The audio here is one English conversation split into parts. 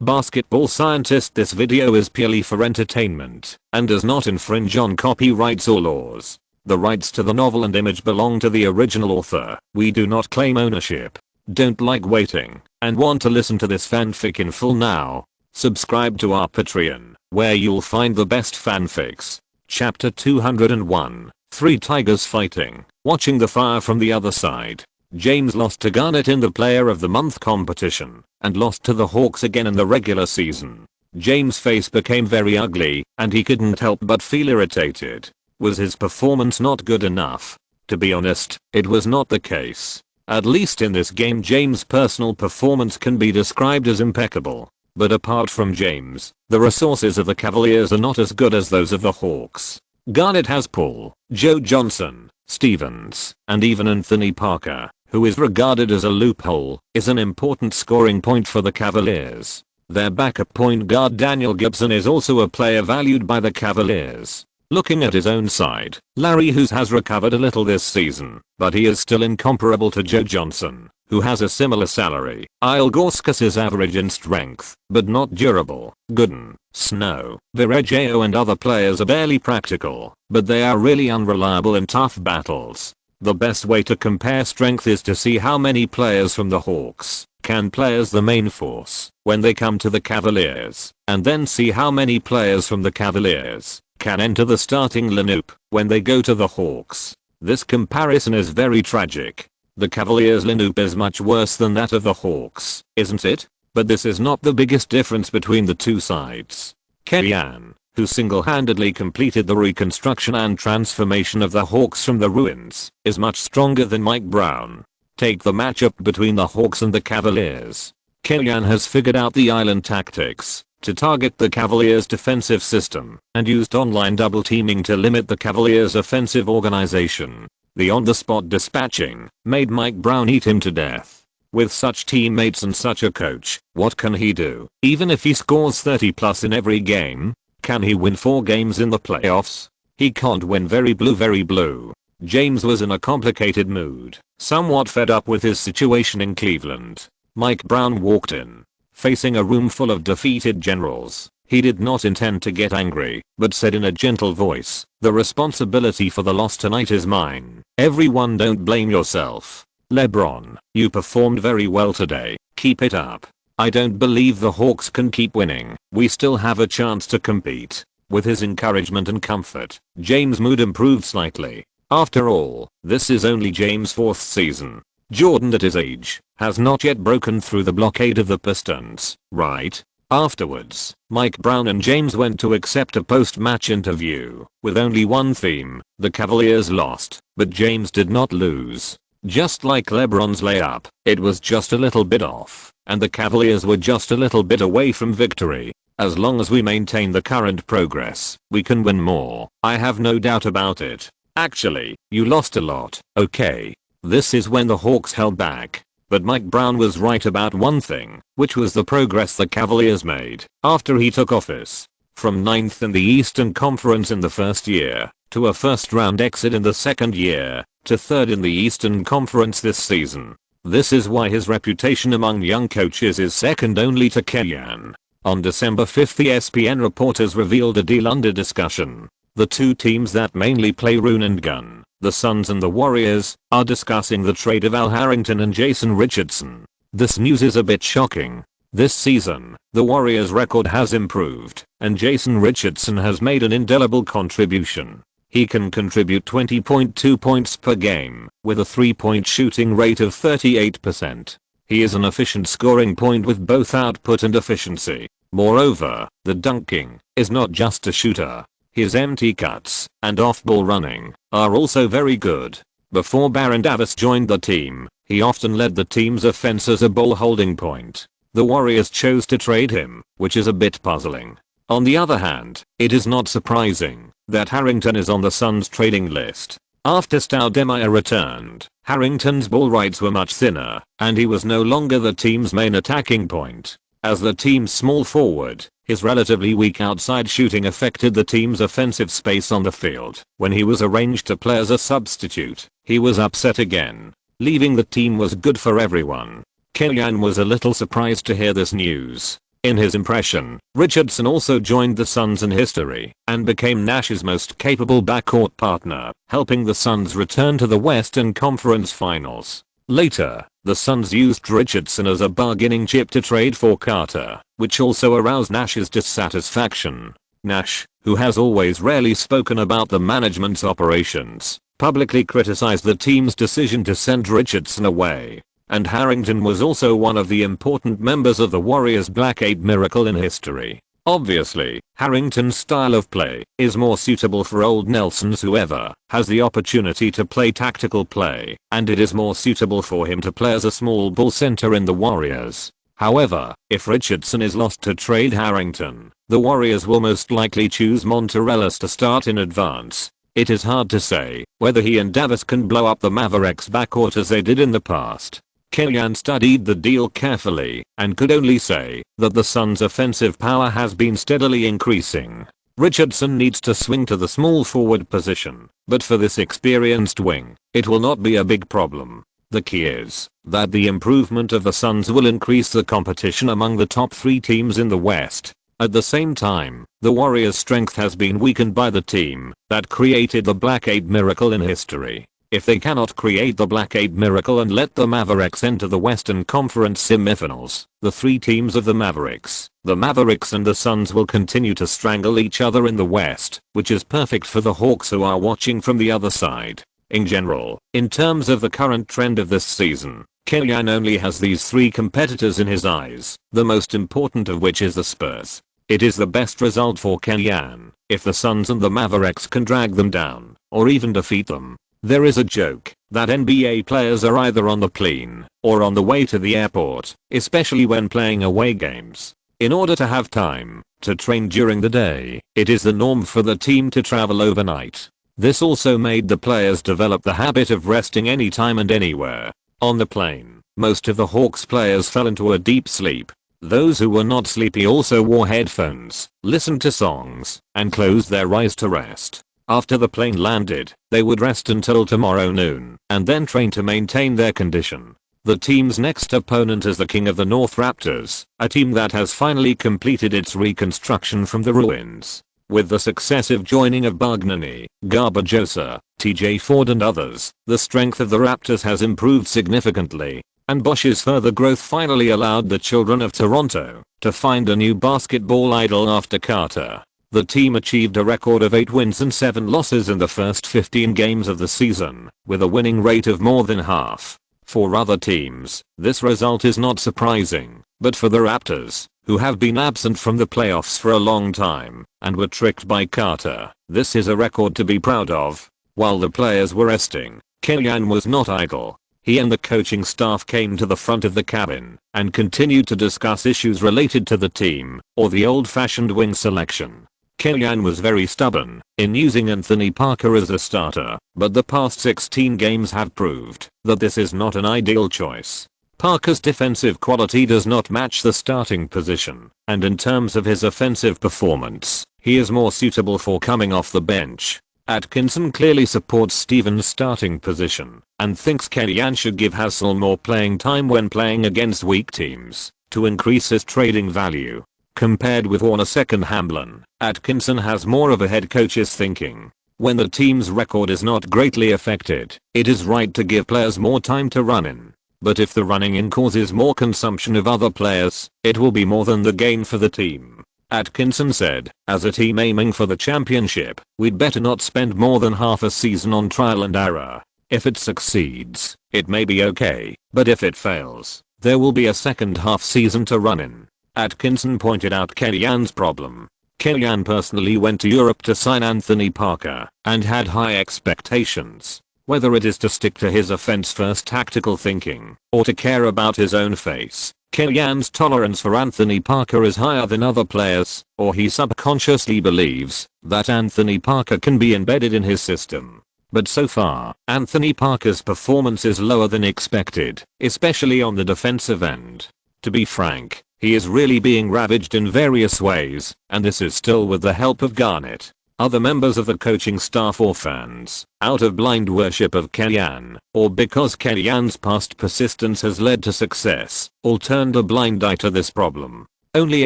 Basketball scientist. This video is purely for entertainment and does not infringe on copyrights or laws. The rights to the novel and image belong to the original author. We do not claim ownership. Don't like waiting and want to listen to this fanfic in full now? Subscribe to our Patreon, where you'll find the best fanfics. Chapter 201. 3 Tigers Fighting. Watching the fire from the other side. James lost to Garnett in the Player of the Month competition and lost to the Hawks again in the regular season. James' face became very ugly and he couldn't help but feel irritated. Was his performance not good enough? To be honest, it was not the case. At least in this game, James' personal performance can be described as impeccable. But apart from James, the resources of the Cavaliers are not as good as those of the Hawks. Garnett has Paul, Joe Johnson, Stevens, and even Anthony Parker, who is regarded as a loophole, is an important scoring point for the Cavaliers. Their backup point guard Daniel Gibson is also a player valued by the Cavaliers. Looking at his own side, Larry Hughes has recovered a little this season, but he is still incomparable to Joe Johnson, who has a similar salary. Ilgauskas is average in strength, but not durable. Gooden, Snow, Virgilio and other players are barely practical, but they are really unreliable in tough battles. The best way to compare strength is to see how many players from the Hawks can play as the main force when they come to the Cavaliers, and then see how many players from the Cavaliers can enter the starting lineup when they go to the Hawks. This comparison is very tragic. The Cavaliers lineup is much worse than that of the Hawks, isn't it? But this is not the biggest difference between the two sides. Kellyanne, who single-handedly completed the reconstruction and transformation of the Hawks from the ruins, is much stronger than Mike Brown. Take the matchup between the Hawks and the Cavaliers. Kellyanne has figured out the island tactics to target the Cavaliers' defensive system and used online double teaming to limit the Cavaliers' offensive organization. The on-the-spot dispatching made Mike Brown eat him to death. With such teammates and such a coach, what can he do? Even if he scores 30 plus in every game, can he win 4 games in the playoffs? He can't win. Very blue. James was in a complicated mood, somewhat fed up with his situation in Cleveland. Mike Brown walked in, facing a room full of defeated generals. He did not intend to get angry, but said in a gentle voice, "The responsibility for the loss tonight is mine. Everyone, don't blame yourself. LeBron, you performed very well today. Keep it up. I don't believe the Hawks can keep winning. We still have a chance to compete." With his encouragement and comfort, James' mood improved slightly. After all, this is only James' 4th season. Jordan at his age has not yet broken through the blockade of the Pistons, right? Afterwards, Mike Brown and James went to accept a post-match interview with only one theme: the Cavaliers lost, but James did not lose. Just like LeBron's layup, it was just a little bit off, and the Cavaliers were just a little bit away from victory. As long as we maintain the current progress, we can win more. I have no doubt about it. Actually, you lost a lot, okay? This is when the Hawks held back. But Mike Brown was right about one thing, which was the progress the Cavaliers made after he took office. From 9th in the Eastern Conference in the first year, to a first-round exit in the second year, to 3rd in the Eastern Conference this season. This is why his reputation among young coaches is second only to Kellyanne. On December 5th, the ESPN reporters revealed a deal under discussion. The two teams that mainly play rune and gun, the Suns and the Warriors, are discussing the trade of Al Harrington and Jason Richardson. This news is a bit shocking. This season, the Warriors' record has improved, and Jason Richardson has made an indelible contribution. He can contribute 20.2 points per game, with a 3-point shooting rate of 38%. He is an efficient scoring point with both output and efficiency. Moreover, the dunking is not just a shooter. His empty cuts and off-ball running are also very good. Before Baron Davis joined the team, he often led the team's offense as a ball holding point. The Warriors chose to trade him, which is a bit puzzling. On the other hand, it is not surprising that Harrington is on the Suns' trading list. After Stoudemire returned, Harrington's ball rights were much thinner, and he was no longer the team's main attacking point. As the team's small forward, his relatively weak outside shooting affected the team's offensive space on the field. When he was arranged to play as a substitute, he was upset again. Leaving the team was good for everyone. Kellyanne was a little surprised to hear this news. In his impression, Richardson also joined the Suns in history and became Nash's most capable backcourt partner, helping the Suns return to the Western Conference Finals. Later, the Suns used Richardson as a bargaining chip to trade for Carter, which also aroused Nash's dissatisfaction. Nash, who has always rarely spoken about the management's operations, publicly criticized the team's decision to send Richardson away. And Harrington was also one of the important members of the Warriors' Black 8 miracle in history. Obviously, Harrington's style of play is more suitable for old Nelson's whoever has the opportunity to play tactical play, and it is more suitable for him to play as a small ball center in the Warriors. However, if Richardson is lost to trade Harrington, the Warriors will most likely choose Monterellis to start in advance. It is hard to say whether he and Davis can blow up the Mavericks backcourt as they did in the past. Kellyanne studied the deal carefully and could only say that the Suns' offensive power has been steadily increasing. Richardson needs to swing to the small forward position, but for this experienced wing, it will not be a big problem. The key is that the improvement of the Suns will increase the competition among the top 3 teams in the West. At the same time, the Warriors' strength has been weakened by the team that created the Black 8 miracle in history. If they cannot create the Black 8 miracle and let the Mavericks enter the Western Conference semifinals, the 3 teams of the Mavericks and the Suns will continue to strangle each other in the West, which is perfect for the Hawks who are watching from the other side. In general, in terms of the current trend of this season, Kellyanne only has these 3 competitors in his eyes, the most important of which is the Spurs. It is the best result for Kellyanne if the Suns and the Mavericks can drag them down, or even defeat them. There is a joke that NBA players are either on the plane or on the way to the airport, especially when playing away games. In order to have time to train during the day, it is the norm for the team to travel overnight. This also made the players develop the habit of resting anytime and anywhere. On the plane, most of the Hawks players fell into a deep sleep. Those who were not sleepy also wore headphones, listened to songs, and closed their eyes to rest. After the plane landed, they would rest until tomorrow noon, and then train to maintain their condition. The team's next opponent is the King of the North Raptors, a team that has finally completed its reconstruction from the ruins. With the successive joining of Bogdanovic, Garbajosa, TJ Ford and others, the strength of the Raptors has improved significantly, and Bosch's further growth finally allowed the children of Toronto to find a new basketball idol after Carter. The team achieved a record of 8 wins and 7 losses in the first 15 games of the season, with a winning rate of more than half. For other teams, this result is not surprising, but for the Raptors, who have been absent from the playoffs for a long time and were tricked by Carter, this is a record to be proud of. While the players were resting, Kellyanne was not idle. He and the coaching staff came to the front of the cabin and continued to discuss issues related to the team or the old-fashioned wing selection. Kellyanne was very stubborn in using Anthony Parker as a starter, but the past 16 games have proved that this is not an ideal choice. Parker's defensive quality does not match the starting position, and in terms of his offensive performance, he is more suitable for coming off the bench. Atkinson clearly supports Stevens' starting position and thinks Kellyanne should give Hassel more playing time when playing against weak teams to increase his trading value. Compared with Hornacek and Hamblin, Atkinson has more of a head coach's thinking. When the team's record is not greatly affected, it is right to give players more time to run in. But if the running in causes more consumption of other players, it will be more than the gain for the team. Atkinson said, as a team aiming for the championship, we'd better not spend more than half a season on trial and error. If it succeeds, it may be okay, but if it fails, there will be a second half season to run in. Atkinson pointed out Kellyanne's problem. Kellyanne personally went to Europe to sign Anthony Parker and had high expectations. Whether it is to stick to his offense-first tactical thinking or to care about his own face, Kellyanne's tolerance for Anthony Parker is higher than other players, or he subconsciously believes that Anthony Parker can be embedded in his system. But so far, Anthony Parker's performance is lower than expected, especially on the defensive end. To be frank, he is really being ravaged in various ways, and this is still with the help of Garnett. Other members of the coaching staff or fans, out of blind worship of Kellyanne, or because Kellyanne's past persistence has led to success, all turned a blind eye to this problem. Only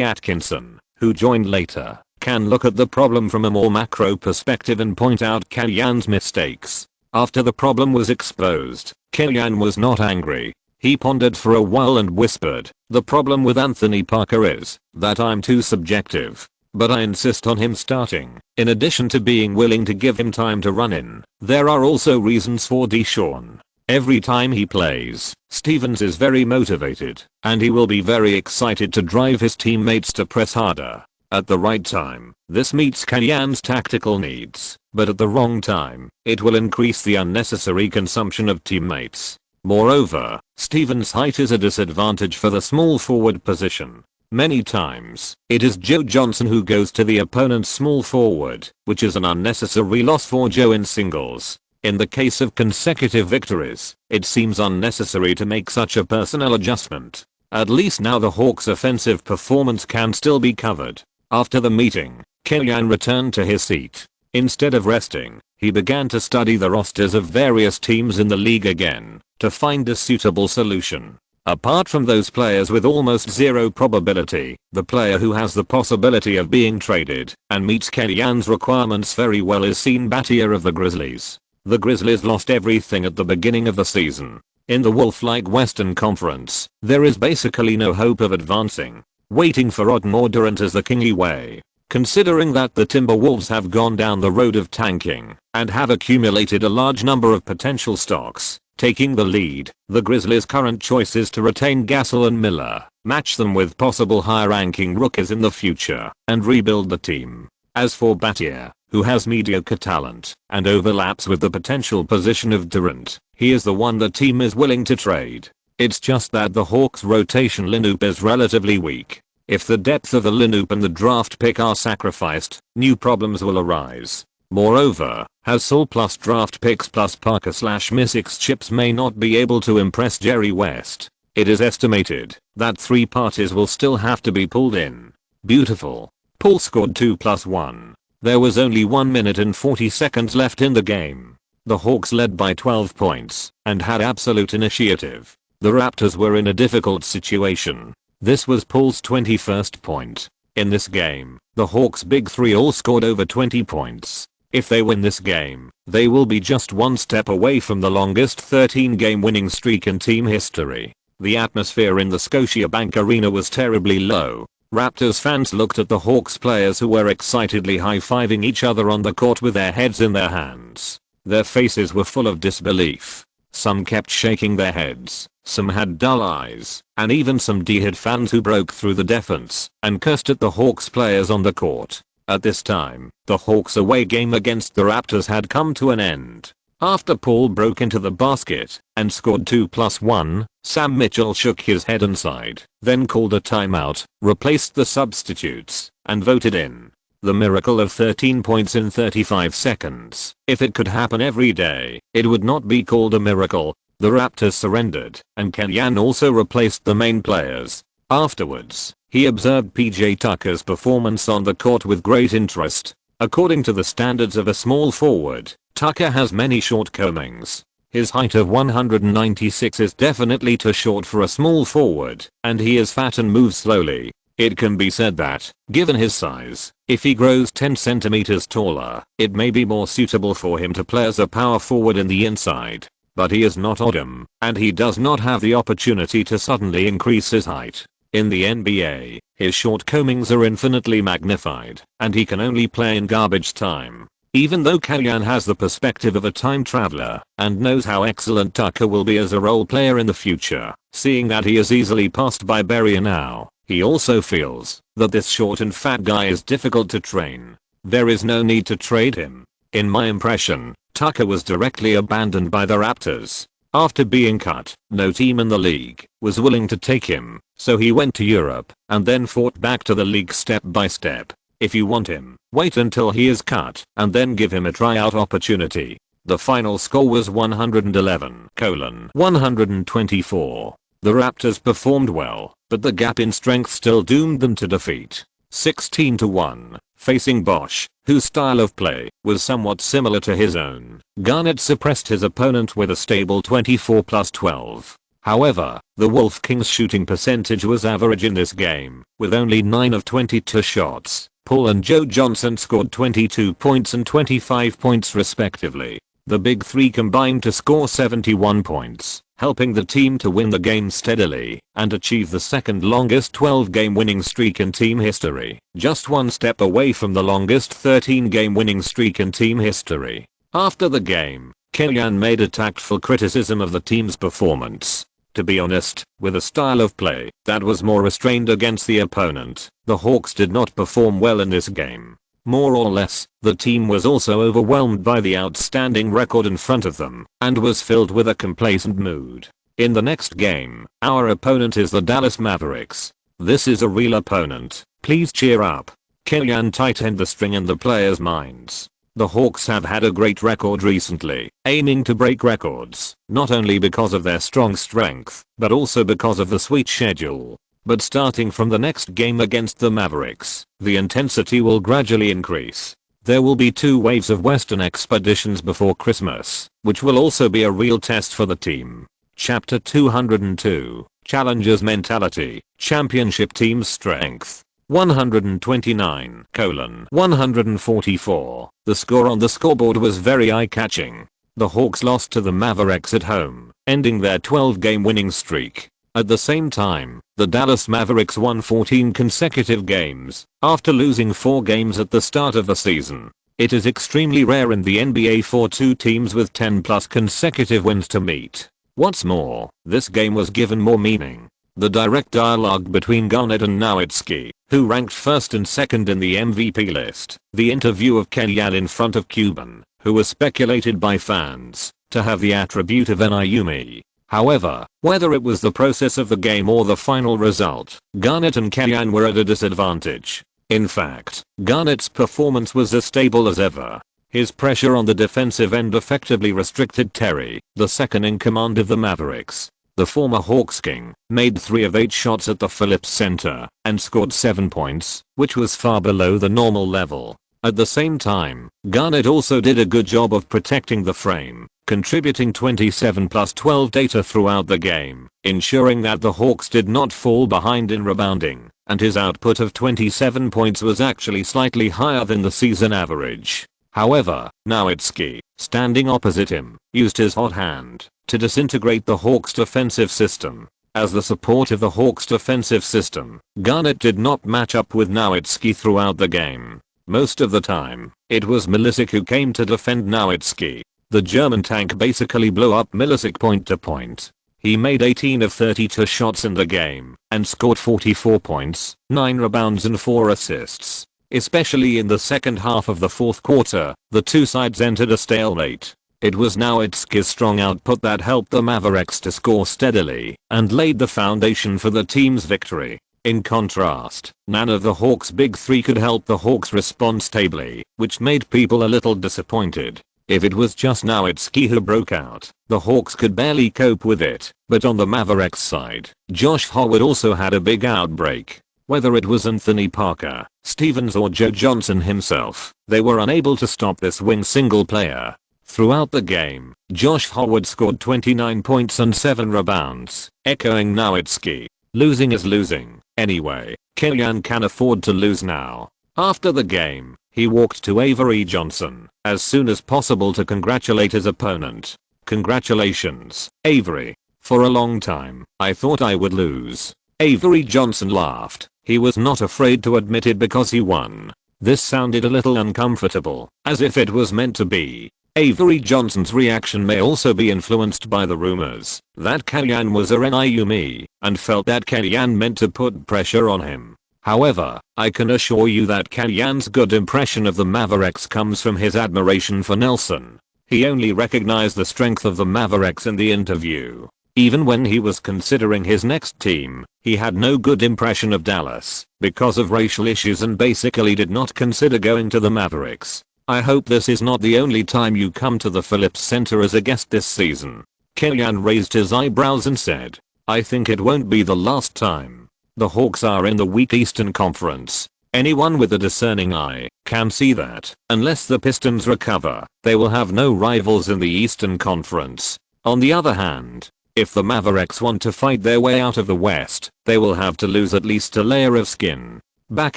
Atkinson, who joined later, can look at the problem from a more macro perspective and point out Kalyan's mistakes. After the problem was exposed, Kalyan was not angry. He pondered for a while and whispered, "The problem with Anthony Parker is that I'm too subjective. But I insist on him starting. In addition to being willing to give him time to run in, there are also reasons for Deshaun. Every time he plays, Stevens is very motivated, and he will be very excited to drive his teammates to press harder. At the right time, this meets Kalyan's tactical needs, but at the wrong time, it will increase the unnecessary consumption of teammates. Moreover, Stevens' height is a disadvantage for the small forward position. Many times, it is Joe Johnson who goes to the opponent's small forward, which is an unnecessary loss for Joe in singles. In the case of consecutive victories, it seems unnecessary to make such a personnel adjustment. At least now the Hawks' offensive performance can still be covered." After the meeting, Kalyan returned to his seat. Instead of resting, he began to study the rosters of various teams in the league again, to find a suitable solution. Apart from those players with almost zero probability, the player who has the possibility of being traded and meets Kalyan's requirements very well is Sean Battier of the Grizzlies. The Grizzlies lost everything at the beginning of the season. In the Wolf-like Western Conference, there is basically no hope of advancing. Waiting for Ogden or Durant is the kingly way. Considering that the Timberwolves have gone down the road of tanking and have accumulated a large number of potential stocks, taking the lead, the Grizzlies' current choice is to retain Gasol and Miller, match them with possible higher-ranking rookies in the future, and rebuild the team. As for Battier, who has mediocre talent and overlaps with the potential position of Durant, he is the one the team is willing to trade. It's just that the Hawks' rotation lineup is relatively weak. If the depth of the lineup and the draft pick are sacrificed, new problems will arise. Moreover, Hasol plus draft picks plus Parker/Mystics chips may not be able to impress Jerry West. It is estimated that 3 parties will still have to be pulled in. Beautiful. Paul scored 2+1. There was only 1 minute and 40 seconds left in the game. The Hawks led by 12 points and had absolute initiative. The Raptors were in a difficult situation. This was Paul's 21st point. In this game, the Hawks' big 3 all scored over 20 points. If they win this game, they will be just one step away from the longest 13-game winning streak in team history. The atmosphere in the Scotiabank Arena was terribly low. Raptors fans looked at the Hawks players who were excitedly high-fiving each other on the court with their heads in their hands. Their faces were full of disbelief. Some kept shaking their heads, some had dull eyes, and even some D-head fans who broke through the defense and cursed at the Hawks players on the court. At this time, the Hawks away game against the Raptors had come to an end. After Paul broke into the basket and scored 2+1, Sam Mitchell shook his head and sighed, then called a timeout, replaced the substitutes, and voted in the miracle of 13 points in 35 seconds. If it could happen every day, it would not be called a miracle. The Raptors surrendered, and Kalyan also replaced the main players. Afterwards, he observed PJ Tucker's performance on the court with great interest. According to the standards of a small forward, Tucker has many shortcomings. His height of 196 is definitely too short for a small forward, and he is fat and moves slowly. It can be said that, given his size, if he grows 10 centimeters taller, it may be more suitable for him to play as a power forward in the inside. But he is not Odom, and he does not have the opportunity to suddenly increase his height. In the NBA, his shortcomings are infinitely magnified, and he can only play in garbage time. Even though Kalyan has the perspective of a time traveler and knows how excellent Tucker will be as a role player in the future, seeing that he is easily passed by Berrier now, he also feels that this short and fat guy is difficult to train. There is no need to trade him. In my impression, Tucker was directly abandoned by the Raptors. After being cut, no team in the league was willing to take him, so he went to Europe and then fought back to the league step by step. If you want him, wait until he is cut and then give him a tryout opportunity. The final score was 111-124. The Raptors performed well, but the gap in strength still doomed them to defeat. 16-1, facing Bosch, whose style of play was somewhat similar to his own. Garnett suppressed his opponent with a stable 24+12. However, the Wolf Kings' shooting percentage was average in this game, with only 9 of 22 shots. Paul and Joe Johnson scored 22 points and 25 points respectively. The Big Three combined to score 71 points, helping the team to win the game steadily and achieve the second longest 12-game winning streak in team history, just one step away from the longest 13-game winning streak in team history. After the game, Kellyanne made a tactful criticism of the team's performance. To be honest, with a style of play that was more restrained against the opponent, the Hawks did not perform well in this game. More or less, the team was also overwhelmed by the outstanding record in front of them and was filled with a complacent mood. In the next game, our opponent is the Dallas Mavericks. This is a real opponent. Please cheer up. Kellyanne tightened the string in the players' minds. The Hawks have had a great record recently, aiming to break records, not only because of their strong strength, but also because of the sweet schedule. But starting from the next game against the Mavericks, the intensity will gradually increase. There will be 2 waves of Western expeditions before Christmas, which will also be a real test for the team. Chapter 202, Challengers Mentality, Championship Team Strength. 129:144. The score on the scoreboard was very eye-catching. The Hawks lost to the Mavericks at home, ending their 12-game winning streak. At the same time, the Dallas Mavericks won 14 consecutive games after losing 4 games at the start of the season. It is extremely rare in the NBA for 2 teams with 10+ consecutive wins to meet. What's more, this game was given more meaning. The direct dialogue between Garnett and Nowitzki, who ranked first and second in the MVP list, the interview of Kellyanne in front of Cuban, who was speculated by fans to have the attribute of an Ayumi. However, whether it was the process of the game or the final result, Garnett and Kellyanne were at a disadvantage. In fact, Garnett's performance was as stable as ever. His pressure on the defensive end effectively restricted Terry, the second in command of the Mavericks. The former Hawks King made 3 of 8 shots at the Phillips Center and scored 7 points, which was far below the normal level. At the same time, Garnett also did a good job of protecting the frame, contributing 27+12 data throughout the game, ensuring that the Hawks did not fall behind in rebounding, and his output of 27 points was actually slightly higher than the season average. However, Nowitzki, standing opposite him, used his hot hand to disintegrate the Hawks' defensive system. As the support of the Hawks' defensive system, Garnett did not match up with Nowitzki throughout the game. Most of the time, it was Milicic who came to defend Nowitzki. The German tank basically blew up Milicic point to point. He made 18 of 32 shots in the game and scored 44 points, 9 rebounds and 4 assists. Especially in the second half of the fourth quarter, the 2 sides entered a stalemate. It was Nowitzki's strong output that helped the Mavericks to score steadily and laid the foundation for the team's victory. In contrast, none of the Hawks' big 3 could help the Hawks respond stably, which made people a little disappointed. If it was just Nowitzki who broke out, the Hawks could barely cope with it, but on the Mavericks side, Josh Howard also had a big outbreak. Whether it was Anthony Parker, Stevens or Joe Johnson himself, they were unable to stop this wing single player. Throughout the game, Josh Howard scored 29 points and 7 rebounds, echoing Nowitzki. Losing is losing. Anyway, Kellyanne can afford to lose now. After the game, he walked to Avery Johnson as soon as possible to congratulate his opponent. Congratulations, Avery. For a long time, I thought I would lose. Avery Johnson laughed. He was not afraid to admit it because he won. This sounded a little uncomfortable, as if it was meant to be. Avery Johnson's reaction may also be influenced by the rumors that Kellyanne was a Ayumi and felt that Kellyanne meant to put pressure on him. However, I can assure you that Kellyanne's good impression of the Mavericks comes from his admiration for Nelson. He only recognized the strength of the Mavericks in the interview. Even when he was considering his next team, he had no good impression of Dallas because of racial issues and basically did not consider going to the Mavericks. I hope this is not the only time you come to the Phillips Center as a guest this season. Kellyanne raised his eyebrows and said, I think it won't be the last time. The Hawks are in the weak Eastern Conference. Anyone with a discerning eye can see that, unless the Pistons recover, they will have no rivals in the Eastern Conference. On the other hand, If the Mavericks want to fight their way out of the West, they will have to lose at least a layer of skin. Back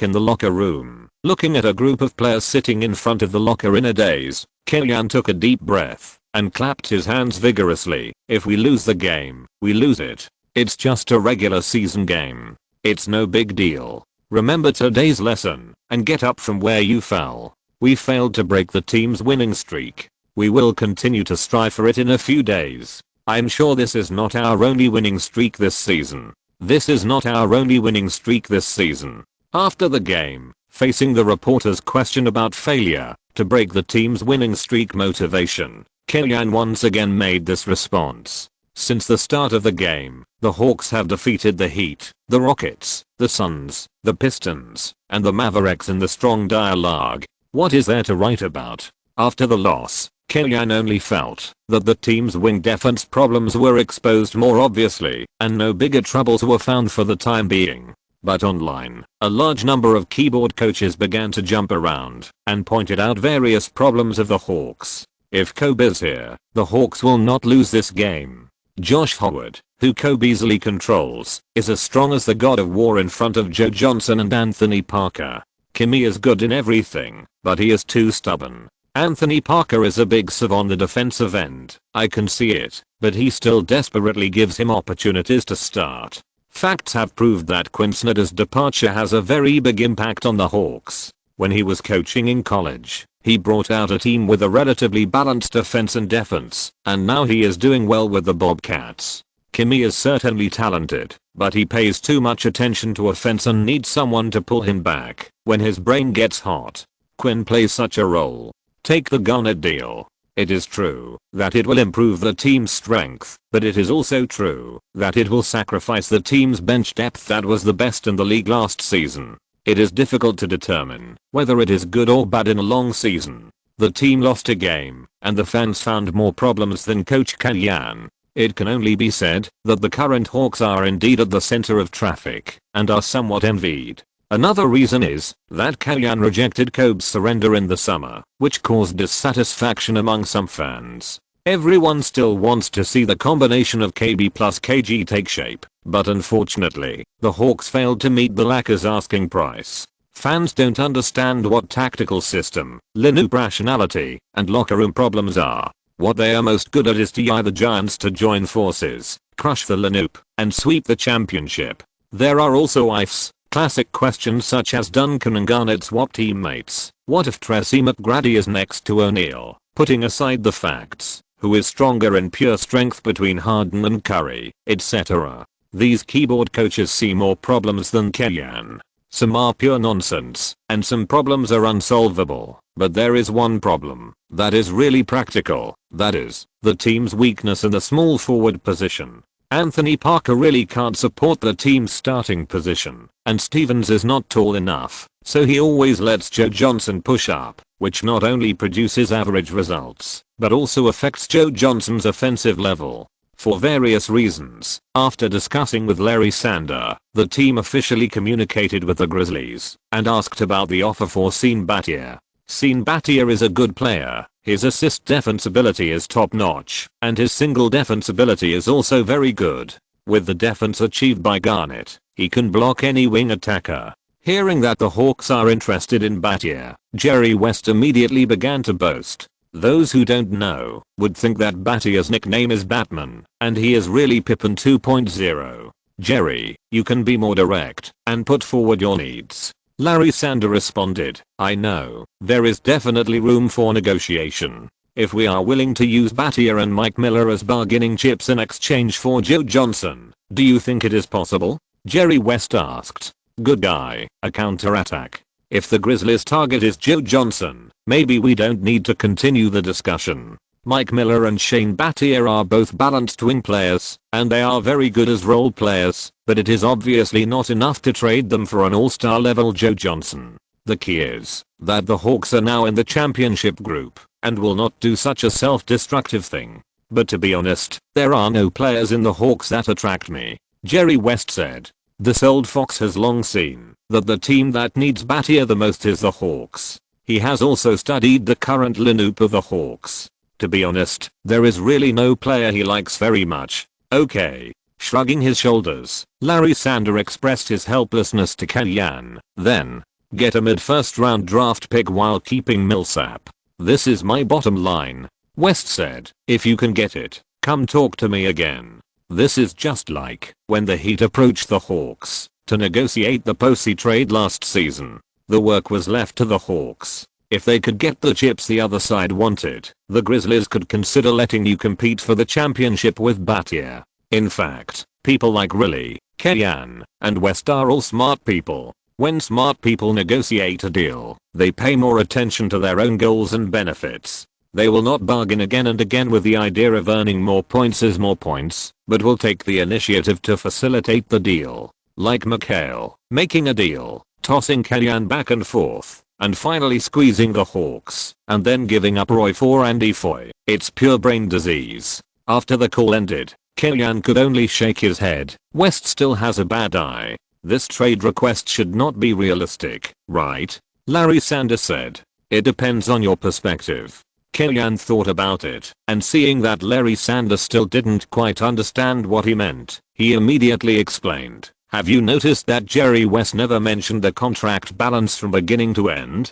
in the locker room, looking at a group of players sitting in front of the locker in a daze, Kellyanne took a deep breath and clapped his hands vigorously. If we lose the game, we lose it. It's just a regular season game. It's no big deal. Remember today's lesson and get up from where you fell. We failed to break the team's winning streak. We will continue to strive for it in a few days. I'm sure this is not our only winning streak this season. This is not our only winning streak this season. After the game, facing the reporter's question about failure to break the team's winning streak motivation, Kellyanne once again made this response. Since the start of the game, the Hawks have defeated the Heat, the Rockets, the Suns, the Pistons, and the Mavericks in the strong dialogue. What is there to write about? After the loss, Kellyanne only felt that the team's wing defense problems were exposed more obviously, and no bigger troubles were found for the time being. But online, a large number of keyboard coaches began to jump around and pointed out various problems of the Hawks. If Kobe's here, the Hawks will not lose this game. Josh Howard, who Kobe easily controls, is as strong as the god of war in front of Joe Johnson and Anthony Parker. Kimmy is good in everything, but he is too stubborn. Anthony Parker is a big sieve on the defensive end, I can see it, but he still desperately gives him opportunities to start. Facts have proved that Quinn Snyder's departure has a very big impact on the Hawks. When he was coaching in college, he brought out a team with a relatively balanced offense and defense, and now he is doing well with the Bobcats. Kimmy is certainly talented, but he pays too much attention to offense and needs someone to pull him back when his brain gets hot. Quinn plays such a role. Take the Garnett deal. It is true that it will improve the team's strength, but it is also true that it will sacrifice the team's bench depth that was the best in the league last season. It is difficult to determine whether it is good or bad in a long season. The team lost a game, and the fans found more problems than Coach Kellyanne. It can only be said that the current Hawks are indeed at the center of traffic and are somewhat envied. Another reason is that Kellyanne rejected Kobe's surrender in the summer, which caused dissatisfaction among some fans. Everyone still wants to see the combination of KB plus KG take shape, but unfortunately, the Hawks failed to meet the Lakers' asking price. Fans don't understand what tactical system, lineup rationality, and locker room problems are. What they are most good at is to the Giants to join forces, crush the lineup, and sweep the championship. There are also ifs. Classic questions such as Duncan and Garnett swap teammates. What if Tracy McGrady is next to O'Neal? Putting aside the facts, who is stronger in pure strength between Harden and Curry, etc. These keyboard coaches see more problems than Kellyanne. Some are pure nonsense, and some problems are unsolvable. But there is one problem that is really practical. That is, the team's weakness in the small forward position. Anthony Parker really can't support the team's starting position, and Stevens is not tall enough, so he always lets Joe Johnson push up, which not only produces average results, but also affects Joe Johnson's offensive level. For various reasons, after discussing with Larry Sander, the team officially communicated with the Grizzlies and asked about the offer for Sine Battier. Sine Battier is a good player. His assist defensibility is top notch, and his single defensibility is also very good. With the defense achieved by Garnett, he can block any wing attacker. Hearing that the Hawks are interested in Battier, Jerry West immediately began to boast. Those who don't know would think that Battier's nickname is Batman, and he is really Pippen 2.0. Jerry, you can be more direct and put forward your needs. Larry Sander responded, I know, there is definitely room for negotiation. If we are willing to use Battier and Mike Miller as bargaining chips in exchange for Joe Johnson, do you think it is possible? Jerry West asked. Good guy, a counterattack. If the Grizzlies' target is Joe Johnson, maybe we don't need to continue the discussion. Mike Miller and Shane Battier are both balanced wing players, and they are very good as role players, but it is obviously not enough to trade them for an all-star level Joe Johnson. The key is that the Hawks are now in the championship group, and will not do such a self-destructive thing. But to be honest, there are no players in the Hawks that attract me, Jerry West said. This old fox has long seen that the team that needs Battier the most is the Hawks. He has also studied the current lineup of the Hawks. To be honest, there is really no player he likes very much. Okay. Shrugging his shoulders, Larry Sander expressed his helplessness to Kellyanne. Then, get a mid-first round draft pick while keeping Millsap. This is my bottom line. West said, if you can get it, come talk to me again. This is just like when the Heat approached the Hawks to negotiate the Posey trade last season. The work was left to the Hawks. If they could get the chips the other side wanted, the Grizzlies could consider letting you compete for the championship with Battier. In fact, people like Riley, Kellyanne, and West are all smart people. When smart people negotiate a deal, they pay more attention to their own goals and benefits. They will not bargain again and again with the idea of earning more points is more points, but will take the initiative to facilitate the deal. Like McHale, making a deal, tossing Kellyanne back and forth, and finally squeezing the Hawks, and then giving up Roy for Andy Foy. It's pure brain disease. After the call ended, Kellyanne could only shake his head. West still has a bad eye. This trade request should not be realistic, right? Larry Sander said. It depends on your perspective. Kellyanne thought about it, and seeing that Larry Sander still didn't quite understand what he meant, he immediately explained. Have you noticed that Jerry West never mentioned the contract balance from beginning to end?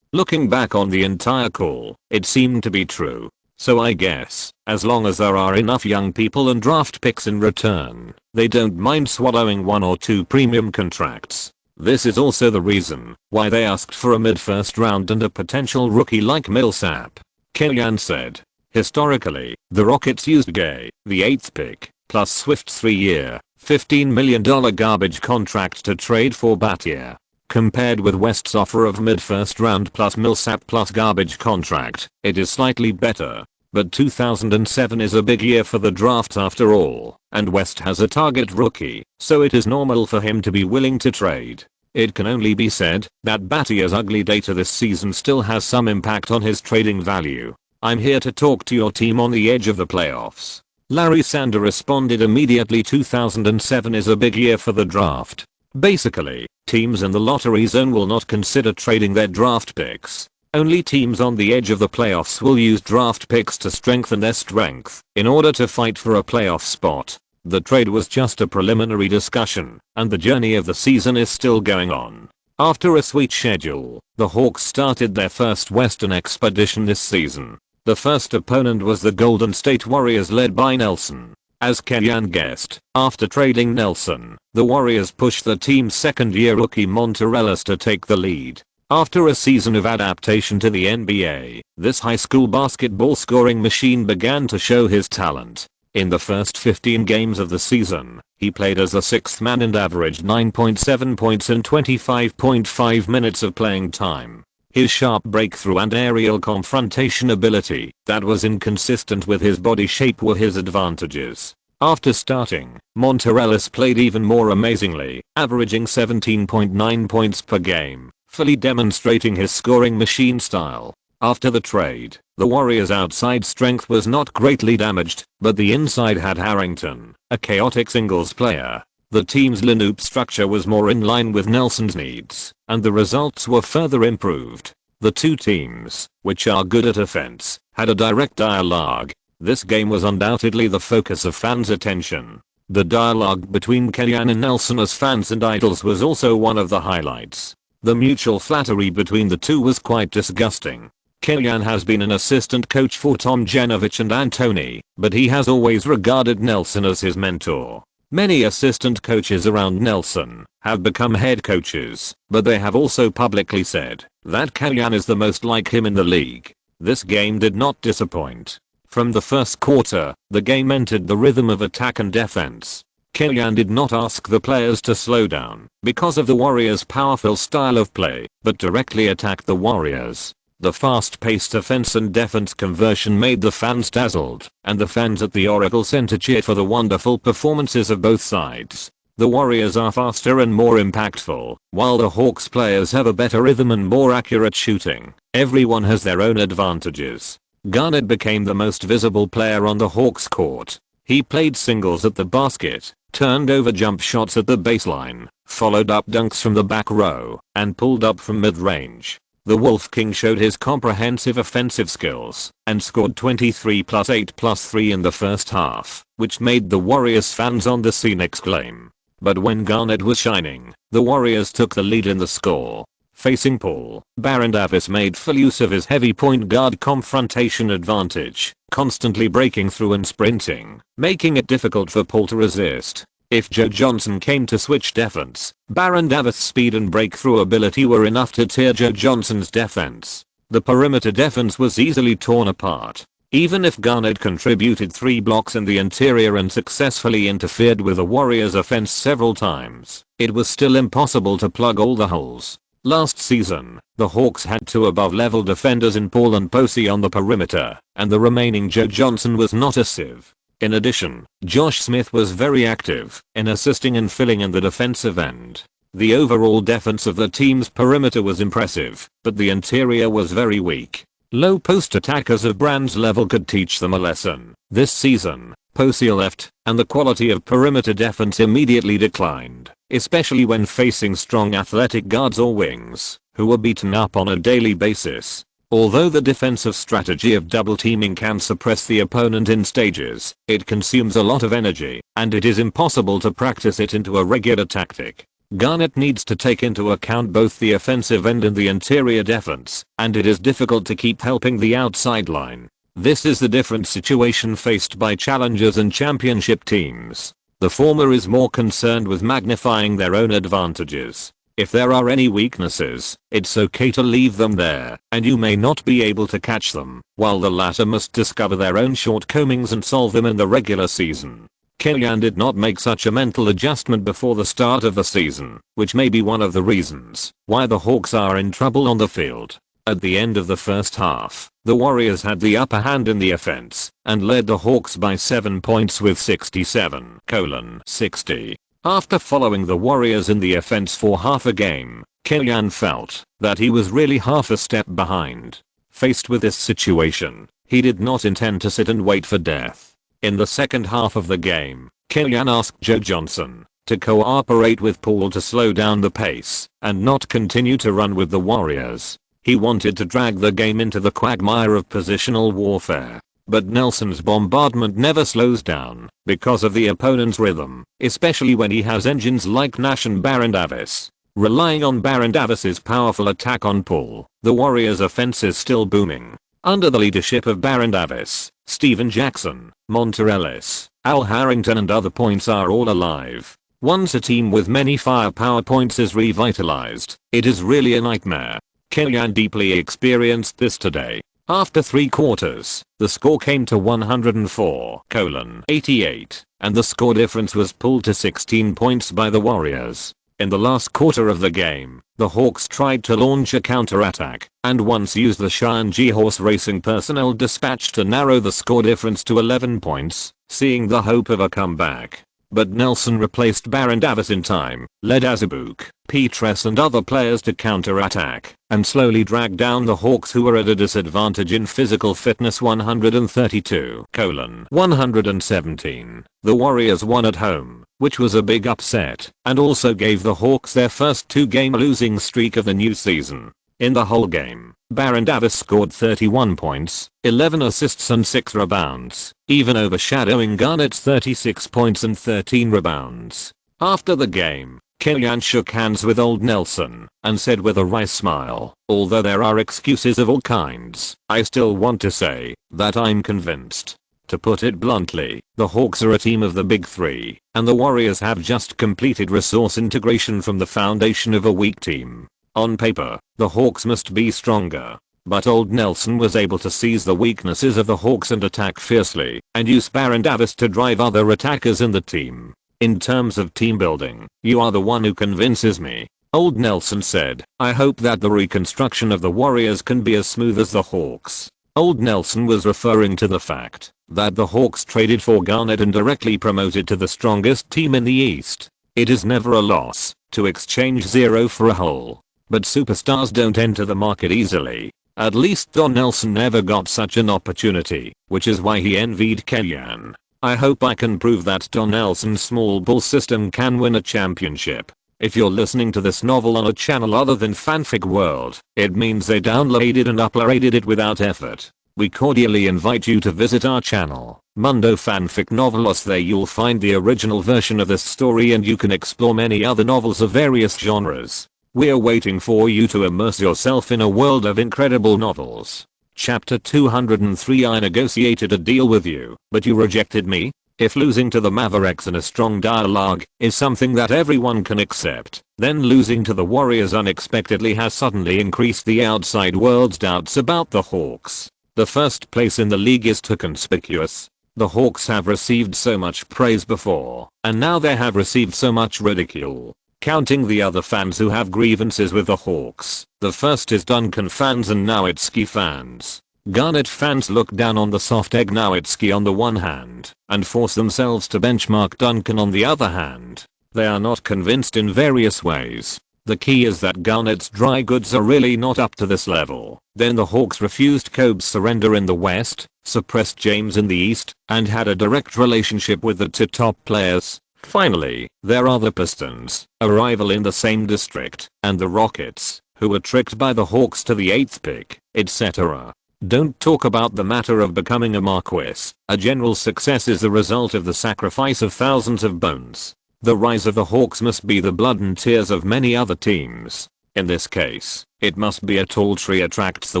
Looking back on the entire call, it seemed to be true. So I guess, as long as there are enough young people and draft picks in return, they don't mind swallowing 1 or 2 premium contracts. This is also the reason why they asked for a mid-first round and a potential rookie like Millsap. Kellyanne said. Historically, the Rockets used Gay, the 8th pick, plus Swift's 3-year, $15 million garbage contract to trade for Battier. Compared with West's offer of mid-first round plus Millsap plus garbage contract, it is slightly better. But 2007 is a big year for the draft after all, and West has a target rookie, so it is normal for him to be willing to trade. It can only be said that Battier's ugly data this season still has some impact on his trading value. I'm here to talk to your team on the edge of the playoffs. Larry Sander responded immediately. 2007 is a big year for the draft. Basically, teams in the lottery zone will not consider trading their draft picks. Only teams on the edge of the playoffs will use draft picks to strengthen their strength in order to fight for a playoff spot. The trade was just a preliminary discussion, and the journey of the season is still going on. After a sweet schedule, the Hawks started their first Western expedition this season. The first opponent was the Golden State Warriors led by Nelson. As Kellyanne guessed, after trading Nelson, the Warriors pushed the team's second-year rookie Monterellis to take the lead. After a season of adaptation to the NBA, this high school basketball scoring machine began to show his talent. In the first 15 games of the season, he played as a sixth man and averaged 9.7 points in 25.5 minutes of playing time. His sharp breakthrough and aerial confrontation ability that was inconsistent with his body shape were his advantages. After starting, Monterellis played even more amazingly, averaging 17.9 points per game, fully demonstrating his scoring machine style. After the trade, the Warriors' outside strength was not greatly damaged, but the inside had Harrington, a chaotic singles player. The team's lineup structure was more in line with Nelson's needs, and the results were further improved. The two teams, which are good at offense, had a direct dialogue. This game was undoubtedly the focus of fans' attention. The dialogue between Kellyanne and Nelson as fans and idols was also one of the highlights. The mutual flattery between the two was quite disgusting. Kellyanne has been an assistant coach for Tom Genovich and Antony, but he has always regarded Nelson as his mentor. Many assistant coaches around Nelson have become head coaches, but they have also publicly said that Kellyanne is the most like him in the league. This game did not disappoint. From the first quarter, the game entered the rhythm of attack and defense. Kellyanne did not ask the players to slow down because of the Warriors' powerful style of play, but directly attacked the Warriors. The fast-paced offense and defense conversion made the fans dazzled, and the fans at the Oracle Center cheered for the wonderful performances of both sides. The Warriors are faster and more impactful, while the Hawks players have a better rhythm and more accurate shooting. Everyone has their own advantages. Garnett became the most visible player on the Hawks court. He played singles at the basket, turned over jump shots at the baseline, followed up dunks from the back row, and pulled up from mid-range. The Wolf King showed his comprehensive offensive skills and scored 23 plus 8 plus 3 in the first half, which made the Warriors fans on the scene exclaim. But when Garnett was shining, the Warriors took the lead in the score. Facing Paul, Baron Davis made full use of his heavy point guard confrontation advantage, constantly breaking through and sprinting, making it difficult for Paul to resist. If Joe Johnson came to switch defense, Baron Davis' speed and breakthrough ability were enough to tear Joe Johnson's defense. The perimeter defense was easily torn apart. Even if Garnett contributed 3 blocks in the interior and successfully interfered with the Warriors' offense several times, it was still impossible to plug all the holes. Last season, the Hawks had 2 above-level defenders in Paul and Posey on the perimeter, and the remaining Joe Johnson was not a sieve. In addition, Josh Smith was very active in assisting and filling in the defensive end. The overall defense of the team's perimeter was impressive, but the interior was very weak. Low post attackers of Brand's level could teach them a lesson. This season, Posey left, and the quality of perimeter defense immediately declined, especially when facing strong athletic guards or wings, who were beaten up on a daily basis. Although the defensive strategy of double teaming can suppress the opponent in stages, it consumes a lot of energy, and it is impossible to practice it into a regular tactic. Garnett needs to take into account both the offensive end and the interior defense, and it is difficult to keep helping the outside line. This is the different situation faced by challengers and championship teams. The former is more concerned with magnifying their own advantages. If there are any weaknesses, it's okay to leave them there, and you may not be able to catch them, while the latter must discover their own shortcomings and solve them in the regular season. Killian did not make such a mental adjustment before the start of the season, which may be one of the reasons why the Hawks are in trouble on the field. At the end of the first half, the Warriors had the upper hand in the offense, and led the Hawks by 7 points with 67-60. After following the Warriors in the offense for half a game, Killian felt that he was really half a step behind. Faced with this situation, he did not intend to sit and wait for death. In the second half of the game, Killian asked Joe Johnson to cooperate with Paul to slow down the pace and not continue to run with the Warriors. He wanted to drag the game into the quagmire of positional warfare. But Nelson's bombardment never slows down because of the opponent's rhythm, especially when he has engines like Nash and Baron Davis. Relying on Baron Davis's powerful attack on Paul, the Warriors' offense is still booming. Under the leadership of Baron Davis, Steven Jackson, Monta Ellis, Al Harrington and other points are all alive. Once a team with many firepower points is revitalized, it is really a nightmare. Killian deeply experienced this today. After 3 quarters, the score came to 104-88, and the score difference was pulled to 16 points by the Warriors. In the last quarter of the game, the Hawks tried to launch a counterattack, and once used the Cheyenne G-Horse Racing personnel dispatch to narrow the score difference to 11 points, seeing the hope of a comeback. But Nelson replaced Baron Davis in time, led Azubuk, Petrus and other players to counterattack, and slowly dragged down the Hawks, who were at a disadvantage in physical fitness. 132-117. The Warriors won at home, which was a big upset, and also gave the Hawks their first 2-game losing streak of the new season. In the whole game, Baron Davis scored 31 points, 11 assists and 6 rebounds, even overshadowing Garnett's 36 points and 13 rebounds. After the game, Killian shook hands with old Nelson and said with a wry smile, "Although there are excuses of all kinds, I still want to say that I'm convinced." To put it bluntly, the Hawks are a team of the big three, and the Warriors have just completed resource integration from the foundation of a weak team. On paper, the Hawks must be stronger, but old Nelson was able to seize the weaknesses of the Hawks and attack fiercely, and use Baron Davis to drive other attackers in the team. "In terms of team building, you are the one who convinces me," old Nelson said. "I hope that the reconstruction of the Warriors can be as smooth as the Hawks." Old Nelson was referring to the fact that the Hawks traded for Garnett and directly promoted to the strongest team in the East. It is never a loss to exchange 0 for a whole. But superstars don't enter the market easily. At least Don Nelson never got such an opportunity, which is why he envied Killian. I hope I can prove that Don Nelson's small ball system can win a championship. If you're listening to this novel on a channel other than Fanfic World, it means they downloaded and uploaded it without effort. We cordially invite you to visit our channel, Mundo Fanfic Novelos. There you'll find the original version of this story and you can explore many other novels of various genres. We're waiting for you to immerse yourself in a world of incredible novels. Chapter 203. I negotiated a deal with you, but you rejected me? If losing to the Mavericks in a strong dialogue is something that everyone can accept, then losing to the Warriors unexpectedly has suddenly increased the outside world's doubts about the Hawks. The first place in the league is too conspicuous. The Hawks have received so much praise before, and now they have received so much ridicule. Counting the other fans who have grievances with the Hawks, the first is Duncan fans and Nowitzki fans. Garnet fans look down on the soft egg Nowitzki on the one hand, and force themselves to benchmark Duncan on the other hand. They are not convinced in various ways. The key is that Garnet's dry goods are really not up to this level. Then the Hawks refused Kobe's surrender in the West, suppressed James in the East, and had a direct relationship with the two top players. Finally, there are the Pistons, a rival in the same district, and the Rockets, who were tricked by the Hawks to the 8th pick, etc. Don't talk about the matter of becoming a Marquis. A general success is the result of the sacrifice of thousands of bones. The rise of the Hawks must be the blood and tears of many other teams. In this case, it must be a tall tree attracts the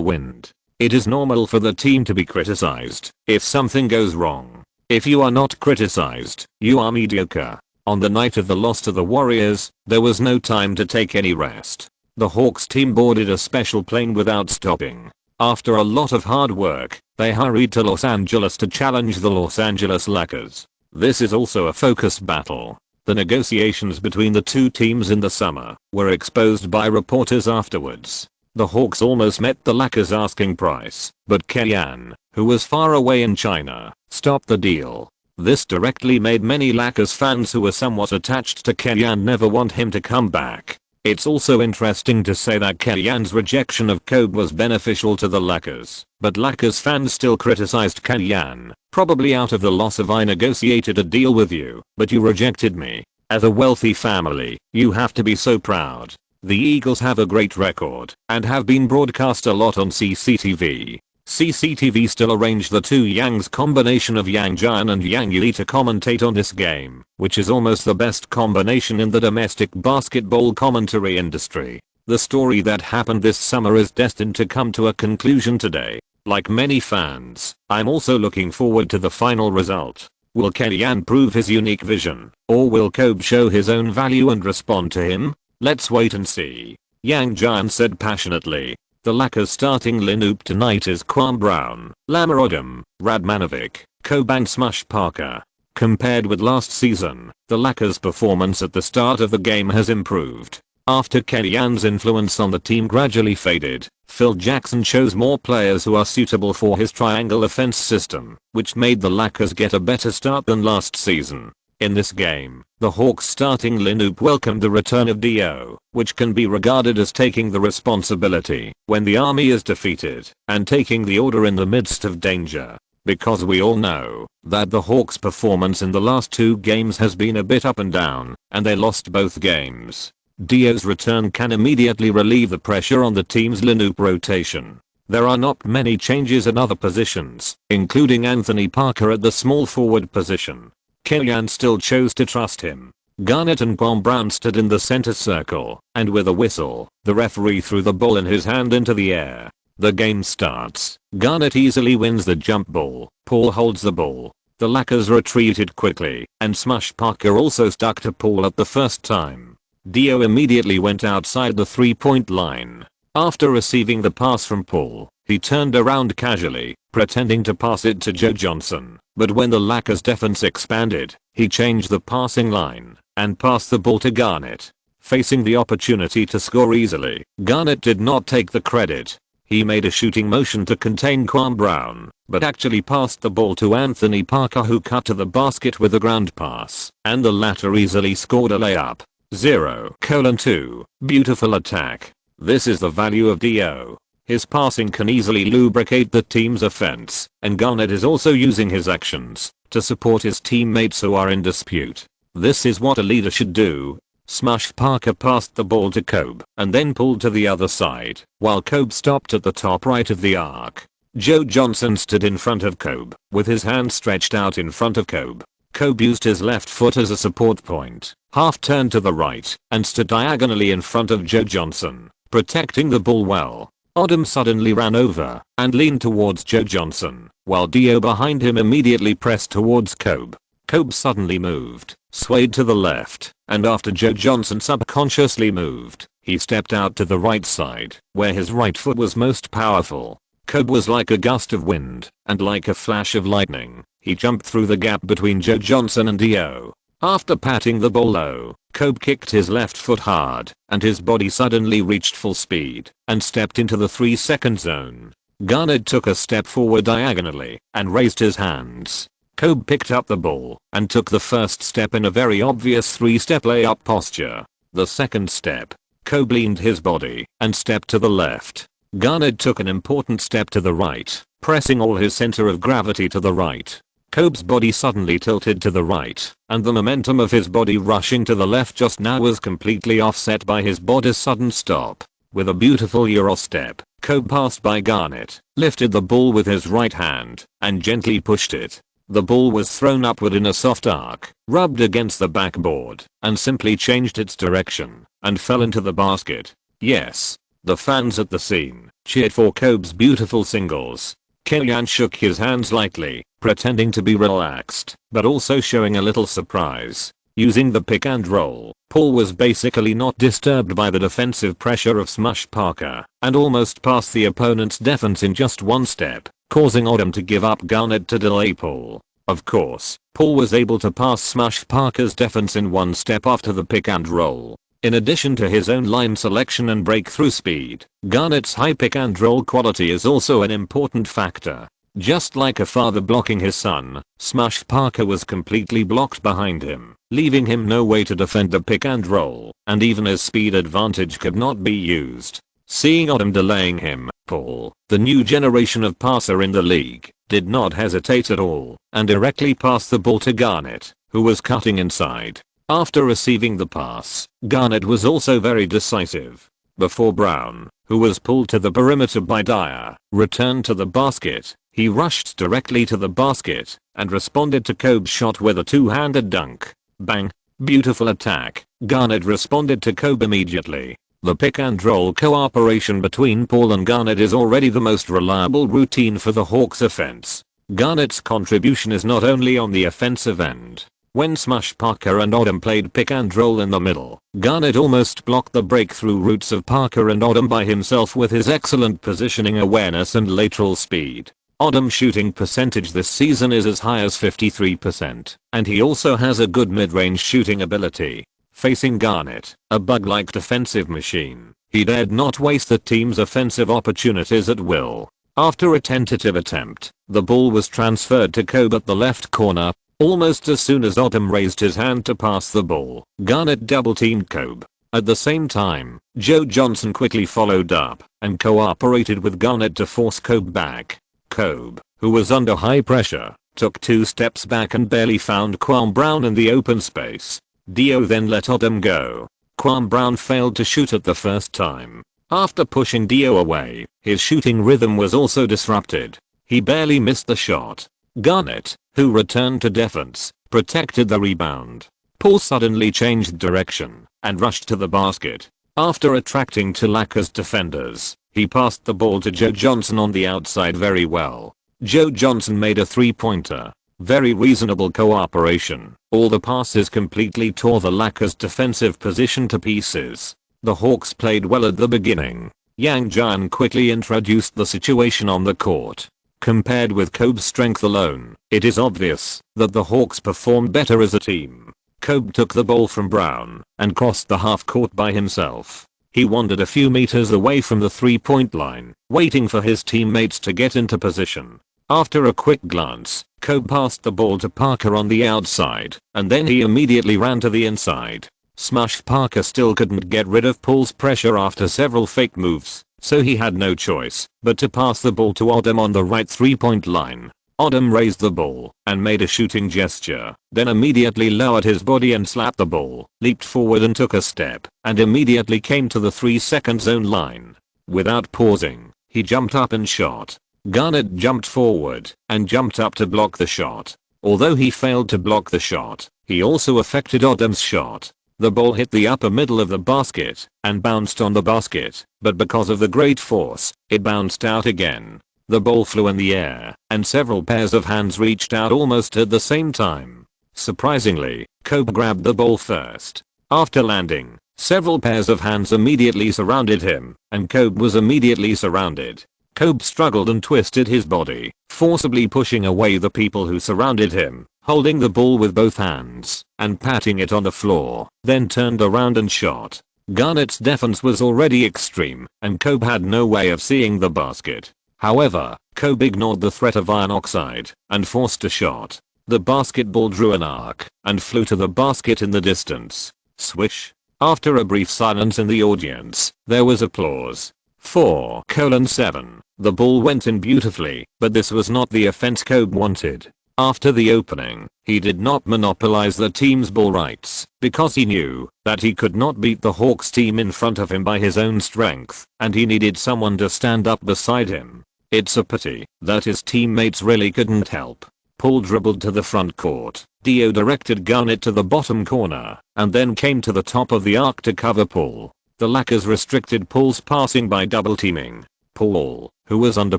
wind. It is normal for the team to be criticized if something goes wrong. If you are not criticized, you are mediocre. On the night of the loss to the Warriors, there was no time to take any rest. The Hawks team boarded a special plane without stopping. After a lot of hard work, they hurried to Los Angeles to challenge the Los Angeles Lakers. This is also a focus battle. The negotiations between the two teams in the summer were exposed by reporters afterwards. The Hawks almost met the Lakers' asking price, but Kellyanne, who was far away in China, stopped the deal. This directly made many Lakers fans who were somewhat attached to Kellyanne never want him to come back. It's also interesting to say that Kellyanne's rejection of Kobe was beneficial to the Lakers, but Lakers fans still criticized Kellyanne, probably out of the loss of I negotiated a deal with you, but you rejected me. As a wealthy family, you have to be so proud. The Eagles have a great record and have been broadcast a lot on CCTV. CCTV still arranged the two Yang's combination of Yang Jian and Yang Yi to commentate on this game, which is almost the best combination in the domestic basketball commentary industry. The story that happened this summer is destined to come to a conclusion today. Like many fans, I'm also looking forward to the final result. Will Kellyanne prove his unique vision, or will Kobe show his own value and respond to him? Let's wait and see. Yang Jian said passionately. The Lakers starting lineup tonight is Kwame Brown, Lamar Odom, Radmanovic, Kobe and Smush Parker. Compared with last season, the Lakers' performance at the start of the game has improved. After Kellyanne's influence on the team gradually faded, Phil Jackson chose more players who are suitable for his triangle offense system, which made the Lakers get a better start than last season. In this game, the Hawks starting lineup welcomed the return of Dio, which can be regarded as taking the responsibility when the army is defeated and taking the order in the midst of danger. Because we all know that the Hawks' performance in the last two games has been a bit up and down, and they lost both games. Dio's return can immediately relieve the pressure on the team's lineup rotation. There are not many changes in other positions, including Anthony Parker at the small forward position. Kellyanne still chose to trust him. Garnett and Kwame Brown stood in the center circle, and with a whistle, the referee threw the ball in his hand into the air. The game starts. Garnett easily wins the jump ball. Paul holds the ball. The Lakers retreated quickly, and Smush Parker also stuck to Paul at the first time. Dio immediately went outside the three-point line. After receiving the pass from Paul, he turned around casually, pretending to pass it to Joe Johnson. But when the Lakers defense expanded, he changed the passing line and passed the ball to Garnett. Facing the opportunity to score easily, Garnett did not take the credit. He made a shooting motion to contain Kwame Brown, but actually passed the ball to Anthony Parker, who cut to the basket with a ground pass, and the latter easily scored a layup. 0:2. Beautiful attack. This is the value of Dio. His passing can easily lubricate the team's offense, and Garnett is also using his actions to support his teammates who are in dispute. This is what a leader should do. Smush Parker passed the ball to Kobe and then pulled to the other side while Kobe stopped at the top right of the arc. Joe Johnson stood in front of Kobe with his hand stretched out in front of Kobe. Kobe used his left foot as a support point, half turned to the right, and stood diagonally in front of Joe Johnson, protecting the ball well. Odom suddenly ran over and leaned towards Joe Johnson, while Dio behind him immediately pressed towards Kobe. Kobe suddenly moved, swayed to the left, and after Joe Johnson subconsciously moved, he stepped out to the right side, where his right foot was most powerful. Kobe was like a gust of wind, and like a flash of lightning, he jumped through the gap between Joe Johnson and Dio. After patting the ball low, Kobe kicked his left foot hard, and his body suddenly reached full speed, and stepped into the 3-second zone. Garnett took a step forward diagonally, and raised his hands. Kobe picked up the ball, and took the first step in a very obvious 3-step layup posture. The second step, Kobe leaned his body, and stepped to the left. Garnett took an important step to the right, pressing all his center of gravity to the right. Kobe's body suddenly tilted to the right, and the momentum of his body rushing to the left just now was completely offset by his body's sudden stop. With a beautiful Euro step, Kobe passed by Garnett, lifted the ball with his right hand, and gently pushed it. The ball was thrown upward in a soft arc, rubbed against the backboard, and simply changed its direction, and fell into the basket. Yes. The fans at the scene cheered for Kobe's beautiful singles. Kellyan shook his hands lightly, pretending to be relaxed, but also showing a little surprise. Using the pick and roll, Paul was basically not disturbed by the defensive pressure of Smush Parker, and almost passed the opponent's defense in just one step, causing Odom to give up Garnett to delay Paul. Of course, Paul was able to pass Smush Parker's defense in one step after the pick and roll. In addition to his own line selection and breakthrough speed, Garnett's high pick and roll quality is also an important factor. Just like a father blocking his son, Smush Parker was completely blocked behind him, leaving him no way to defend the pick and roll, and even his speed advantage could not be used. Seeing Odom delaying him, Paul, the new generation of passer in the league, did not hesitate at all, and directly passed the ball to Garnett, who was cutting inside. After receiving the pass, Garnett was also very decisive. Before Brown, who was pulled to the perimeter by Dyer, returned to the basket, he rushed directly to the basket and responded to Kobe's shot with a two-handed dunk. Bang! Beautiful attack. Garnett responded to Kobe immediately. The pick and roll cooperation between Paul and Garnett is already the most reliable routine for the Hawks offense. Garnett's contribution is not only on the offensive end. When Smush Parker and Odom played pick and roll in the middle, Garnett almost blocked the breakthrough routes of Parker and Odom by himself with his excellent positioning awareness and lateral speed. Odom's shooting percentage this season is as high as 53%, and he also has a good mid-range shooting ability. Facing Garnett, a bug-like defensive machine, he dared not waste the team's offensive opportunities at will. After a tentative attempt, the ball was transferred to Kobe at the left corner. Almost as soon as Odom raised his hand to pass the ball, Garnett double-teamed Kobe. At the same time, Joe Johnson quickly followed up and cooperated with Garnett to force Kobe back. Kobe, who was under high pressure, took 2 steps back and barely found Kwame Brown in the open space. Dio then let Odom go. Kwame Brown failed to shoot at the first time. After pushing Dio away, his shooting rhythm was also disrupted. He barely missed the shot. Garnett, who returned to defense, protected the rebound. Paul suddenly changed direction and rushed to the basket. After attracting Tulaka's defenders, he passed the ball to Joe Johnson on the outside very well. Joe Johnson made a three-pointer. Very reasonable cooperation. All the passes completely tore the Lakers' defensive position to pieces. The Hawks played well at the beginning. Yang Jian quickly introduced the situation on the court. Compared with Kobe's strength alone, it is obvious that the Hawks performed better as a team. Kobe took the ball from Brown and crossed the half court by himself. He wandered a few meters away from the three-point line, waiting for his teammates to get into position. After a quick glance, Kobe passed the ball to Parker on the outside, and then he immediately ran to the inside. Smush Parker still couldn't get rid of Paul's pressure after several fake moves. So he had no choice but to pass the ball to Odom on the right three-point line. Odom raised the ball and made a shooting gesture, then immediately lowered his body and slapped the ball, leaped forward and took a step, and immediately came to the 3-second zone line. Without pausing, he jumped up and shot. Garnett jumped forward and jumped up to block the shot. Although he failed to block the shot, he also affected Odom's shot. The ball hit the upper middle of the basket and bounced on the basket, but because of the great force, it bounced out again. The ball flew in the air, and several pairs of hands reached out almost at the same time. Surprisingly, Kobe grabbed the ball first. After landing, several pairs of hands immediately surrounded him, and Kobe was immediately surrounded. Kobe struggled and twisted his body, forcibly pushing away the people who surrounded him, holding the ball with both hands, and patting it on the floor, then turned around and shot. Garnett's defense was already extreme, and Kobe had no way of seeing the basket. However, Kobe ignored the threat of iron oxide, and forced a shot. The basketball drew an arc, and flew to the basket in the distance. Swish. After a brief silence in the audience, there was applause. 4:7. The ball went in beautifully, but this was not the offense Kobe wanted. After the opening, he did not monopolize the team's ball rights, because he knew that he could not beat the Hawks team in front of him by his own strength, and he needed someone to stand up beside him. It's a pity that his teammates really couldn't help. Paul dribbled to the front court, Dio directed Garnett to the bottom corner, and then came to the top of the arc to cover Paul. The Lakers restricted Paul's passing by double teaming. Paul, who was under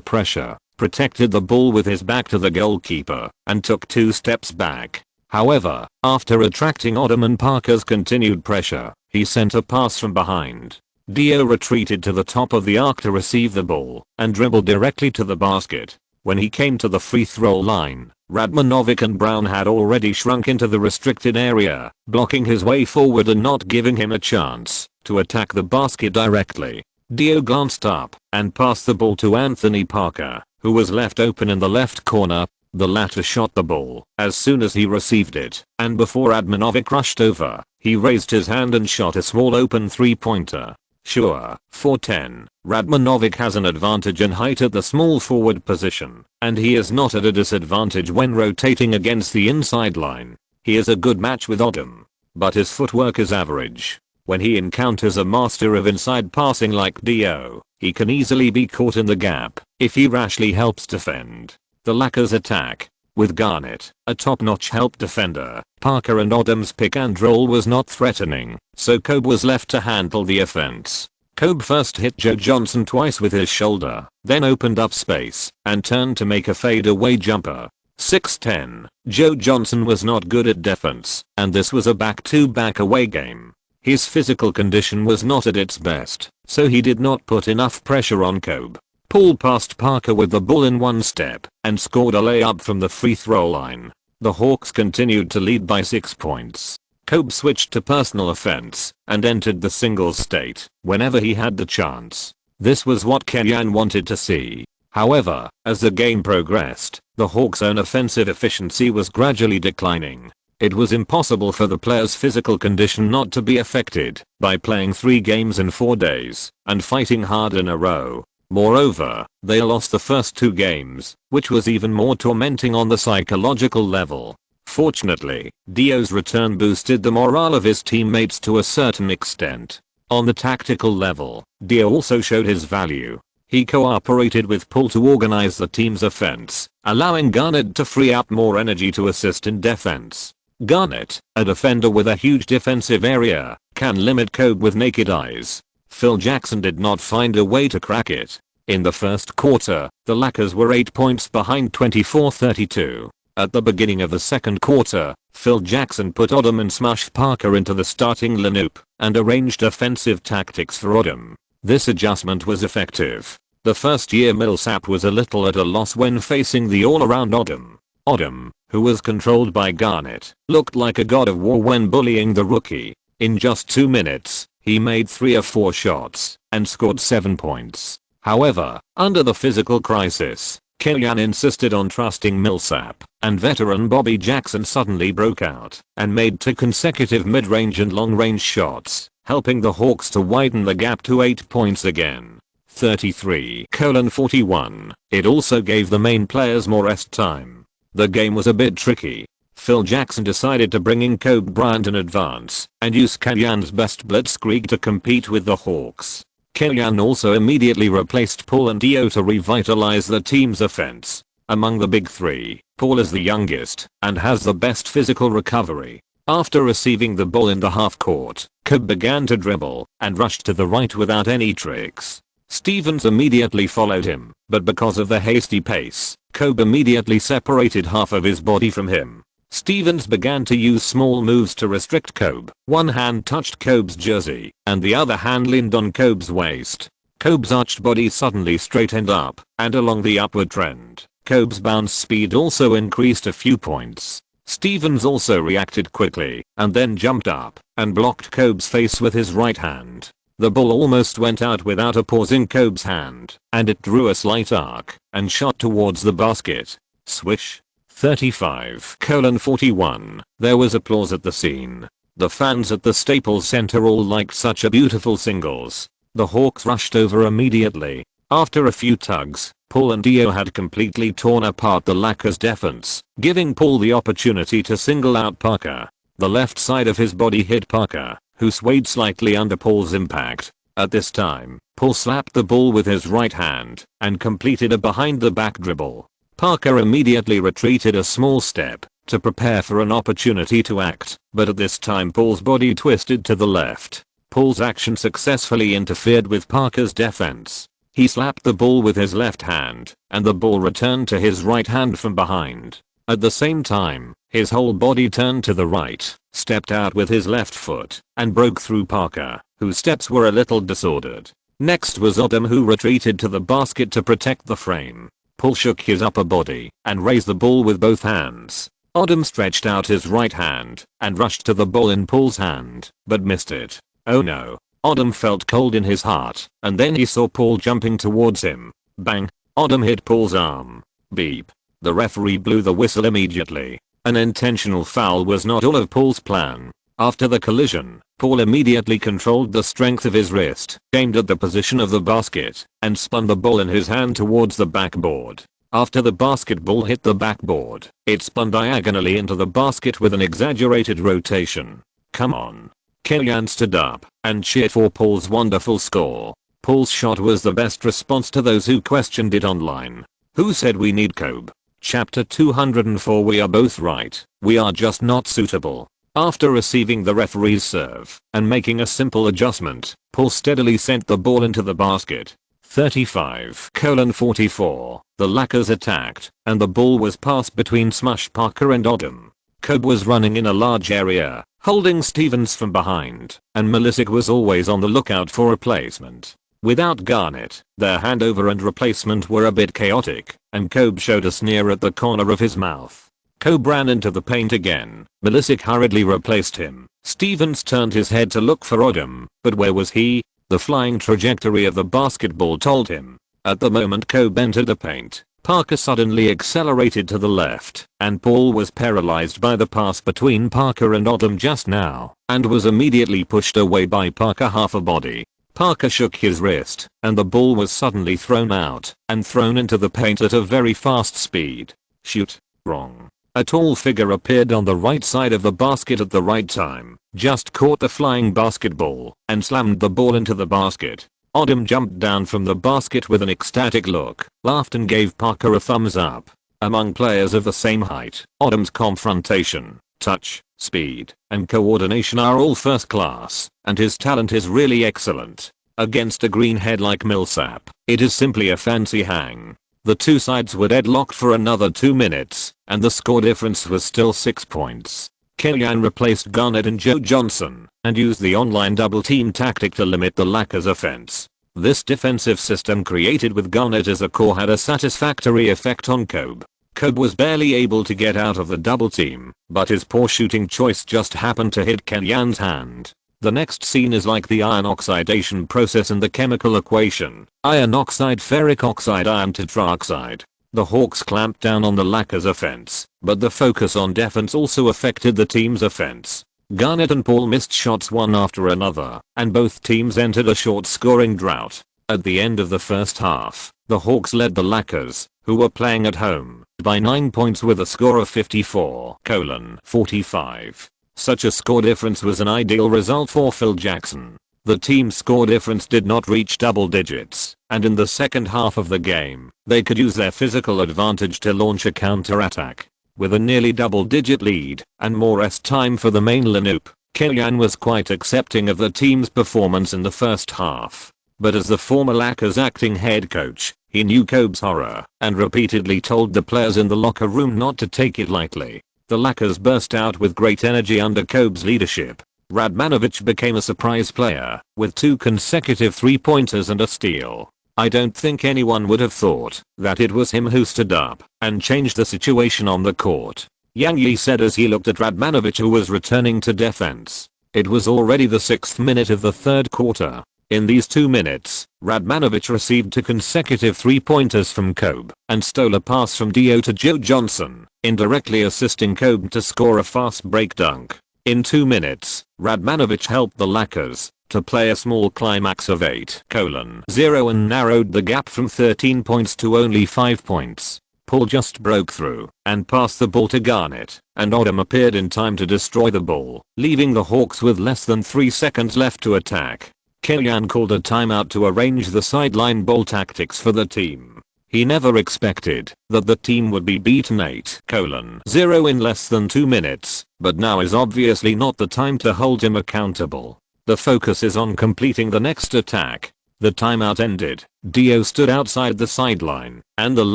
pressure, protected the ball with his back to the goalkeeper and took 2 steps back. However, after attracting Odom and Parker's continued pressure, he sent a pass from behind. Dio retreated to the top of the arc to receive the ball and dribbled directly to the basket. When he came to the free throw line, Radmanovic and Brown had already shrunk into the restricted area, blocking his way forward and not giving him a chance to attack the basket directly. Dio glanced up and passed the ball to Anthony Parker, who was left open in the left corner. The latter shot the ball as soon as he received it, and before Radmanovic rushed over, he raised his hand and shot a small open 3-pointer. Sure, 4'10", Radmanovic has an advantage in height at the small forward position, and he is not at a disadvantage when rotating against the inside line. He is a good match with Odom, but his footwork is average. When he encounters a master of inside passing like Dio, he can easily be caught in the gap if he rashly helps defend. The Lakers attack, with Garnett, a top-notch help defender, Parker and Odom's pick and roll was not threatening, so Kobe was left to handle the offense. Kobe first hit Joe Johnson twice with his shoulder, then opened up space and turned to make a fadeaway jumper. 6'10", Joe Johnson was not good at defense, and this was a back-to-back away game. His physical condition was not at its best, so he did not put enough pressure on Kobe. Paul passed Parker with the ball in one step and scored a layup from the free throw line. The Hawks continued to lead by 6 points. Kobe switched to personal offense and entered the singles state whenever he had the chance. This was what Kenyan wanted to see. However, as the game progressed, the Hawks' own offensive efficiency was gradually declining. It was impossible for the players' physical condition not to be affected by playing 3 games in 4 days and fighting hard in a row. Moreover, they lost the first 2 games, which was even more tormenting on the psychological level. Fortunately, Dio's return boosted the morale of his teammates to a certain extent. On the tactical level, Dio also showed his value. He cooperated with Paul to organize the team's offense, allowing Garnett to free up more energy to assist in defense. Garnett, a defender with a huge defensive area, can limit Kobe with naked eyes. Phil Jackson did not find a way to crack it. In the first quarter, the Lakers were 8 points behind 24-32. At the beginning of the second quarter, Phil Jackson put Odom and Smush Parker into the starting lineup and arranged offensive tactics for Odom. This adjustment was effective. The first-year Millsap was a little at a loss when facing the all-around Odom. Odom, who was controlled by Garnett, looked like a god of war when bullying the rookie. In just 2 minutes, he made 3 of 4 shots and scored 7 points. However, under the physical crisis, Kenyan insisted on trusting Millsap, and veteran Bobby Jackson suddenly broke out and made 2 consecutive mid-range and long-range shots, helping the Hawks to widen the gap to 8 points again. 33:41. It also gave the main players more rest time. The game was a bit tricky. Phil Jackson decided to bring in Kobe Bryant in advance and use Kenyan's best blitzkrieg to compete with the Hawks. Kenyan also immediately replaced Paul and Dio to revitalize the team's offense. Among the big three, Paul is the youngest and has the best physical recovery. After receiving the ball in the half court, Kobe began to dribble and rushed to the right without any tricks. Stevens immediately followed him, but because of the hasty pace, Kobe immediately separated half of his body from him. Stevens began to use small moves to restrict Kobe. One hand touched Kobe's jersey, and the other hand leaned on Kobe's waist. Kobe's arched body suddenly straightened up and along the upward trend. Kobe's bounce speed also increased a few points. Stevens also reacted quickly and then jumped up and blocked Kobe's face with his right hand. The ball almost went out without a pause in Kobe's hand, and it drew a slight arc and shot towards the basket. Swish. 35:41. There was applause at the scene. The fans at the Staples Center all liked such a beautiful singles. The Hawks rushed over immediately. After a few tugs, Paul and Dio had completely torn apart the Lakers defense, giving Paul the opportunity to single out Parker. The left side of his body hit Parker, who swayed slightly under Paul's impact. At this time, Paul slapped the ball with his right hand and completed a behind the back dribble. Parker immediately retreated a small step to prepare for an opportunity to act, but at this time Paul's body twisted to the left. Paul's action successfully interfered with Parker's defense. He slapped the ball with his left hand, and the ball returned to his right hand from behind. At the same time, his whole body turned to the right, stepped out with his left foot, and broke through Parker, whose steps were a little disordered. Next was Odom, who retreated to the basket to protect the frame. Paul shook his upper body and raised the ball with both hands. Odom stretched out his right hand and rushed to the ball in Paul's hand, but missed it. Oh no. Odom felt cold in his heart, and then he saw Paul jumping towards him. Bang. Odom hit Paul's arm. Beep. The referee blew the whistle immediately. An intentional foul was not all of Paul's plan. After the collision, Paul immediately controlled the strength of his wrist, aimed at the position of the basket, and spun the ball in his hand towards the backboard. After the basketball hit the backboard, it spun diagonally into the basket with an exaggerated rotation. Come on. Kenyan stood up and cheered for Paul's wonderful score. Paul's shot was the best response to those who questioned it online. Who said we need Kobe? Chapter 204. We are both right. We are just not suitable. After receiving the referee's serve and making a simple adjustment, Paul steadily sent the ball into the basket. 35:44. The Lakers attacked, and the ball was passed between Smush Parker and Odom. Kobe was running in a large area, holding Stevens from behind, and Milicic was always on the lookout for replacement. Without Garnett, their handover and replacement were a bit chaotic, and Kobe showed a sneer at the corner of his mouth. Kobe ran into the paint again. Milicic hurriedly replaced him. Stevens turned his head to look for Odom, but where was he? The flying trajectory of the basketball told him. At the moment Kobe entered the paint, Parker suddenly accelerated to the left, and Paul was paralyzed by the pass between Parker and Odom just now, and was immediately pushed away by Parker half a body. Parker shook his wrist, and the ball was suddenly thrown out and thrown into the paint at a very fast speed. Shoot. Wrong. A tall figure appeared on the right side of the basket at the right time, just caught the flying basketball, and slammed the ball into the basket. Odom jumped down from the basket with an ecstatic look, laughed and gave Parker a thumbs up. Among players of the same height, Odom's confrontation, touch, speed, and coordination are all first class, and his talent is really excellent. Against a greenhead like Millsap, it is simply a fancy hang. The two sides were deadlocked for another 2 minutes, and the score difference was still 6 points. Kenyan replaced Garnett and Joe Johnson, and used the online double team tactic to limit the Lakers' offense. This defensive system created with Garnett as a core had a satisfactory effect on Kobe. Kobe was barely able to get out of the double team, but his poor shooting choice just happened to hit Kenyan's hand. The next scene is like the iron oxidation process in the chemical equation. Iron oxide, ferric oxide, iron tetroxide. The Hawks clamped down on the Lakers' offense, but the focus on defense also affected the team's offense. Garnett and Paul missed shots one after another, and both teams entered a short scoring drought. At the end of the first half, the Hawks led the Lakers, who were playing at home, by 9 points with a score of 54-45. Such a score difference was an ideal result for Phil Jackson. The team's score difference did not reach double digits, and in the second half of the game, they could use their physical advantage to launch a counter-attack. With a nearly double-digit lead, and more rest time for the main lineup, Kellyan was quite accepting of the team's performance in the first half. But as the former Lakers acting head coach, he knew Kobe's horror, and repeatedly told the players in the locker room not to take it lightly. The Lakers burst out with great energy under Kobe's leadership. Radmanovic became a surprise player, with 2 consecutive 3-pointers and a steal. I don't think anyone would have thought that it was him who stood up and changed the situation on the court. Yang Yi said as he looked at Radmanovic, who was returning to defense. It was already the 6th minute of the third quarter. In these 2 minutes, Radmanovic received 2 consecutive 3-pointers from Kobe and stole a pass from Dio to Joe Johnson, indirectly assisting Kobe to score a fast break dunk. In 2 minutes, Radmanovic helped the Lakers to play a small climax of 8:0 and narrowed the gap from 13 points to only 5 points. Paul just broke through and passed the ball to Garnett, and Odom appeared in time to destroy the ball, leaving the Hawks with less than 3 seconds left to attack. Kellyan called a timeout to arrange the sideline ball tactics for the team. He never expected that the team would be beaten 8:0 in less than 2 minutes, but now is obviously not the time to hold him accountable. The focus is on completing the next attack. The timeout ended, Dio stood outside the sideline, and the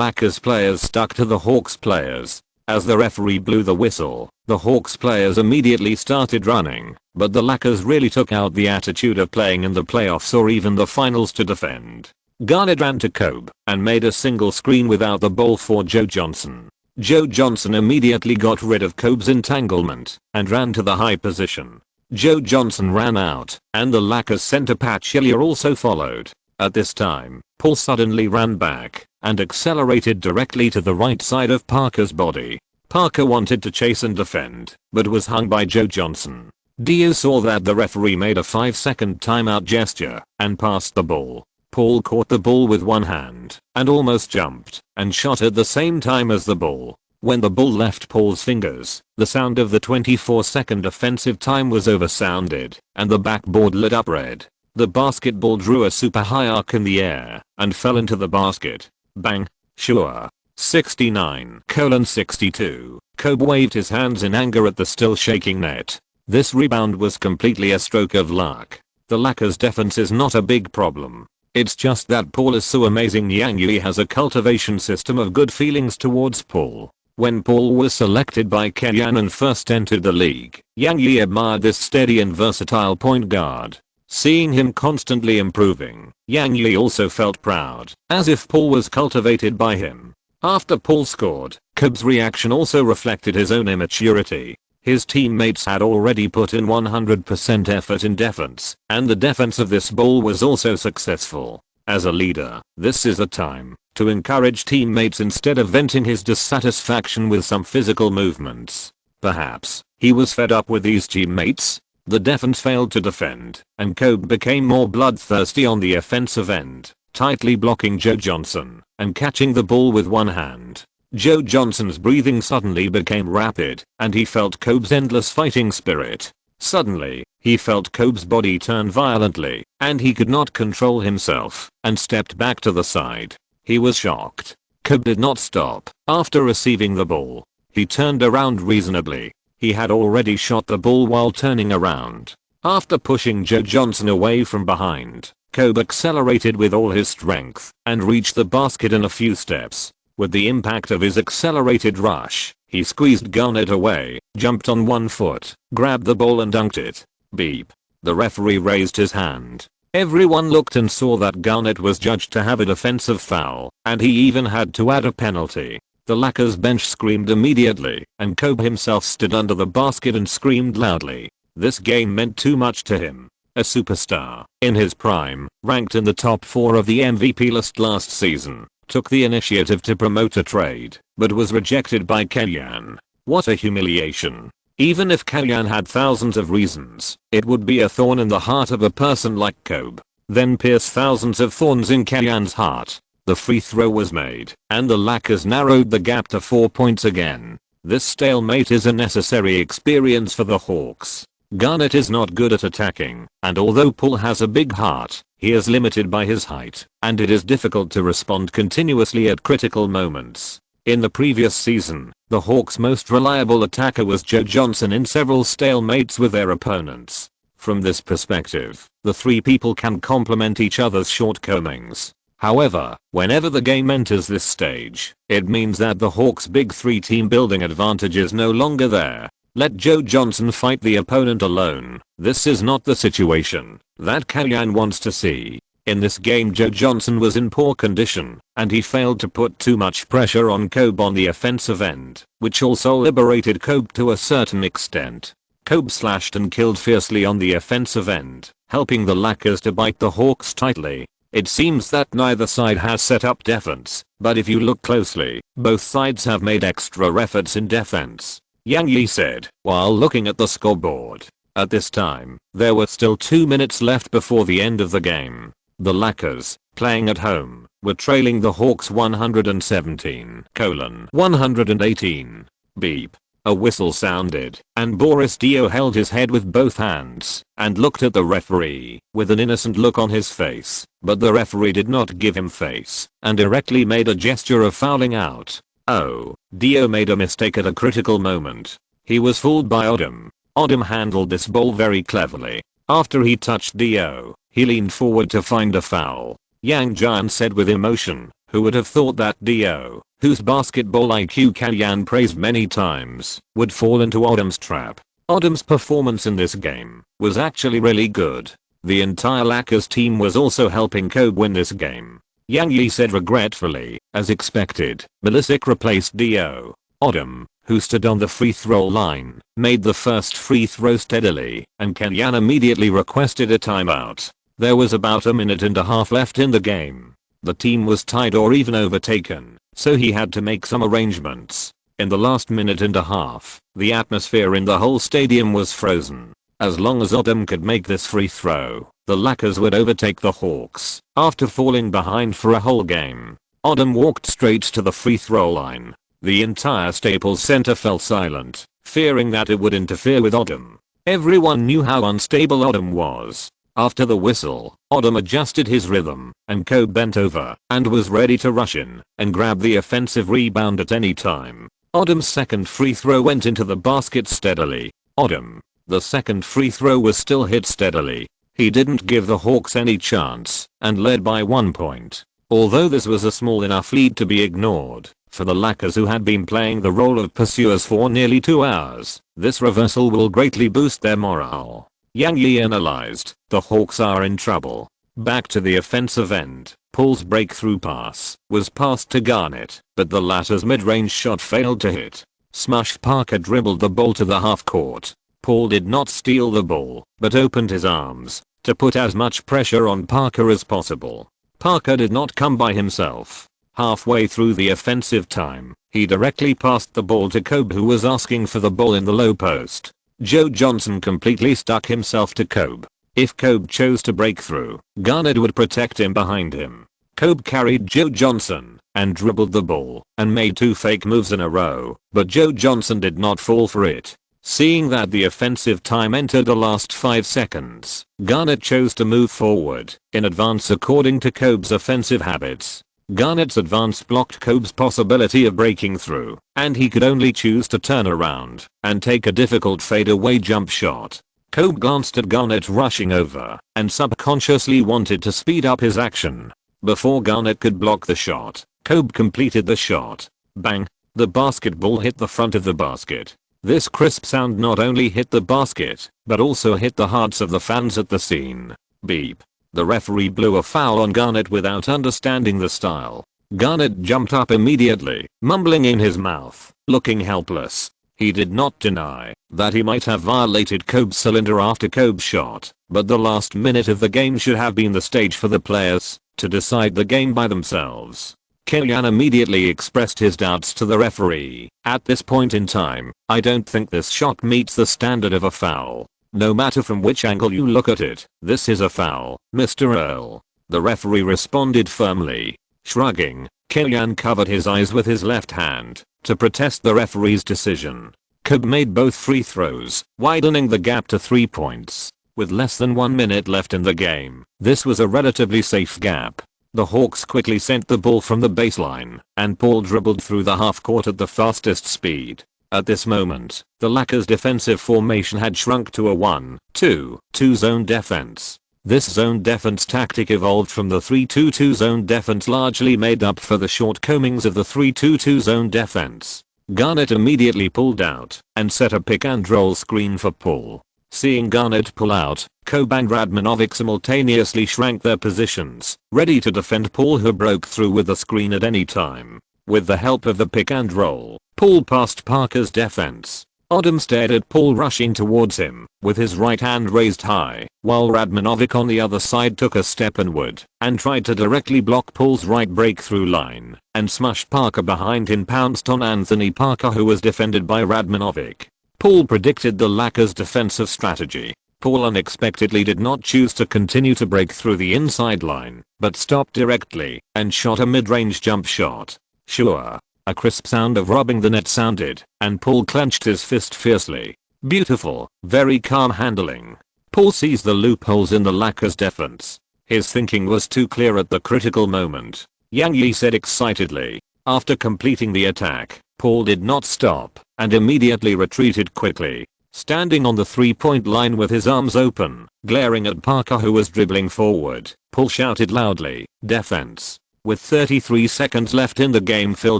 Lakers players stuck to the Hawks players. As the referee blew the whistle, the Hawks players immediately started running, but the Lakers really took out the attitude of playing in the playoffs or even the finals to defend. Garnett ran to Kobe and made a single screen without the ball for Joe Johnson. Joe Johnson immediately got rid of Kobe's entanglement and ran to the high position. Joe Johnson ran out, and the Lakers center Pat Shillier also followed. At this time, Paul suddenly ran back and accelerated directly to the right side of Parker's body. Parker wanted to chase and defend, but was hung by Joe Johnson. Dio saw that the referee made a 5-second timeout gesture and passed the ball. Paul caught the ball with one hand and almost jumped and shot at the same time as the ball. When the ball left Paul's fingers, the sound of the 24-second offensive time was oversounded, and the backboard lit up red. The basketball drew a super high arc in the air and fell into the basket. Bang. Sure. 69:62. Kobe waved his hands in anger at the still shaking net. This rebound was completely a stroke of luck. The Lakers' defense is not a big problem. It's just that Paul is so amazing. Yang Yi has a cultivation system of good feelings towards Paul. When Paul was selected by Kellyan and first entered the league, Yang Yi admired this steady and versatile point guard. Seeing him constantly improving, Yang Yi also felt proud, as if Paul was cultivated by him. After Paul scored, Kobe's reaction also reflected his own immaturity. His teammates had already put in 100% effort in defense, and the defense of this ball was also successful. As a leader, this is a time to encourage teammates instead of venting his dissatisfaction with some physical movements. Perhaps he was fed up with these teammates. The defense failed to defend, and Kobe became more bloodthirsty on the offensive end, tightly blocking Joe Johnson and catching the ball with one hand. Joe Johnson's breathing suddenly became rapid, and he felt Kobe's endless fighting spirit. Suddenly, he felt Kobe's body turn violently, and he could not control himself and stepped back to the side. He was shocked. Kobe did not stop. After receiving the ball, he turned around reasonably. He had already shot the ball while turning around. After pushing Joe Johnson away from behind, Kobe accelerated with all his strength and reached the basket in a few steps. With the impact of his accelerated rush, he squeezed Garnett away, jumped on one foot, grabbed the ball and dunked it. Beep. The referee raised his hand. Everyone looked and saw that Garnett was judged to have a defensive foul, and he even had to add a penalty. The Lakers bench screamed immediately, and Kobe himself stood under the basket and screamed loudly. This game meant too much to him. A superstar, in his prime, ranked in the top 4 of the MVP list last season, took the initiative to promote a trade, but was rejected by Kellyan. What a humiliation. Even if Kellyan had thousands of reasons, it would be a thorn in the heart of a person like Kobe. then pierced thousands of thorns in Kayan's heart. The free throw was made, and the Lakers narrowed the gap to 4 points again. This stalemate is a necessary experience for the Hawks. Garnett is not good at attacking, and although Paul has a big heart, he is limited by his height, and it is difficult to respond continuously at critical moments. In the previous season, the Hawks' most reliable attacker was Joe Johnson in several stalemates with their opponents. From this perspective, the three people can complement each other's shortcomings. However, whenever the game enters this stage, it means that the Hawks' big three team building advantage is no longer there. Let Joe Johnson fight the opponent alone. This is not the situation that Kayan wants to see. In this game, Joe Johnson was in poor condition, and he failed to put too much pressure on Kobe on the offensive end, which also liberated Kobe to a certain extent. Kobe slashed and killed fiercely on the offensive end, helping the Lakers to bite the Hawks tightly. It seems that neither side has set up defense, but if you look closely, both sides have made extra efforts in defense. Yang Yi said, while looking at the scoreboard. At this time, there were still 2 minutes left before the end of the game. The Lakers, playing at home, were trailing the Hawks 117-118. Beep. A whistle sounded, and Boris Dio held his head with both hands, and looked at the referee, with an innocent look on his face, but the referee did not give him face, and directly made a gesture of fouling out. Oh, Dio made a mistake at a critical moment. He was fooled by Odom. Odom handled this ball very cleverly. After he touched Dio, he leaned forward to find a foul. Yang Jian said with emotion, who would have thought that Dio, whose basketball IQ Kayan praised many times, would fall into Odom's trap. Odom's performance in this game was actually really good. The entire Lakers team was also helping Kobe win this game. Yang Yi said regretfully, as expected, Milicic replaced Dio. Odom, who stood on the free throw line, made the first free throw steadily, and Kayan immediately requested a timeout. There was about a minute and a half left in the game. The team was tied or even overtaken, so he had to make some arrangements. In the last minute and a half, the atmosphere in the whole stadium was frozen. As long as Odom could make this free throw, the Lakers would overtake the Hawks. After falling behind for a whole game, Odom walked straight to the free throw line. The entire Staples Center fell silent, fearing that it would interfere with Odom. Everyone knew how unstable Odom was. After the whistle, Odom adjusted his rhythm, and Kobe bent over and was ready to rush in and grab the offensive rebound at any time. Odom's second free throw went into the basket steadily. Odom. The second free throw was still hit steadily. He didn't give the Hawks any chance and led by 1 point. Although this was a small enough lead to be ignored, for the Lakers who had been playing the role of pursuers for nearly 2 hours, this reversal will greatly boost their morale. Yang Yi analyzed, the Hawks are in trouble. Back to the offensive end, Paul's breakthrough pass was passed to Garnett, but the latter's mid-range shot failed to hit. Smush Parker dribbled the ball to the half court. Paul did not steal the ball, but opened his arms to put as much pressure on Parker as possible. Parker did not come by himself. Halfway through the offensive time, he directly passed the ball to Kobe, who was asking for the ball in the low post. Joe Johnson completely stuck himself to Kobe. If Kobe chose to break through, Garnett would protect him behind him. Kobe carried Joe Johnson and dribbled the ball and made 2 fake moves in a row, but Joe Johnson did not fall for it. Seeing that the offensive time entered the last 5 seconds, Garnett chose to move forward in advance according to Kobe's offensive habits. Garnett's advance blocked Kobe's possibility of breaking through, and he could only choose to turn around and take a difficult fadeaway jump shot. Kobe glanced at Garnett rushing over and subconsciously wanted to speed up his action. Before Garnett could block the shot, Kobe completed the shot. Bang! The basketball hit the front of the basket. This crisp sound not only hit the basket, but also hit the hearts of the fans at the scene. Beep. The referee blew a foul on Garnett without understanding the style. Garnett jumped up immediately, mumbling in his mouth, looking helpless. He did not deny that he might have violated Kobe's cylinder after Kobe's shot, but the last minute of the game should have been the stage for the players to decide the game by themselves. Kayan immediately expressed his doubts to the referee. At this point in time, I don't think this shot meets the standard of a foul. No matter from which angle you look at it, this is a foul, Mr. Earl. The referee responded firmly. Shrugging, Kellyanne covered his eyes with his left hand to protest the referee's decision. Kobe made both free throws, widening the gap to 3 points. With less than 1 minute left in the game, this was a relatively safe gap. The Hawks quickly sent the ball from the baseline, and Paul dribbled through the half court at the fastest speed. At this moment, the Lakers' defensive formation had shrunk to a 1-2-2 zone defense. This zone defense tactic evolved from the 3-2-2 zone defense, largely made up for the shortcomings of the 3-2-2 zone defense. Garnett immediately pulled out and set a pick and roll screen for Paul. Seeing Garnett pull out, Kobe and Radmanovic simultaneously shrank their positions, ready to defend Paul, who broke through with the screen at any time. With the help of the pick and roll, Paul passed Parker's defense. Odom stared at Paul rushing towards him, with his right hand raised high, while Radmanovic on the other side took a step inward and tried to directly block Paul's right breakthrough line, and smushed Parker behind him, pounced on Anthony Parker, who was defended by Radmanovic. Paul predicted the Lakers' defensive strategy. Paul unexpectedly did not choose to continue to break through the inside line, but stopped directly and shot a mid-range jump shot. Sure. A crisp sound of rubbing the net sounded, and Paul clenched his fist fiercely. Beautiful, very calm handling. Paul sees the loopholes in the Lakers' defense. His thinking was too clear at the critical moment. Yang Yi said excitedly. After completing the attack, Paul did not stop, and immediately retreated quickly. Standing on the 3-point line with his arms open, glaring at Parker, who was dribbling forward, Paul shouted loudly, "Defense." With 33 seconds left in the game, Phil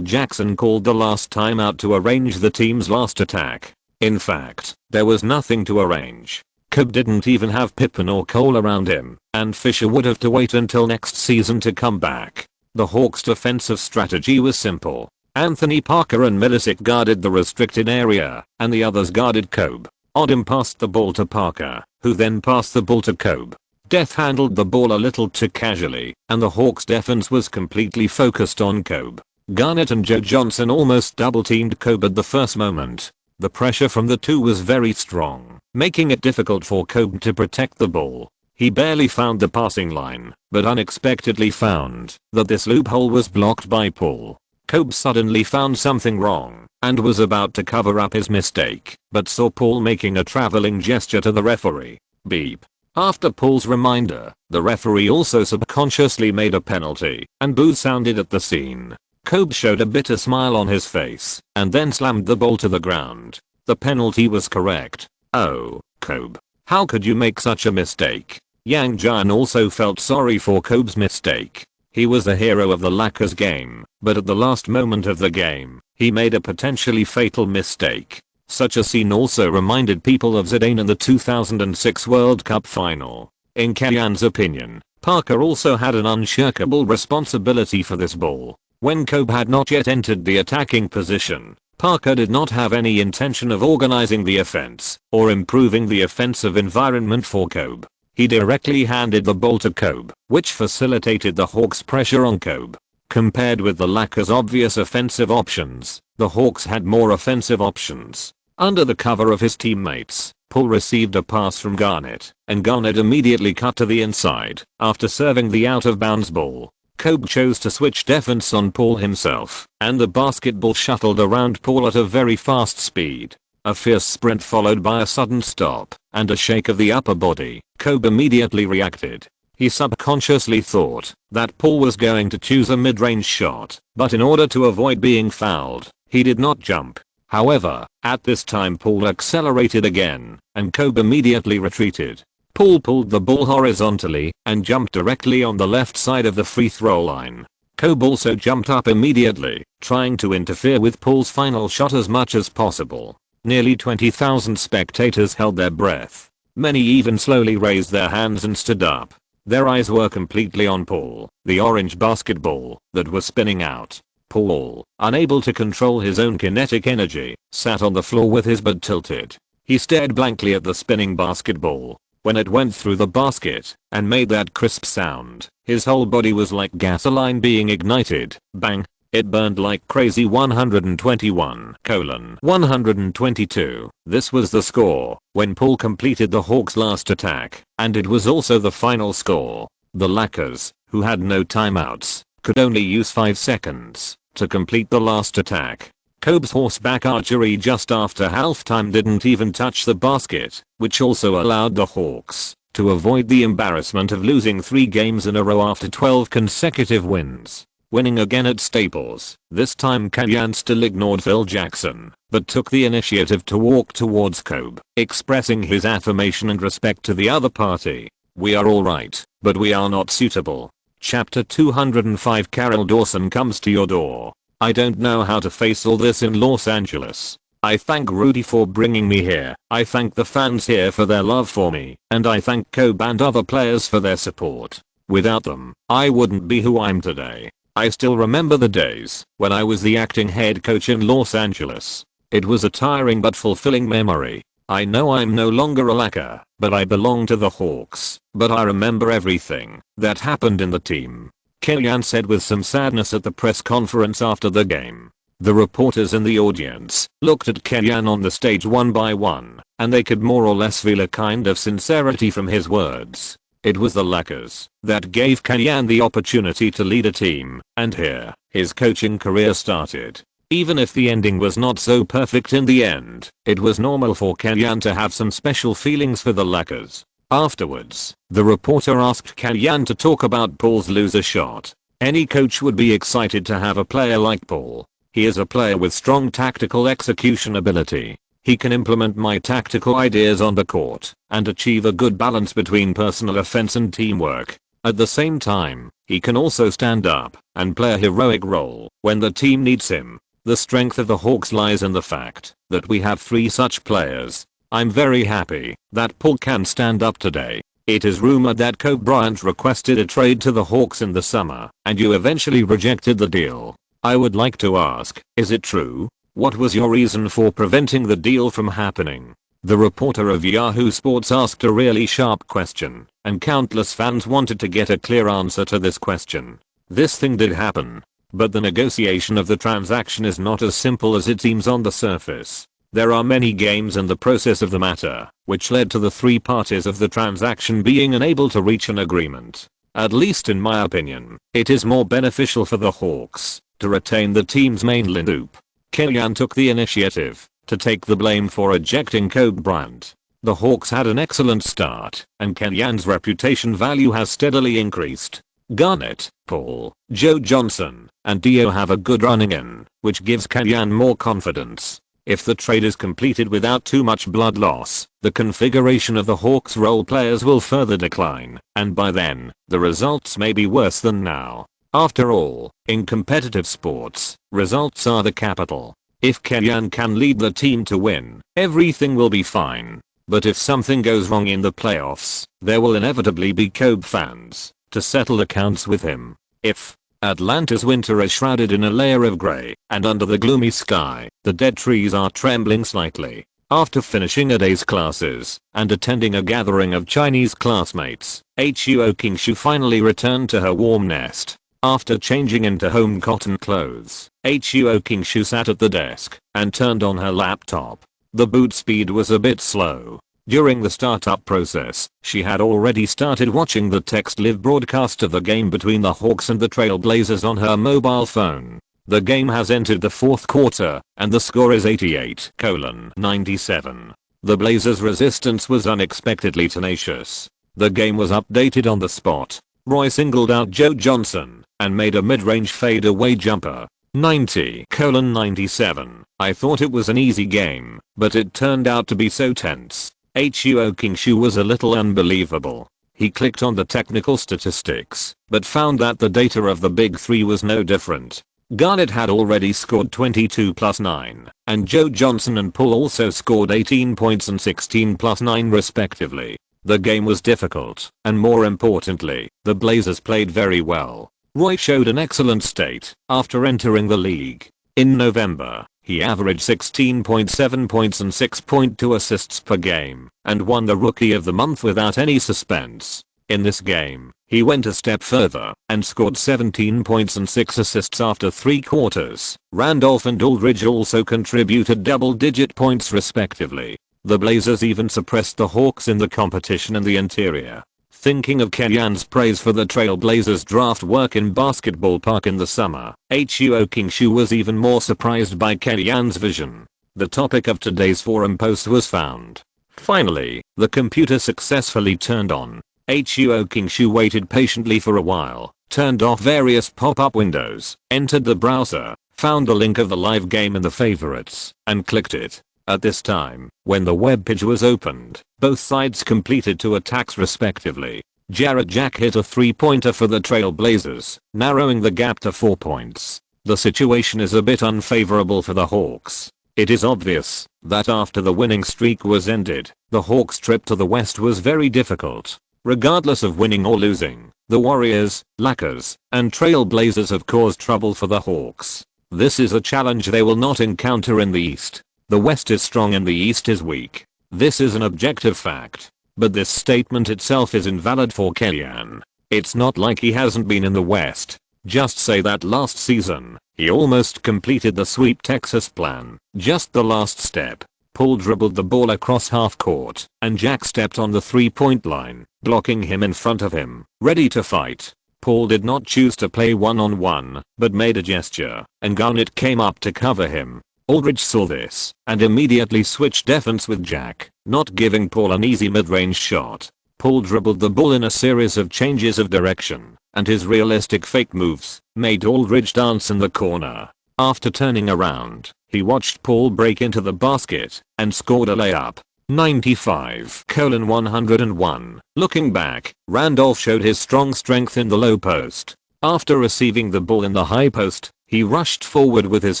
Jackson called the last timeout to arrange the team's last attack. In fact, there was nothing to arrange. Kobe didn't even have Pippen or Cole around him, and Fisher would have to wait until next season to come back. The Hawks' defensive strategy was simple. Anthony Parker and Milicic guarded the restricted area, and the others guarded Kobe. Odom passed the ball to Parker, who then passed the ball to Kobe. Death handled the ball a little too casually, and the Hawks' defense was completely focused on Kobe. Garnett and Joe Johnson almost double-teamed Kobe at the first moment. The pressure from the two was very strong, making it difficult for Kobe to protect the ball. He barely found the passing line, but unexpectedly found that this loophole was blocked by Paul. Kobe suddenly found something wrong and was about to cover up his mistake, but saw Paul making a traveling gesture to the referee. Beep. After Paul's reminder, the referee also subconsciously made a penalty, and boos sounded at the scene. Kobe showed a bitter smile on his face, and then slammed the ball to the ground. The penalty was correct. Oh, Kobe. How could you make such a mistake? Yang Jian also felt sorry for Kobe's mistake. He was the hero of the Lakers game, but at the last moment of the game, he made a potentially fatal mistake. Such a scene also reminded people of Zidane in the 2006 World Cup final. In Kellyanne's opinion, Parker also had an unshakable responsibility for this ball. When Kobe had not yet entered the attacking position, Parker did not have any intention of organizing the offense or improving the offensive environment for Kobe. He directly handed the ball to Kobe, which facilitated the Hawks' pressure on Kobe. Compared with the Lakers' obvious offensive options, the Hawks had more offensive options. Under the cover of his teammates, Paul received a pass from Garnett, and Garnett immediately cut to the inside after serving the out-of-bounds ball. Kobe chose to switch defense on Paul himself, and the basketball shuttled around Paul at a very fast speed. A fierce sprint followed by a sudden stop and a shake of the upper body. Kobe immediately reacted. He subconsciously thought that Paul was going to choose a mid-range shot, but in order to avoid being fouled, he did not jump. However, at this time Paul accelerated again, and Kobe immediately retreated. Paul pulled the ball horizontally and jumped directly on the left side of the free throw line. Kobe also jumped up immediately, trying to interfere with Paul's final shot as much as possible. Nearly 20,000 spectators held their breath. Many even slowly raised their hands and stood up. Their eyes were completely on Paul, the orange basketball that was spinning out. Paul, unable to control his own kinetic energy, sat on the floor with his butt tilted. He stared blankly at the spinning basketball. When it went through the basket and made that crisp sound, his whole body was like gasoline being ignited. Bang! It burned like crazy. 121:122. This was the score when Paul completed the Hawks' last attack, and it was also the final score. The Lakers, who had no timeouts, could only use 5 seconds to complete the last attack. Kobe's horseback archery just after halftime didn't even touch the basket, which also allowed the Hawks to avoid the embarrassment of losing 3 games in a row after 12 consecutive wins. Winning again at Staples, this time Kalyan still ignored Phil Jackson, but took the initiative to walk towards Kobe, expressing his affirmation and respect to the other party. "We are alright, but we are not suitable." Chapter 205. Carol Dawson comes to your door. I don't know how to face all this in Los Angeles. I thank Rudy for bringing me here. I thank the fans here for their love for me, and I thank Kobe and other players for their support. Without them, I wouldn't be who I'm today. I still remember the days when I was the acting head coach in Los Angeles. It was a tiring but fulfilling memory. I know I'm no longer a Laker, but I belong to the Hawks. But I remember everything that happened in the team, Kalyan said with some sadness at the press conference after the game. The reporters in the audience looked at Kalyan on the stage one by one, and they could more or less feel a kind of sincerity from his words. It was the Lakers that gave Kalyan the opportunity to lead a team, and here, his coaching career started. Even if the ending was not so perfect in the end, it was normal for Kalyan to have some special feelings for the Lakers. Afterwards, the reporter asked Kalyan to talk about Paul's loser shot. Any coach would be excited to have a player like Paul. He is a player with strong tactical execution ability. He can implement my tactical ideas on the court and achieve a good balance between personal offense and teamwork. At the same time, he can also stand up and play a heroic role when the team needs him. The strength of the Hawks lies in the fact that we have 3 such players. I'm very happy that Paul can stand up today. It is rumored that Kobe Bryant requested a trade to the Hawks in the summer, and you eventually rejected the deal. I would like to ask, is it true? What was your reason for preventing the deal from happening? The reporter of Yahoo Sports asked a really sharp question, and countless fans wanted to get a clear answer to this question. This thing did happen, but the negotiation of the transaction is not as simple as it seems on the surface. There are many games in the process of the matter, which led to the 3 parties of the transaction being unable to reach an agreement. At least in my opinion, it is more beneficial for the Hawks to retain the team's main lineup. Kalyan took the initiative to take the blame for ejecting Kobe Bryant. The Hawks had an excellent start, and Kalyan's reputation value has steadily increased. Garnett, Paul, Joe Johnson, and Dio have a good running in, which gives Kalyan more confidence. If the trade is completed without too much blood loss, the configuration of the Hawks role players will further decline, and by then, the results may be worse than now. After all, in competitive sports, results are the capital. If Kalyan can lead the team to win, everything will be fine. But if something goes wrong in the playoffs, there will inevitably be Kobe fans to settle accounts with him. If Atlanta's winter is shrouded in a layer of gray, and under the gloomy sky, the dead trees are trembling slightly. After finishing a day's classes and attending a gathering of Chinese classmates, Huo Qingshu finally returned to her warm nest. After changing into home cotton clothes, Huo Qingshu sat at the desk and turned on her laptop. The boot speed was a bit slow. During the startup process, she had already started watching the text live broadcast of the game between the Hawks and the Trail Blazers on her mobile phone. The game has entered the 4th quarter, and the score is 88-97. The Blazers' resistance was unexpectedly tenacious. The game was updated on the spot. Roy singled out Joe Johnson and made a mid-range fadeaway jumper. 90-97. I thought it was an easy game, but it turned out to be so tense. Huo Qingshu was a little unbelievable. He clicked on the technical statistics, but found that the data of the big 3 was no different. Garnett had already scored 22 plus 9, and Joe Johnson and Paul also scored 18 points and 16 plus 9 respectively. The game was difficult, and more importantly, the Blazers played very well. Roy showed an excellent state after entering the league. In November, he averaged 16.7 points and 6.2 assists per game, and won the Rookie of the Month without any suspense. In this game, he went a step further and scored 17 points and 6 assists after 3 quarters. Randolph and Aldridge also contributed double-digit points respectively. The Blazers even suppressed the Hawks in the competition in the interior. Thinking of Kenyan's praise for the Trailblazers draft work in Basketball Park in the summer, Huo Kingshu was even more surprised by Kenyan's vision. The topic of today's forum post was found. Finally, the computer successfully turned on. Huo Kingshu waited patiently for a while, turned off various pop-up windows, entered the browser, found the link of the live game in the favorites, and clicked it. At this time, when the web page was opened, both sides completed 2 attacks respectively. Jarrett Jack hit a 3-pointer for the Trailblazers, narrowing the gap to 4 points. The situation is a bit unfavorable for the Hawks. It is obvious that after the winning streak was ended, the Hawks' trip to the West was very difficult. Regardless of winning or losing, the Warriors, Lakers, and Trailblazers have caused trouble for the Hawks. This is a challenge they will not encounter in the East. The West is strong and the East is weak. This is an objective fact. But this statement itself is invalid for Kenyan. It's not like he hasn't been in the West. Just say that last season, he almost completed the sweep Texas plan. Just the last step. Paul dribbled the ball across half court, and Jack stepped on the 3-point line, blocking him in front of him, ready to fight. Paul did not choose to play one-on-one, but made a gesture, and Garnett came up to cover him. Aldridge saw this, and immediately switched defense with Jack, not giving Paul an easy mid-range shot. Paul dribbled the ball in a series of changes of direction, and his realistic fake moves made Aldridge dance in the corner. After turning around, he watched Paul break into the basket and scored a layup. 95-101. Looking back, Randolph showed his strong strength in the low post. After receiving the ball in the high post, he rushed forward with his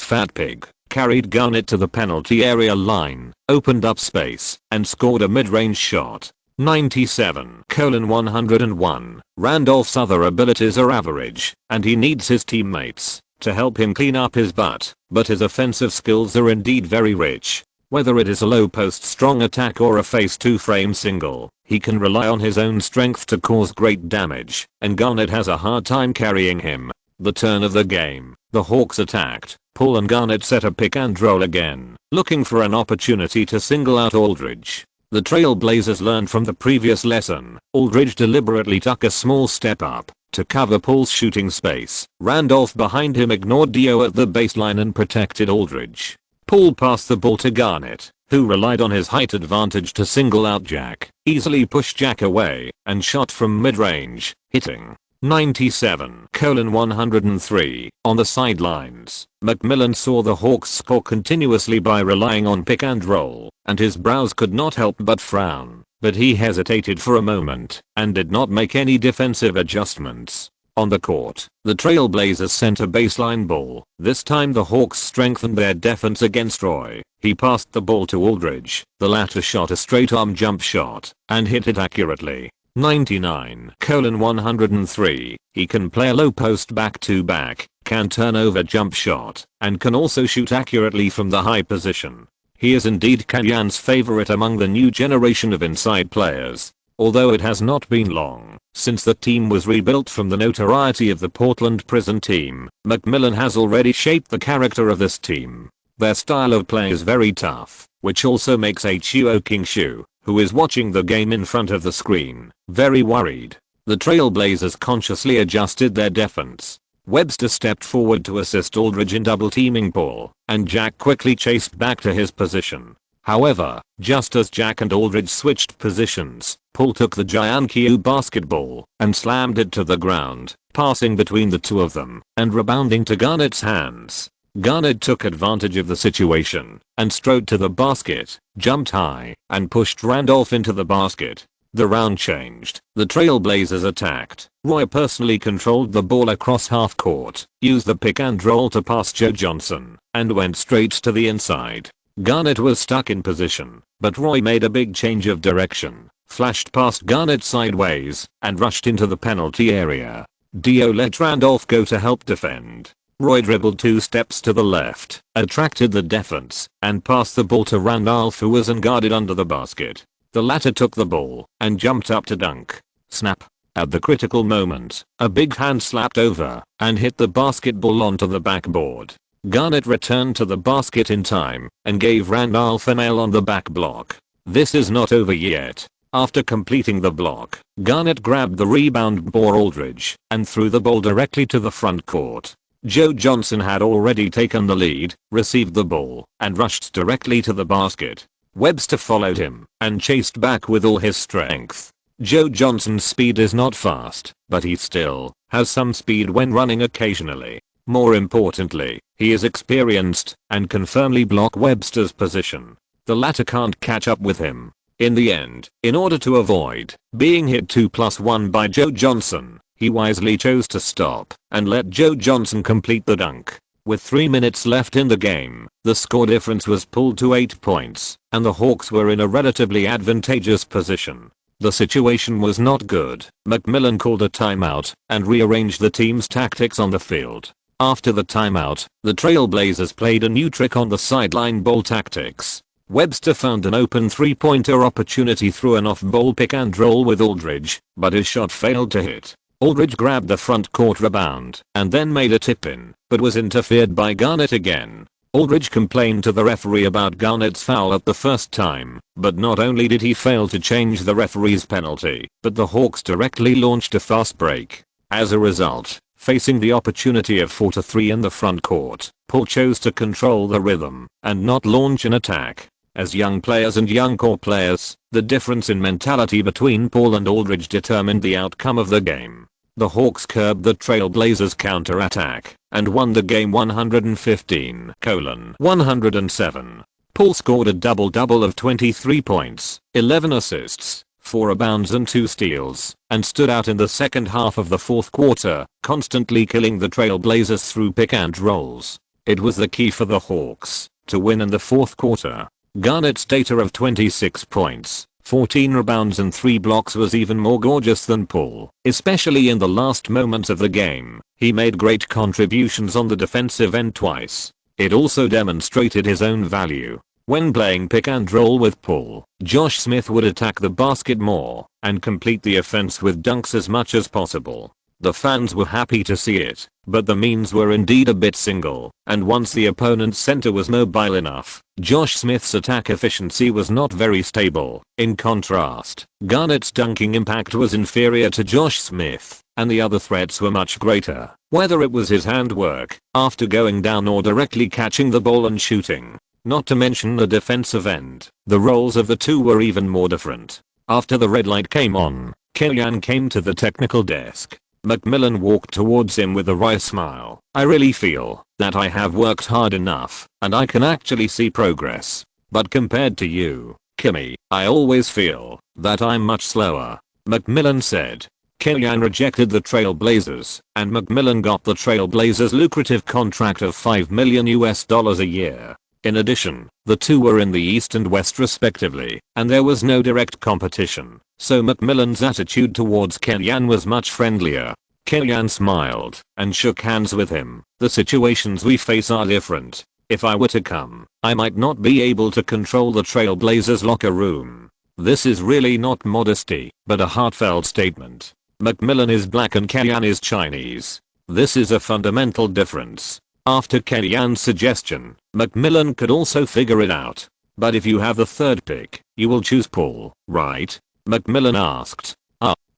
fat pig, carried Garnett to the penalty area line, opened up space, and scored a mid-range shot. 97-101. Randolph's other abilities are average, and he needs his teammates to help him clean up his butt, but his offensive skills are indeed very rich. Whether it is a low post strong attack or a face 2-frame single, he can rely on his own strength to cause great damage, and Garnett has a hard time carrying him. The turn of the game, the Hawks attacked. Paul and Garnett set a pick and roll again, looking for an opportunity to single out Aldridge. The Trailblazers learned from the previous lesson. Aldridge deliberately took a small step up to cover Paul's shooting space. Randolph behind him ignored Dio at the baseline and protected Aldridge. Paul passed the ball to Garnett, who relied on his height advantage to single out Jack, easily pushed Jack away, and shot from mid-range, hitting. 97-103. On the sidelines, McMillan saw the Hawks score continuously by relying on pick and roll, and his brows could not help but frown. But he hesitated for a moment and did not make any defensive adjustments. On the court, the Trailblazers sent a baseline ball. This time the Hawks strengthened their defense against Roy. He passed the ball to Aldridge. The latter shot a straight arm jump shot and hit it accurately. 99-103. He can play a low post back-to-back, can turn over jump shot, and can also shoot accurately from the high position. He is indeed Kenyan's favorite among the new generation of inside players. Although it has not been long since the team was rebuilt from the notoriety of the Portland prison team, McMillan has already shaped the character of this team. Their style of play is very tough, which also makes Huo Kingshu, who is watching the game in front of the screen, very worried. The Trailblazers consciously adjusted their defense. Webster stepped forward to assist Aldridge in double-teaming Paul, and Jack quickly chased back to his position. However, just as Jack and Aldridge switched positions, Paul took the Gianquiu basketball and slammed it to the ground, passing between the two of them and rebounding to Garnett's hands. Garnett took advantage of the situation and strode to the basket, jumped high, and pushed Randolph into the basket. The round changed. The Trailblazers attacked. Roy personally controlled the ball across half court, used the pick and roll to pass Joe Johnson, and went straight to the inside. Garnett was stuck in position, but Roy made a big change of direction, flashed past Garnett sideways, and rushed into the penalty area. Dio let Randolph go to help defend. Roy dribbled 2 steps to the left, attracted the defense, and passed the ball to Randolph, who was unguarded under the basket. The latter took the ball and jumped up to dunk. Snap. At the critical moment, a big hand slapped over and hit the basketball onto the backboard. Garnett returned to the basket in time and gave Randolph a nail on the back block. This is not over yet. After completing the block, Garnett grabbed the rebound for Aldridge and threw the ball directly to the front court. Joe Johnson had already taken the lead, received the ball, and rushed directly to the basket. Webster followed him and chased back with all his strength. Joe Johnson's speed is not fast, but he still has some speed when running occasionally. More importantly, he is experienced and can firmly block Webster's position. The latter can't catch up with him. In the end, in order to avoid being hit 2+1 by Joe Johnson, he wisely chose to stop and let Joe Johnson complete the dunk. With 3 minutes left in the game, the score difference was pulled to 8 points, and the Hawks were in a relatively advantageous position. The situation was not good. McMillan called a timeout and rearranged the team's tactics on the field. After the timeout, the Trailblazers played a new trick on the sideline ball tactics. Webster found an open three-pointer opportunity through an off-ball pick and roll with Aldridge, but his shot failed to hit. Aldridge grabbed the front court rebound and then made a tip-in, but was interfered by Garnett again. Aldridge complained to the referee about Garnett's foul at the first time, but not only did he fail to change the referee's penalty, but the Hawks directly launched a fast break. As a result, facing the opportunity of 4-3 in the front court, Paul chose to control the rhythm and not launch an attack. As young players and young core players, the difference in mentality between Paul and Aldridge determined the outcome of the game. The Hawks curbed the Trailblazers' counter-attack and won the game 115-107. Paul scored a double-double of 23 points, 11 assists, 4 rebounds and 2 steals, and stood out in the second half of the fourth quarter, constantly killing the Trailblazers through pick and rolls. It was the key for the Hawks to win in the fourth quarter. Garnett's data of 26 points, 14 rebounds and 3 blocks was even more gorgeous than Paul, especially in the last moments of the game. He made great contributions on the defensive end twice. It also demonstrated his own value. When playing pick and roll with Paul, Josh Smith would attack the basket more and complete the offense with dunks as much as possible. The fans were happy to see it, but the means were indeed a bit single, and once the opponent's center was mobile enough, Josh Smith's attack efficiency was not very stable. In contrast, Garnett's dunking impact was inferior to Josh Smith, and the other threats were much greater, whether it was his handwork after going down or directly catching the ball and shooting. Not to mention the defensive end, the roles of the two were even more different. After the red light came on, Killian came to the technical desk. McMillan walked towards him with a wry smile. "I really feel that I have worked hard enough, and I can actually see progress. But compared to you, Kimmy, I always feel that I'm much slower," McMillan said. Killian rejected the Trailblazers, and McMillan got the Trailblazers' lucrative contract of $5 million a year. In addition, the two were in the East and West respectively, and there was no direct competition, so McMillan's attitude towards Killian was much friendlier. Killian smiled and shook hands with him. "The situations we face are different. If I were to come, I might not be able to control the Trailblazers locker room." This is really not modesty, but a heartfelt statement. McMillan is black and Killian is Chinese. This is a fundamental difference. After Killian's suggestion, McMillan could also figure it out. "But if you have the third pick, you will choose Paul, right?" McMillan asked.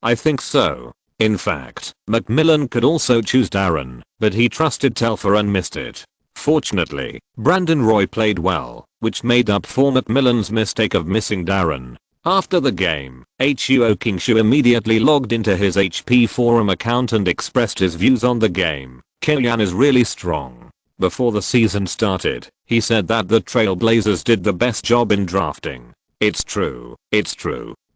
I think so. In fact, McMillan could also choose Darren, but he trusted Telfer and missed it. Fortunately, Brandon Roy played well, which made up for McMillan's mistake of missing Darren. After the game, Huo Kingshu immediately logged into his HP forum account and expressed his views on the game. "Killian is really strong." Before the season started, he said that the Trailblazers did the best job in drafting. It's true.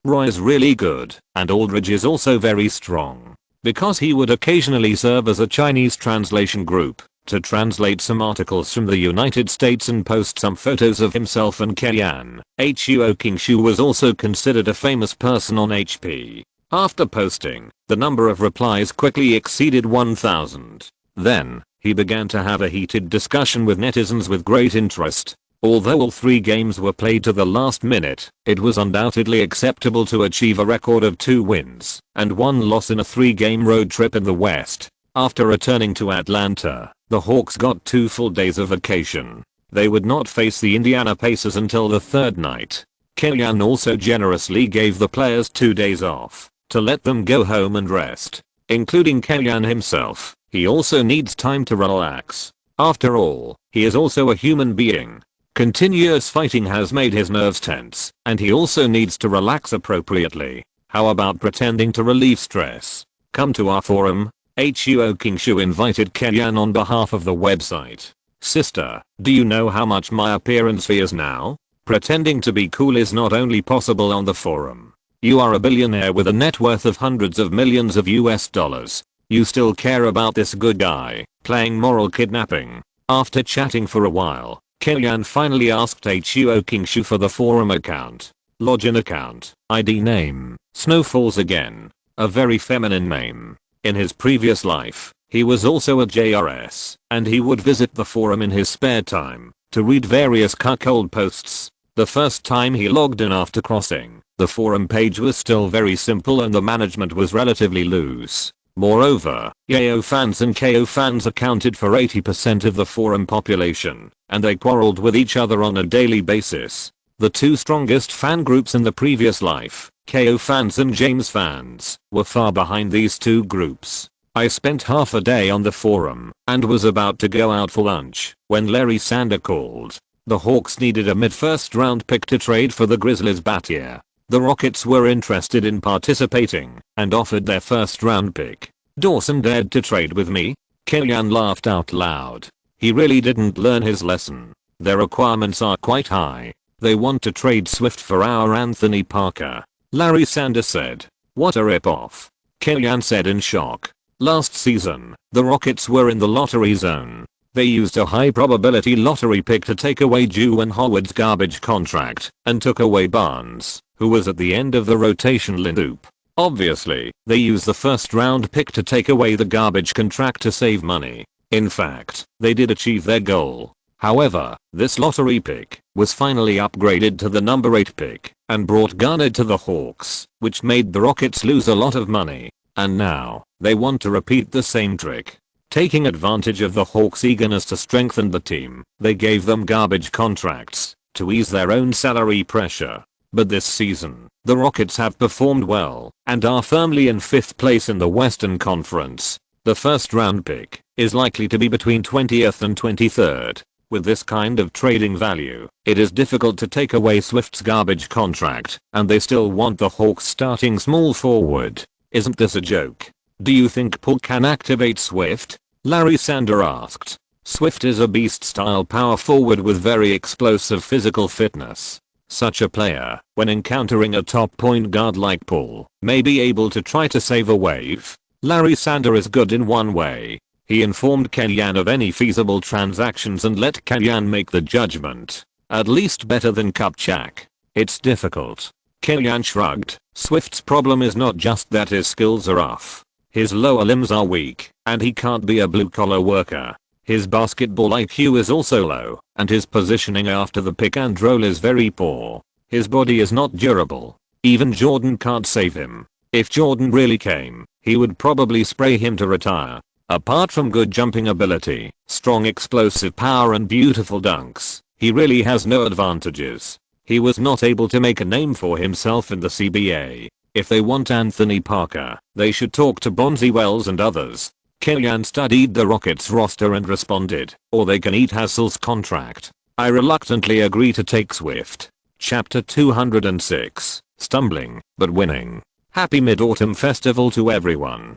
Roy is really good, and Aldridge is also very strong. Because he would occasionally serve as a Chinese translation group to translate some articles from the United States and post some photos of himself and Killian. Huo Kingshu was also considered a famous person on HP. After posting, the number of replies quickly exceeded 1,000. Then, he began to have a heated discussion with netizens with great interest. Although all 3 games were played to the last minute, it was undoubtedly acceptable to achieve a record of 2 wins and 1 loss in a 3-game road trip in the West. After returning to Atlanta, the Hawks got 2 full days of vacation. They would not face the Indiana Pacers until the 3rd night. Kellyanne also generously gave the players 2 days off to let them go home and rest, including Kellyanne himself. He also needs time to relax. After all, he is also a human being. Continuous fighting has made his nerves tense, and he also needs to relax appropriately. How about pretending to relieve stress? Come to our forum. Huo Kingshu invited Kellyanne on behalf of the website. Sister, do you know how much my appearance fee is now? Pretending to be cool is not only possible on the forum. You are a billionaire with a net worth of hundreds of millions of US dollars. You still care about this good guy playing moral kidnapping. After chatting for a while, Kellyanne finally asked Huo Kingshu for the forum account. Login account, ID name, Snowfalls again. A very feminine name. In his previous life, he was also a JRS, and he would visit the forum in his spare time to read various cuckold posts. The first time he logged in after crossing, the forum page was still very simple and the management was relatively loose. Moreover, Yayo fans and KO fans accounted for 80% of the forum population, and they quarreled with each other on a daily basis. The 2 strongest fan groups in the previous life, KO fans and James fans, were far behind these 2 groups. I spent half a day on the forum and was about to go out for lunch when Larry Sander called. The Hawks needed a mid-first round pick to trade for the Grizzlies that year. The Rockets were interested in participating and offered their first round pick. Dawson dared to trade with me? Kellyanne laughed out loud. He really didn't learn his lesson. Their requirements are quite high. They want to trade Swift for our Anthony Parker. Larry Sander said. What a rip-off. Kellyanne said in shock. Last season, the Rockets were in the lottery zone. They used a high probability lottery pick to take away Juwan Howard's garbage contract and took away Barnes, who was at the end of the rotation loop. Obviously, they used the first round pick to take away the garbage contract to save money. In fact, they did achieve their goal. However, this lottery pick was finally upgraded to the number 8 pick and brought Garnett to the Hawks, which made the Rockets lose a lot of money. And now, they want to repeat the same trick. Taking advantage of the Hawks' eagerness to strengthen the team, they gave them garbage contracts to ease their own salary pressure. But this season, the Rockets have performed well and are firmly in 5th place in the Western Conference. The first round pick is likely to be between 20th and 23rd. With this kind of trading value, it is difficult to take away Swift's garbage contract, and they still want the Hawks starting small forward. Isn't this a joke? Do you think Paul can activate Swift? Larry Sander asked. Swift is a beast-style power forward with very explosive physical fitness. Such a player, when encountering a top point guard like Paul, may be able to try to save a wave. Larry Sander is good in one way. He informed Kellyanne of any feasible transactions and let Kellyanne make the judgment. At least better than Kupchak. It's difficult. Kellyanne shrugged. Swift's problem is not just that his skills are off. His lower limbs are weak, and he can't be a blue-collar worker. His basketball IQ is also low, and his positioning after the pick and roll is very poor. His body is not durable. Even Jordan can't save him. If Jordan really came, he would probably spray him to retire. Apart from good jumping ability, strong explosive power and beautiful dunks, he really has no advantages. He was not able to make a name for himself in the CBA. If they want Anthony Parker, they should talk to Bonzi Wells and others. Kellyanne studied the Rockets roster and responded, or they can eat Hassel's contract. I reluctantly agree to take Swift. Chapter 206, Stumbling, but Winning. Happy Mid-Autumn Festival to everyone.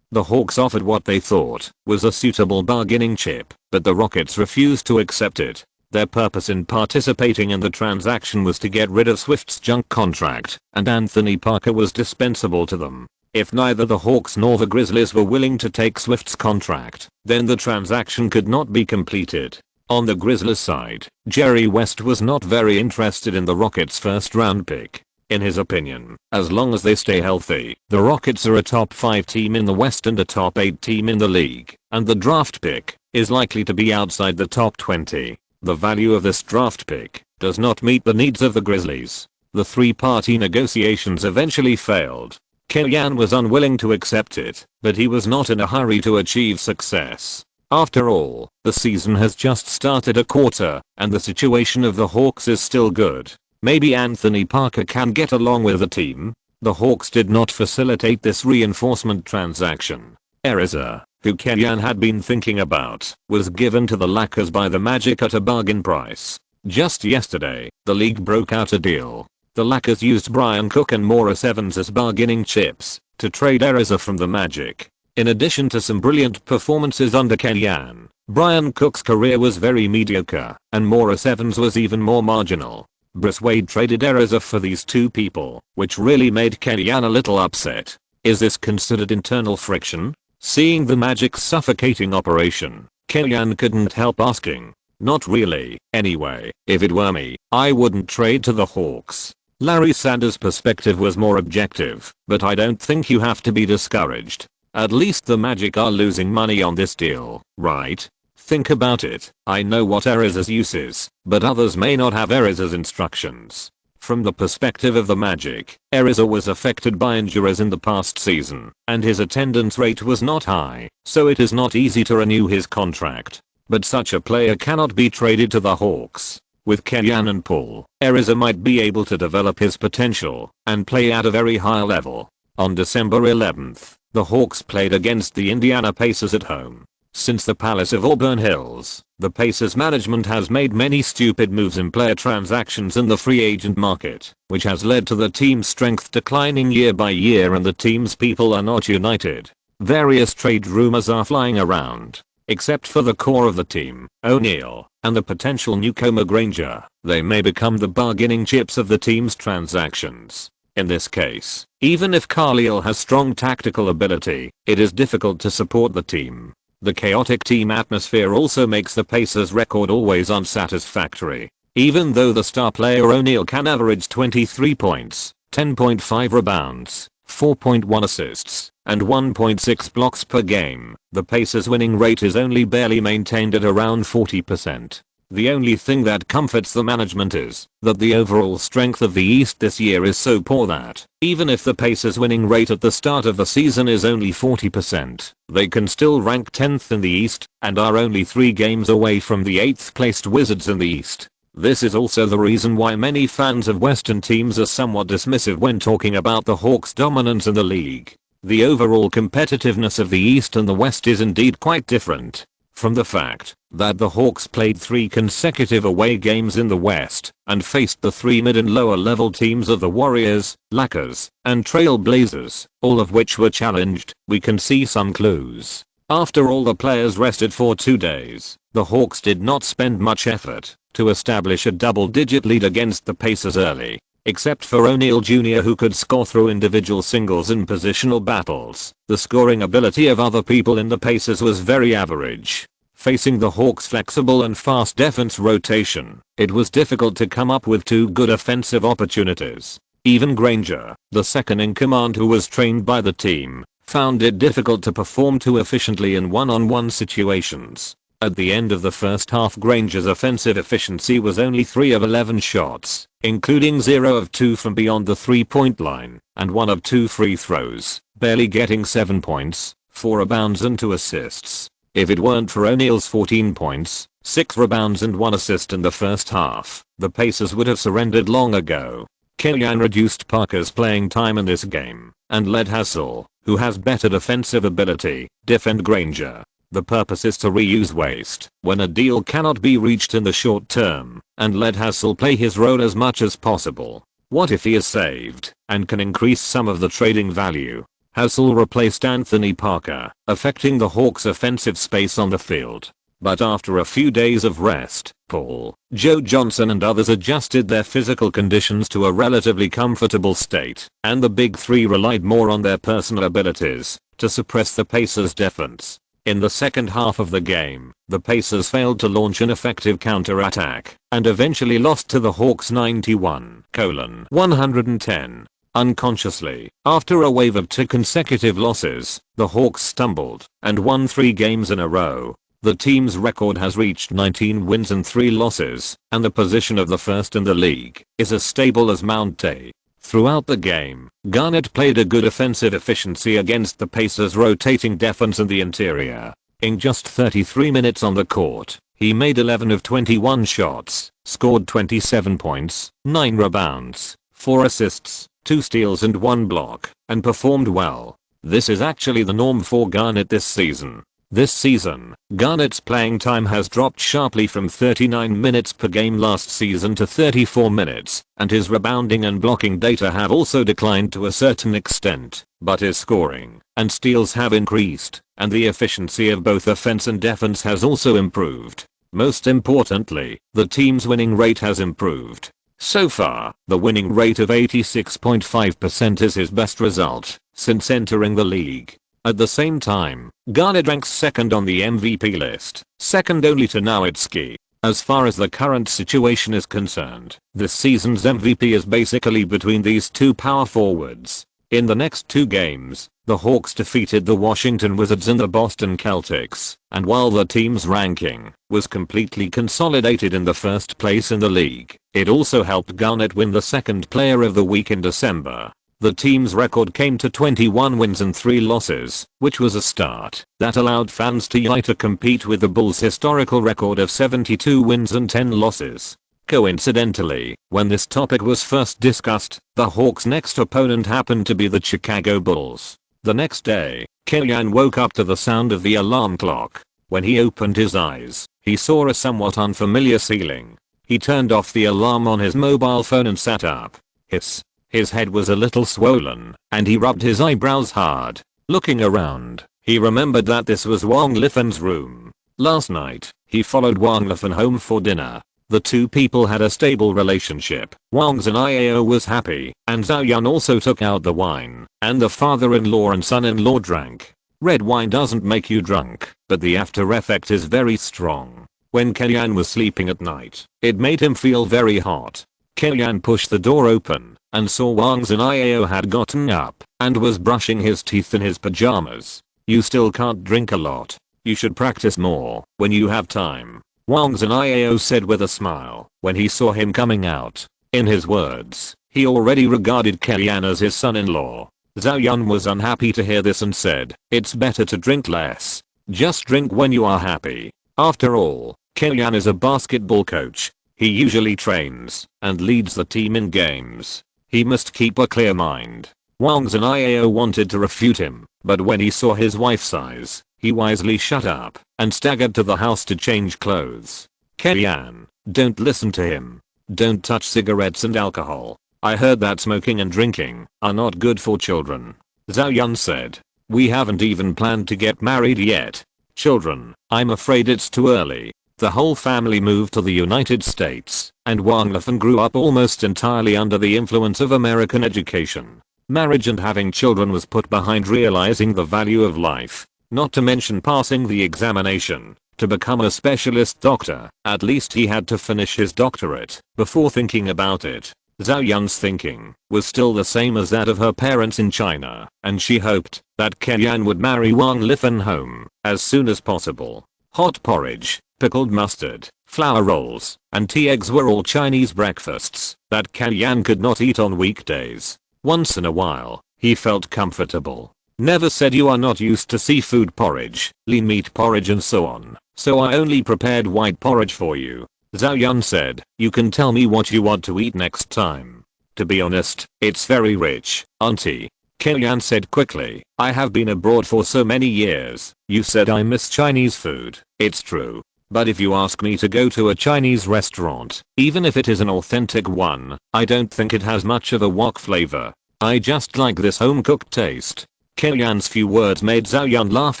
The Hawks offered what they thought was a suitable bargaining chip, but the Rockets refused to accept it. Their purpose in participating in the transaction was to get rid of Swift's junk contract, and Anthony Parker was dispensable to them. If neither the Hawks nor the Grizzlies were willing to take Swift's contract, then the transaction could not be completed. On the Grizzlies side, Jerry West was not very interested in the Rockets' first round pick. In his opinion, as long as they stay healthy, the Rockets are a top 5 team in the West and a top 8 team in the league, and the draft pick is likely to be outside the top 20. The value of this draft pick does not meet the needs of the Grizzlies. The three-party negotiations eventually failed. Killian was unwilling to accept it, but he was not in a hurry to achieve success. After all, the season has just started a quarter, and the situation of the Hawks is still good. Maybe Anthony Parker can get along with the team. The Hawks did not facilitate this reinforcement transaction. Ariza, who Killian had been thinking about, was given to the Lakers by the Magic at a bargain price. Just yesterday, the league broke out a deal. The Lakers used Brian Cook and Morris Evans as bargaining chips to trade Ariza from the Magic. In addition to some brilliant performances under Killian, Brian Cook's career was very mediocre, and Morris Evans was even more marginal. Bruce Wade traded Ariza for these two people, which really made Killian a little upset. Is this considered internal friction? Seeing the Magic's suffocating operation, Killian couldn't help asking. Not really. Anyway, if it were me, I wouldn't trade to the Hawks. Larry Sanders' perspective was more objective, but I don't think you have to be discouraged. At least the Magic are losing money on this deal, right? Think about it. I know what Ariza's use is, but others may not have Ariza's instructions. From the perspective of the Magic, Ariza was affected by injuries in the past season, and his attendance rate was not high, so it is not easy to renew his contract. But such a player cannot be traded to the Hawks. With Killian and Paul, Ariza might be able to develop his potential and play at a very high level. On December 11th, the Hawks played against the Indiana Pacers at home. Since the Palace of Auburn Hills, the Pacers management has made many stupid moves in player transactions in the free agent market, which has led to the team's strength declining year by year, and the team's people are not united. Various trade rumors are flying around. Except for the core of the team, O'Neal, and the potential newcomer Granger, they may become the bargaining chips of the team's transactions. In this case, even if Carlisle has strong tactical ability, it is difficult to support the team. The chaotic team atmosphere also makes the Pacers' record always unsatisfactory. Even though the star player O'Neal can average 23 points, 10.5 rebounds, 4.1 assists, and 1.6 blocks per game, the Pacers' winning rate is only barely maintained at around 40%. The only thing that comforts the management is that the overall strength of the East this year is so poor that, even if the Pacers' winning rate at the start of the season is only 40%, they can still rank 10th in the East and are only 3 games away from the 8th placed Wizards in the East. This is also the reason why many fans of Western teams are somewhat dismissive when talking about the Hawks' dominance in the league. The overall competitiveness of the East and the West is indeed quite different. From the fact that the Hawks played 3 consecutive away games in the West and faced the 3 mid and lower level teams of the Warriors, Lakers, and Trail Blazers, all of which were challenged, we can see some clues. After all the players rested for 2 days, the Hawks did not spend much effort to establish a double-digit lead against the Pacers early, except for O'Neal Jr. who could score through individual singles in positional battles. The scoring ability of other people in the Pacers was very average. Facing the Hawks' flexible and fast defense rotation, it was difficult to come up with 2 good offensive opportunities. Even Granger, the second in command who was trained by the team, found it difficult to perform too efficiently in one-on-one situations. At the end of the first half, Granger's offensive efficiency was only 3 of 11 shots, including 0 of 2 from beyond the 3-point line, and 1 of 2 free throws, barely getting 7 points, 4 rebounds and 2 assists. If it weren't for O'Neal's 14 points, 6 rebounds and 1 assist in the first half, the Pacers would have surrendered long ago. Killian reduced Parker's playing time in this game, and let Hassel, who has better defensive ability, defend Granger. The purpose is to reuse waste when a deal cannot be reached in the short term, and let Hassel play his role as much as possible. What if he is saved and can increase some of the trading value? Hassel replaced Anthony Parker, affecting the Hawks' offensive space on the field. But after a few days of rest, Paul, Joe Johnson and others adjusted their physical conditions to a relatively comfortable state, and the Big Three relied more on their personal abilities to suppress the Pacers' defense. In the second half of the game, the Pacers failed to launch an effective counterattack and eventually lost to the Hawks 91-110. Unconsciously, after a wave of 2 consecutive losses, the Hawks stumbled and won 3 games in a row. The team's record has reached 19 wins and 3 losses, and the position of the first in the league is as stable as Mount Tay. Throughout the game, Garnett played a good offensive efficiency against the Pacers' rotating defense in the interior. In just 33 minutes on the court, he made 11 of 21 shots, scored 27 points, 9 rebounds, 4 assists, 2 steals and 1 block, and performed well. This is actually the norm for Garnett this season. This season, Garnett's playing time has dropped sharply from 39 minutes per game last season to 34 minutes, and his rebounding and blocking data have also declined to a certain extent, but his scoring and steals have increased, and the efficiency of both offense and defense has also improved. Most importantly, the team's winning rate has improved. So far, the winning rate of 86.5% is his best result since entering the league. At the same time, Garnett ranks second on the MVP list, second only to Nowitzki. As far as the current situation is concerned, this season's MVP is basically between these two power forwards. In the next 2 games, the Hawks defeated the Washington Wizards and the Boston Celtics, and while the team's ranking was completely consolidated in the first place in the league, it also helped Garnett win the second Player of the Week in December. The team's record came to 21 wins and 3 losses, which was a start that allowed fans to compete with the Bulls' historical record of 72 wins and 10 losses. Coincidentally, when this topic was first discussed, the Hawks' next opponent happened to be the Chicago Bulls. The next day, Kellyan woke up to the sound of the alarm clock. When he opened his eyes, he saw a somewhat unfamiliar ceiling. He turned off the alarm on his mobile phone and sat up. His head was a little swollen, and he rubbed his eyebrows hard. Looking around, he remembered that this was Wang Lifan's room. Last night, he followed Wang Lifan home for dinner. The two people had a stable relationship. Wang's IAO was happy, and Zhao Yun also took out the wine, and the father-in-law and son-in-law drank. Red wine doesn't make you drunk, but the after effect is very strong. When Kellyan was sleeping at night, it made him feel very hot. Kellyan pushed the door open and saw Wang's IAO had gotten up and was brushing his teeth in his pajamas. You still can't drink a lot. You should practice more when you have time, Wang's IAO said with a smile when he saw him coming out. In his words, he already regarded Kellyan as his son-in-law. Zhao Yun was unhappy to hear this and said, "It's better to drink less. Just drink when you are happy." After all, Kellyan is a basketball coach. He usually trains and leads the team in games. He must keep a clear mind. Wang's IAO wanted to refute him, but when he saw his wife's eyes, he wisely shut up and staggered to the house to change clothes. Kellyan, don't listen to him. Don't touch cigarettes and alcohol. I heard that smoking and drinking are not good for children. Zhao Yun said. We haven't even planned to get married yet. Children, I'm afraid it's too early. The whole family moved to the United States, and Wang Lifan grew up almost entirely under the influence of American education. Marriage and having children was put behind realizing the value of life, not to mention passing the examination to become a specialist doctor. At least he had to finish his doctorate before thinking about it. Zhao Yun's thinking was still the same as that of her parents in China, and she hoped that Kellyan would marry Wang Lifan home as soon as possible. Hot porridge, pickled mustard, flour rolls, and tea eggs were all Chinese breakfasts that Kellyan could not eat on weekdays. Once in a while, he felt comfortable. Never said you are not used to seafood porridge, lean meat porridge and so on, so I only prepared white porridge for you. Zhao Yun said, you can tell me what you want to eat next time. To be honest, it's very rich, auntie. Kellyan said quickly, I have been abroad for so many years. You said I miss Chinese food. It's true. But if you ask me to go to a Chinese restaurant, even if it is an authentic one, I don't think it has much of a wok flavor. I just like this home cooked taste. Kellyan's few words made Zhao Yun laugh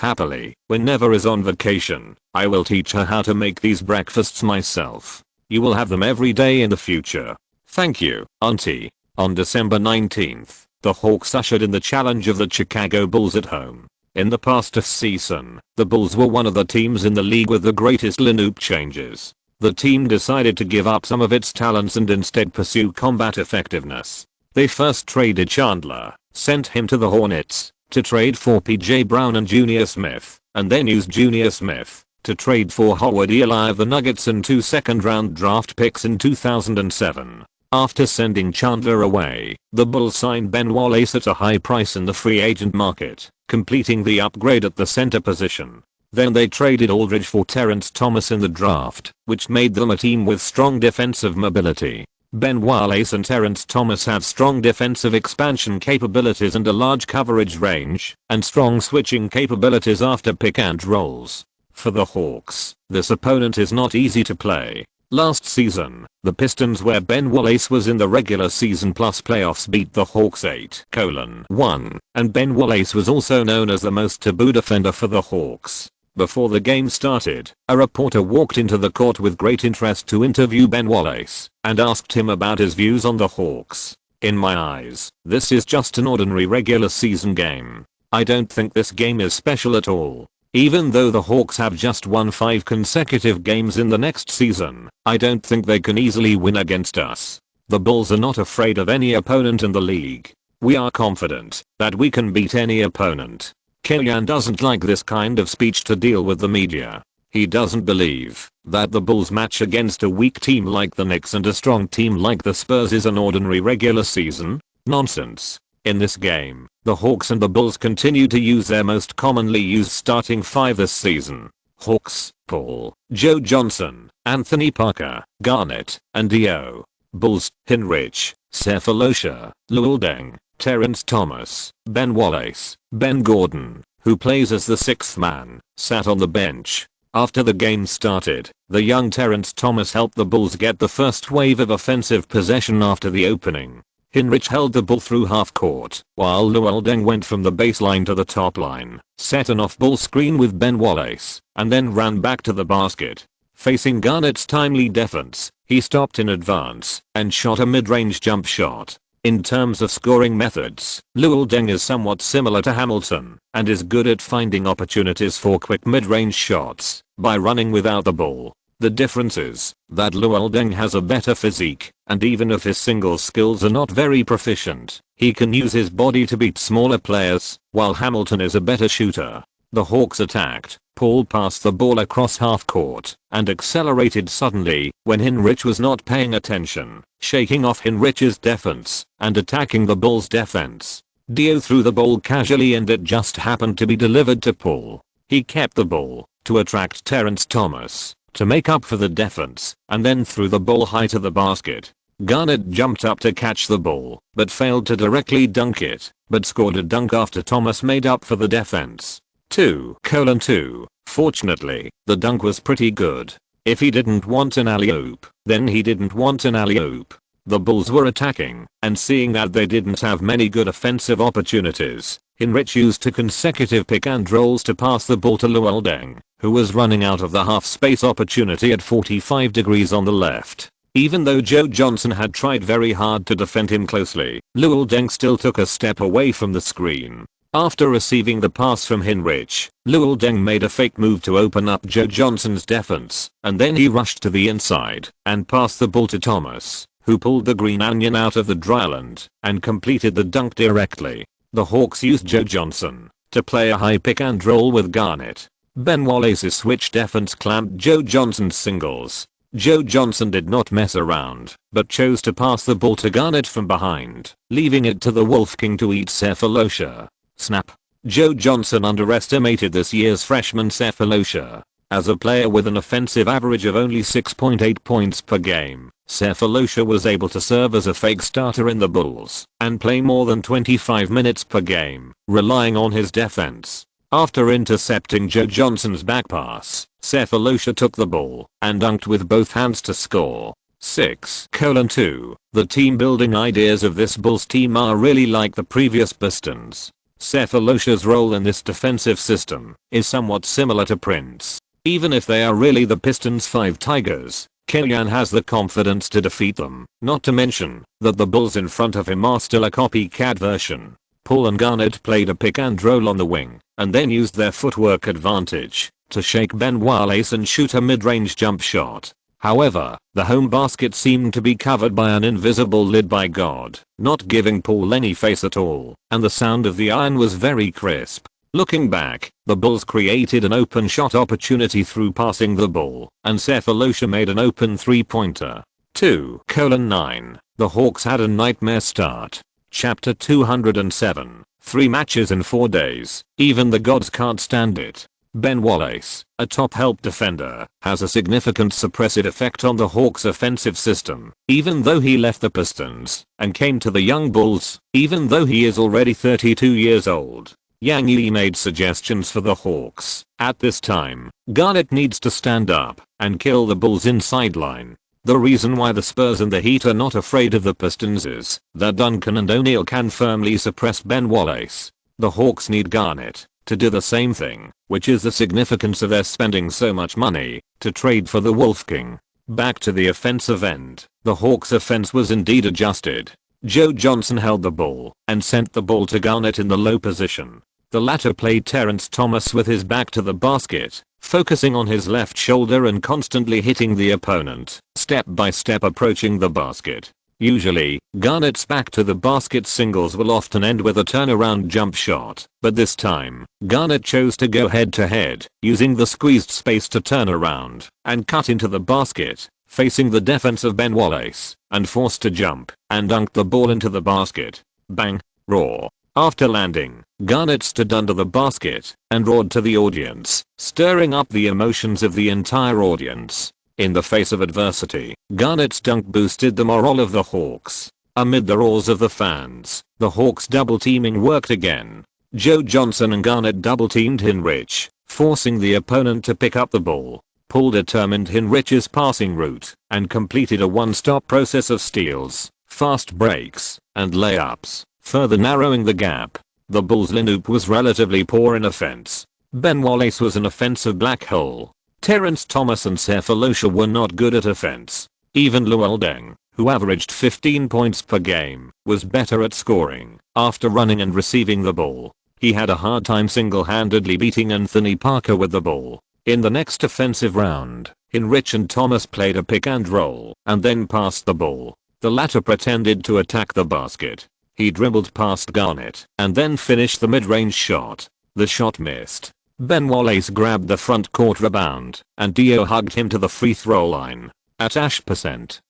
happily. When Never is on vacation, I will teach her how to make these breakfasts myself. You will have them every day in the future. Thank you, auntie. On December 19th, the Hawks ushered in the challenge of the Chicago Bulls at home. In the past season, the Bulls were one of the teams in the league with the greatest lineup changes. The team decided to give up some of its talents and instead pursue combat effectiveness. They first traded Chandler, sent him to the Hornets, to trade for PJ Brown and Junior Smith, and then used Junior Smith to trade for Howard Eli of the Nuggets and 2 second-round draft picks in 2007. After sending Chandler away, the Bulls signed Ben Wallace at a high price in the free agent market, completing the upgrade at the center position. Then they traded Aldridge for Terrence Thomas in the draft, which made them a team with strong defensive mobility. Ben Wallace and Terrence Thomas have strong defensive expansion capabilities and a large coverage range, and strong switching capabilities after pick and rolls. For the Hawks, this opponent is not easy to play. Last season, the Pistons, where Ben Wallace was in the regular season plus playoffs, beat the Hawks 8-1, and Ben Wallace was also known as the most taboo defender for the Hawks. Before the game started, a reporter walked into the court with great interest to interview Ben Wallace and asked him about his views on the Hawks. In my eyes, this is just an ordinary regular season game. I don't think this game is special at all. Even though the Hawks have just won 5 consecutive games in the next season, I don't think they can easily win against us. The Bulls are not afraid of any opponent in the league. We are confident that we can beat any opponent. Kellyan doesn't like this kind of speech to deal with the media. He doesn't believe that the Bulls match against a weak team like the Knicks and a strong team like the Spurs is an ordinary regular season. Nonsense. In this game, the Hawks and the Bulls continue to use their most commonly used starting 5 this season. Hawks, Paul, Joe Johnson, Anthony Parker, Garnett, and Dio. Bulls, Hinrich, Sefolosha, Luol Deng, Terrence Thomas, Ben Wallace, Ben Gordon, who plays as the 6th man, sat on the bench. After the game started, the young Terrence Thomas helped the Bulls get the first wave of offensive possession after the opening. Hinrich held the ball through half court, while Luol Deng went from the baseline to the top line, set an off-ball screen with Ben Wallace, and then ran back to the basket. Facing Garnett's timely defense, he stopped in advance and shot a mid-range jump shot. In terms of scoring methods, Luol Deng is somewhat similar to Hamilton and is good at finding opportunities for quick mid-range shots by running without the ball. The difference is that Luol Deng has a better physique, and even if his singles skills are not very proficient, he can use his body to beat smaller players, while Hamilton is a better shooter. The Hawks attacked. Paul passed the ball across half court and accelerated suddenly when Hinrich was not paying attention, shaking off Hinrich's defense and attacking the Bulls' defense. Dio threw the ball casually and it just happened to be delivered to Paul. He kept the ball to attract Terrence Thomas to make up for the defense and then threw the ball high to the basket. Garnett jumped up to catch the ball but failed to directly dunk it, but scored a dunk after Thomas made up for the defense. 2:2. Fortunately, the dunk was pretty good. If he didn't want an alley-oop, then he didn't want an alley-oop. The Bulls were attacking, and seeing that they didn't have many good offensive opportunities, Hinrich used 2 consecutive pick and rolls to pass the ball to Luol Deng, who was running out of the half space opportunity at 45 degrees on the left. Even though Joe Johnson had tried very hard to defend him closely, Luol Deng still took a step away from the screen. After receiving the pass from Hinrich, Luol Deng made a fake move to open up Joe Johnson's defense, and then he rushed to the inside and passed the ball to Thomas, who pulled the green onion out of the dryland and completed the dunk directly. The Hawks used Joe Johnson to play a high pick and roll with Garnett. Ben Wallace's switch defense clamped Joe Johnson's singles. Joe Johnson did not mess around, but chose to pass the ball to Garnett from behind, leaving it to the Wolf King to eat Sefolosha. Snap. Joe Johnson underestimated this year's freshman Sefolosha. As a player with an offensive average of only 6.8 points per game, Sefolosha was able to serve as a fake starter in the Bulls and play more than 25 minutes per game, relying on his defense. After intercepting Joe Johnson's back pass, Sefolosha took the ball and dunked with both hands to score. 6:2. The team building ideas of this Bulls team are really like the previous Pistons. Sefolosha's role in this defensive system is somewhat similar to Prince. Even if they are really the Pistons' 5 Tigers, Kellyan has the confidence to defeat them, not to mention that the Bulls in front of him are still a copycat version. Paul and Garnett played a pick and roll on the wing, and then used their footwork advantage to shake Ben Wallace and shoot a mid-range jump shot. However, the home basket seemed to be covered by an invisible lid by God, not giving Paul any face at all, and the sound of the iron was very crisp. Looking back, the Bulls created an open shot opportunity through passing the ball, and Sefolosha made an open three-pointer. 2:9. The Hawks had a nightmare start. Chapter 207. 3 matches in 4 days. Even the gods can't stand it. Ben Wallace, a top help defender, has a significant suppressive effect on the Hawks' offensive system, even though he left the Pistons and came to the young Bulls, even though he is already 32 years old. Yang Yi made suggestions for the Hawks. At this time, Garnett needs to stand up and kill the Bulls inside line. The reason why the Spurs and the Heat are not afraid of the Pistons is that Duncan and O'Neal can firmly suppress Ben Wallace. The Hawks need Garnett to do the same thing, which is the significance of their spending so much money to trade for the Wolf King. Back to the offensive end, the Hawks' offense was indeed adjusted. Joe Johnson held the ball and sent the ball to Garnett in the low position. The latter played Terrence Thomas with his back to the basket, focusing on his left shoulder and constantly hitting the opponent, step by step approaching the basket. Usually, Garnett's back to the basket singles will often end with a turnaround jump shot, but this time, Garnett chose to go head to head, using the squeezed space to turn around and cut into the basket, facing the defense of Ben Wallace, and forced to jump and dunk the ball into the basket. Bang. Raw. After landing, Garnett stood under the basket and roared to the audience, stirring up the emotions of the entire audience. In the face of adversity, Garnett's dunk boosted the morale of the Hawks. Amid the roars of the fans, the Hawks double teaming worked again. Joe Johnson and Garnett double teamed Hinrich, forcing the opponent to pick up the ball. Paul determined Hinrich's passing route and completed a one-stop process of steals, fast breaks, and layups, further narrowing the gap. The Bulls' lineup was relatively poor in offense. Ben Wallace was an offensive black hole. Terrence Thomas and Sefolosha were not good at offense. Even Luol Deng, who averaged 15 points per game, was better at scoring after running and receiving the ball. He had a hard time single-handedly beating Anthony Parker with the ball. In the next offensive round, Hinrich and Thomas played a pick and roll and then passed the ball. The latter pretended to attack the basket. He dribbled past Garnett and then finished the mid-range shot. The shot missed. Ben Wallace grabbed the front court rebound and Dio hugged him to the free throw line. At %.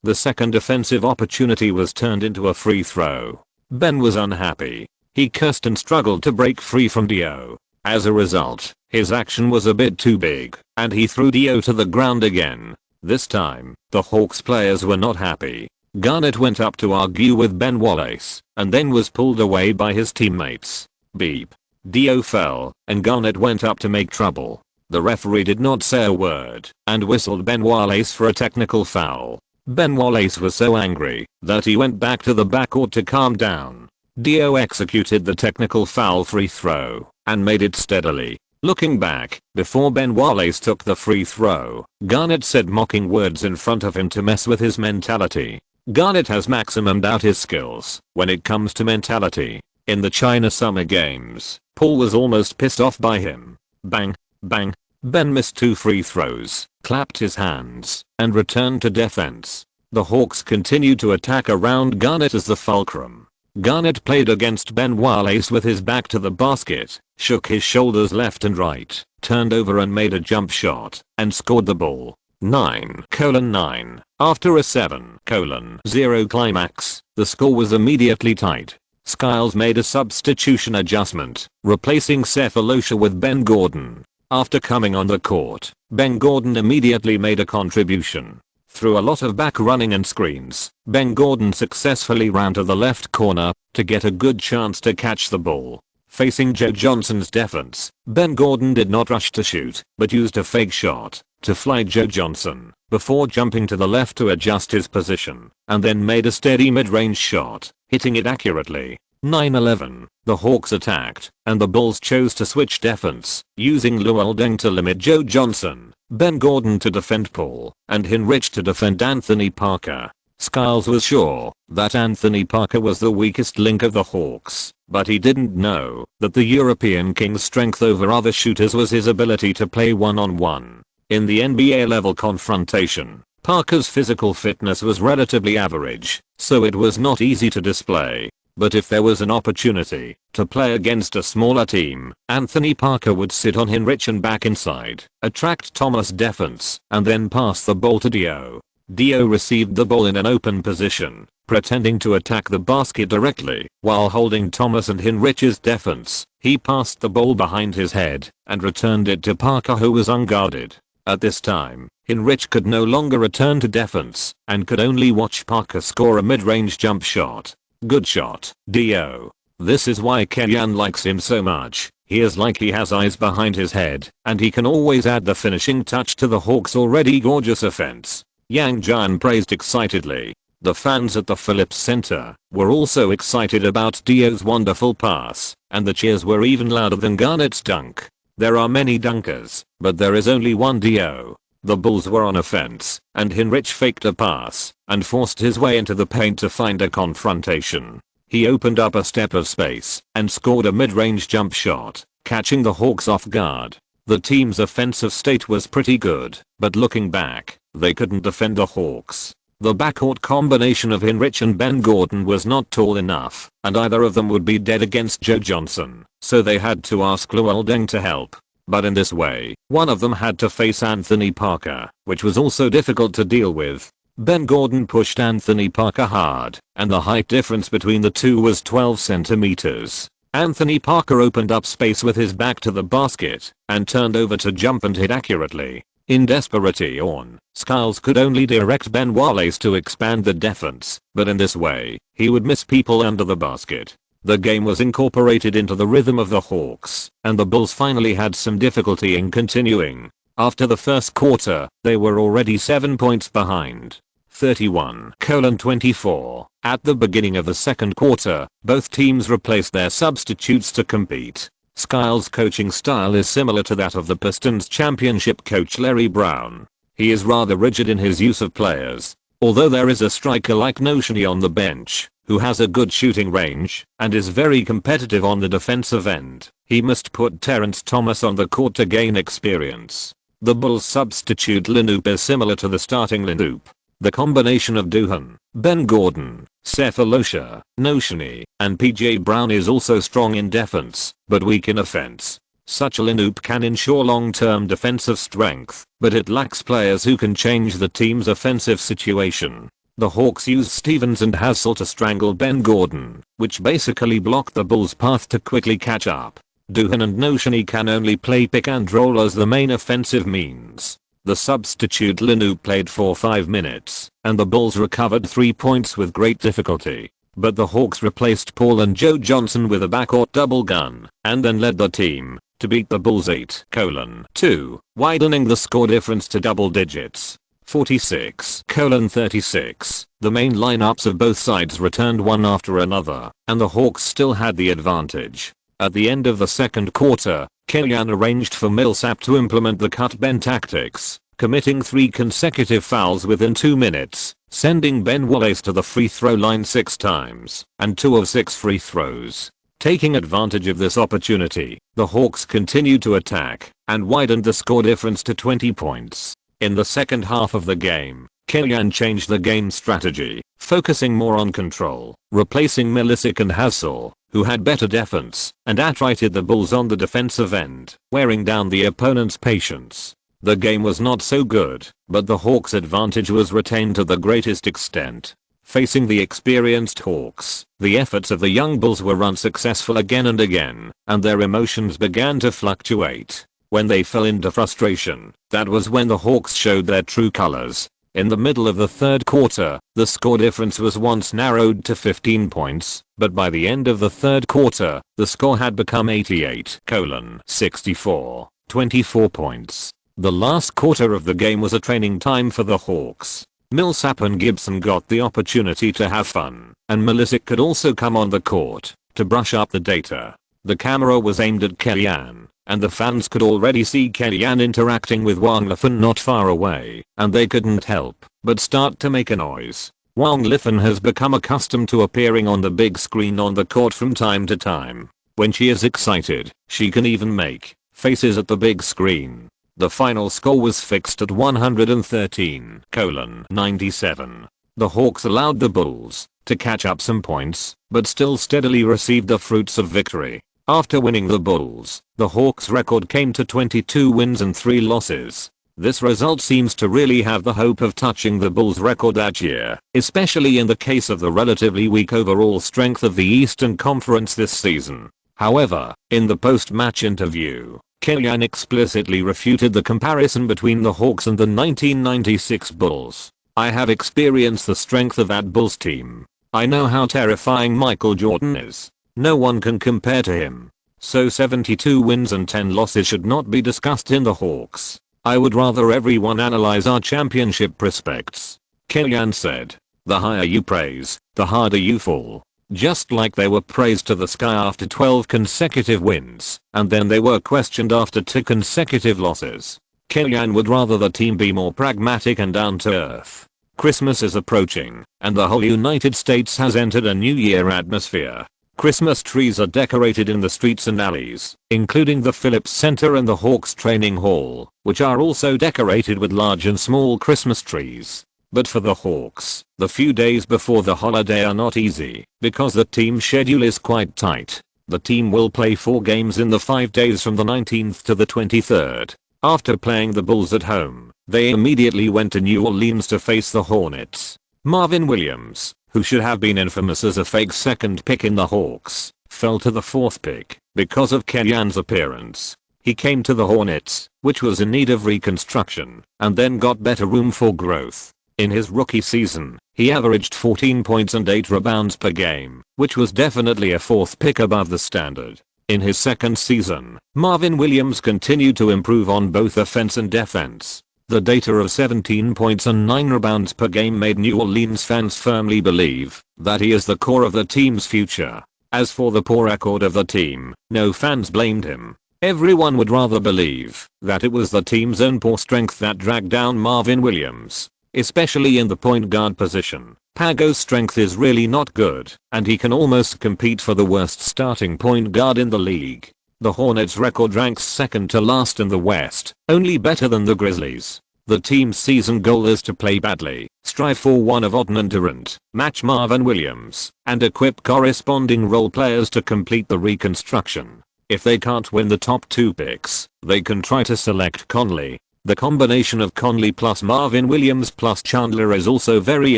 The second offensive opportunity was turned into a free throw. Ben was unhappy. He cursed and struggled to break free from Dio. As a result, his action was a bit too big and he threw Dio to the ground again. This time, the Hawks players were not happy. Garnett went up to argue with Ben Wallace and then was pulled away by his teammates. Beep. Dio fell, and Garnett went up to make trouble. The referee did not say a word and whistled Ben Wallace for a technical foul. Ben Wallace was so angry that he went back to the backcourt to calm down. Dio executed the technical foul free throw and made it steadily. Looking back, before Ben Wallace took the free throw, Garnett said mocking words in front of him to mess with his mentality. Garnett has maximumed out his skills when it comes to mentality. In the China Summer Games, Paul was almost pissed off by him. Bang, bang. Ben missed 2 free throws, clapped his hands, and returned to defense. The Hawks continued to attack around Garnett as the fulcrum. Garnett played against Ben Wallace with his back to the basket, shook his shoulders left and right, turned over and made a jump shot, and scored the ball. 9:9. After a 7:0 climax, the score was immediately tight. Skiles made a substitution adjustment, replacing Sefolosha with Ben Gordon. After coming on the court, Ben Gordon immediately made a contribution. Through a lot of back running and screens, Ben Gordon successfully ran to the left corner to get a good chance to catch the ball. Facing Joe Johnson's defense, Ben Gordon did not rush to shoot, but used a fake shot to fly Joe Johnson before jumping to the left to adjust his position, and then made a steady mid-range shot, hitting it accurately. 9:11. The Hawks attacked, and the Bulls chose to switch defense, using Luol Deng to limit Joe Johnson, Ben Gordon to defend Paul, and Hinrich to defend Anthony Parker. Skiles was sure that Anthony Parker was the weakest link of the Hawks, but he didn't know that the European King's strength over other shooters was his ability to play one-on-one. In the NBA level confrontation, Parker's physical fitness was relatively average, so it was not easy to display. But if there was an opportunity to play against a smaller team, Anthony Parker would sit on Hinrich and back inside, attract Thomas' defense, and then pass the ball to Dio. Dio received the ball in an open position, pretending to attack the basket directly, while holding Thomas and Hinrich's defense. He passed the ball behind his head, and returned it to Parker, who was unguarded. At this time, Hinrich could no longer return to defense, and could only watch Parker score a mid-range jump shot. Good shot, Dio. This is why Kellyanne likes him so much. He is like he has eyes behind his head, and he can always add the finishing touch to the Hawks' already gorgeous offense. Yang Jian praised excitedly. The fans at the Phillips Center were also excited about Dio's wonderful pass, and the cheers were even louder than Garnett's dunk. There are many dunkers, but there is only one Dio. The Bulls were on offense, and Hinrich faked a pass and forced his way into the paint to find a confrontation. He opened up a step of space and scored a mid-range jump shot, catching the Hawks off guard. The team's offensive state was pretty good, but looking back, they couldn't defend the Hawks. The backcourt combination of Hinrich and Ben Gordon was not tall enough, and either of them would be dead against Joe Johnson, so they had to ask Luol Deng to help. But in this way, one of them had to face Anthony Parker, which was also difficult to deal with. Ben Gordon pushed Anthony Parker hard, and the height difference between the two was 12 centimeters. Anthony Parker opened up space with his back to the basket, and turned over to jump and hit accurately. In desperation, Skiles could only direct Ben Wallace to expand the defense, but in this way, he would miss people under the basket. The game was incorporated into the rhythm of the Hawks, and the Bulls finally had some difficulty in continuing. After the first quarter, they were already 7 points behind. 31-24. At the beginning of the second quarter, both teams replaced their substitutes to compete. Skiles' coaching style is similar to that of the Pistons championship coach Larry Brown. He is rather rigid in his use of players. Although there is a striker like Noshani on the bench, who has a good shooting range, and is very competitive on the defensive end, he must put Terrence Thomas on the court to gain experience. The Bulls' substitute lineup is similar to the starting lineup. The combination of Duhan, Ben Gordon, Sefolosha, Noshani, and PJ Brown is also strong in defense, but weak in offense. Such a lineup can ensure long-term defensive strength, but it lacks players who can change the team's offensive situation. The Hawks used Stevens and Hassel to strangle Ben Gordon, which basically blocked the Bulls' path to quickly catch up. Duhan and Noshani can only play pick and roll as the main offensive means. The substitute lineup played for 5 minutes, and the Bulls recovered 3 points with great difficulty. But the Hawks replaced Paul and Joe Johnson with a backcourt double gun, and then led the team to beat the Bulls 8-2, widening the score difference to double digits. 46-36. The main lineups of both sides returned one after another, and the Hawks still had the advantage. At the end of the second quarter, Kellyanne arranged for Millsap to implement the cut Ben tactics, committing 3 consecutive fouls within 2 minutes, sending Ben Wallace to the free throw line 6 times, and 2 of 6 free throws. Taking advantage of this opportunity, the Hawks continued to attack, and widened the score difference to 20 points. In the second half of the game, Kellyanne changed the game strategy, focusing more on control, replacing Milicic and Hassel, who had better defense, and outrighted the Bulls on the defensive end, wearing down the opponent's patience. The game was not so good, but the Hawks' advantage was retained to the greatest extent. Facing the experienced Hawks, the efforts of the young Bulls were unsuccessful again and again, and their emotions began to fluctuate. When they fell into frustration, that was when the Hawks showed their true colors. In the middle of the third quarter, the score difference was once narrowed to 15 points, but by the end of the third quarter, the score had become 88-64, 24 points. The last quarter of the game was a training time for the Hawks. Millsap and Gibson got the opportunity to have fun, and Milicic could also come on the court to brush up the data. The camera was aimed at Kellyanne, and the fans could already see Kellyanne interacting with Wang Liffen not far away, and they couldn't help but start to make a noise. Wang Liffen has become accustomed to appearing on the big screen on the court from time to time. When she is excited, she can even make faces at the big screen. The final score was fixed at 113-97. The Hawks allowed the Bulls to catch up some points, but still steadily received the fruits of victory. After winning the Bulls, the Hawks' record came to 22 wins and 3 losses. This result seems to really have the hope of touching the Bulls' record that year, especially in the case of the relatively weak overall strength of the Eastern Conference this season. However, in the post-match interview, Kellyan explicitly refuted the comparison between the Hawks and the 1996 Bulls. "I have experienced the strength of that Bulls team. I know how terrifying Michael Jordan is. No one can compare to him. So 72 wins and 10 losses should not be discussed in the Hawks. I would rather everyone analyze our championship prospects," Kellyan said. "The higher you praise, the harder you fall. Just like they were praised to the sky after 12 consecutive wins, and then they were questioned after 2 consecutive losses." Kellyan would rather the team be more pragmatic and down to earth. Christmas is approaching, and the whole United States has entered a New Year atmosphere. Christmas trees are decorated in the streets and alleys, including the Phillips Center and the Hawks Training Hall, which are also decorated with large and small Christmas trees. But for the Hawks, the few days before the holiday are not easy, because the team's schedule is quite tight. The team will play 4 games in the 5 days from the 19th to the 23rd. After playing the Bulls at home, they immediately went to New Orleans to face the Hornets. Marvin Williams, who should have been infamous as a fake second pick in the Hawks, fell to the 4th pick because of Kellyan's appearance. He came to the Hornets, which was in need of reconstruction, and then got better room for growth. In his rookie season, he averaged 14 points and 8 rebounds per game, which was definitely a 4th pick above the standard. In his second season, Marvin Williams continued to improve on both offense and defense. The data of 17 points and 9 rebounds per game made New Orleans fans firmly believe that he is the core of the team's future. As for the poor record of the team, no fans blamed him. Everyone would rather believe that it was the team's own poor strength that dragged down Marvin Williams, especially in the point guard position. Pago's strength is really not good, and he can almost compete for the worst starting point guard in the league. The Hornets' record ranks second to last in the West, only better than the Grizzlies. The team's season goal is to play badly, strive for one of Odden and Durant, match Marvin Williams, and equip corresponding role players to complete the reconstruction. If they can't win the top 2 picks, they can try to select Conley. The combination of Conley plus Marvin Williams plus Chandler is also very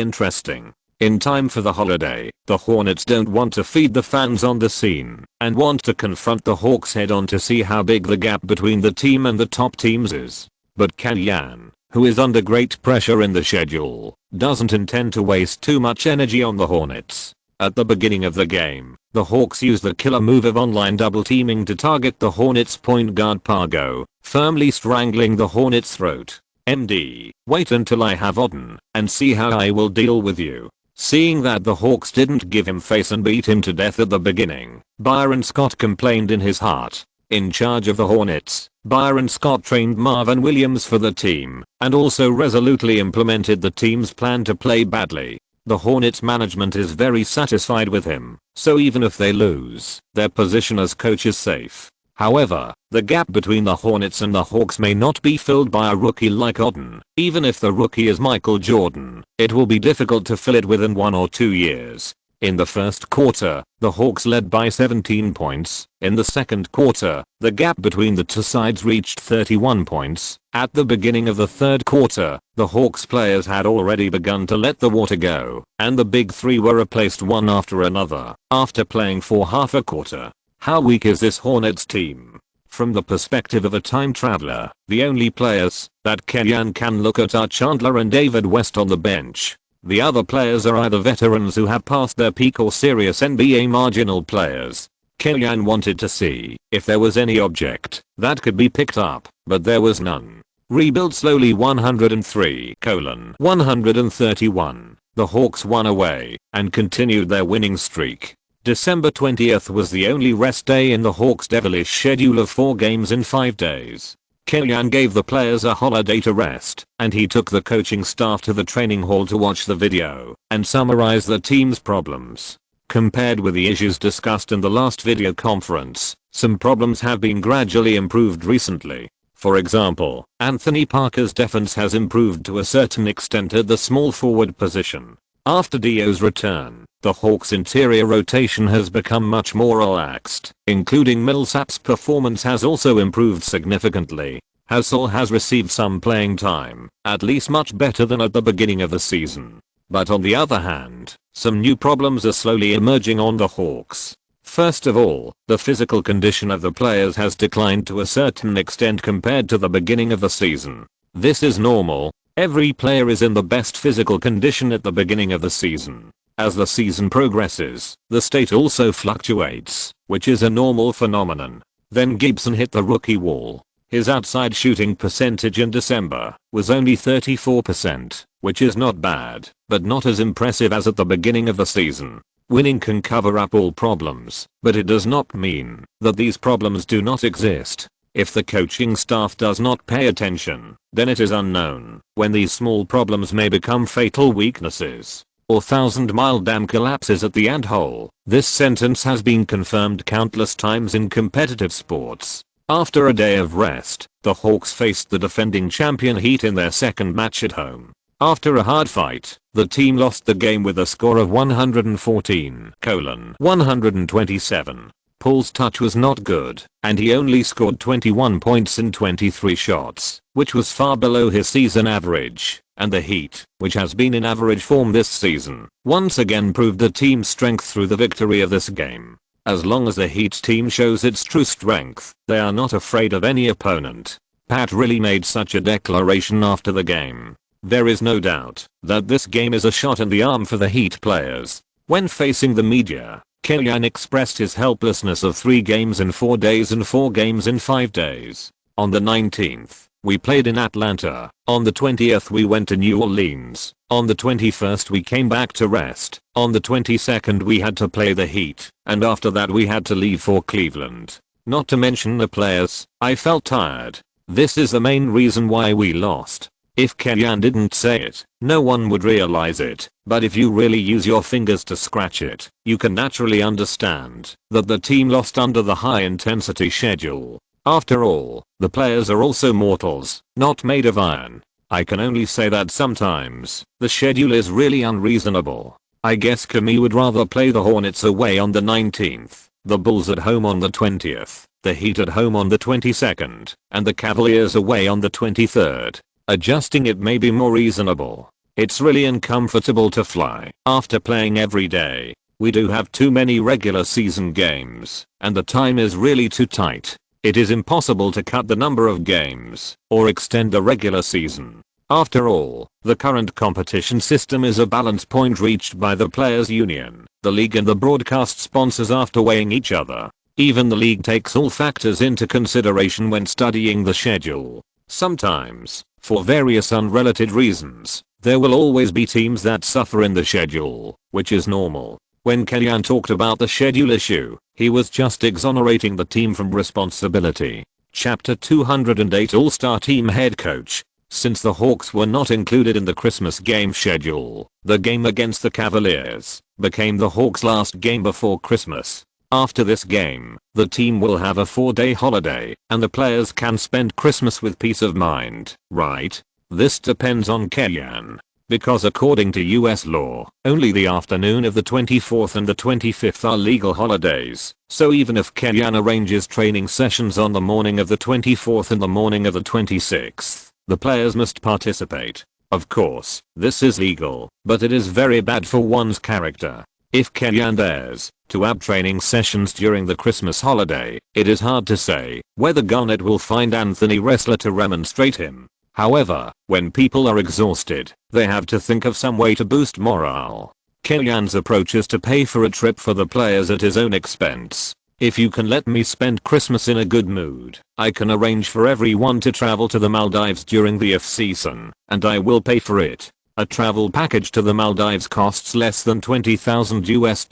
interesting. In time for the holiday, the Hornets don't want to feed the fans on the scene, and want to confront the Hawks head on to see how big the gap between the team and the top teams is. But Kellyan, who is under great pressure in the schedule, doesn't intend to waste too much energy on the Hornets. At the beginning of the game, the Hawks used the killer move of online double teaming to target the Hornets point guard Pago, firmly strangling the Hornets' throat. "MD, wait until I have Odden, and see how I will deal with you." Seeing that the Hawks didn't give him face and beat him to death at the beginning, Byron Scott complained in his heart. In charge of the Hornets, Byron Scott trained Marvin Williams for the team, and also resolutely implemented the team's plan to play badly. The Hornets management is very satisfied with him, so even if they lose, their position as coach is safe. However, the gap between the Hornets and the Hawks may not be filled by a rookie like Odden. Even if the rookie is Michael Jordan, it will be difficult to fill it within 1 or 2 years. In the first quarter, the Hawks led by 17 points. In the second quarter, the gap between the two sides reached 31 points. At the beginning of the third quarter, the Hawks players had already begun to let the water go, and the big 3 were replaced one after another, after playing for half a quarter. How weak is this Hornets team? From the perspective of a time traveler, the only players that Kellyan can look at are Chandler and David West on the bench. The other players are either veterans who have passed their peak or serious NBA marginal players. Kellyan wanted to see if there was any object that could be picked up, but there was none. Rebuild slowly 103:131. The Hawks won away and continued their winning streak. December 20th was the only rest day in the Hawks' devilish schedule of 4 games in 5 days. Kellyan gave the players a holiday to rest, and he took the coaching staff to the training hall to watch the video and summarize the team's problems. Compared with the issues discussed in the last video conference, some problems have been gradually improved recently. For example, Anthony Parker's defense has improved to a certain extent at the small forward position. After Dio's return, the Hawks' interior rotation has become much more relaxed, including Millsap's performance has also improved significantly. Hasel has received some playing time, at least much better than at the beginning of the season. But on the other hand, some new problems are slowly emerging on the Hawks. First of all, the physical condition of the players has declined to a certain extent compared to the beginning of the season. This is normal. Every player is in the best physical condition at the beginning of the season. As the season progresses, the state also fluctuates, which is a normal phenomenon. Then Gibson hit the rookie wall. His outside shooting percentage in December was only 34%, which is not bad, but not as impressive as at the beginning of the season. Winning can cover up all problems, but it does not mean that these problems do not exist. If the coaching staff does not pay attention, then it is unknown when these small problems may become fatal weaknesses or 1,000-mile dam collapses at the ant hole. This sentence has been confirmed countless times in competitive sports. After a day of rest, the Hawks faced the defending champion Heat in their second match at home. After a hard fight, the team lost the game with a score of 114-127. Paul's touch was not good, and he only scored 21 points in 23 shots, which was far below his season average, and the Heat, which has been in average form this season, once again proved the team's strength through the victory of this game. As long as the Heat team shows its true strength, they are not afraid of any opponent. Pat really made such a declaration after the game. There is no doubt that this game is a shot in the arm for the Heat players. When facing the media, Kellyan expressed his helplessness of 3 games in 4 days and 4 games in 5 days. On the 19th, we played in Atlanta. On the 20th we went to New Orleans. On the 21st we came back to rest. On the 22nd we had to play the Heat, and after that we had to leave for Cleveland. Not to mention the players, I felt tired. This is the main reason why we lost. If Kellyan didn't say it, no one would realize it, but if you really use your fingers to scratch it, you can naturally understand that the team lost under the high-intensity schedule. After all, the players are also mortals, not made of iron. I can only say that sometimes, the schedule is really unreasonable. I guess Kami would rather play the Hornets away on the 19th, the Bulls at home on the 20th, the Heat at home on the 22nd, and the Cavaliers away on the 23rd. Adjusting it may be more reasonable. It's really uncomfortable to fly after playing every day. We do have too many regular season games, and the time is really too tight. It is impossible to cut the number of games or extend the regular season. After all, the current competition system is a balance point reached by the players' union, the league and the broadcast sponsors after weighing each other. Even the league takes all factors into consideration when studying the schedule. Sometimes, for various unrelated reasons, there will always be teams that suffer in the schedule, which is normal. When Kellyan talked about the schedule issue, he was just exonerating the team from responsibility. Chapter 208 All-Star Team Head Coach. Since the Hawks were not included in the Christmas game schedule, the game against the Cavaliers became the Hawks' last game before Christmas. After this game, the team will have a 4-day holiday, and the players can spend Christmas with peace of mind, right? This depends on Kellyan. Because according to US law, only the afternoon of the 24th and the 25th are legal holidays, so even if Kellyan arranges training sessions on the morning of the 24th and the morning of the 26th, the players must participate. Of course, this is legal, but it is very bad for one's character. If Kellyan dares to add training sessions during the Christmas holiday, it is hard to say whether Garnett will find Anthony Ressler to remonstrate him. However, when people are exhausted, they have to think of some way to boost morale. Kellyan's approach is to pay for a trip for the players at his own expense. If you can let me spend Christmas in a good mood, I can arrange for everyone to travel to the Maldives during the off-season, and I will pay for it. A travel package to the Maldives costs less than $20,000 US.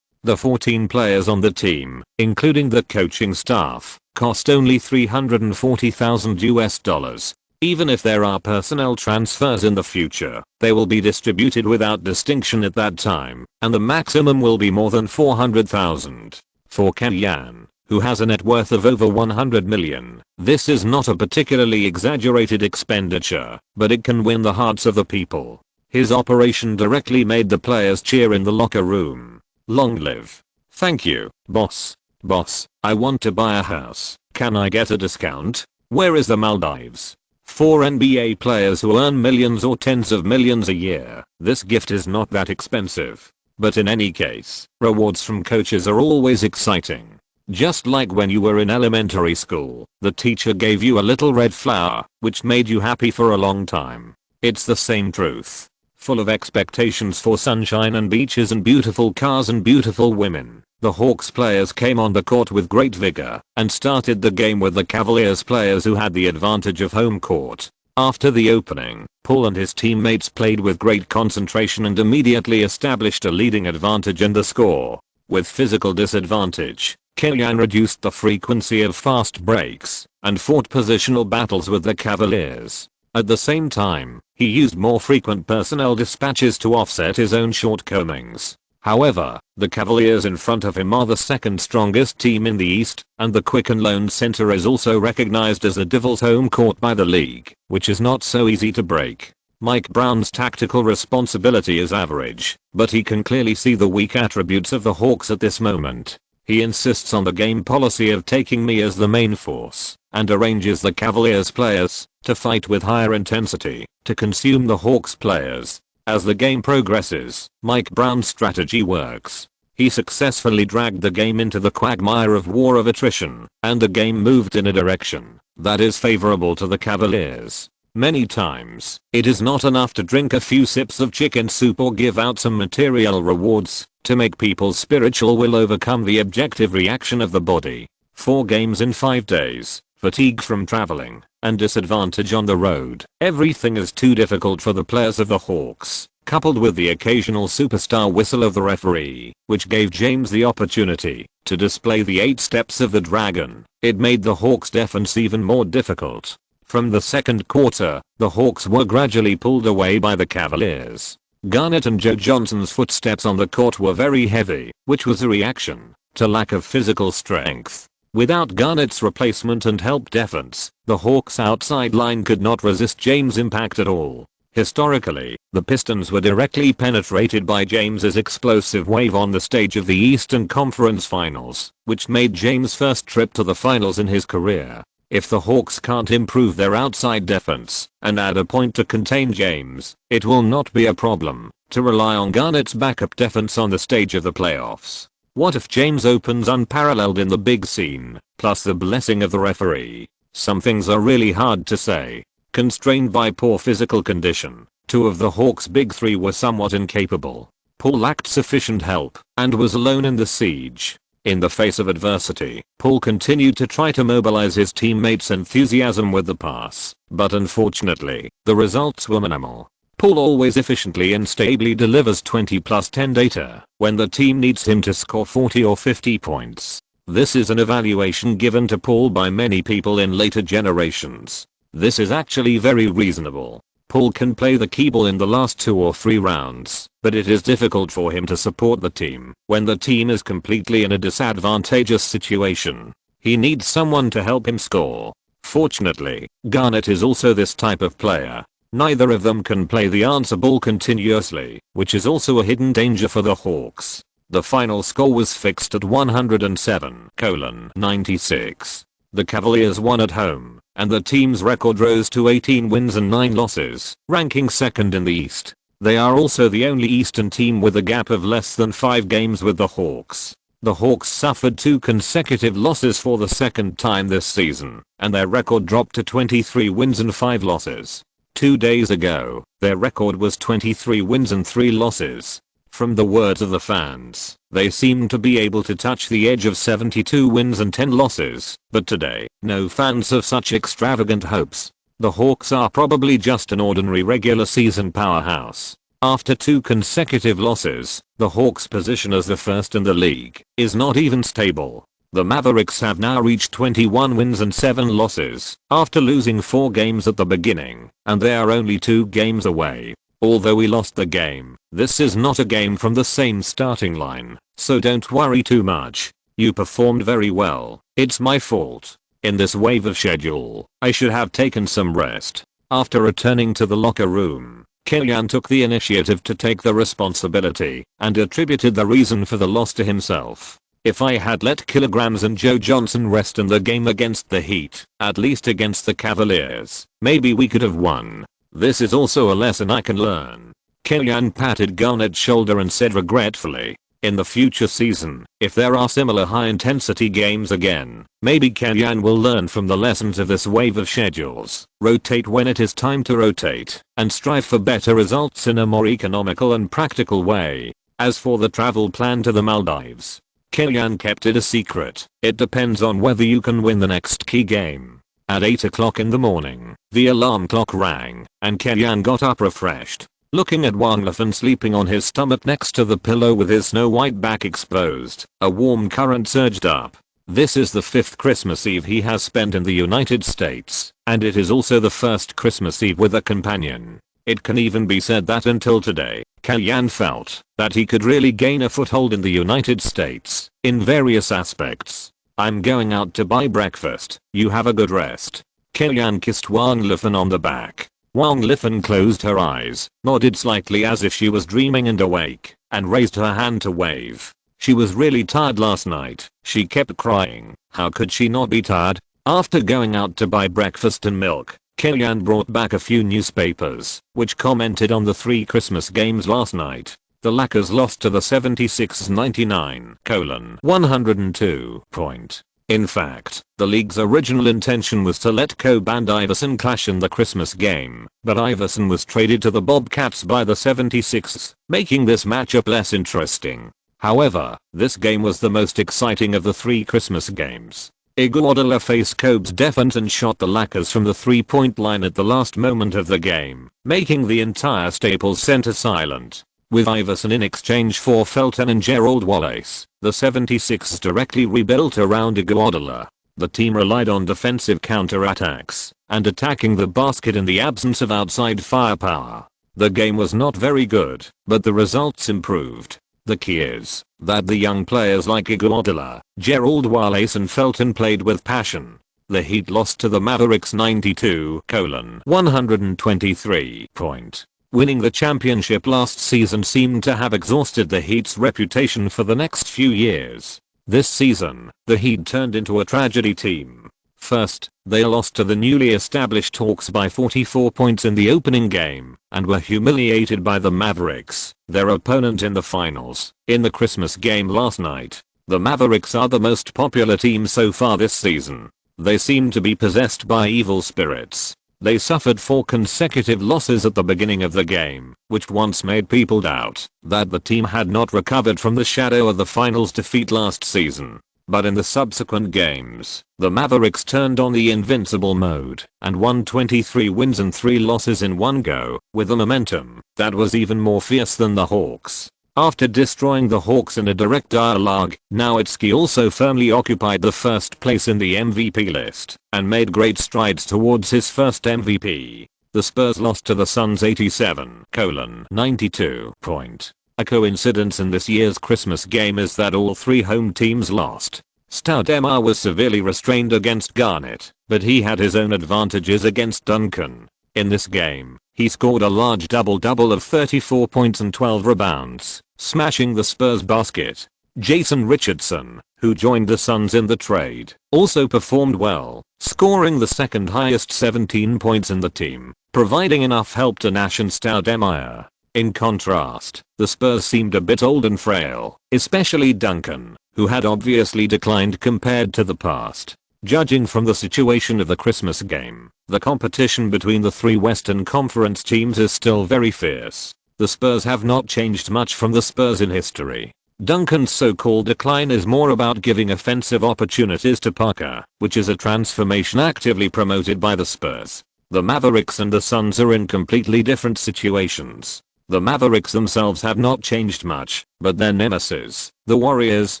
The 14 players on the team, including the coaching staff, cost only $340,000 US. Even if there are personnel transfers in the future, they will be distributed without distinction at that time, and the maximum will be more than $400,000. For Kellyan, who has a net worth of over $100 million, this is not a particularly exaggerated expenditure, but it can win the hearts of the people. His operation directly made the players cheer in the locker room. Long live. Thank you, boss. Boss, I want to buy a house. Can I get a discount? Where is the Maldives? For NBA players who earn millions or tens of millions a year, this gift is not that expensive. But in any case, rewards from coaches are always exciting. Just like when you were in elementary school, the teacher gave you a little red flower, which made you happy for a long time. It's the same truth. Full of expectations for sunshine and beaches and beautiful cars and beautiful women, the Hawks players came on the court with great vigor and started the game with the Cavaliers players who had the advantage of home court. After the opening, Paul and his teammates played with great concentration and immediately established a leading advantage in the score. With physical disadvantage, Killian reduced the frequency of fast breaks and fought positional battles with the Cavaliers. At the same time, he used more frequent personnel dispatches to offset his own shortcomings. However, the Cavaliers in front of him are the second strongest team in the East, and the Quicken Loan Center is also recognized as the Devil's home court by the league, which is not so easy to break. Mike Brown's tactical responsibility is average, but he can clearly see the weak attributes of the Hawks at this moment. He insists on the game policy of taking me as the main force, and arranges the Cavaliers players to fight with higher intensity to consume the Hawks players. As the game progresses, Mike Brown's strategy works. He successfully dragged the game into the quagmire of war of attrition, and the game moved in a direction that is favorable to the Cavaliers. Many times, it is not enough to drink a few sips of chicken soup or give out some material rewards to make people's spiritual will overcome the objective reaction of the body. 4 games in 5 days, fatigue from traveling, and disadvantage on the road. Everything is too difficult for the players of the Hawks, coupled with the occasional superstar whistle of the referee, which gave James the opportunity to display the 8 steps of the dragon. It made the Hawks' defense even more difficult. From the second quarter, the Hawks were gradually pulled away by the Cavaliers. Garnett and Joe Johnson's footsteps on the court were very heavy, which was a reaction to lack of physical strength. Without Garnett's replacement and help defense, the Hawks' outside line could not resist James' impact at all. Historically, the Pistons were directly penetrated by James's explosive wave on the stage of the Eastern Conference Finals, which made James' first trip to the finals in his career. If the Hawks can't improve their outside defense and add a point to contain James, it will not be a problem to rely on Garnett's backup defense on the stage of the playoffs. What if James opens unparalleled in the big scene, plus the blessing of the referee? Some things are really hard to say. Constrained by poor physical condition, 2 of the Hawks' big 3 were somewhat incapable. Paul lacked sufficient help and was alone in the siege. In the face of adversity, Paul continued to try to mobilize his teammates' enthusiasm with the pass, but unfortunately, the results were minimal. Paul always efficiently and stably delivers 20+10 data when the team needs him to score 40 or 50 points. This is an evaluation given to Paul by many people in later generations. This is actually very reasonable. Paul can play the key ball in the last 2 or 3 rounds, but it is difficult for him to support the team when the team is completely in a disadvantageous situation. He needs someone to help him score. Fortunately, Garnett is also this type of player. Neither of them can play the answer ball continuously, which is also a hidden danger for the Hawks. The final score was fixed at 107-96. The Cavaliers won at home, and the team's record rose to 18 wins and 9 losses, ranking second in the East. They are also the only Eastern team with a gap of less than 5 games with the Hawks. The Hawks suffered 2 consecutive losses for the second time this season, and their record dropped to 23 wins and 5 losses. 2 days ago, their record was 23 wins and 3 losses. From the words of the fans, they seemed to be able to touch the edge of 72 wins and 10 losses, but today, no fans have such extravagant hopes. The Hawks are probably just an ordinary regular season powerhouse. After 2 consecutive losses, the Hawks' position as the first in the league is not even stable. The Mavericks have now reached 21 wins and 7 losses after losing 4 games at the beginning, and they are only 2 games away. Although we lost the game, this is not a game from the same starting line, so don't worry too much. You performed very well. It's my fault. In this wave of schedule, I should have taken some rest. After returning to the locker room, Killian took the initiative to take the responsibility and attributed the reason for the loss to himself. If I had let Kilograms and Joe Johnson rest in the game against the Heat, at least against the Cavaliers, maybe we could have won. This is also a lesson I can learn. Killian patted Garnett's shoulder and said regretfully, in the future season, if there are similar high-intensity games again, maybe Killian will learn from the lessons of this wave of schedules, rotate when it is time to rotate, and strive for better results in a more economical and practical way. As for the travel plan to the Maldives, Killian kept it a secret. It depends on whether you can win the next key game. At 8 o'clock in the morning, the alarm clock rang, and Killian got up refreshed. Looking at Wang Lifan sleeping on his stomach next to the pillow with his snow white back exposed, a warm current surged up. This is the 5th Christmas Eve he has spent in the United States, and it is also the first Christmas Eve with a companion. It can even be said that until today, Killian felt that he could really gain a foothold in the United States, in various aspects. I'm going out to buy breakfast, you have a good rest. Killian kissed Wang Lifan on the back. Wang Lifan closed her eyes, nodded slightly as if she was dreaming and awake, and raised her hand to wave. She was really tired last night, she kept crying. How could she not be tired? After going out to buy breakfast and milk, Killian brought back a few newspapers, which commented on the 3 Christmas games last night. The Lakers lost to the 76ers 99:102 point. In fact, the league's original intention was to let Kobe and Iverson clash in the Christmas game, but Iverson was traded to the Bobcats by the 76ers, making this matchup less interesting. However, this game was the most exciting of the 3 Christmas games. Iguodala faced Kobe's defense and shot the Lakers from the 3-point line at the last moment of the game, making the entire Staples Center silent. With Iverson in exchange for Felton and Gerald Wallace, the 76ers directly rebuilt around Iguodala. The team relied on defensive counterattacks and attacking the basket in the absence of outside firepower. The game was not very good, but the results improved. The key is that the young players like Iguodala, Gerald Wallace and Felton played with passion. The Heat lost to the Mavericks 92:123 point. Winning the championship last season seemed to have exhausted the Heat's reputation for the next few years. This season, the Heat turned into a tragedy team. First, they lost to the newly established Hawks by 44 points in the opening game, and were humiliated by the Mavericks, their opponent in the finals. In the Christmas game last night, the Mavericks are the most popular team so far this season. They seem to be possessed by evil spirits. They suffered 4 consecutive losses at the beginning of the game, which once made people doubt that the team had not recovered from the shadow of the finals defeat last season. But in the subsequent games, the Mavericks turned on the invincible mode and won 23 wins and 3 losses in one go, with a momentum that was even more fierce than the Hawks. After destroying the Hawks in a direct dialogue, Nowitzki also firmly occupied the first place in the MVP list and made great strides towards his first MVP. The Spurs lost to the Suns 87:92 point. A coincidence in this year's Christmas game is that all 3 home teams lost. Stoudemire was severely restrained against Garnett, but he had his own advantages against Duncan. In this game, he scored a large double-double of 34 points and 12 rebounds, smashing the Spurs basket. Jason Richardson, who joined the Suns in the trade, also performed well, scoring the second highest 17 points in the team, providing enough help to Nash and Stoudemire. In contrast, the Spurs seemed a bit old and frail, especially Duncan, who had obviously declined compared to the past. Judging from the situation of the Christmas game, the competition between the 3 Western Conference teams is still very fierce. The Spurs have not changed much from the Spurs in history. Duncan's so-called decline is more about giving offensive opportunities to Parker, which is a transformation actively promoted by the Spurs. The Mavericks and the Suns are in completely different situations. The Mavericks themselves have not changed much, but their nemesis, the Warriors,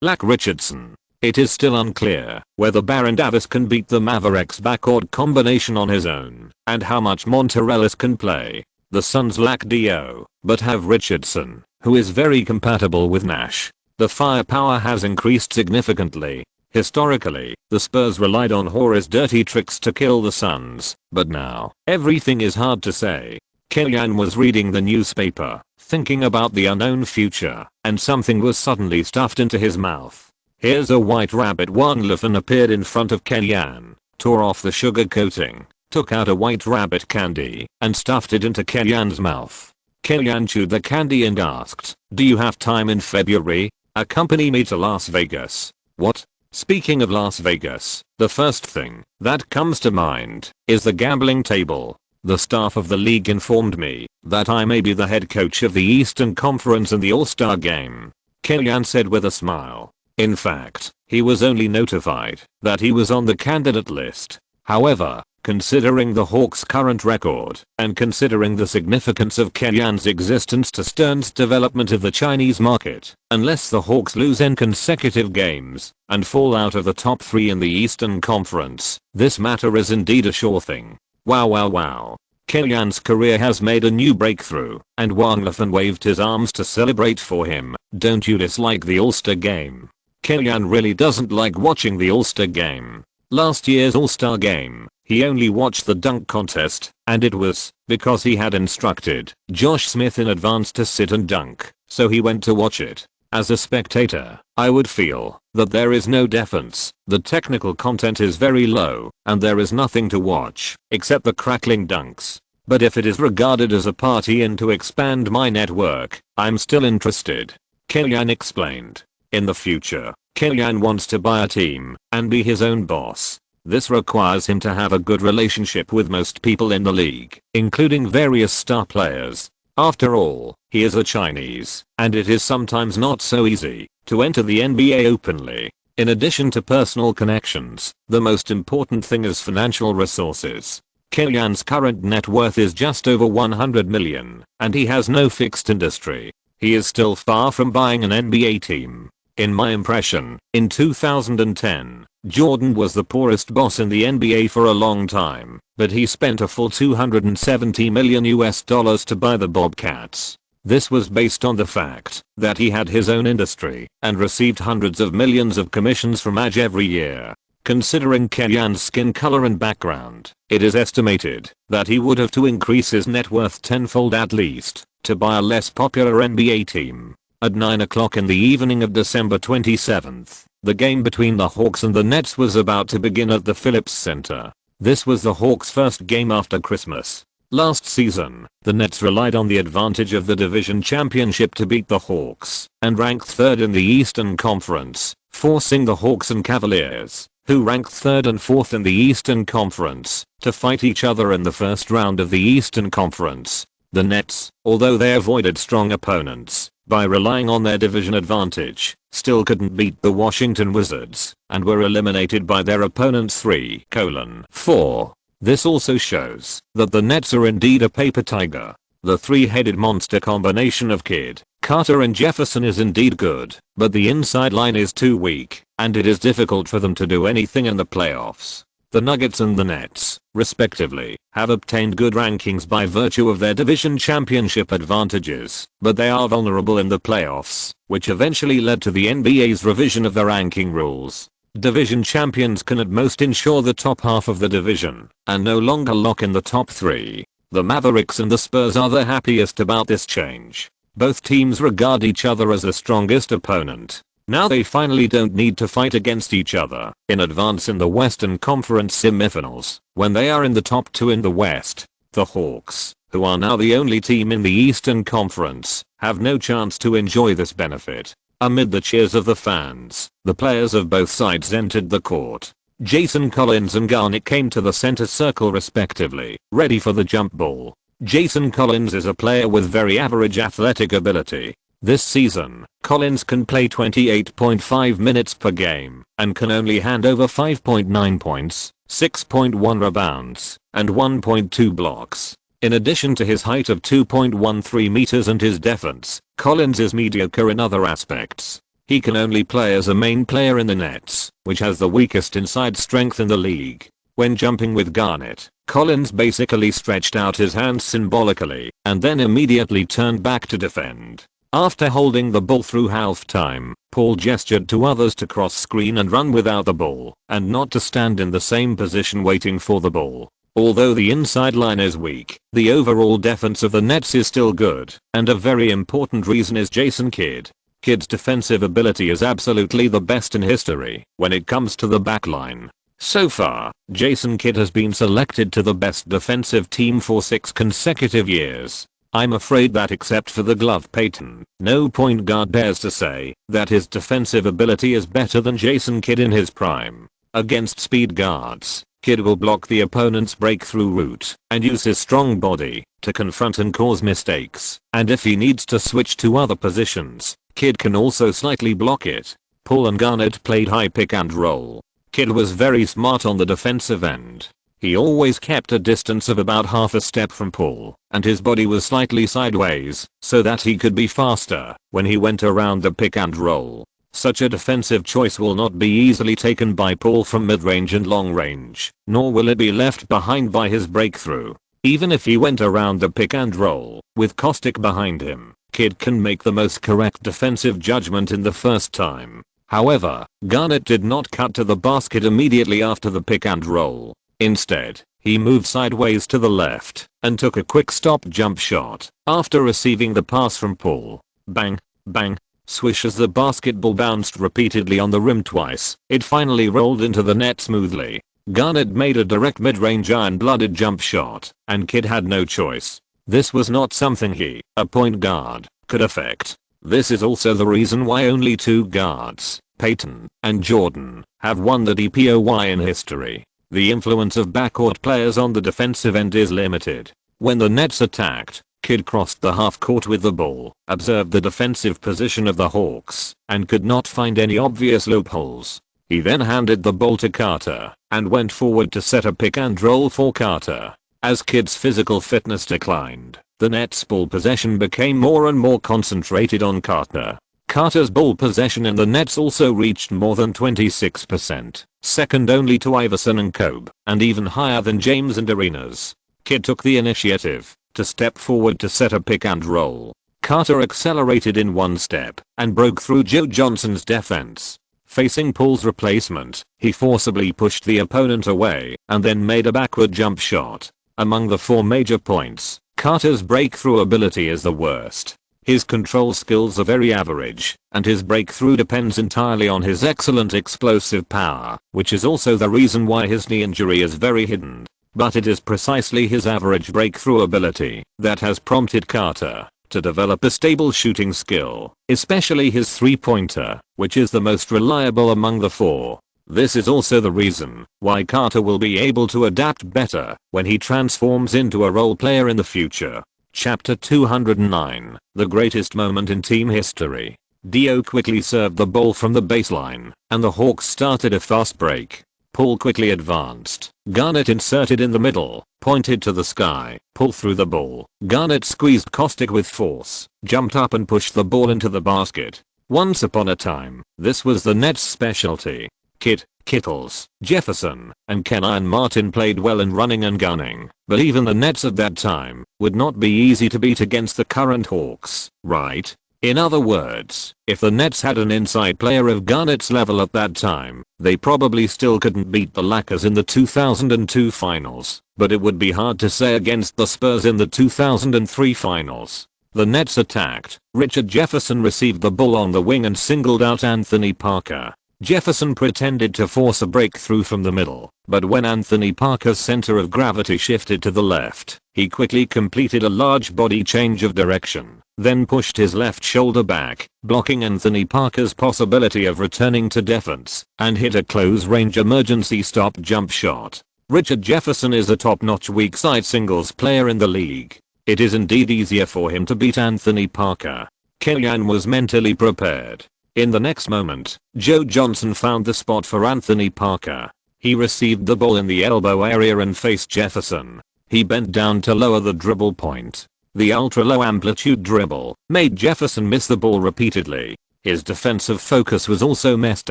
lack Richardson. It is still unclear whether Baron Davis can beat the Mavericks backcourt combination on his own, and how much Monta Ellis can play. The Suns lack Dio, but have Richardson, who is very compatible with Nash. The firepower has increased significantly. Historically, the Spurs relied on Horus' dirty tricks to kill the Suns, but now, everything is hard to say. Kellyanne was reading the newspaper, thinking about the unknown future, and something was suddenly stuffed into his mouth. "Here's a white rabbit." Wang Lifan appeared in front of Kellyanne, tore off the sugar coating, took out a white rabbit candy, and stuffed it into Kellyanne's mouth. Kellyanne chewed the candy and asked, "Do you have time in February? Accompany me to Las Vegas." "What?" Speaking of Las Vegas, the first thing that comes to mind is the gambling table. The staff of the league informed me that I may be the head coach of the Eastern Conference in the All-Star game, Kellyanne said with a smile. In fact, he was only notified that he was on the candidate list. However, considering the Hawks' current record, and considering the significance of Kellyanne's existence to Stern's development of the Chinese market, unless the Hawks lose n consecutive games, and fall out of the top 3 in the Eastern Conference, this matter is indeed a sure thing. Wow. Kellyanne's career has made a new breakthrough, and Wang Lifan waved his arms to celebrate for him. Don't you dislike the All-Star game? Kellyanne really doesn't like watching the All-Star game. Last year's All-Star game, he only watched the dunk contest, and it was because he had instructed Josh Smith in advance to sit and dunk, so he went to watch it. As a spectator, I would feel that there is no defense, the technical content is very low, and there is nothing to watch except the crackling dunks. But if it is regarded as a party and to expand my network, I'm still interested, Kellyanne explained. In the future, Kellyanne wants to buy a team and be his own boss. This requires him to have a good relationship with most people in the league, including various star players. After all, he is a Chinese, and it is sometimes not so easy to enter the NBA openly. In addition to personal connections, the most important thing is financial resources. Kellyanne's current net worth is just over $100 million, and he has no fixed industry. He is still far from buying an NBA team. In my impression, in 2010, Jordan was the poorest boss in the NBA for a long time, but he spent a full $270 million to buy the Bobcats. This was based on the fact that he had his own industry and received hundreds of millions of commissions from Edge every year. Considering Kellyanne's skin color and background, it is estimated that he would have to increase his net worth tenfold at least to buy a less popular NBA team. At 9 o'clock in the evening of December 27th, the game between the Hawks and the Nets was about to begin at the Phillips Center. This was the Hawks' first game after Christmas. Last season, the Nets relied on the advantage of the division championship to beat the Hawks, and ranked 3rd in the Eastern Conference, forcing the Hawks and Cavaliers, who ranked 3rd and 4th in the Eastern Conference, to fight each other in the first round of the Eastern Conference. The Nets, although they avoided strong opponents by relying on their division advantage, still couldn't beat the Washington Wizards, and were eliminated by their opponents 3:4. This also shows that the Nets are indeed a paper tiger. The three-headed monster combination of Kidd, Carter and Jefferson is indeed good, but the inside line is too weak, and it is difficult for them to do anything in the playoffs. The Nuggets and the Nets, respectively, have obtained good rankings by virtue of their division championship advantages, but they are vulnerable in the playoffs, which eventually led to the NBA's revision of the ranking rules. Division champions can at most ensure the top half of the division, and no longer lock in the top 3. The Mavericks and the Spurs are the happiest about this change. Both teams regard each other as the strongest opponent. Now they finally don't need to fight against each other in advance in the Western Conference semifinals when they are in the top 2 in the West. The Hawks, who are now the only team in the Eastern Conference, have no chance to enjoy this benefit. Amid the cheers of the fans, the players of both sides entered the court. Jason Collins and Garnett came to the center circle respectively, ready for the jump ball. Jason Collins is a player with very average athletic ability. This season, Collins can play 28.5 minutes per game and can only hand over 5.9 points, 6.1 rebounds, and 1.2 blocks. In addition to his height of 2.13 meters and his defense, Collins is mediocre in other aspects. He can only play as a main player in the Nets, which has the weakest inside strength in the league. When jumping with Garnett, Collins basically stretched out his hands symbolically and then immediately turned back to defend. After holding the ball through halftime, Paul gestured to others to cross screen and run without the ball, and not to stand in the same position waiting for the ball. Although the inside line is weak, the overall defense of the Nets is still good, and a very important reason is Jason Kidd. Kidd's defensive ability is absolutely the best in history when it comes to the backline. So far, Jason Kidd has been selected to the best defensive team for 6 consecutive years. I'm afraid that except for the glove Peyton, no point guard dares to say that his defensive ability is better than Jason Kidd in his prime. Against speed guards, Kidd will block the opponent's breakthrough route and use his strong body to confront and cause mistakes. And if he needs to switch to other positions, Kidd can also slightly block it. Paul and Garnett played high pick and roll. Kidd was very smart on the defensive end. He always kept a distance of about half a step from Paul, and his body was slightly sideways so that he could be faster when he went around the pick and roll. Such a defensive choice will not be easily taken by Paul from mid-range and long range, nor will it be left behind by his breakthrough. Even if he went around the pick and roll with Kostick behind him, Kidd can make the most correct defensive judgment in the first time. However, Garnett did not cut to the basket immediately after the pick and roll. Instead, he moved sideways to the left and took a quick stop jump shot after receiving the pass from Paul. Bang, bang, swish as the basketball bounced repeatedly on the rim twice. It finally rolled into the net smoothly. Garnett made a direct mid-range iron-blooded jump shot, and Kidd had no choice. This was not something he, a point guard, could affect. This is also the reason why only 2 guards, Peyton and Jordan, have won the DPOY in history. The influence of backcourt players on the defensive end is limited. When the Nets attacked, Kidd crossed the half court with the ball, observed the defensive position of the Hawks, and could not find any obvious loopholes. He then handed the ball to Carter and went forward to set a pick and roll for Carter. As Kidd's physical fitness declined, the Nets' ball possession became more and more concentrated on Carter. Carter's ball possession in the Nets also reached more than 26%, second only to Iverson and Kobe, and even higher than James and Arenas. Kidd took the initiative to step forward to set a pick and roll. Carter accelerated in one step and broke through Joe Johnson's defense. Facing Paul's replacement, he forcibly pushed the opponent away and then made a backward jump shot. Among the 4 major points, Carter's breakthrough ability is the worst. His control skills are very average, and his breakthrough depends entirely on his excellent explosive power, which is also the reason why his knee injury is very hidden. But it is precisely his average breakthrough ability that has prompted Carter to develop a stable shooting skill, especially his three-pointer, which is the most reliable among the 4. This is also the reason why Carter will be able to adapt better when he transforms into a role player in the future. Chapter 209, the greatest moment in team history. Dio quickly served the ball from the baseline, and the Hawks started a fast break. Paul quickly advanced. Garnett inserted in the middle, pointed to the sky. Paul threw the ball. Garnett squeezed Kostick with force, jumped up and pushed the ball into the basket. Once upon a time, this was the Nets' specialty. Kidd, Kittles, Jefferson, and Kenyon Martin played well in running and gunning, but even the Nets at that time would not be easy to beat against the current Hawks, right? In other words, if the Nets had an inside player of Garnett's level at that time, they probably still couldn't beat the Lakers in the 2002 finals, but it would be hard to say against the Spurs in the 2003 finals. The Nets attacked. Richard Jefferson received the ball on the wing and singled out Anthony Parker. Jefferson pretended to force a breakthrough from the middle, but when Anthony Parker's center of gravity shifted to the left, he quickly completed a large body change of direction, then pushed his left shoulder back, blocking Anthony Parker's possibility of returning to defense, and hit a close-range emergency stop jump shot. Richard Jefferson is a top-notch weak-side singles player in the league. It is indeed easier for him to beat Anthony Parker. Kenyon was mentally prepared. In the next moment, Joe Johnson found the spot for Anthony Parker. He received the ball in the elbow area and faced Jefferson. He bent down to lower the dribble point. The ultra-low amplitude dribble made Jefferson miss the ball repeatedly. His defensive focus was also messed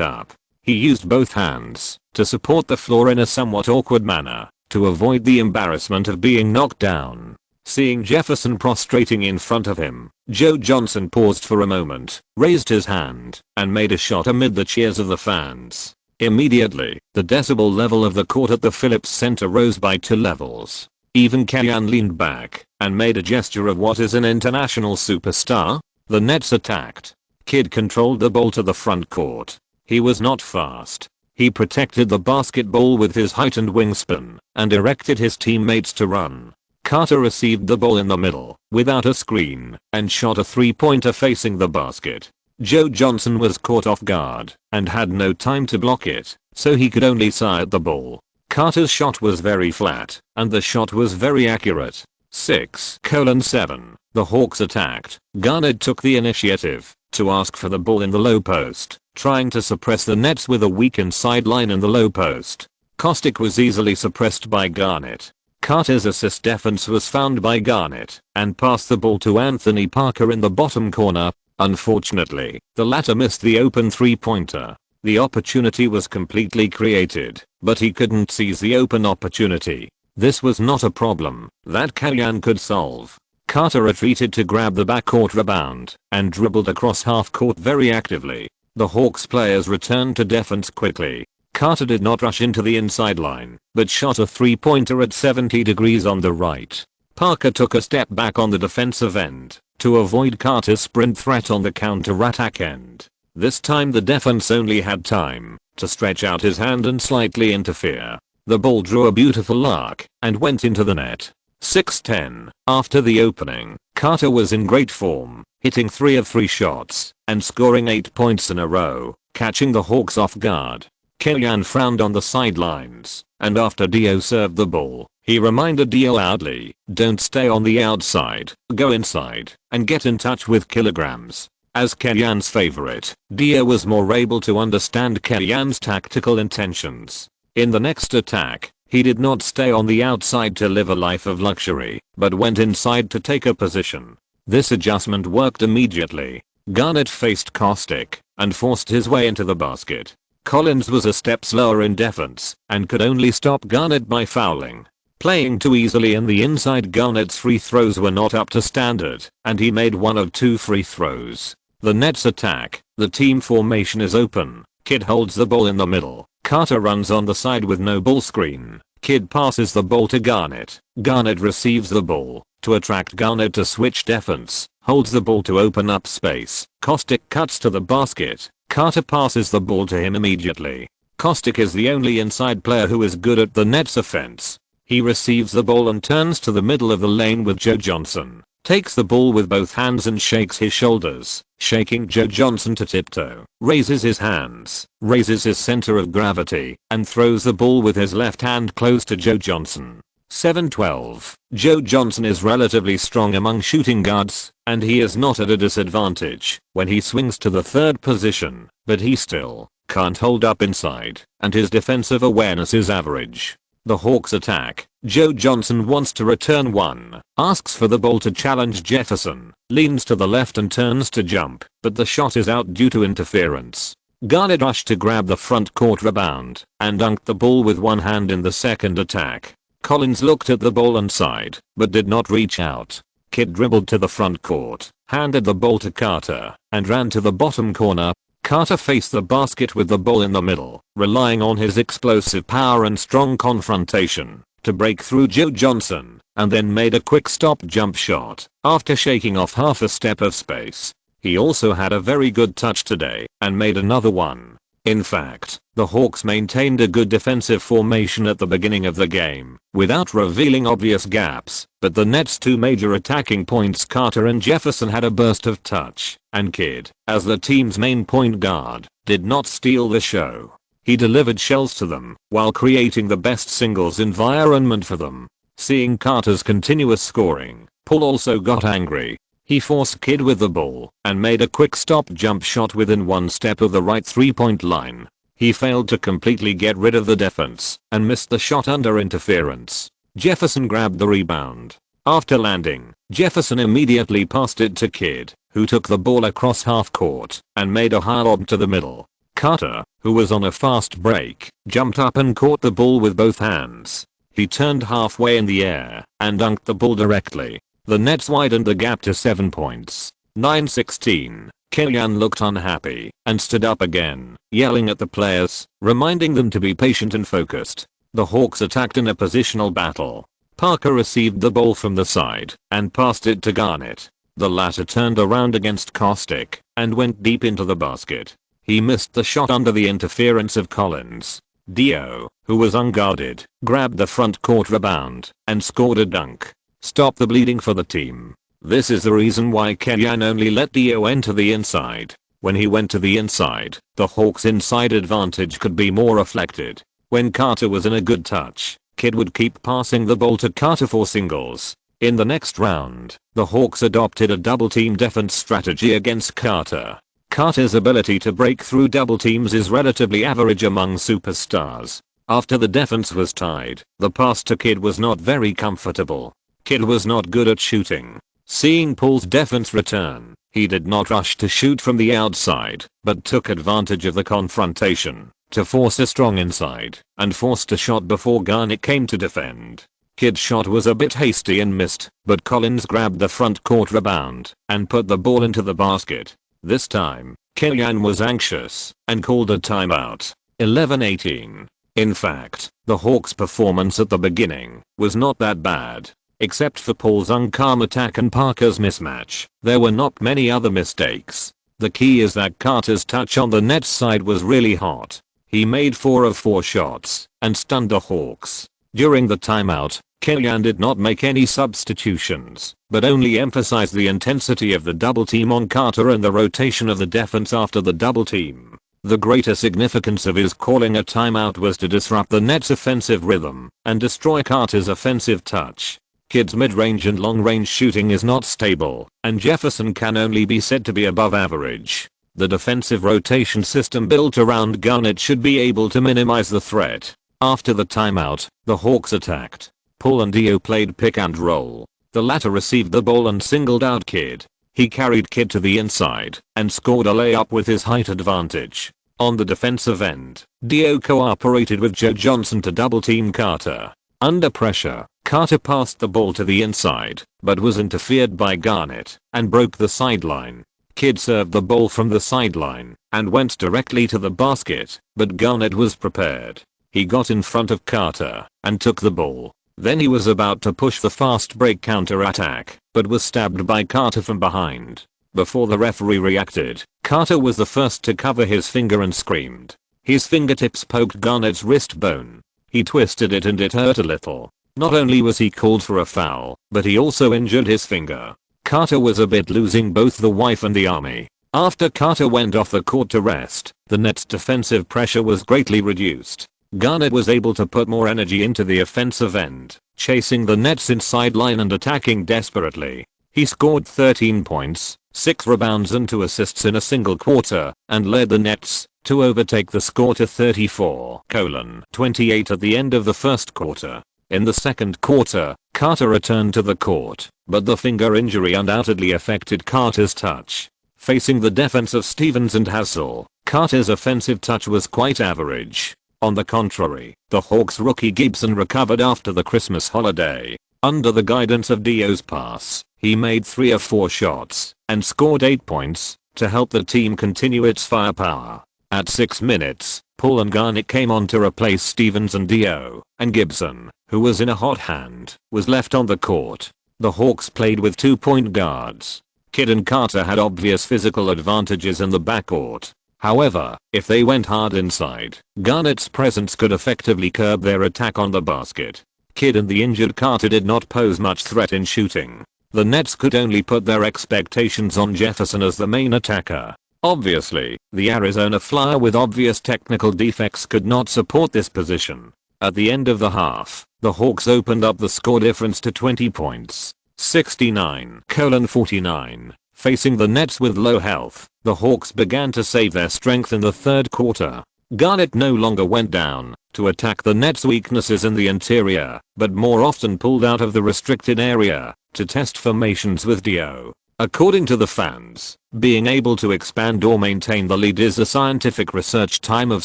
up. He used both hands to support the floor in a somewhat awkward manner to avoid the embarrassment of being knocked down. Seeing Jefferson prostrating in front of him, Joe Johnson paused for a moment, raised his hand, and made a shot amid the cheers of the fans. Immediately, the decibel level of the court at the Phillips Center rose by 2 levels. Even Kellyanne leaned back and made a gesture of what is an international superstar. The Nets attacked. Kidd controlled the ball to the front court. He was not fast. He protected the basketball with his heightened wingspan and directed his teammates to run. Carter received the ball in the middle without a screen and shot a 3-pointer facing the basket. Joe Johnson was caught off guard and had no time to block it, so he could only side the ball. Carter's shot was very flat and the shot was very accurate. 6:7. The Hawks attacked. Garnett took the initiative to ask for the ball in the low post, trying to suppress the Nets with a weak inside line in the low post. Kostick was easily suppressed by Garnett. Carter's assist defense was found by Garnett and passed the ball to Anthony Parker in the bottom corner. Unfortunately, the latter missed the open 3-pointer. The opportunity was completely created, but he couldn't seize the open opportunity. This was not a problem that Kellyanne could solve. Carter retreated to grab the backcourt rebound and dribbled across half court very actively. The Hawks players returned to defense quickly. Carter did not rush into the inside line, but shot a 3-pointer at 70 degrees on the right. Parker took a step back on the defensive end to avoid Carter's sprint threat on the counter-attack end. This time the defense only had time to stretch out his hand and slightly interfere. The ball drew a beautiful arc and went into the net. 6:10. After the opening, Carter was in great form, hitting 3 of 3 shots and scoring 8 points in a row, catching the Hawks off guard. Kellyanne frowned on the sidelines, and after Dio served the ball, he reminded Dio loudly, "Don't stay on the outside, go inside and get in touch with kilograms." As Kellyanne's favorite, Dio was more able to understand Kellyanne's tactical intentions. In the next attack, he did not stay on the outside to live a life of luxury, but went inside to take a position. This adjustment worked immediately. Garnett faced Kostick and forced his way into the basket. Collins was a step slower in defense and could only stop Garnett by fouling. Playing too easily in the inside, Garnett's free throws were not up to standard, and he made 1 of 2 free throws. The Nets attack. The team formation is open. Kidd holds the ball in the middle. Carter runs on the side with no ball screen. Kidd passes the ball to Garnett. Garnett receives the ball to attract Garnett to switch defense. Holds the ball to open up space. Kostick cuts to the basket. Carter passes the ball to him immediately. Kostick is the only inside player who is good at the Nets offense. He receives the ball and turns to the middle of the lane with Joe Johnson. Takes the ball with both hands and shakes his shoulders, shaking Joe Johnson to tiptoe. Raises his hands, raises his center of gravity, and throws the ball with his left hand close to Joe Johnson. 7:12. Joe Johnson is relatively strong among shooting guards, and he is not at a disadvantage when he swings to the third position, but he still can't hold up inside, and his defensive awareness is average. The Hawks attack. Joe Johnson wants to return one, asks for the ball to challenge Jefferson, leans to the left and turns to jump, but the shot is out due to interference. Garnett rushed to grab the front court rebound and dunked the ball with one hand in the second attack. Collins looked at the ball and sighed, but did not reach out. Kidd dribbled to the front court, handed the ball to Carter, and ran to the bottom corner. Carter faced the basket with the ball in the middle, relying on his explosive power and strong confrontation to break through Joe Johnson, and then made a quick stop jump shot after shaking off half a step of space. He also had a very good touch today and made another one. In fact, the Hawks maintained a good defensive formation at the beginning of the game, without revealing obvious gaps, but the Nets' 2 major attacking points, Carter and Jefferson, had a burst of touch, and Kidd, as the team's main point guard, did not steal the show. He delivered shells to them while creating the best singles environment for them. Seeing Carter's continuous scoring, Paul also got angry. He forced Kidd with the ball and made a quick stop jump shot within 1 step of the right 3-point line. He failed to completely get rid of the defense and missed the shot under interference. Jefferson grabbed the rebound. After landing, Jefferson immediately passed it to Kidd, who took the ball across half court and made a high lob to the middle. Carter, who was on a fast break, jumped up and caught the ball with both hands. He turned halfway in the air and dunked the ball directly. The Nets widened the gap to 7 points. 9:16. Kellyanne looked unhappy and stood up again, yelling at the players, reminding them to be patient and focused. The Hawks attacked in a positional battle. Parker received the ball from the side and passed it to Garnett. The latter turned around against Caustic and went deep into the basket. He missed the shot under the interference of Collins. Dio, who was unguarded, grabbed the front court rebound and scored a dunk. Stop the bleeding for the team. This is the reason why Kellyanne only let Dio enter the inside. When he went to the inside, the Hawks' inside advantage could be more reflected. When Carter was in a good touch, Kidd would keep passing the ball to Carter for singles. In the next round, the Hawks adopted a double-team defense strategy against Carter. Carter's ability to break through double teams is relatively average among superstars. After the defense was tied, the pass to Kidd was not very comfortable. Kidd was not good at shooting. Seeing Paul's defense return, he did not rush to shoot from the outside, but took advantage of the confrontation to force a strong inside and forced a shot before Garnett came to defend. Kidd's shot was a bit hasty and missed, but Collins grabbed the front court rebound and put the ball into the basket. This time, Kellyanne was anxious and called a timeout. 11-18. In fact, the Hawks' performance at the beginning was not that bad. Except for Paul's uncalm attack and Parker's mismatch, there were not many other mistakes. The key is that Carter's touch on the Nets side was really hot. He made 4 of 4 shots and stunned the Hawks. During the timeout, Kellyanne did not make any substitutions, but only emphasized the intensity of the double team on Carter and the rotation of the defense after the double team. The greater significance of his calling a timeout was to disrupt the Nets' offensive rhythm and destroy Carter's offensive touch. Kidd's mid-range and long-range shooting is not stable, and Jefferson can only be said to be above average. The defensive rotation system built around Garnett should be able to minimize the threat. After the timeout, the Hawks attacked. Paul and Dio played pick and roll. The latter received the ball and singled out Kidd. He carried Kidd to the inside and scored a layup with his height advantage. On the defensive end, Dio cooperated with Joe Johnson to double-team Carter. Under pressure, Carter passed the ball to the inside, but was interfered by Garnett and broke the sideline. Kidd served the ball from the sideline and went directly to the basket, but Garnett was prepared. He got in front of Carter and took the ball. Then he was about to push the fast break counter-attack, but was stabbed by Carter from behind. Before the referee reacted, Carter was the first to cover his finger and screamed. His fingertips poked Garnett's wrist bone. He twisted it and it hurt a little. Not only was he called for a foul, but he also injured his finger. Carter was a bit losing both the wife and the army. After Carter went off the court to rest, the Nets' defensive pressure was greatly reduced. Garnett was able to put more energy into the offensive end, chasing the Nets inside line and attacking desperately. He scored 13 points, 6 rebounds and 2 assists in a single quarter, and led the Nets to overtake the score to 34-28 at the end of the first quarter. In the second quarter, Carter returned to the court, but the finger injury undoubtedly affected Carter's touch. Facing the defense of Stevens and Hassel, Carter's offensive touch was quite average. On the contrary, the Hawks rookie Gibson recovered after the Christmas holiday. Under the guidance of Dio's pass, he made 3 of 4 shots and scored 8 points to help the team continue its firepower. At 6 minutes, Paul and Garnett came on to replace Stevens and Dio, and Gibson, who was in a hot hand, was left on the court. The Hawks played with 2 point guards. Kidd and Carter had obvious physical advantages in the backcourt. However, if they went hard inside, Garnett's presence could effectively curb their attack on the basket. Kidd and the injured Carter did not pose much threat in shooting. The Nets could only put their expectations on Jefferson as the main attacker. Obviously, the Arizona Flyer with obvious technical defects could not support this position. At the end of the half, the Hawks opened up the score difference to 20 points. 69-49. Facing the Nets with low health, the Hawks began to save their strength in the third quarter. Garnett no longer went down to attack the Nets' weaknesses in the interior, but more often pulled out of the restricted area to test formations with Dio. According to the fans, being able to expand or maintain the lead is a scientific research time of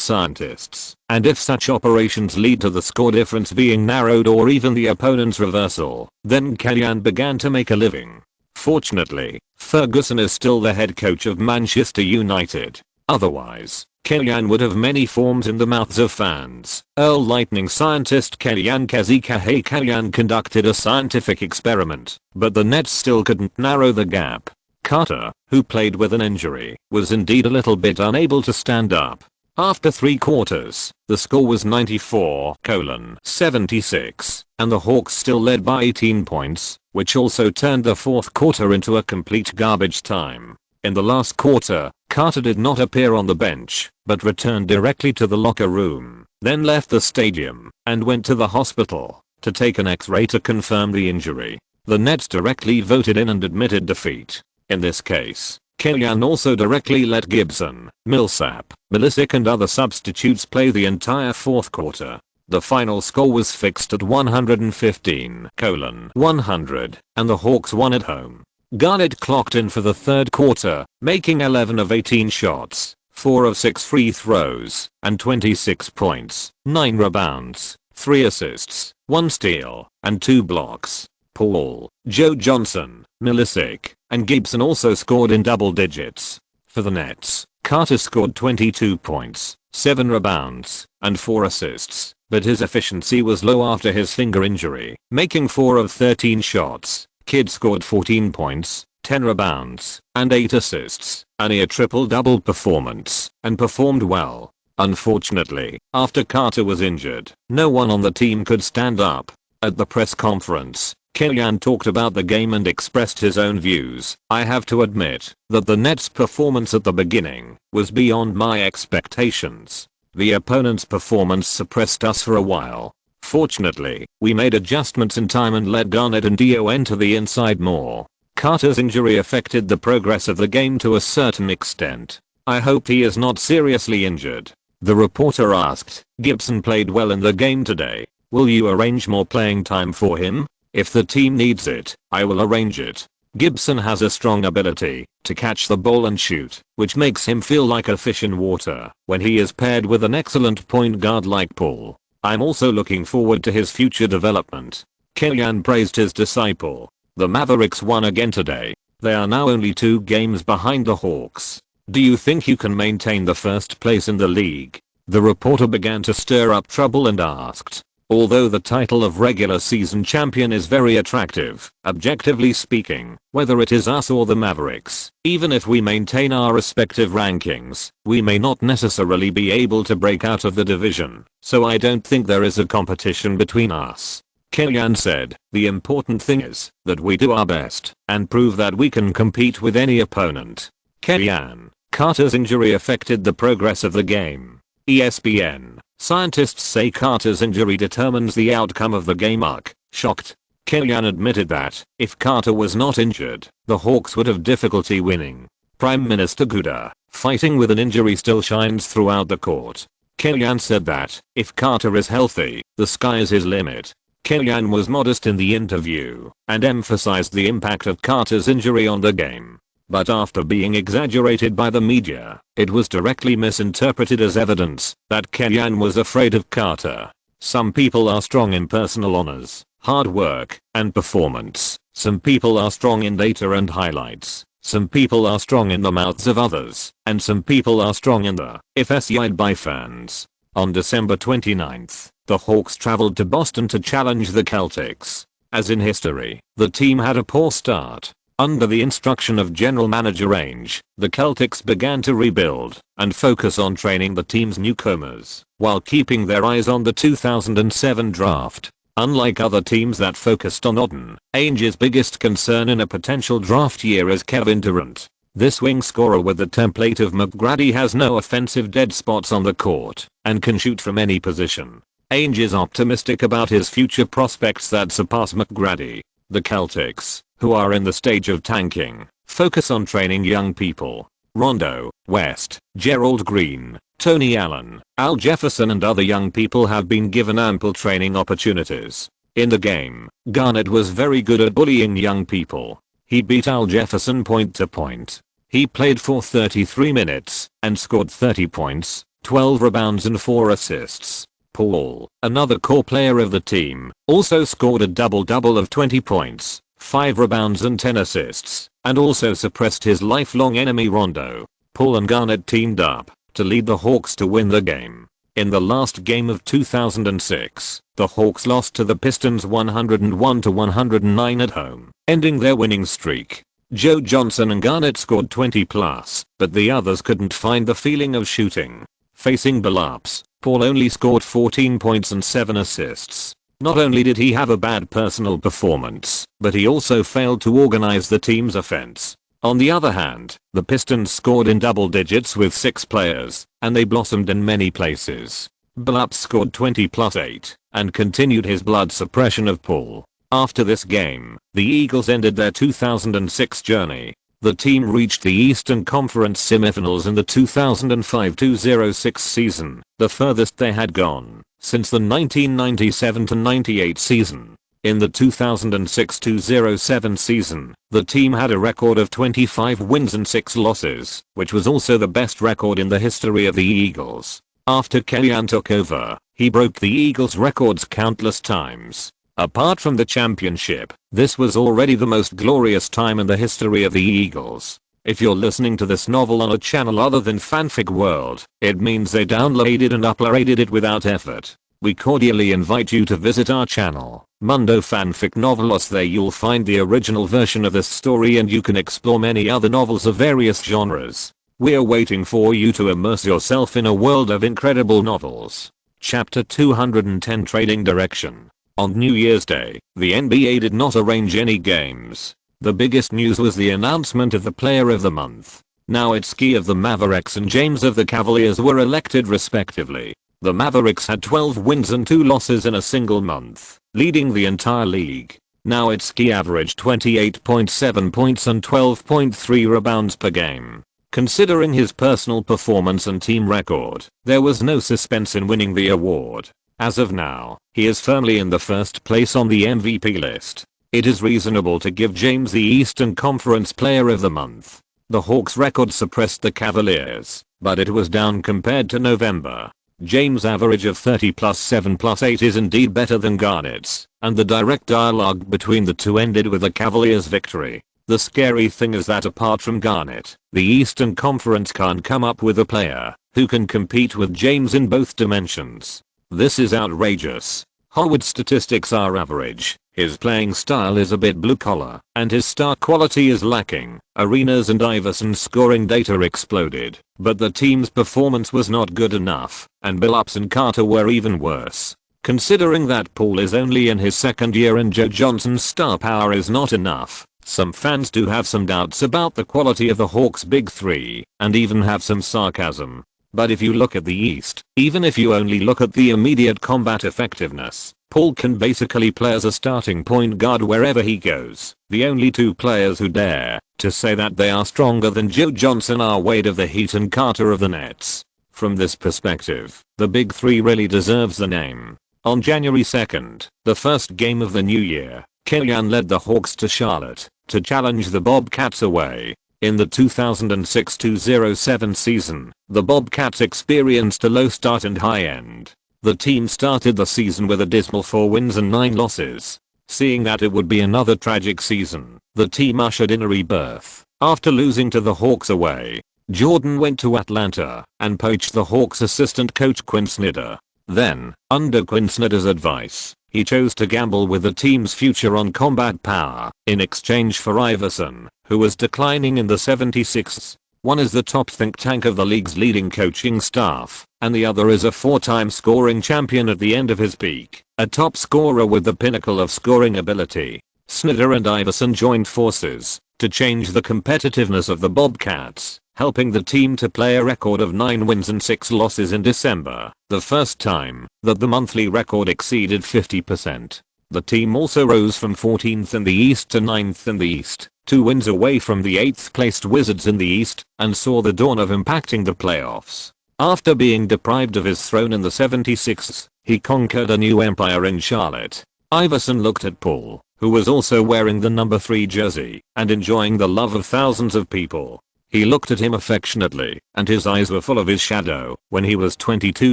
scientists, and if such operations lead to the score difference being narrowed or even the opponent's reversal, then Kellyanne began to make a living. Fortunately, Ferguson is still the head coach of Manchester United. Otherwise, Kylian would have many forms in the mouths of fans. Earl lightning scientist Kylian Kylian conducted a scientific experiment, but the Nets still couldn't narrow the gap. Carter, who played with an injury, was indeed a little bit unable to stand up. After 3 quarters, the score was 94-76, and the Hawks still led by 18 points, which also turned the fourth quarter into a complete garbage time. In the last quarter, Carter did not appear on the bench, but returned directly to the locker room, then left the stadium, and went to the hospital to take an X-ray to confirm the injury. The Nets directly voted in and admitted defeat. In this case, Kylian also directly let Gibson, Millsap, Milicic and other substitutes play the entire fourth quarter. The final score was fixed at 115-100, and the Hawks won at home. Garnett clocked in for the third quarter, making 11 of 18 shots, 4 of 6 free throws, and 26 points, 9 rebounds, 3 assists, 1 steal, and 2 blocks. Paul, Joe Johnson, Milicic, and Gibson also scored in double digits. For the Nets, Carter scored 22 points, 7 rebounds, and 4 assists, but his efficiency was low after his finger injury, making 4 of 13 shots. Kidd scored 14 points, 10 rebounds, and 8 assists, a near triple-double performance, and performed well. Unfortunately, after Carter was injured, no one on the team could stand up. At the press conference, Kylian talked about the game and expressed his own views. I have to admit that the Nets' performance at the beginning was beyond my expectations. The opponent's performance suppressed us for a while. Fortunately, we made adjustments in time and let Garnett and Dio enter the inside more. Carter's injury affected the progress of the game to a certain extent. I hope he is not seriously injured. The reporter asked, Gibson played well in the game today. Will you arrange more playing time for him? If the team needs it, I will arrange it. Gibson has a strong ability to catch the ball and shoot, which makes him feel like a fish in water when he is paired with an excellent point guard like Paul. I'm also looking forward to his future development. Kylian praised his disciple. The Mavericks won again today. They are now only 2 games behind the Hawks. Do you think you can maintain the first place in the league? The reporter began to stir up trouble and asked, although the title of regular season champion is very attractive, objectively speaking, whether it is us or the Mavericks, even if we maintain our respective rankings, we may not necessarily be able to break out of the division, so I don't think there is a competition between us. Kylian said, the important thing is that we do our best and prove that we can compete with any opponent. Kylian, Carter's injury affected the progress of the game. ESPN, scientists say Carter's injury determines the outcome of the game. Shocked. Kylian admitted that, if Carter was not injured, the Hawks would have difficulty winning. Prime Minister Gooder, fighting with an injury still shines throughout the court. Kylian said that, if Carter is healthy, the sky is his limit. Kylian was modest in the interview, and emphasized the impact of Carter's injury on the game. But after being exaggerated by the media, it was directly misinterpreted as evidence that Kylian was afraid of Carter. Some people are strong in personal honors, hard work, and performance. Some people are strong in data and highlights. Some people are strong in the mouths of others, and some people are strong in the FSI'd by fans. On December 29th, the Hawks traveled to Boston to challenge the Celtics. As in history, the team had a poor start. Under the instruction of General Manager Ainge, the Celtics began to rebuild and focus on training the team's newcomers while keeping their eyes on the 2007 draft. Unlike other teams that focused on Odin, Ainge's biggest concern in a potential draft year is Kevin Durant. This wing scorer with the template of McGrady has no offensive dead spots on the court and can shoot from any position. Ainge is optimistic about his future prospects that surpass McGrady. The Celtics, who are in the stage of tanking, focus on training young people. Rondo, West, Gerald Green, Tony Allen, Al Jefferson and other young people have been given ample training opportunities. In the game, Garnett was very good at bullying young people. He beat Al Jefferson point to point. He played for 33 minutes and scored 30 points, 12 rebounds and 4 assists. Paul, another core player of the team, also scored a double-double of 20 points, 5 rebounds and 10 assists, and also suppressed his lifelong enemy Rondo. Paul and Garnett teamed up to lead the Hawks to win the game. In the last game of 2006, the Hawks lost to the Pistons 101-109 at home, ending their winning streak. Joe Johnson and Garnett scored 20 plus, but the others couldn't find the feeling of shooting. Facing Billups, Paul only scored 14 points and 7 assists. Not only did he have a bad personal performance, but he also failed to organize the team's offense. On the other hand, the Pistons scored in double digits with 6 players, and they blossomed in many places. Billups scored 20 plus 8, and continued his blood suppression of Paul. After this game, the Eagles ended their 2006 journey. The team reached the Eastern Conference semifinals in the 2005-06 season, the furthest they had gone since the 1997-98 season. In the 2006-07 season, the team had a record of 25 wins and 6 losses, which was also the best record in the history of the Eagles. After Kellyan took over, he broke the Eagles' records countless times. Apart from the championship, this was already the most glorious time in the history of the Eagles. If you're listening to this novel on a channel other than Fanfic World, it means they downloaded and uploaded it without effort. We cordially invite you to visit our channel, Mundo Fanfic Novelos. There you'll find the original version of this story and you can explore many other novels of various genres. We're waiting for you to immerse yourself in a world of incredible novels. Chapter 210 Trading Direction. On New Year's Day, the NBA did not arrange any games. The biggest news was the announcement of the Player of the Month. Nowitzki of the Mavericks and James of the Cavaliers were elected respectively. The Mavericks had 12 wins and 2 losses in a single month, leading the entire league. Nowitzki averaged 28.7 points and 12.3 rebounds per game. Considering his personal performance and team record, there was no suspense in winning the award. As of now, he is firmly in the first place on the MVP list. It is reasonable to give James the Eastern Conference Player of the Month. The Hawks' record suppressed the Cavaliers, but it was down compared to November. James' average of 30 plus 7 plus 8 is indeed better than Garnett's, and the direct dialogue between the two ended with the Cavaliers' victory. The scary thing is that apart from Garnett, the Eastern Conference can't come up with a player who can compete with James in both dimensions. This is outrageous. Howard's statistics are average, his playing style is a bit blue collar, and his star quality is lacking. Arenas and Iverson's scoring data exploded, but the team's performance was not good enough, and Billups and Carter were even worse. Considering that Paul is only in his second year and Joe Johnson's star power is not enough, some fans do have some doubts about the quality of the Hawks' big three, and even have some sarcasm. But if you look at the East, even if you only look at the immediate combat effectiveness, Paul can basically play as a starting point guard wherever he goes. The only two players who dare to say that they are stronger than Joe Johnson are Wade of the Heat and Carter of the Nets. From this perspective, the big three really deserves the name. On January 2nd, the first game of the new year, Kellyan led the Hawks to Charlotte to challenge the Bobcats away. In the 2006-07 season, the Bobcats experienced a low start and high end. The team started the season with a dismal 4 wins and 9 losses. Seeing that it would be another tragic season, the team ushered in a rebirth. After losing to the Hawks away, Jordan went to Atlanta and poached the Hawks assistant coach Quinn Snyder. Then, under Quinn Snyder's advice, he chose to gamble with the team's future on combat power in exchange for Iverson, who was declining in the 76ers. One is the top think tank of the league's leading coaching staff, and the other is a 4-time scoring champion at the end of his peak, a top scorer with the pinnacle of scoring ability. Snyder and Iverson joined forces to change the competitiveness of the Bobcats, helping the team to play a record of 9 wins and 6 losses in December, the first time that the monthly record exceeded 50%. The team also rose from 14th in the East to 9th in the East, 2 wins away from the 8th placed Wizards in the East, and saw the dawn of impacting the playoffs. After being deprived of his throne in the 76ers, he conquered a new empire in Charlotte. Iverson looked at Paul, who was also wearing the number 3 jersey and enjoying the love of thousands of people. He looked at him affectionately, and his eyes were full of his shadow when he was 22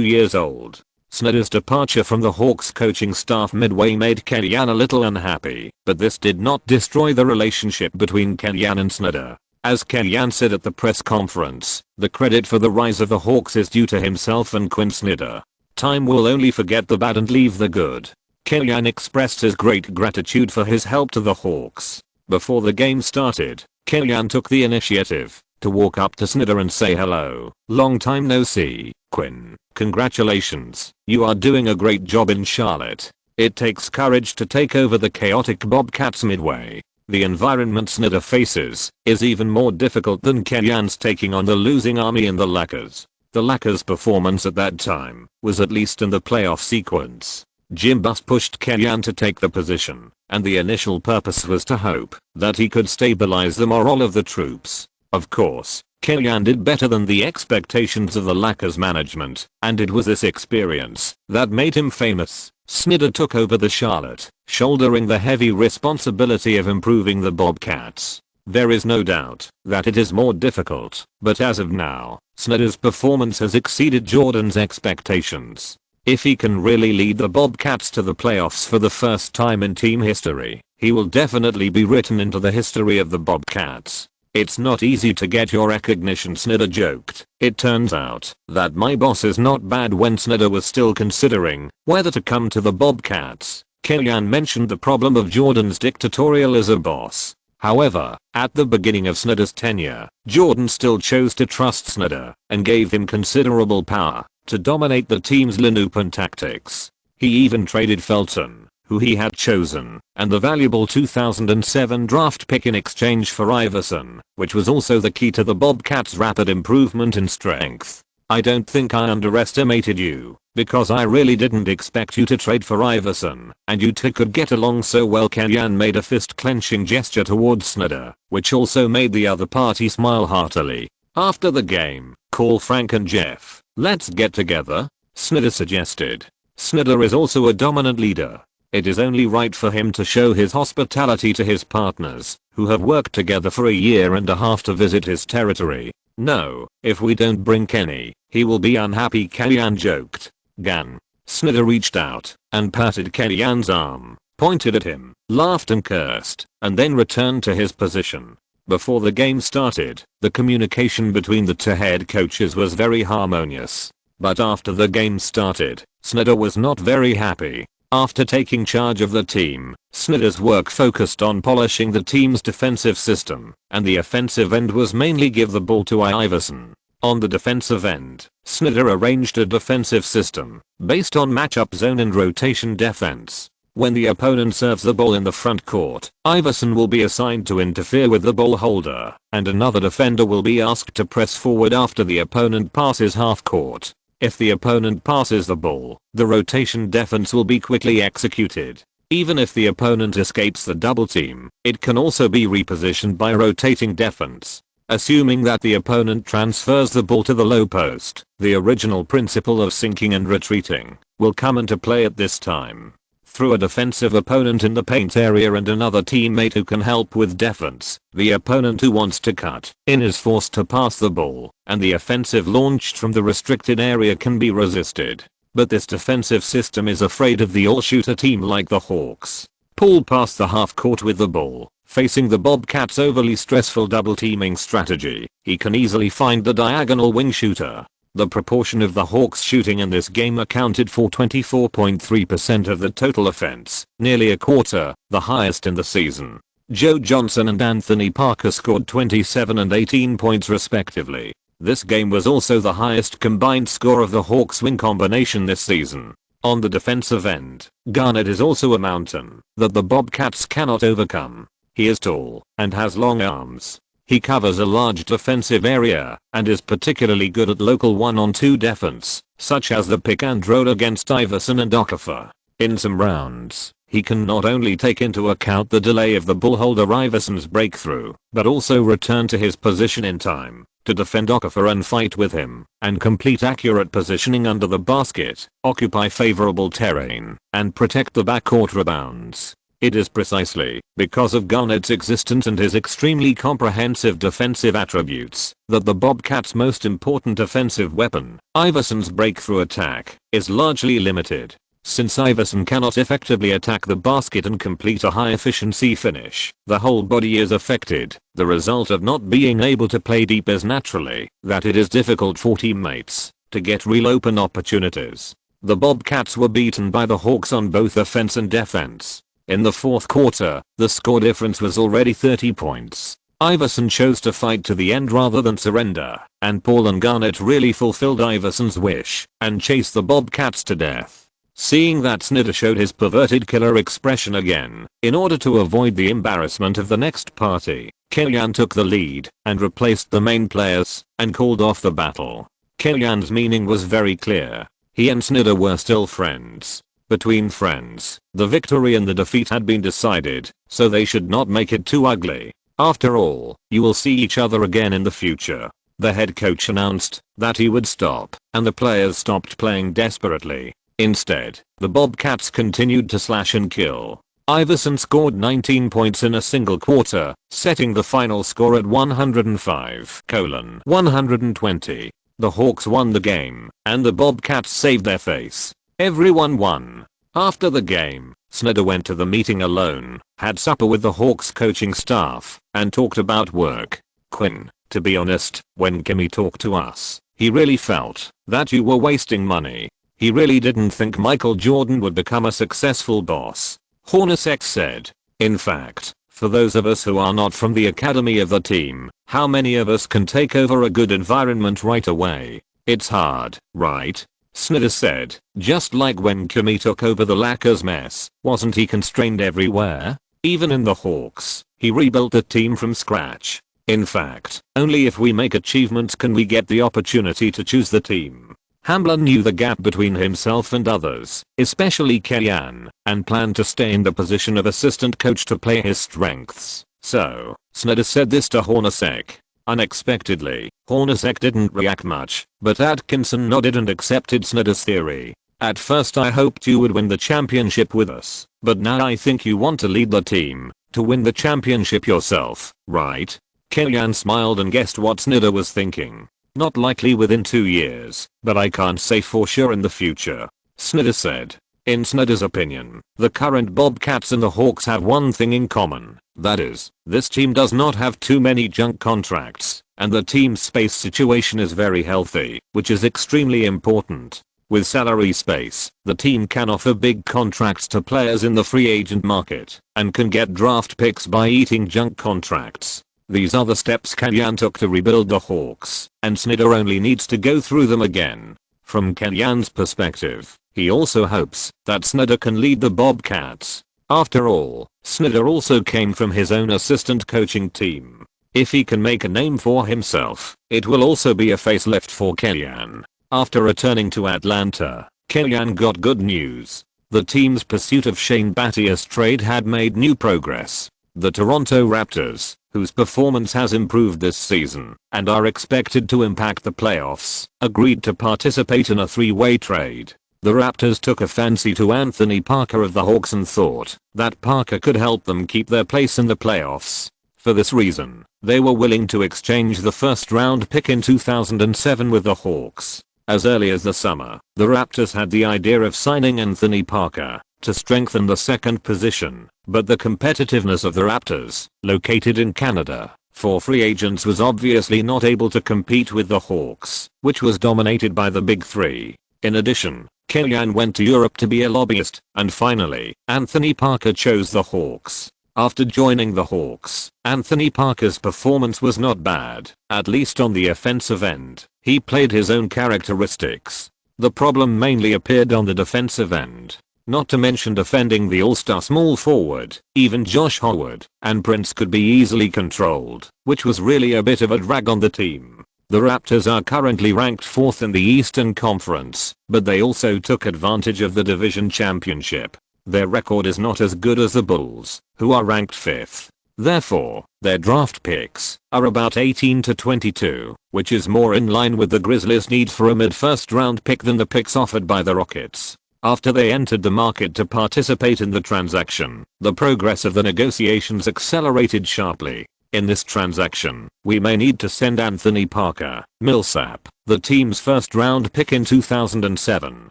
years old. Snyder's departure from the Hawks coaching staff midway made Kellyanne a little unhappy, but this did not destroy the relationship between Kellyanne and Snyder. As Kellyanne said at the press conference, the credit for the rise of the Hawks is due to himself and Quinn Snyder. Time will only forget the bad and leave the good. Kellyanne expressed his great gratitude for his help to the Hawks. Before the game started, Kellyanne took the initiative to walk up to Snyder and say hello. Long time no see, Quinn. Congratulations, you are doing a great job in Charlotte. It takes courage to take over the chaotic Bobcats midway. The environment Snyder faces is even more difficult than Kellyanne's taking on the losing army in the Lakers. The Lakers' performance at that time was at least in the playoff sequence. Jim Buss pushed Kellyanne to take the position, and the initial purpose was to hope that he could stabilize the morale of the troops. Of course, Kellyanne did better than the expectations of the Lakers management, and it was this experience that made him famous. Snyder took over the Charlotte, shouldering the heavy responsibility of improving the Bobcats. There is no doubt that it is more difficult, but as of now, Snyder's performance has exceeded Jordan's expectations. If he can really lead the Bobcats to the playoffs for the first time in team history, he will definitely be written into the history of the Bobcats. It's not easy to get your recognition, Snyder joked. It turns out that my boss is not bad. When Snyder was still considering whether to come to the Bobcats, Kellyanne mentioned the problem of Jordan's dictatorial as a boss. However, at the beginning of Snyder's tenure, Jordan still chose to trust Snyder and gave him considerable power to dominate the team's Linoopan tactics. He even traded Felton, who he had chosen, and the valuable 2007 draft pick in exchange for Iverson, which was also the key to the Bobcats' rapid improvement in strength. I don't think I underestimated you, because I really didn't expect you to trade for Iverson, and you two could get along so well. Kellyanne made a fist-clenching gesture towards Snyder, which also made the other party smile heartily. After the game, call Frank and Jeff. Let's get together, Snyder suggested. Snyder is also a dominant leader. It is only right for him to show his hospitality to his partners, who have worked together for a year and a half to visit his territory. No, if we don't bring Kenny, he will be unhappy, Kellyanne joked. Gan. Snyder reached out and patted Kellyanne's arm, pointed at him, laughed and cursed, and then returned to his position. Before the game started, the communication between the two head coaches was very harmonious. But after the game started, Snyder was not very happy. After taking charge of the team, Snyder's work focused on polishing the team's defensive system, and the offensive end was mainly give the ball to Iverson. On the defensive end, Snyder arranged a defensive system based on matchup zone and rotation defense. When the opponent serves the ball in the front court, Iverson will be assigned to interfere with the ball holder, and another defender will be asked to press forward after the opponent passes half court. If the opponent passes the ball, the rotation defense will be quickly executed. Even if the opponent escapes the double team, it can also be repositioned by rotating defense. Assuming that the opponent transfers the ball to the low post, the original principle of sinking and retreating will come into play at this time. Through a defensive opponent in the paint area and another teammate who can help with defense, the opponent who wants to cut in is forced to pass the ball, and the offensive launched from the restricted area can be resisted. But this defensive system is afraid of the all-shooter team like the Hawks. Pull past the half court with the ball. Facing the Bobcats' overly stressful double-teaming strategy, he can easily find the diagonal wing shooter. The proportion of the Hawks shooting in this game accounted for 24.3% of the total offense, nearly a quarter, the highest in the season. Joe Johnson and Anthony Parker scored 27 and 18 points respectively. This game was also the highest combined score of the Hawks wing combination this season. On the defensive end, Garnett is also a mountain that the Bobcats cannot overcome. He is tall and has long arms. He covers a large defensive area and is particularly good at local 1-on-2 defense, such as the pick and roll against Iverson and Okafor. In some rounds, he can not only take into account the delay of the ball holder Iverson's breakthrough, but also return to his position in time to defend Okafor and fight with him, and complete accurate positioning under the basket, occupy favorable terrain, and protect the backcourt rebounds. It is precisely because of Garnett's existence and his extremely comprehensive defensive attributes that the Bobcats' most important offensive weapon, Iverson's breakthrough attack, is largely limited. Since Iverson cannot effectively attack the basket and complete a high-efficiency finish, the whole body is affected. The result of not being able to play deep is naturally that it is difficult for teammates to get real open opportunities. The Bobcats were beaten by the Hawks on both offense and defense. In the fourth quarter, the score difference was already 30 points. Iverson chose to fight to the end rather than surrender, and Paul and Garnett really fulfilled Iverson's wish and chased the Bobcats to death. Seeing that Snyder showed his perverted killer expression again, in order to avoid the embarrassment of the next party, Kellyanne took the lead and replaced the main players and called off the battle. Kellyanne's meaning was very clear. He and Snyder were still friends. Between friends, the victory and the defeat had been decided, so they should not make it too ugly. After all, you will see each other again in the future. The head coach announced that he would stop, and the players stopped playing desperately. Instead, the Bobcats continued to slash and kill. Iverson scored 19 points in a single quarter, setting the final score at 105-120. The Hawks won the game, and the Bobcats saved their face. Everyone won. After the game, Snyder went to the meeting alone, had supper with the Hawks coaching staff, and talked about work. Quinn, to be honest, when Kimmy talked to us, he really felt that you were wasting money. He really didn't think Michael Jordan would become a successful boss, Hornacek said. In fact, for those of us who are not from the academy of the team, how many of us can take over a good environment right away? It's hard, right? Snyder said, just like when Kimmy took over the Lakers mess, wasn't he constrained everywhere? Even in the Hawks, he rebuilt the team from scratch. In fact, only if we make achievements can we get the opportunity to choose the team. Hamblin knew the gap between himself and others, especially Kellyanne, and planned to stay in the position of assistant coach to play his strengths. So, Snyder said this to Hornacek. Unexpectedly, Hornacek didn't react much, but Atkinson nodded and accepted Snyder's theory. At first I hoped you would win the championship with us, but now I think you want to lead the team to win the championship yourself, right? Kellyanne smiled and guessed what Snyder was thinking. Not likely within 2 years, but I can't say for sure in the future, Snyder said. In Snyder's opinion, the current Bobcats and the Hawks have one thing in common. That is, this team does not have too many junk contracts, and the team's space situation is very healthy, which is extremely important. With salary space, the team can offer big contracts to players in the free agent market, and can get draft picks by eating junk contracts. These are the steps Kellyanne took to rebuild the Hawks, and Snyder only needs to go through them again. From Kellyanne's perspective, he also hopes that Snyder can lead the Bobcats. After all, Snyder also came from his own assistant coaching team. If he can make a name for himself, it will also be a facelift for Kellyanne. After returning to Atlanta, Kellyanne got good news. The team's pursuit of Shane Battia's trade had made new progress. The Toronto Raptors, whose performance has improved this season and are expected to impact the playoffs, agreed to participate in a three-way trade. The Raptors took a fancy to Anthony Parker of the Hawks and thought that Parker could help them keep their place in the playoffs. For this reason, they were willing to exchange the first-round pick in 2007 with the Hawks. As early as the summer, the Raptors had the idea of signing Anthony Parker to strengthen the second position, but the competitiveness of the Raptors, located in Canada, for free agents was obviously not able to compete with the Hawks, which was dominated by the Big Three. In addition, Kellyanne went to Europe to be a lobbyist, and finally, Anthony Parker chose the Hawks. After joining the Hawks, Anthony Parker's performance was not bad, at least on the offensive end. He played his own characteristics. The problem mainly appeared on the defensive end. Not to mention defending the all-star small forward, even Josh Howard and Prince could be easily controlled, which was really a bit of a drag on the team. The Raptors are currently ranked 4th in the Eastern Conference, but they also took advantage of the division championship. Their record is not as good as the Bulls, who are ranked 5th. Therefore, their draft picks are about 18 to 22, which is more in line with the Grizzlies' need for a mid-first round pick than the picks offered by the Rockets. After they entered the market to participate in the transaction, the progress of the negotiations accelerated sharply. In this transaction, we may need to send Anthony Parker, Millsap, the team's first round pick in 2007,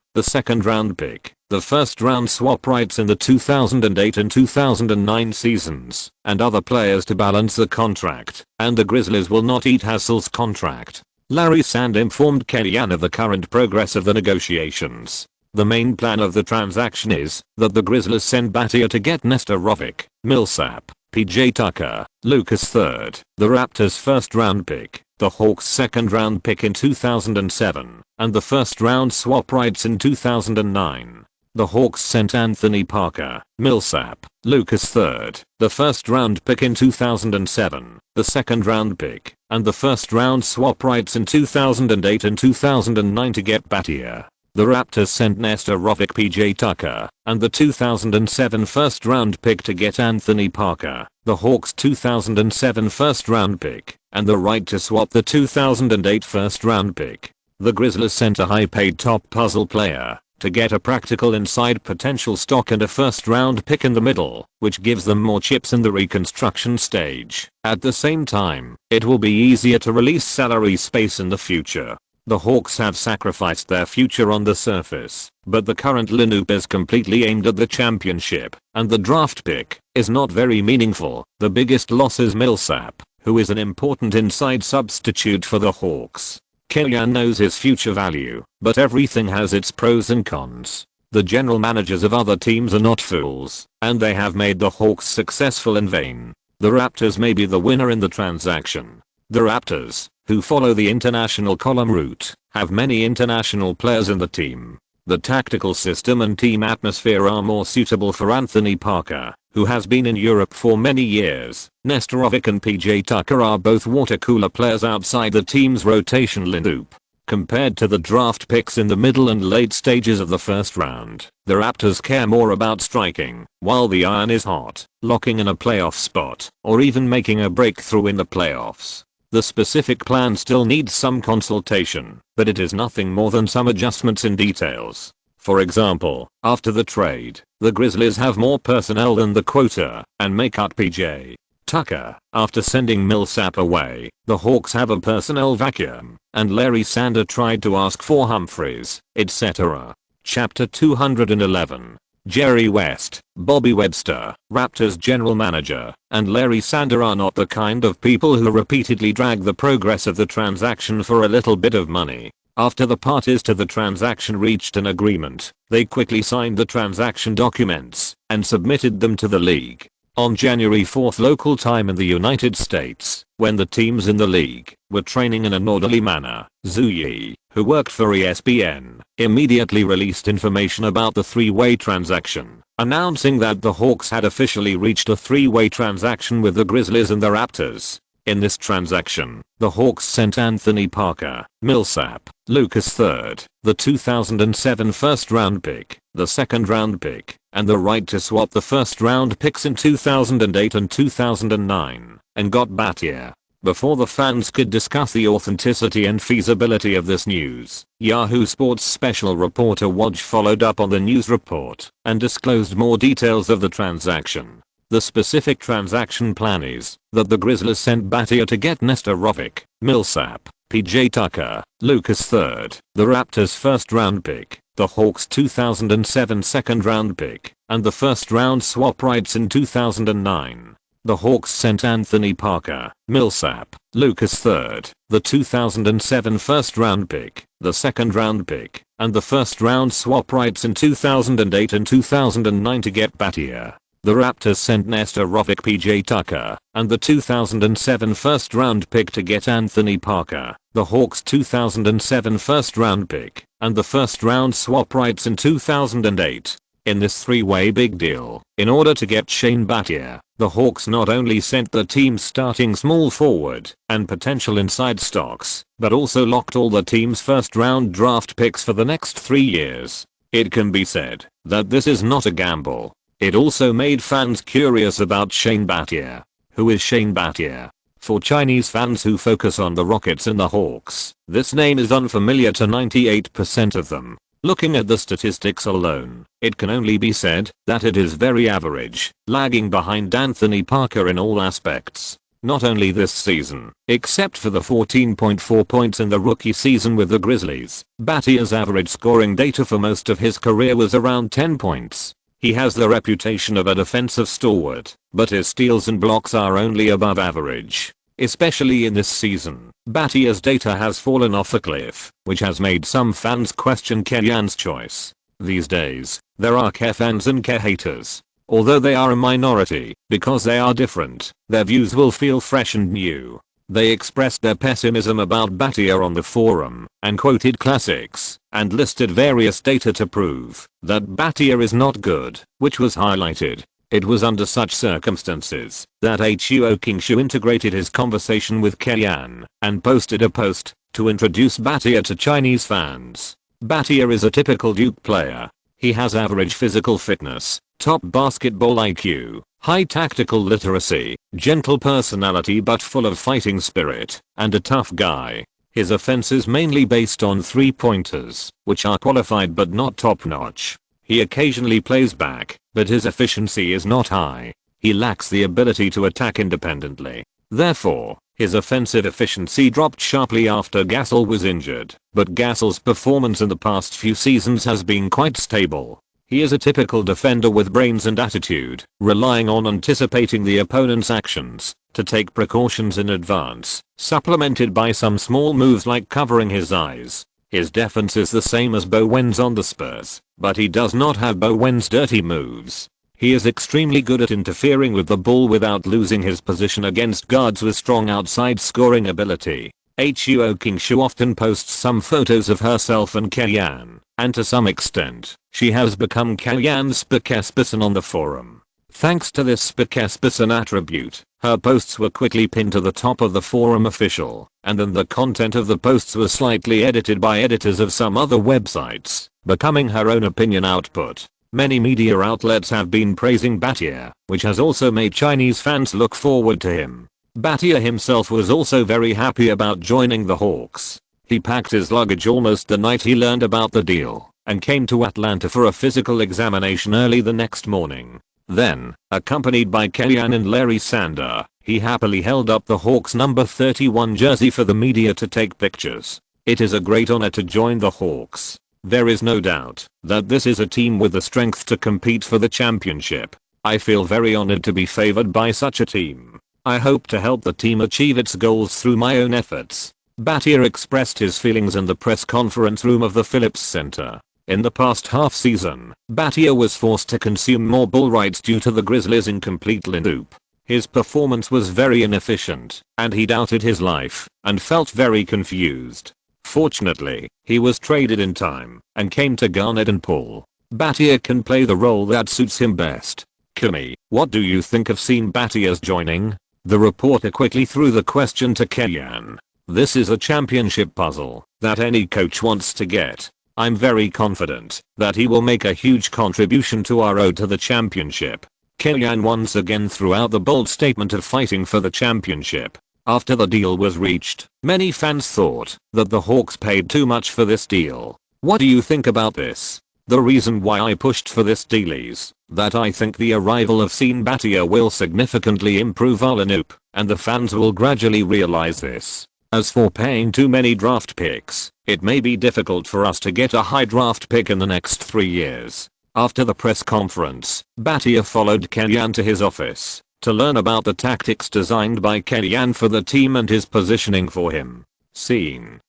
the second round pick, the first round swap rights in the 2008 and 2009 seasons, and other players to balance the contract, and the Grizzlies will not eat Hassel's contract. Larry Sand informed Kellyanne of the current progress of the negotiations. The main plan of the transaction is that the Grizzlies send Battier to get Nestorovic, Millsap, PJ Tucker, Lucas III, the Raptors' first round pick, the Hawks' second round pick in 2007, and the first round swap rights in 2009. The Hawks sent Anthony Parker, Millsap, Lucas III, the first round pick in 2007, the second round pick, and the first round swap rights in 2008 and 2009 to get Battier. The Raptors sent Nestorovic, PJ Tucker, and the 2007 first round pick to get Anthony Parker, the Hawks' 2007 first round pick, and the right to swap the 2008 first round pick. The Grizzlies sent a high-paid top puzzle player to get a practical inside potential stock and a first round pick in the middle, which gives them more chips in the reconstruction stage. At the same time, it will be easier to release salary space in the future. The Hawks have sacrificed their future on the surface, but the current lineup is completely aimed at the championship, and the draft pick is not very meaningful. The biggest loss is Millsap, who is an important inside substitute for the Hawks. Kellyanne knows his future value, but everything has its pros and cons. The general managers of other teams are not fools, and they have made the Hawks successful in vain. The Raptors may be the winner in the transaction. The Raptors, who follow the international column route, have many international players in the team. The tactical system and team atmosphere are more suitable for Anthony Parker, who has been in Europe for many years. Nestorovic and PJ Tucker are both water cooler players outside the team's rotation lineup. Compared to the draft picks in the middle and late stages of the first round, the Raptors care more about striking while the iron is hot, locking in a playoff spot, or even making a breakthrough in the playoffs. The specific plan still needs some consultation, but it is nothing more than some adjustments in details. For example, after the trade, the Grizzlies have more personnel than the quota, and may cut PJ Tucker. After sending Millsap away, the Hawks have a personnel vacuum, and Larry Sander tried to ask for Humphries, etc. Chapter 211. Jerry West, Bobby Webster, Raptors general manager, and Larry Sander are not the kind of people who repeatedly drag the progress of the transaction for a little bit of money. After the parties to the transaction reached an agreement, they quickly signed the transaction documents and submitted them to the league. On January 4th local time in the United States, when the teams in the league were training in an orderly manner, Zhu Yi, who worked for ESPN, immediately released information about the three-way transaction, announcing that the Hawks had officially reached a three-way transaction with the Grizzlies and the Raptors. In this transaction, the Hawks sent Anthony Parker, Millsap, Lucas III, the 2007 first round pick, the second round pick, and the right to swap the first round picks in 2008 and 2009, and got Battier. Before the fans could discuss the authenticity and feasibility of this news, Yahoo Sports special reporter Woj followed up on the news report and disclosed more details of the transaction. The specific transaction plan is that the Grizzlies sent Battier to get Nestorovic, Millsap, PJ Tucker, Lucas III, the Raptors' first round pick, the Hawks' 2007 second round pick, and the first round swap rights in 2009. The Hawks sent Anthony Parker, Millsap, Lucas III, the 2007 first round pick, the second round pick, and the first round swap rights in 2008 and 2009 to get Battier. The Raptors sent Nestorovic, PJ Tucker, and the 2007 first round pick to get Anthony Parker, the Hawks' 2007 first round pick, and the first round swap rights in 2008. In this three-way big deal, in order to get Shane Battier, the Hawks not only sent the team's starting small forward and potential inside stocks, but also locked all the team's first round draft picks for the next 3 years. It can be said that this is not a gamble. It also made fans curious about Shane Battier. Who is Shane Battier? For Chinese fans who focus on the Rockets and the Hawks, this name is unfamiliar to 98% of them. Looking at the statistics alone, it can only be said that it is very average, lagging behind Anthony Parker in all aspects. Not only this season, except for the 14.4 points in the rookie season with the Grizzlies, Batier's average scoring data for most of his career was around 10 points. He has the reputation of a defensive stalwart, but his steals and blocks are only above average. Especially in this season, Batier's data has fallen off a cliff, which has made some fans question Kellyan's choice. These days, there are Ke fans and Ke haters. Although they are a minority, because they are different, their views will feel fresh and new. They expressed their pessimism about Batier on the forum, and quoted classics, and listed various data to prove that Batier is not good, which was highlighted. It was under such circumstances that Huo Kingshu integrated his conversation with Kellyan and posted a post to introduce Batier to Chinese fans. Batier is a typical Duke player. He has average physical fitness, top basketball IQ, high tactical literacy, gentle personality but full of fighting spirit, and a tough guy. His offense is mainly based on three-pointers, which are qualified but not top-notch. He occasionally plays back, but his efficiency is not high. He lacks the ability to attack independently. Therefore, his offensive efficiency dropped sharply after Gasol was injured, but Gasol's performance in the past few seasons has been quite stable. He is a typical defender with brains and attitude, relying on anticipating the opponent's actions to take precautions in advance, supplemented by some small moves like covering his eyes. His defense is the same as Bowen's on the Spurs, but he does not have Bowen's dirty moves. He is extremely good at interfering with the ball without losing his position against guards with strong outside scoring ability. Huo Kingshu often posts some photos of herself and Kellyan, and to some extent, she has become Kellyan's spokesperson on the forum. Thanks to this spokesperson attribute, her posts were quickly pinned to the top of the forum official, and then the content of the posts was slightly edited by editors of some other websites, becoming her own opinion output. Many media outlets have been praising Batier, which has also made Chinese fans look forward to him. Batier himself was also very happy about joining the Hawks. He packed his luggage almost the night he learned about the deal, and came to Atlanta for a physical examination early the next morning. Then, accompanied by Kellyan and Larry Sander, he happily held up the Hawks number 31 jersey for the media to take pictures. It is a great honor to join the Hawks. There is no doubt that this is a team with the strength to compete for the championship. I feel very honored to be favored by such a team. I hope to help the team achieve its goals through my own efforts. Batier expressed his feelings in the press conference room of the Phillips Center. In the past half season, Batier was forced to consume more ball rights due to the Grizzlies' incomplete lineup. His performance was very inefficient, and he doubted his life, and felt very confused. Fortunately, he was traded in time, and came to Garnett and Paul. Batier can play the role that suits him best. Kumi, what do you think of seeing Batier's joining? The reporter quickly threw the question to Kellyan. This is a championship puzzle that any coach wants to get. I'm very confident that he will make a huge contribution to our road to the championship. Kellyan once again threw out the bold statement of fighting for the championship. After the deal was reached, many fans thought that the Hawks paid too much for this deal. What do you think about this? The reason why I pushed for this deal is that I think the arrival of Batier will significantly improve our lineup, and the fans will gradually realize this. As for paying too many draft picks, it may be difficult for us to get a high draft pick in the next 3 years. After the press conference, Batier followed Kellyan to his office to learn about the tactics designed by Kellyan for the team and his positioning for him.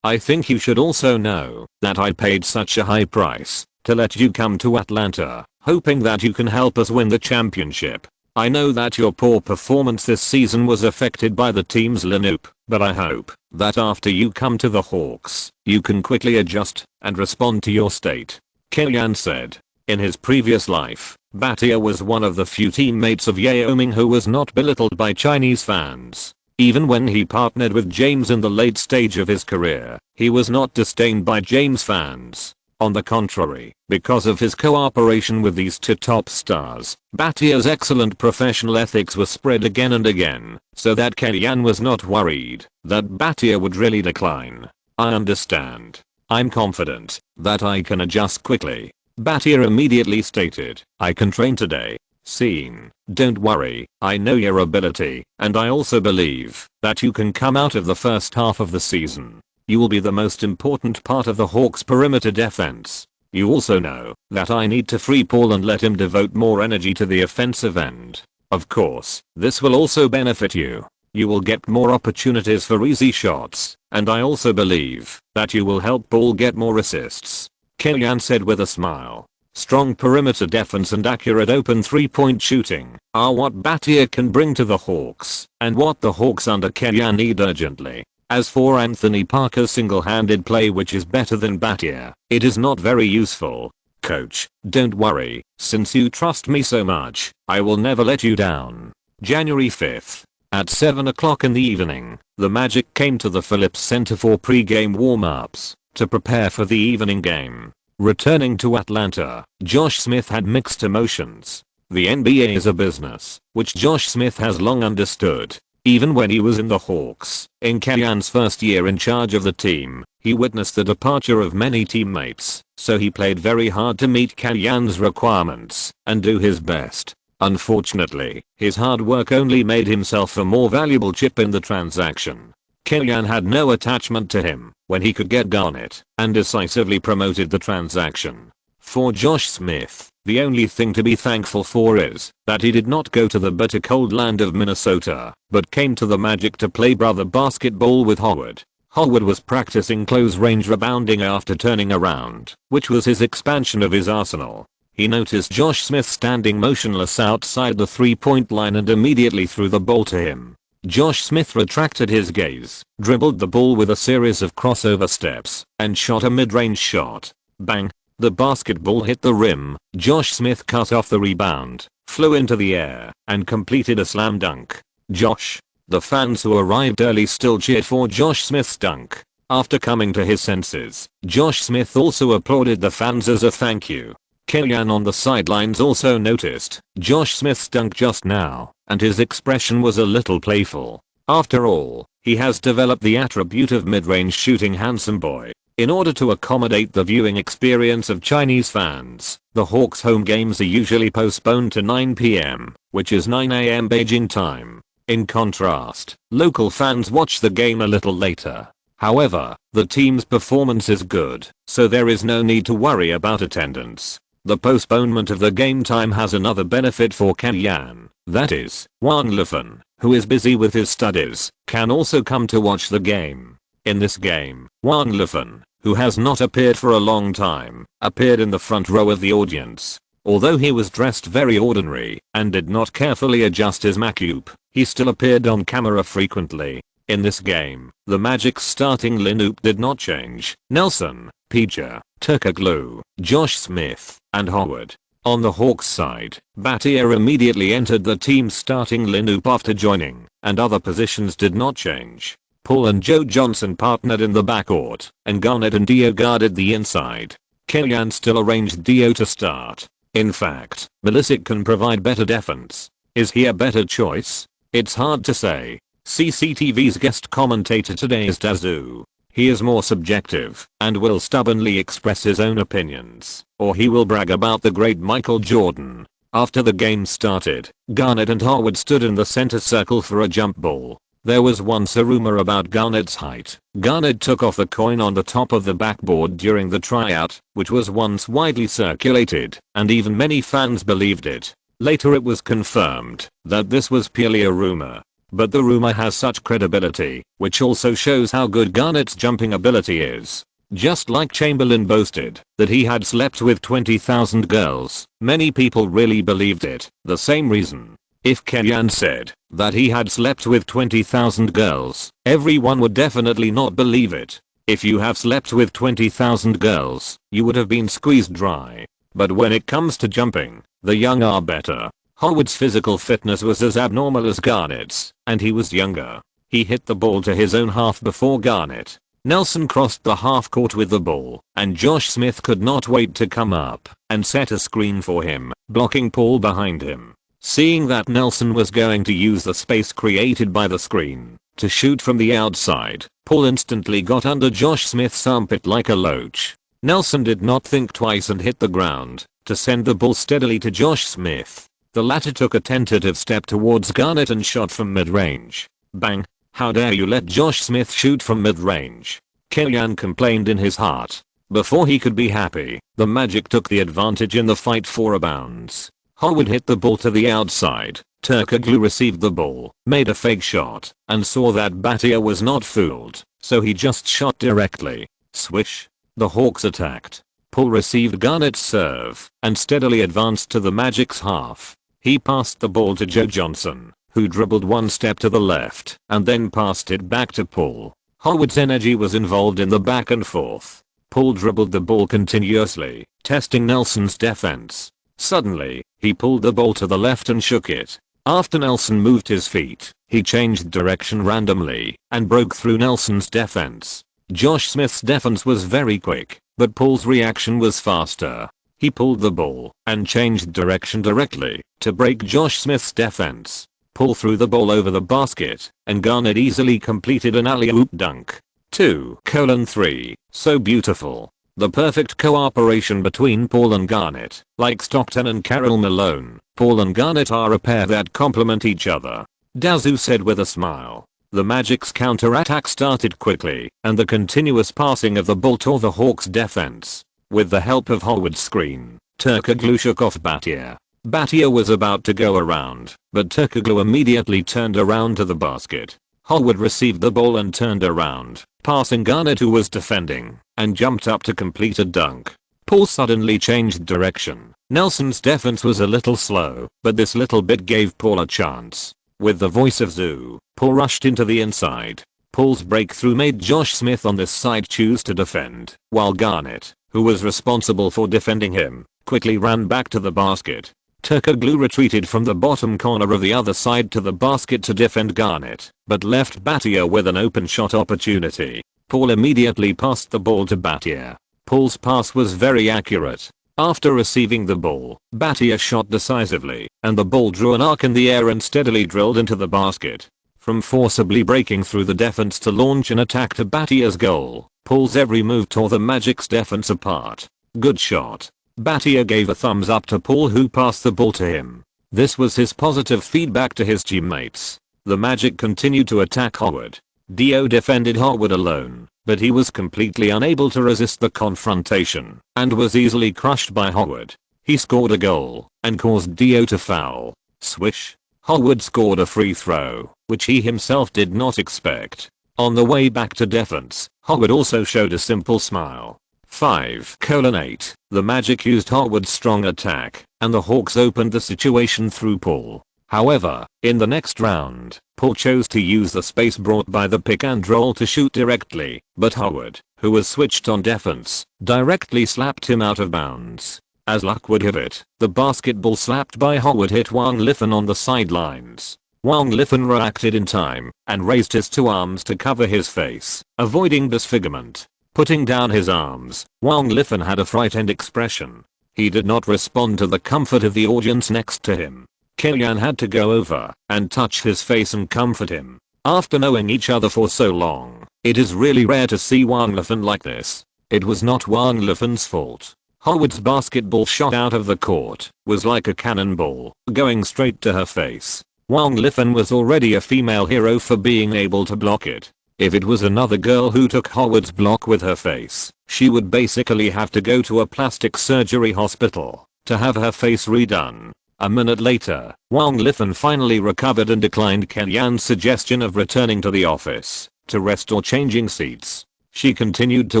I think you should also know that I paid such a high price to let you come to Atlanta, hoping that you can help us win the championship. I know that your poor performance this season was affected by the team's lineup, but I hope that after you come to the Hawks, you can quickly adjust and respond to your state. Kellyan said. In his previous life, Batier was one of the few teammates of Yao Ming who was not belittled by Chinese fans. Even when he partnered with James in the late stage of his career, he was not disdained by James fans. On the contrary, because of his cooperation with these two top stars, Batier's excellent professional ethics were spread again and again, so that Kellyan was not worried that Batier would really decline. I understand. I'm confident that I can adjust quickly. Battier immediately stated, I can train today. Scene, don't worry, I know your ability, and I also believe that you can come out of the first half of the season. You will be the most important part of the Hawks' perimeter defense. You also know that I need to free Paul and let him devote more energy to the offensive end. Of course, this will also benefit you. You will get more opportunities for easy shots, and I also believe that you will help Paul get more assists. Kellyanne said with a smile. Strong perimeter defense and accurate open three-point shooting are what Battier can bring to the Hawks, and what the Hawks under Kellyanne need urgently. As for Anthony Parker's single-handed play, which is better than Battier, it is not very useful. Coach, don't worry, since you trust me so much, I will never let you down. January 5th. At 7 o'clock in the evening, the Magic came to the Phillips Center for pre-game warm-ups to prepare for the evening game. Returning to Atlanta, Josh Smith had mixed emotions. The NBA is a business, which Josh Smith has long understood. Even when he was in the Hawks, in Kellyanne's first year in charge of the team, he witnessed the departure of many teammates, so he played very hard to meet Kellyanne's requirements and do his best. Unfortunately, his hard work only made himself a more valuable chip in the transaction. Kellyanne had no attachment to him when he could get Garnett, and decisively promoted the transaction. For Josh Smith, the only thing to be thankful for is that he did not go to the bitter cold land of Minnesota, but came to the Magic to play brother basketball with Howard. Howard was practicing close-range rebounding after turning around, which was his expansion of his arsenal. He noticed Josh Smith standing motionless outside the three-point line and immediately threw the ball to him. Josh Smith retracted his gaze, dribbled the ball with a series of crossover steps, and shot a mid-range shot. Bang! The basketball hit the rim. Josh Smith cut off the rebound, flew into the air, and completed a slam dunk. Josh. The fans who arrived early still cheered for Josh Smith's dunk. After coming to his senses, Josh Smith also applauded the fans as a thank you. Kellyanne on the sidelines also noticed Josh Smith's dunk just now, and his expression was a little playful. After all, he has developed the attribute of mid-range shooting handsome boy. In order to accommodate the viewing experience of Chinese fans, the Hawks' home games are usually postponed to 9 p.m., which is 9 a.m. Beijing time. In contrast, local fans watch the game a little later. However, the team's performance is good, so there is no need to worry about attendance. The postponement of the game time has another benefit for Kellyanne, that is, Juan Lafon, who is busy with his studies, can also come to watch the game. In this game, Juan Lafon, who has not appeared for a long time, appeared in the front row of the audience. Although he was dressed very ordinary and did not carefully adjust his makeup, he still appeared on camera frequently. In this game, the Magic's starting lineup did not change. Nelson, Peja, Turkoglu, Josh Smith, and Howard. On the Hawks side, Battier immediately entered the team's starting lineup after joining, and other positions did not change. Paul and Joe Johnson partnered in the backcourt, and Garnett and Dio guarded the inside. Kellyanne still arranged Dio to start. In fact, Milicic can provide better defense. Is he a better choice? It's hard to say. CCTV's guest commentator today is Tazu. He is more subjective and will stubbornly express his own opinions, or he will brag about the great Michael Jordan. After the game started, Garnett and Howard stood in the center circle for a jump ball. There was once a rumor about Garnett's height. Garnett took off the coin on the top of the backboard during the tryout, which was once widely circulated, and even many fans believed it. Later it was confirmed that this was purely a rumor. But the rumor has such credibility, which also shows how good Garnett's jumping ability is. Just like Chamberlain boasted that he had slept with 20,000 girls, many people really believed it. The same reason. If Kellyanne said that he had slept with 20,000 girls, everyone would definitely not believe it. If you have slept with 20,000 girls, you would have been squeezed dry. But when it comes to jumping, the young are better. Howard's physical fitness was as abnormal as Garnett's, and he was younger. He hit the ball to his own half before Garnett. Nelson crossed the half court with the ball, and Josh Smith could not wait to come up and set a screen for him, blocking Paul behind him. Seeing that Nelson was going to use the space created by the screen to shoot from the outside, Paul instantly got under Josh Smith's armpit like a loach. Nelson did not think twice and hit the ground to send the ball steadily to Josh Smith. The latter took a tentative step towards Garnett and shot from mid-range. Bang! How dare you let Josh Smith shoot from mid-range? Kellyanne complained in his heart. Before he could be happy, the Magic took the advantage in the fight for a bounce. Howard hit the ball to the outside. Turkoglu received the ball, made a fake shot, and saw that Battier was not fooled, so he just shot directly. Swish. The Hawks attacked. Paul received Garnett's serve and steadily advanced to the Magic's half. He passed the ball to Joe Johnson, who dribbled one step to the left and then passed it back to Paul. Howard's energy was involved in the back and forth. Paul dribbled the ball continuously, testing Nelson's defense. Suddenly, he pulled the ball to the left and shook it. After Nelson moved his feet, he changed direction randomly and broke through Nelson's defense. Josh Smith's defense was very quick, but Paul's reaction was faster. He pulled the ball and changed direction directly to break Josh Smith's defense. Paul threw the ball over the basket, and Garnett easily completed an alley-oop dunk. 2:3. So beautiful. The perfect cooperation between Paul and Garnett. Like Stockton and Karl Malone, Paul and Garnett are a pair that complement each other. Dazu said with a smile. The Magic's counterattack started quickly, and the continuous passing of the ball tore the Hawks' defense. With the help of Howard's screen, Turkoglu shook off Battier. Battier was about to go around, but Turkoglu immediately turned around to the basket. Howard received the ball and turned around, passing Garnett who was defending, and jumped up to complete a dunk. Paul suddenly changed direction. Nelson's defense was a little slow, but this little bit gave Paul a chance. With the voice of Zoo, Paul rushed into the inside. Paul's breakthrough made Josh Smith on this side choose to defend, while Garnett, who was responsible for defending him, quickly ran back to the basket. Turkoglu retreated from the bottom corner of the other side to the basket to defend Garnett, but left Battier with an open shot opportunity. Paul immediately passed the ball to Battier. Paul's pass was very accurate. After receiving the ball, Battier shot decisively, and the ball drew an arc in the air and steadily drilled into the basket. From forcibly breaking through the defense to launch an attack to Battier's goal, Paul's every move tore the Magic's defense apart. Good shot. Battier gave a thumbs up to Paul who passed the ball to him. This was his positive feedback to his teammates. The Magic continued to attack Howard. Dio defended Howard alone, but he was completely unable to resist the confrontation and was easily crushed by Howard. He scored a goal and caused Dio to foul. Swish. Howard scored a free throw, which he himself did not expect. On the way back to defense, Howard also showed a simple smile. 5:8. The Magic used Howard's strong attack, and the Hawks opened the situation through Paul. However, in the next round, Paul chose to use the space brought by the pick and roll to shoot directly, but Howard, who was switched on defense, directly slapped him out of bounds. As luck would have it, the basketball slapped by Howard hit Wang Liffen on the sidelines. Wang Liffen reacted in time and raised his two arms to cover his face, avoiding disfigurement. Putting down his arms, Wang Liffen had a frightened expression. He did not respond to the comfort of the audience next to him. Kellyanne had to go over and touch his face and comfort him. After knowing each other for so long, it is really rare to see Wang Liffen like this. It was not Wang Liffen's fault. Howard's basketball shot out of the court was like a cannonball, going straight to her face. Wang Liffen was already a female hero for being able to block it. If it was another girl who took Howard's block with her face, she would basically have to go to a plastic surgery hospital to have her face redone. A minute later, Wang Liffen finally recovered and declined Kellyanne's suggestion of returning to the office to rest or changing seats. She continued to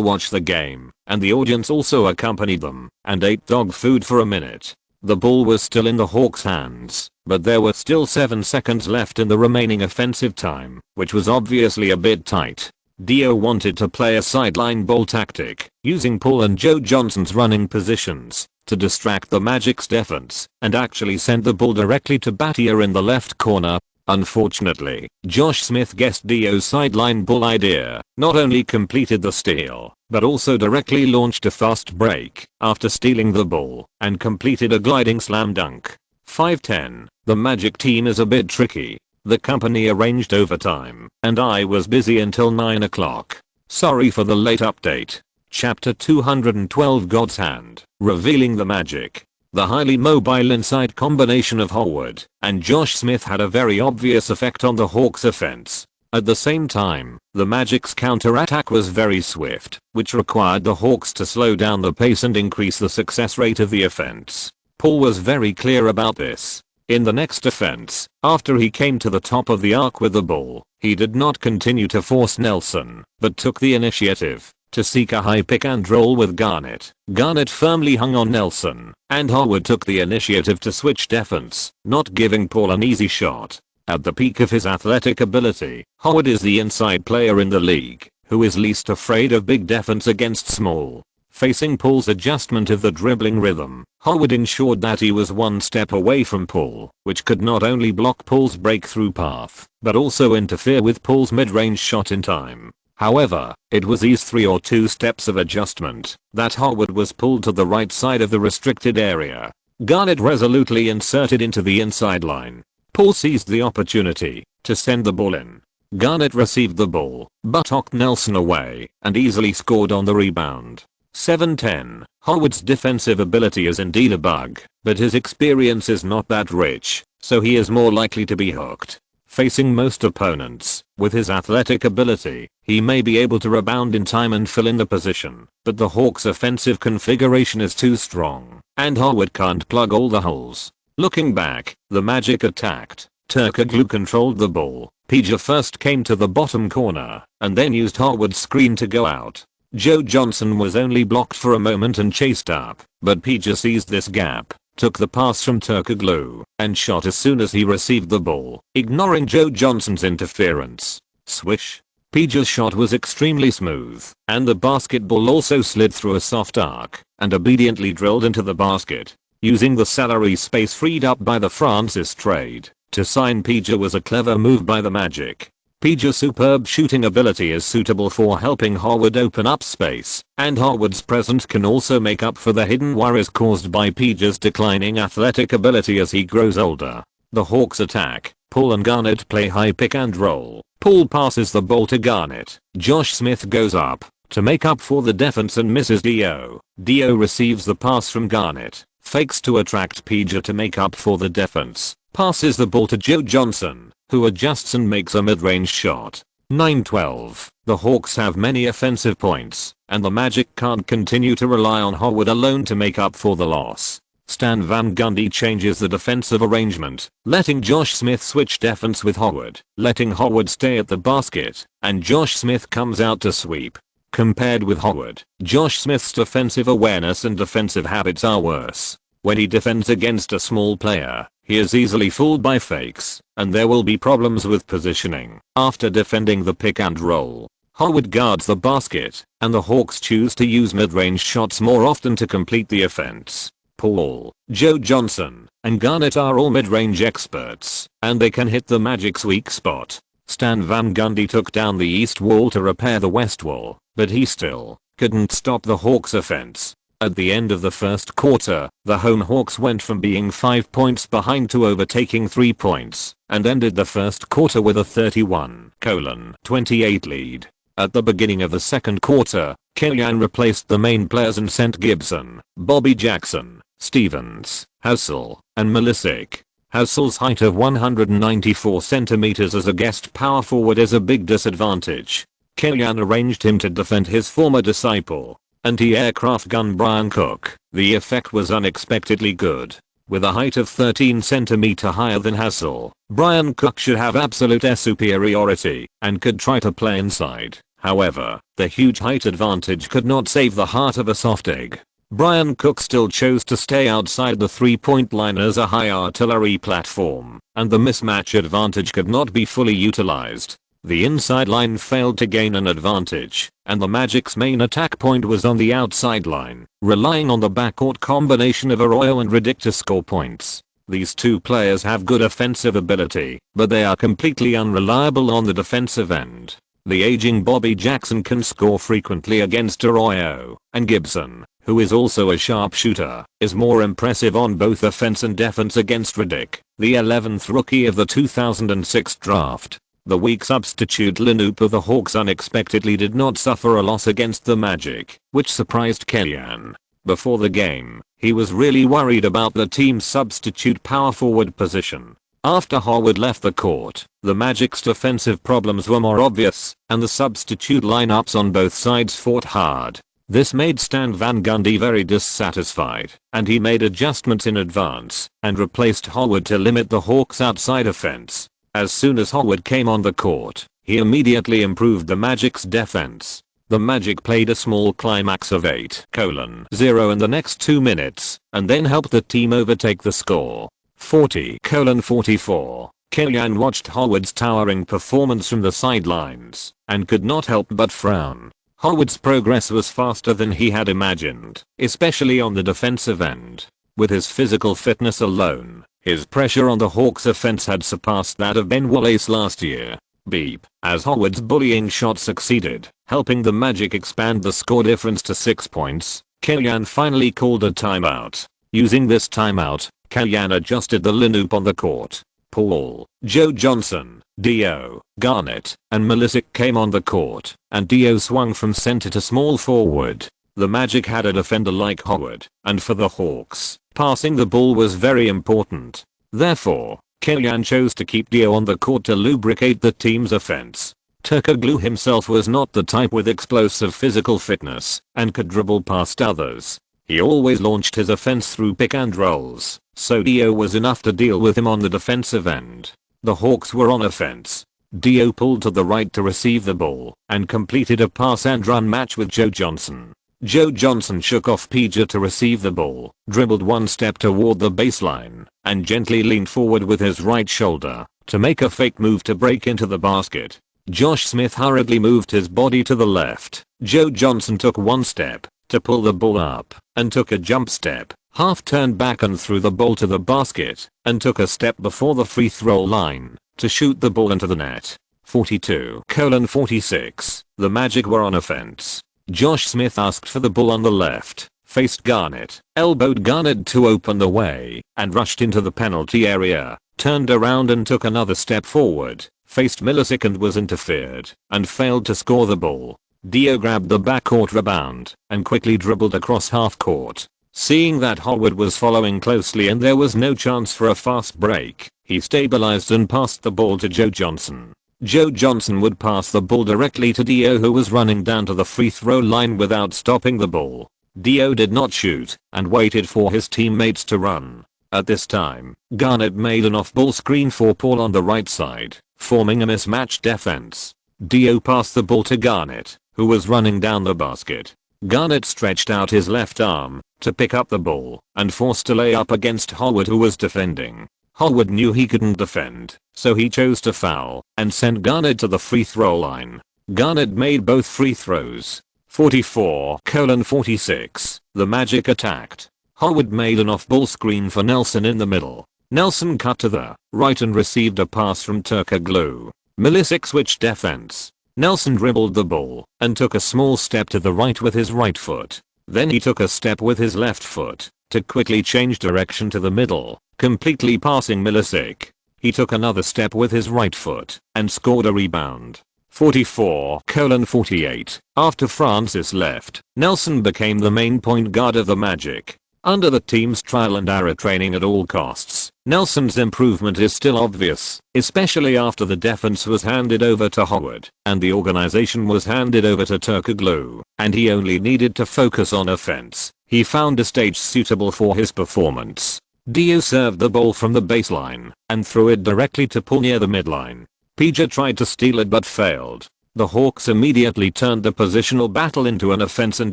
watch the game, and the audience also accompanied them, and ate dog food for a minute. The ball was still in the Hawks' hands, but there were still 7 seconds left in the remaining offensive time, which was obviously a bit tight. Dio wanted to play a sideline ball tactic, using Paul and Joe Johnson's running positions to distract the Magic's defense and actually send the ball directly to Battier in the left corner. Unfortunately, Josh Smith guessed Dio's sideline ball idea, not only completed the steal, but also directly launched a fast break after stealing the ball and completed a gliding slam dunk. 5:10. The Magic team is a bit tricky. The company arranged overtime, and I was busy until 9 o'clock. Sorry for the late update. Chapter 212 God's Hand, revealing the magic. The highly mobile inside combination of Howard and Josh Smith had a very obvious effect on the Hawks' offense. At the same time, the Magic's counterattack was very swift, which required the Hawks to slow down the pace and increase the success rate of the offense. Paul was very clear about this. In the next offense, after he came to the top of the arc with the ball, he did not continue to force Nelson, but took the initiative to seek a high pick and roll with Garnett. Garnett firmly hung on Nelson, and Howard took the initiative to switch defense, not giving Paul an easy shot. At the peak of his athletic ability, Howard is the inside player in the league who is least afraid of big defense against small. Facing Paul's adjustment of the dribbling rhythm, Howard ensured that he was one step away from Paul, which could not only block Paul's breakthrough path, but also interfere with Paul's mid-range shot in time. However, it was these 3 or 2 steps of adjustment that Howard was pulled to the right side of the restricted area. Garnett resolutely inserted into the inside line. Paul seized the opportunity to send the ball in. Garnett received the ball, but knocked Nelson away and easily scored on the rebound. 7-10. Howard's defensive ability is indeed a bug, but his experience is not that rich, so he is more likely to be hooked. Facing most opponents, with his athletic ability, he may be able to rebound in time and fill in the position, but the Hawks' offensive configuration is too strong, and Howard can't plug all the holes. Looking back, the Magic attacked. Turkoglu controlled the ball. PJ first came to the bottom corner, and then used Howard's screen to go out. Joe Johnson was only blocked for a moment and chased up, but PJ seized this gap, took the pass from Turkoglu, and shot as soon as he received the ball, ignoring Joe Johnson's interference. Swish. PJ's shot was extremely smooth, and the basketball also slid through a soft arc, and obediently drilled into the basket. Using the salary space freed up by the Francis trade to sign PJ was a clever move by the Magic. PJ's superb shooting ability is suitable for helping Howard open up space, and Howard's presence can also make up for the hidden worries caused by PJ's declining athletic ability as he grows older. The Hawks attack. Paul and Garnett play high pick and roll. Paul passes the ball to Garnett. Josh Smith goes up to make up for the defense and misses Dio. Dio receives the pass from Garnett, fakes to attract PJ to make up for the defense, passes the ball to Joe Johnson, who adjusts and makes a mid-range shot. 9-12. The Hawks have many offensive points, and the Magic can't continue to rely on Howard alone to make up for the loss. Stan Van Gundy changes the defensive arrangement, letting Josh Smith switch defense with Howard, letting Howard stay at the basket, and Josh Smith comes out to sweep. Compared with Howard, Josh Smith's defensive awareness and defensive habits are worse. When he defends against a small player, he is easily fooled by fakes, and there will be problems with positioning. After defending the pick and roll, Howard guards the basket, and the Hawks choose to use mid-range shots more often to complete the offense. Paul, Joe Johnson, and Garnett are all mid-range experts, and they can hit the Magic's weak spot. Stan Van Gundy took down the east wall to repair the west wall, but he still couldn't stop the Hawks' offense. At the end of the first quarter, the home Hawks went from being 5 points behind to overtaking 3 points, and ended the first quarter with a 31-28 lead. At the beginning of the second quarter, Killian replaced the main players and sent Gibson, Bobby Jackson, Stevens, Hassel, and Milicic. Hassel's height of 194 cm as a guest power forward is a big disadvantage. Killian arranged him to defend his former disciple, anti-aircraft gun Brian Cook. The effect was unexpectedly good. With a height of 13 cm higher than Hassel, Brian Cook should have absolute air superiority and could try to play inside. However, the huge height advantage could not save the heart of a soft egg. Brian Cook still chose to stay outside the 3-point line as a high artillery platform, and the mismatch advantage could not be fully utilized. The inside line failed to gain an advantage, and the Magic's main attack point was on the outside line, relying on the backcourt combination of Arroyo and Riddick to score points. These two players have good offensive ability, but they are completely unreliable on the defensive end. The aging Bobby Jackson can score frequently against Arroyo, and Gibson, who is also a sharpshooter, is more impressive on both offense and defense against Redick, the 11th rookie of the 2006 draft. The weak substitute lineup of the Hawks unexpectedly did not suffer a loss against the Magic, which surprised Kellyan. Before the game, he was really worried about the team's substitute power forward position. After Howard left the court, the Magic's defensive problems were more obvious, and the substitute lineups on both sides fought hard. This made Stan Van Gundy very dissatisfied, and he made adjustments in advance and replaced Howard to limit the Hawks' outside offense. As soon as Howard came on the court, he immediately improved the Magic's defense. The Magic played a small climax of 8:0 in the next 2 minutes, and then helped the team overtake the score. 40:44. Kellyan watched Howard's towering performance from the sidelines and could not help but frown. Howard's progress was faster than he had imagined, especially on the defensive end. With his physical fitness alone, his pressure on the Hawks offense had surpassed that of Ben Wallace last year. Beep. As Howard's bullying shot succeeded, helping the Magic expand the score difference to 6 points, Kellyan finally called a timeout. Using this timeout, Kellyan adjusted the lineup on the court. Paul, Joe Johnson, Dio, Garnett, and Milicic came on the court, and Dio swung from center to small forward. The Magic had a defender like Howard, and for the Hawks, passing the ball was very important. Therefore, Kellyan chose to keep Dio on the court to lubricate the team's offense. Turkoglu himself was not the type with explosive physical fitness, and could dribble past others. He always launched his offense through pick and rolls, so Dio was enough to deal with him on the defensive end. The Hawks were on offense. Dio pulled to the right to receive the ball, and completed a pass and run match with Joe Johnson. Joe Johnson shook off PJ to receive the ball, dribbled one step toward the baseline, and gently leaned forward with his right shoulder to make a fake move to break into the basket. Josh Smith hurriedly moved his body to the left. Joe Johnson took one step to pull the ball up, and took a jump step, half turned back and threw the ball to the basket, and took a step before the free throw line to shoot the ball into the net. 42:46. The Magic were on offense. Josh Smith asked for the ball on the left, faced Garnett, elbowed Garnett to open the way, and rushed into the penalty area, turned around and took another step forward, faced Milicic and was interfered, and failed to score the ball. Dio grabbed the backcourt rebound, and quickly dribbled across half court. Seeing that Howard was following closely and there was no chance for a fast break, he stabilized and passed the ball to Joe Johnson. Joe Johnson would pass the ball directly to Dio, who was running down to the free throw line without stopping the ball. Dio did not shoot and waited for his teammates to run. At this time, Garnett made an off-ball screen for Paul on the right side, forming a mismatched defense. Dio passed the ball to Garnett, who was running down the basket. Garnett stretched out his left arm to pick up the ball and forced a layup against Howard, who was defending. Howard knew he couldn't defend, so he chose to foul and sent Garnett to the free throw line. Garnett made both free throws. 44:46. The Magic attacked. Howard made an off-ball screen for Nelson in the middle. Nelson cut to the right and received a pass from Turkoglu. Milicic switched defense. Nelson dribbled the ball and took a small step to the right with his right foot. Then he took a step with his left foot to quickly change direction to the middle, completely passing Milicic. He took another step with his right foot and scored a rebound. 44:48. After Francis left, Nelson became the main point guard of the Magic. Under the team's trial and error training at all costs, Nelson's improvement is still obvious, especially after the defense was handed over to Howard and the organization was handed over to Turkoglu, and he only needed to focus on offense. He found a stage suitable for his performance. Dio served the ball from the baseline and threw it directly to Paul near the midline. PJ tried to steal it but failed. The Hawks immediately turned the positional battle into an offense and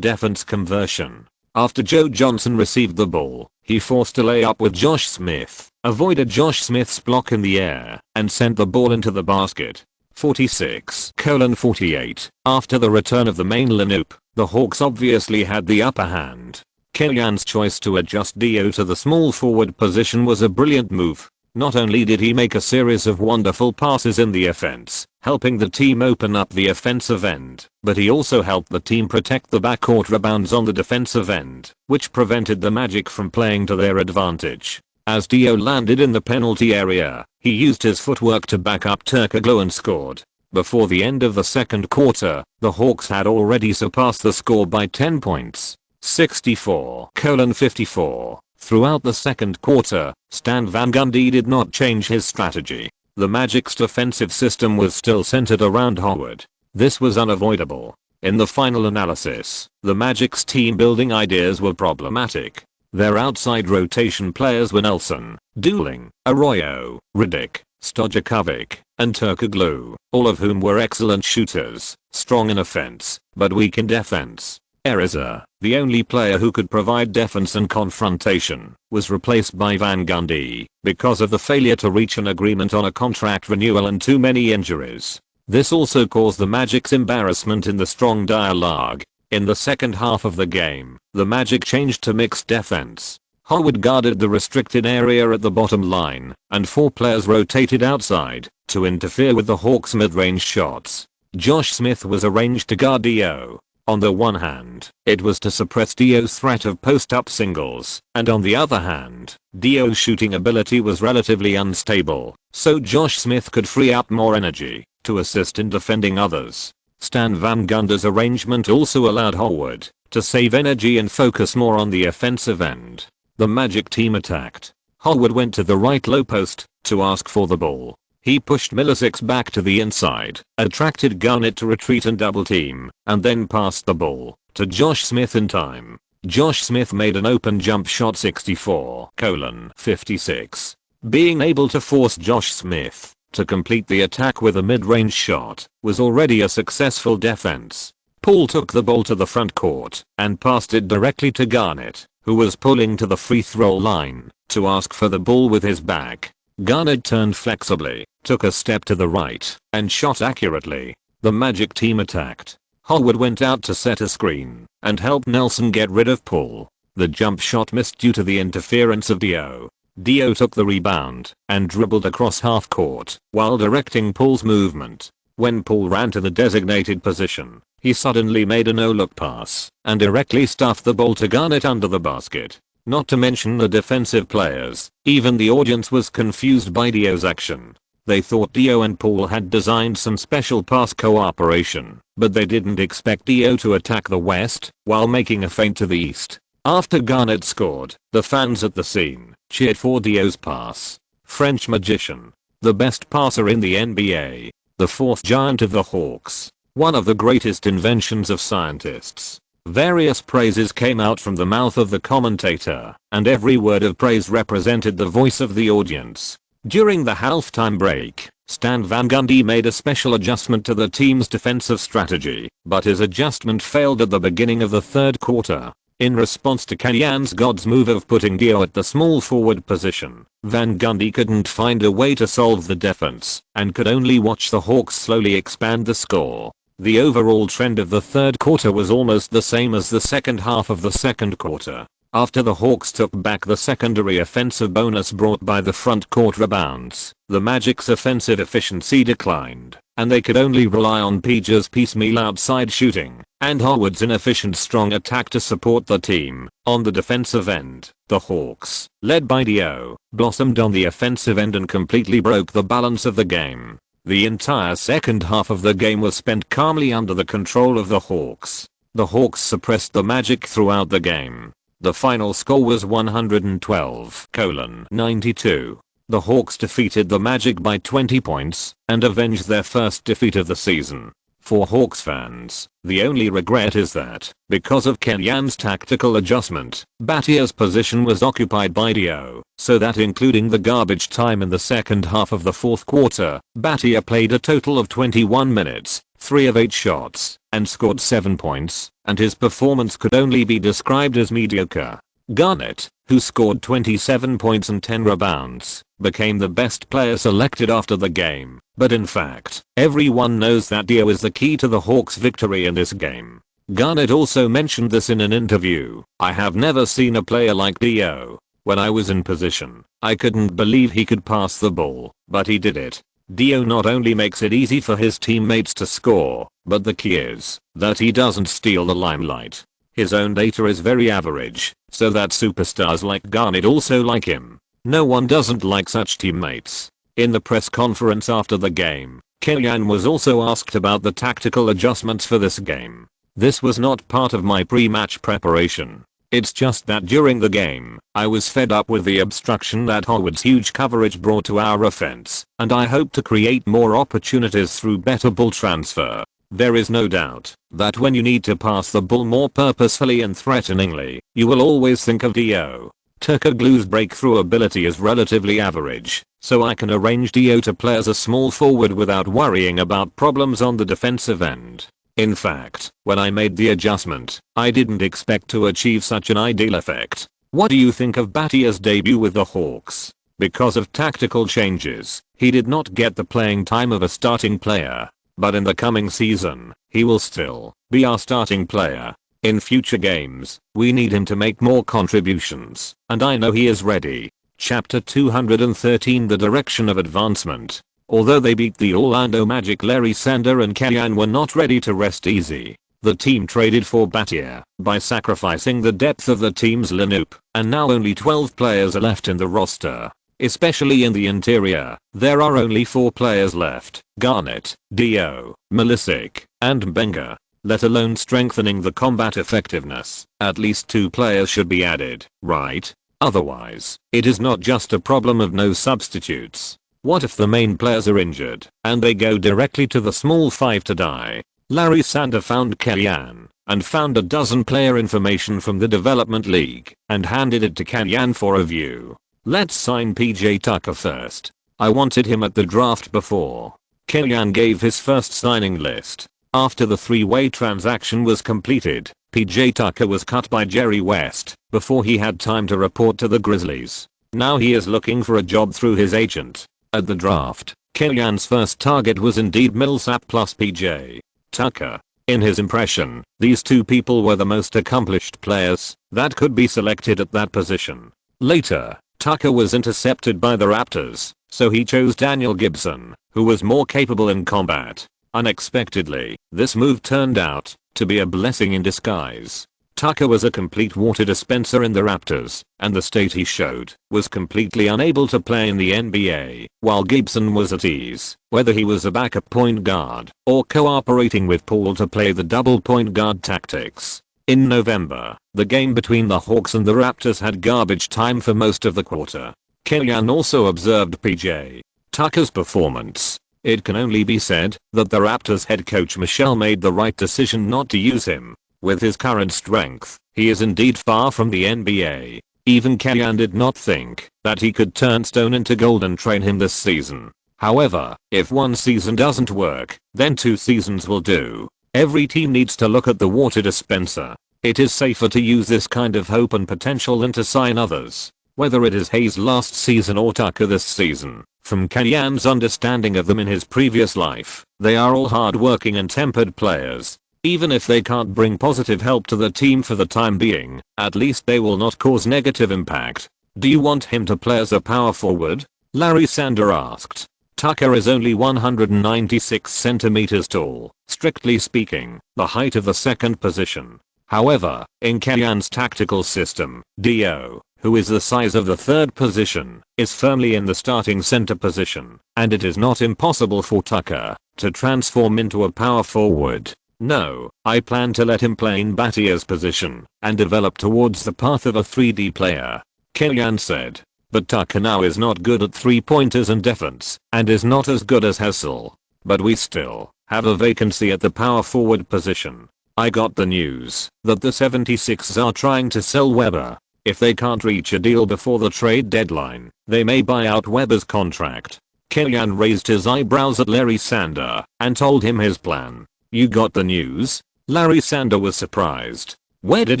defense conversion. After Joe Johnson received the ball, he forced a layup with Josh Smith, avoided Josh Smith's block in the air, and sent the ball into the basket. 46:48. After the return of the main lineup, the Hawks obviously had the upper hand. Kellyan's choice to adjust Dio to the small forward position was a brilliant move. Not only did he make a series of wonderful passes in the offense, helping the team open up the offensive end, but he also helped the team protect the backcourt rebounds on the defensive end, which prevented the Magic from playing to their advantage. As Dio landed in the penalty area, he used his footwork to back up Turkoglu and scored. Before the end of the second quarter, the Hawks had already surpassed the score by 10 points. 64-54. Throughout the second quarter, Stan Van Gundy did not change his strategy. The Magic's defensive system was still centered around Howard. This was unavoidable. In the final analysis, the Magic's team building ideas were problematic. Their outside rotation players were Nelson, Dooling, Arroyo, Redick, Stojakovic, and Turkoglu, all of whom were excellent shooters, strong in offense, but weak in defense. Ariza, the only player who could provide defense and confrontation, was replaced by Van Gundy because of the failure to reach an agreement on a contract renewal and too many injuries. This also caused the Magic's embarrassment in the strong dialogue. In the second half of the game, the Magic changed to mixed defense. Howard guarded the restricted area at the bottom line, and 4 players rotated outside to interfere with the Hawks' mid-range shots. Josh Smith was arranged to guard Dio. On the one hand, it was to suppress Dio's threat of post-up singles, and on the other hand, Dio's shooting ability was relatively unstable, so Josh Smith could free up more energy to assist in defending others. Stan Van Gundy's arrangement also allowed Howard to save energy and focus more on the offensive end. The Magic team attacked. Howard went to the right low post to ask for the ball. He pushed Milicic back to the inside, attracted Garnett to retreat and double team, and then passed the ball to Josh Smith in time. Josh Smith made an open jump shot 64-56. Being able to force Josh Smith to complete the attack with a mid-range shot was already a successful defense. Paul took the ball to the front court and passed it directly to Garnett, who was pulling to the free throw line to ask for the ball with his back. Garnett turned flexibly, took a step to the right, and shot accurately. The Magic team attacked. Howard went out to set a screen and helped Nelson get rid of Paul. The jump shot missed due to the interference of Dio. Dio took the rebound and dribbled across half court while directing Paul's movement. When Paul ran to the designated position, he suddenly made a no-look pass and directly stuffed the ball to Garnett under the basket. Not to mention the defensive players, even the audience was confused by Dio's action. They thought Dio and Paul had designed some special pass cooperation, but they didn't expect Dio to attack the west while making a feint to the east. After Garnett scored, the fans at the scene cheered for Dio's pass. French magician. The best passer in the NBA. The fourth giant of the Hawks. One of the greatest inventions of scientists. Various praises came out from the mouth of the commentator, and every word of praise represented the voice of the audience. During the halftime break, Stan Van Gundy made a special adjustment to the team's defensive strategy, but his adjustment failed at the beginning of the third quarter. In response to Kenyan's God's move of putting Dio at the small forward position, Van Gundy couldn't find a way to solve the defense, and could only watch the Hawks slowly expand the score. The overall trend of the third quarter was almost the same as the second half of the second quarter. After the Hawks took back the secondary offensive bonus brought by the front court rebounds, the Magic's offensive efficiency declined, and they could only rely on PJ's piecemeal outside shooting and Howard's inefficient strong attack to support the team. On the defensive end, the Hawks, led by Dio, blossomed on the offensive end and completely broke the balance of the game. The entire second half of the game was spent calmly under the control of the Hawks. The Hawks suppressed the Magic throughout the game. The final score was 112-92. The Hawks defeated the Magic by 20 points and avenged their first defeat of the season. For Hawks fans, the only regret is that, because of Kenyan's tactical adjustment, Battia's position was occupied by Dio, so that including the garbage time in the second half of the fourth quarter, Battia played a total of 21 minutes, 3 of 8 shots, and scored 7 points, and his performance could only be described as mediocre. Garnett, who scored 27 points and 10 rebounds, became the best player selected after the game, but in fact, everyone knows that Dio is the key to the Hawks' victory in this game. Garnett also mentioned this in an interview. "I have never seen a player like Dio. When I was in position, I couldn't believe he could pass the ball, but he did it. Dio not only makes it easy for his teammates to score, but the key is that he doesn't steal the limelight. His own data is very average, so that superstars like Garnett also like him. No one doesn't like such teammates. In the press conference after the game, Kellyan was also asked about the tactical adjustments for this game. This was not part of my pre-match preparation. It's just that during the game, I was fed up with the obstruction that Howard's huge coverage brought to our offense, and I hope to create more opportunities through better ball transfer. There is no doubt that when you need to pass the ball more purposefully and threateningly, you will always think of Dio. Tucker Glue's breakthrough ability is relatively average, so I can arrange Dio to play as a small forward without worrying about problems on the defensive end. In fact, when I made the adjustment, I didn't expect to achieve such an ideal effect. What do you think of Battia's debut with the Hawks? Because of tactical changes, he did not get the playing time of a starting player. But in the coming season, he will still be our starting player. In future games, we need him to make more contributions, and I know he is ready. Chapter 213 The Direction of Advancement. Although they beat the Orlando Magic, Larry Sander and Kellyan were not ready to rest easy. The team traded for Battia by sacrificing the depth of the team's lineup, and now only 12 players are left in the roster. Especially in the interior, there are only 4 players left: Garnett, Dio, Milicic, and Mbenga. Let alone strengthening the combat effectiveness, at least 2 players should be added, right? Otherwise, it is not just a problem of no substitutes. What if the main players are injured, and they go directly to the small 5 to die? Larry Sander found Kellyan, and found a dozen player information from the development league, and handed it to Kellyan for review. Let's sign PJ Tucker first. I wanted him at the draft before. Kellyan gave his first signing list. After the 3-way transaction was completed, PJ Tucker was cut by Jerry West before he had time to report to the Grizzlies. Now he is looking for a job through his agent. At the draft, Kellyan's first target was indeed Millsap plus PJ Tucker. In his impression, these 2 people were the most accomplished players that could be selected at that position. Later, Tucker was intercepted by the Raptors, so he chose Daniel Gibson, who was more capable in combat. Unexpectedly, this move turned out to be a blessing in disguise. Tucker was a complete water dispenser in the Raptors, and the state he showed was completely unable to play in the NBA, while Gibson was at ease, whether he was a backup point guard or cooperating with Paul to play the double point guard tactics. In November, the game between the Hawks and the Raptors had garbage time for most of the quarter. Kellyan also observed PJ Tucker's performance. It can only be said that the Raptors head coach Michelle made the right decision not to use him. With his current strength, he is indeed far from the NBA. Even Kellyan did not think that he could turn stone into gold and train him this season. However, if one season doesn't work, then 2 seasons will do. Every team needs to look at the water dispenser. It is safer to use this kind of hope and potential than to sign others. Whether it is Hayes last season or Tucker this season, from Kellyan's understanding of them in his previous life, they are all hard-working and tempered players. Even if they can't bring positive help to the team for the time being, at least they will not cause negative impact. Do you want him to play as a power forward? Larry Sander asked. Tucker is only 196 centimeters tall, strictly speaking, the height of the second position. However, in Kellyan's tactical system, Dio, who is the size of the third position, is firmly in the starting center position, and it is not impossible for Tucker to transform into a power forward. No, I plan to let him play in Battia's position and develop towards the path of a 3D player, Kellyan said. But Tucker now is not good at 3-pointers and defense, and is not as good as Hessel. But we still have a vacancy at the power forward position. I got the news that the 76ers are trying to sell Weber. If they can't reach a deal before the trade deadline, they may buy out Weber's contract. Kellyan raised his eyebrows at Larry Sander and told him his plan. You got the news? Larry Sander was surprised. Where did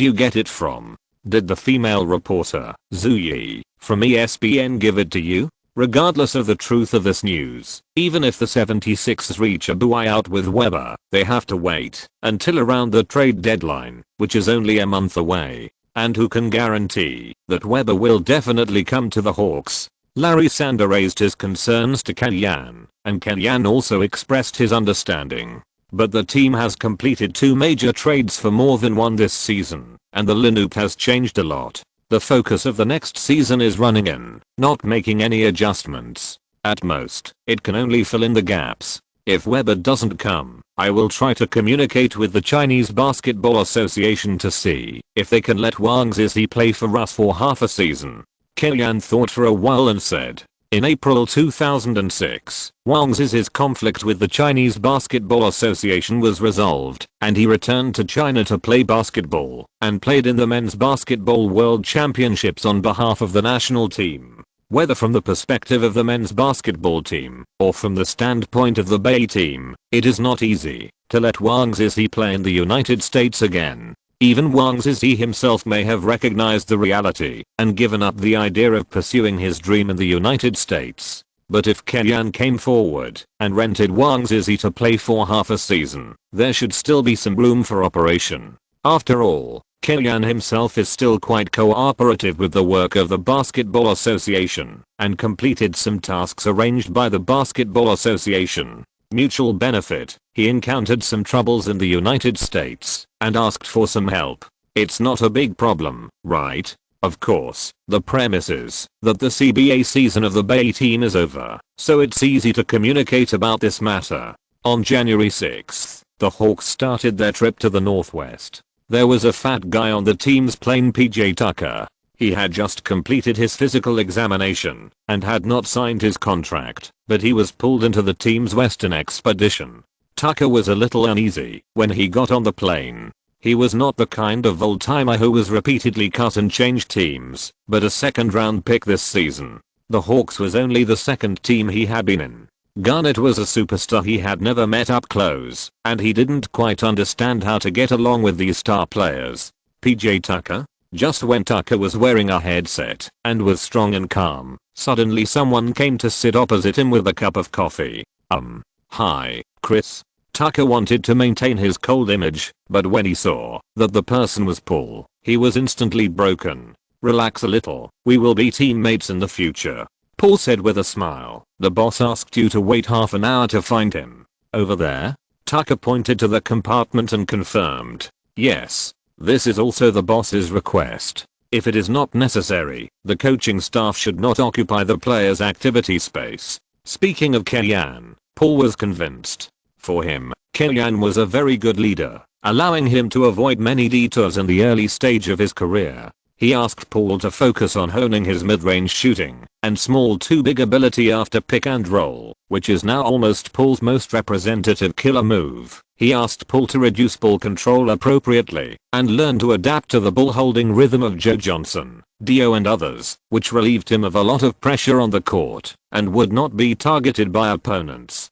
you get it from? Did the female reporter, Zuyi, from ESPN give it to you? Regardless of the truth of this news, even if the 76ers reach a buyout with Weber, they have to wait until around the trade deadline, which is only a month away. And who can guarantee that Weber will definitely come to the Hawks? Larry Sander raised his concerns to Kellyanne, and Kellyanne also expressed his understanding. But the team has completed 2 major trades for more than one this season, and the lineup has changed a lot. The focus of the next season is running in, not making any adjustments. At most, it can only fill in the gaps. If Weber doesn't come, I will try to communicate with the Chinese Basketball Association to see if they can let Wang Zizhi play for us for half a season. Kellyanne thought for a while and said, in April 2006, Wang Zizhi's conflict with the Chinese Basketball Association was resolved, and he returned to China to play basketball, and played in the Men's Basketball World Championships on behalf of the national team. Whether from the perspective of the men's basketball team, or from the standpoint of the Bay team, it is not easy to let Wang Zizhi play in the United States again. Even Wang Zizhi himself may have recognized the reality and given up the idea of pursuing his dream in the United States. But if Kellyanne came forward and rented Wang Zizhi to play for half a season, there should still be some room for operation. After all, Kellyanne himself is still quite cooperative with the work of the Basketball Association and completed some tasks arranged by the Basketball Association. Mutual benefit. He encountered some troubles in the United States and asked for some help. It's not a big problem, right? Of course, the premise is that the CBA season of the Bay team is over, so it's easy to communicate about this matter. On January 6th, the Hawks started their trip to the Northwest. There was a fat guy on the team's plane, PJ Tucker. He had just completed his physical examination and had not signed his contract, but he was pulled into the team's Western expedition. Tucker was a little uneasy when he got on the plane. He was not the kind of old-timer who was repeatedly cut and changed teams, but a second-round pick this season. The Hawks was only the second team he had been in. Garnett was a superstar he had never met up close, and he didn't quite understand how to get along with these star players. PJ Tucker? Just when Tucker was wearing a headset and was strong and calm, suddenly someone came to sit opposite him with a cup of coffee. Hi, Chris. Tucker wanted to maintain his cold image, but when he saw that the person was Paul, he was instantly broken. Relax a little, we will be teammates in the future. Paul said with a smile. The boss asked you to wait half an hour to find him. Over there? Tucker pointed to the compartment and confirmed. Yes. This is also the boss's request. If it is not necessary, the coaching staff should not occupy the player's activity space. Speaking of Kellyanne, Paul was convinced. For him, Kellyanne was a very good leader, allowing him to avoid many detours in the early stage of his career. He asked Paul to focus on honing his mid-range shooting and small to big ability after pick and roll, which is now almost Paul's most representative killer move. He asked Paul to reduce ball control appropriately and learn to adapt to the ball holding rhythm of Joe Johnson, Dio and others, which relieved him of a lot of pressure on the court and would not be targeted by opponents.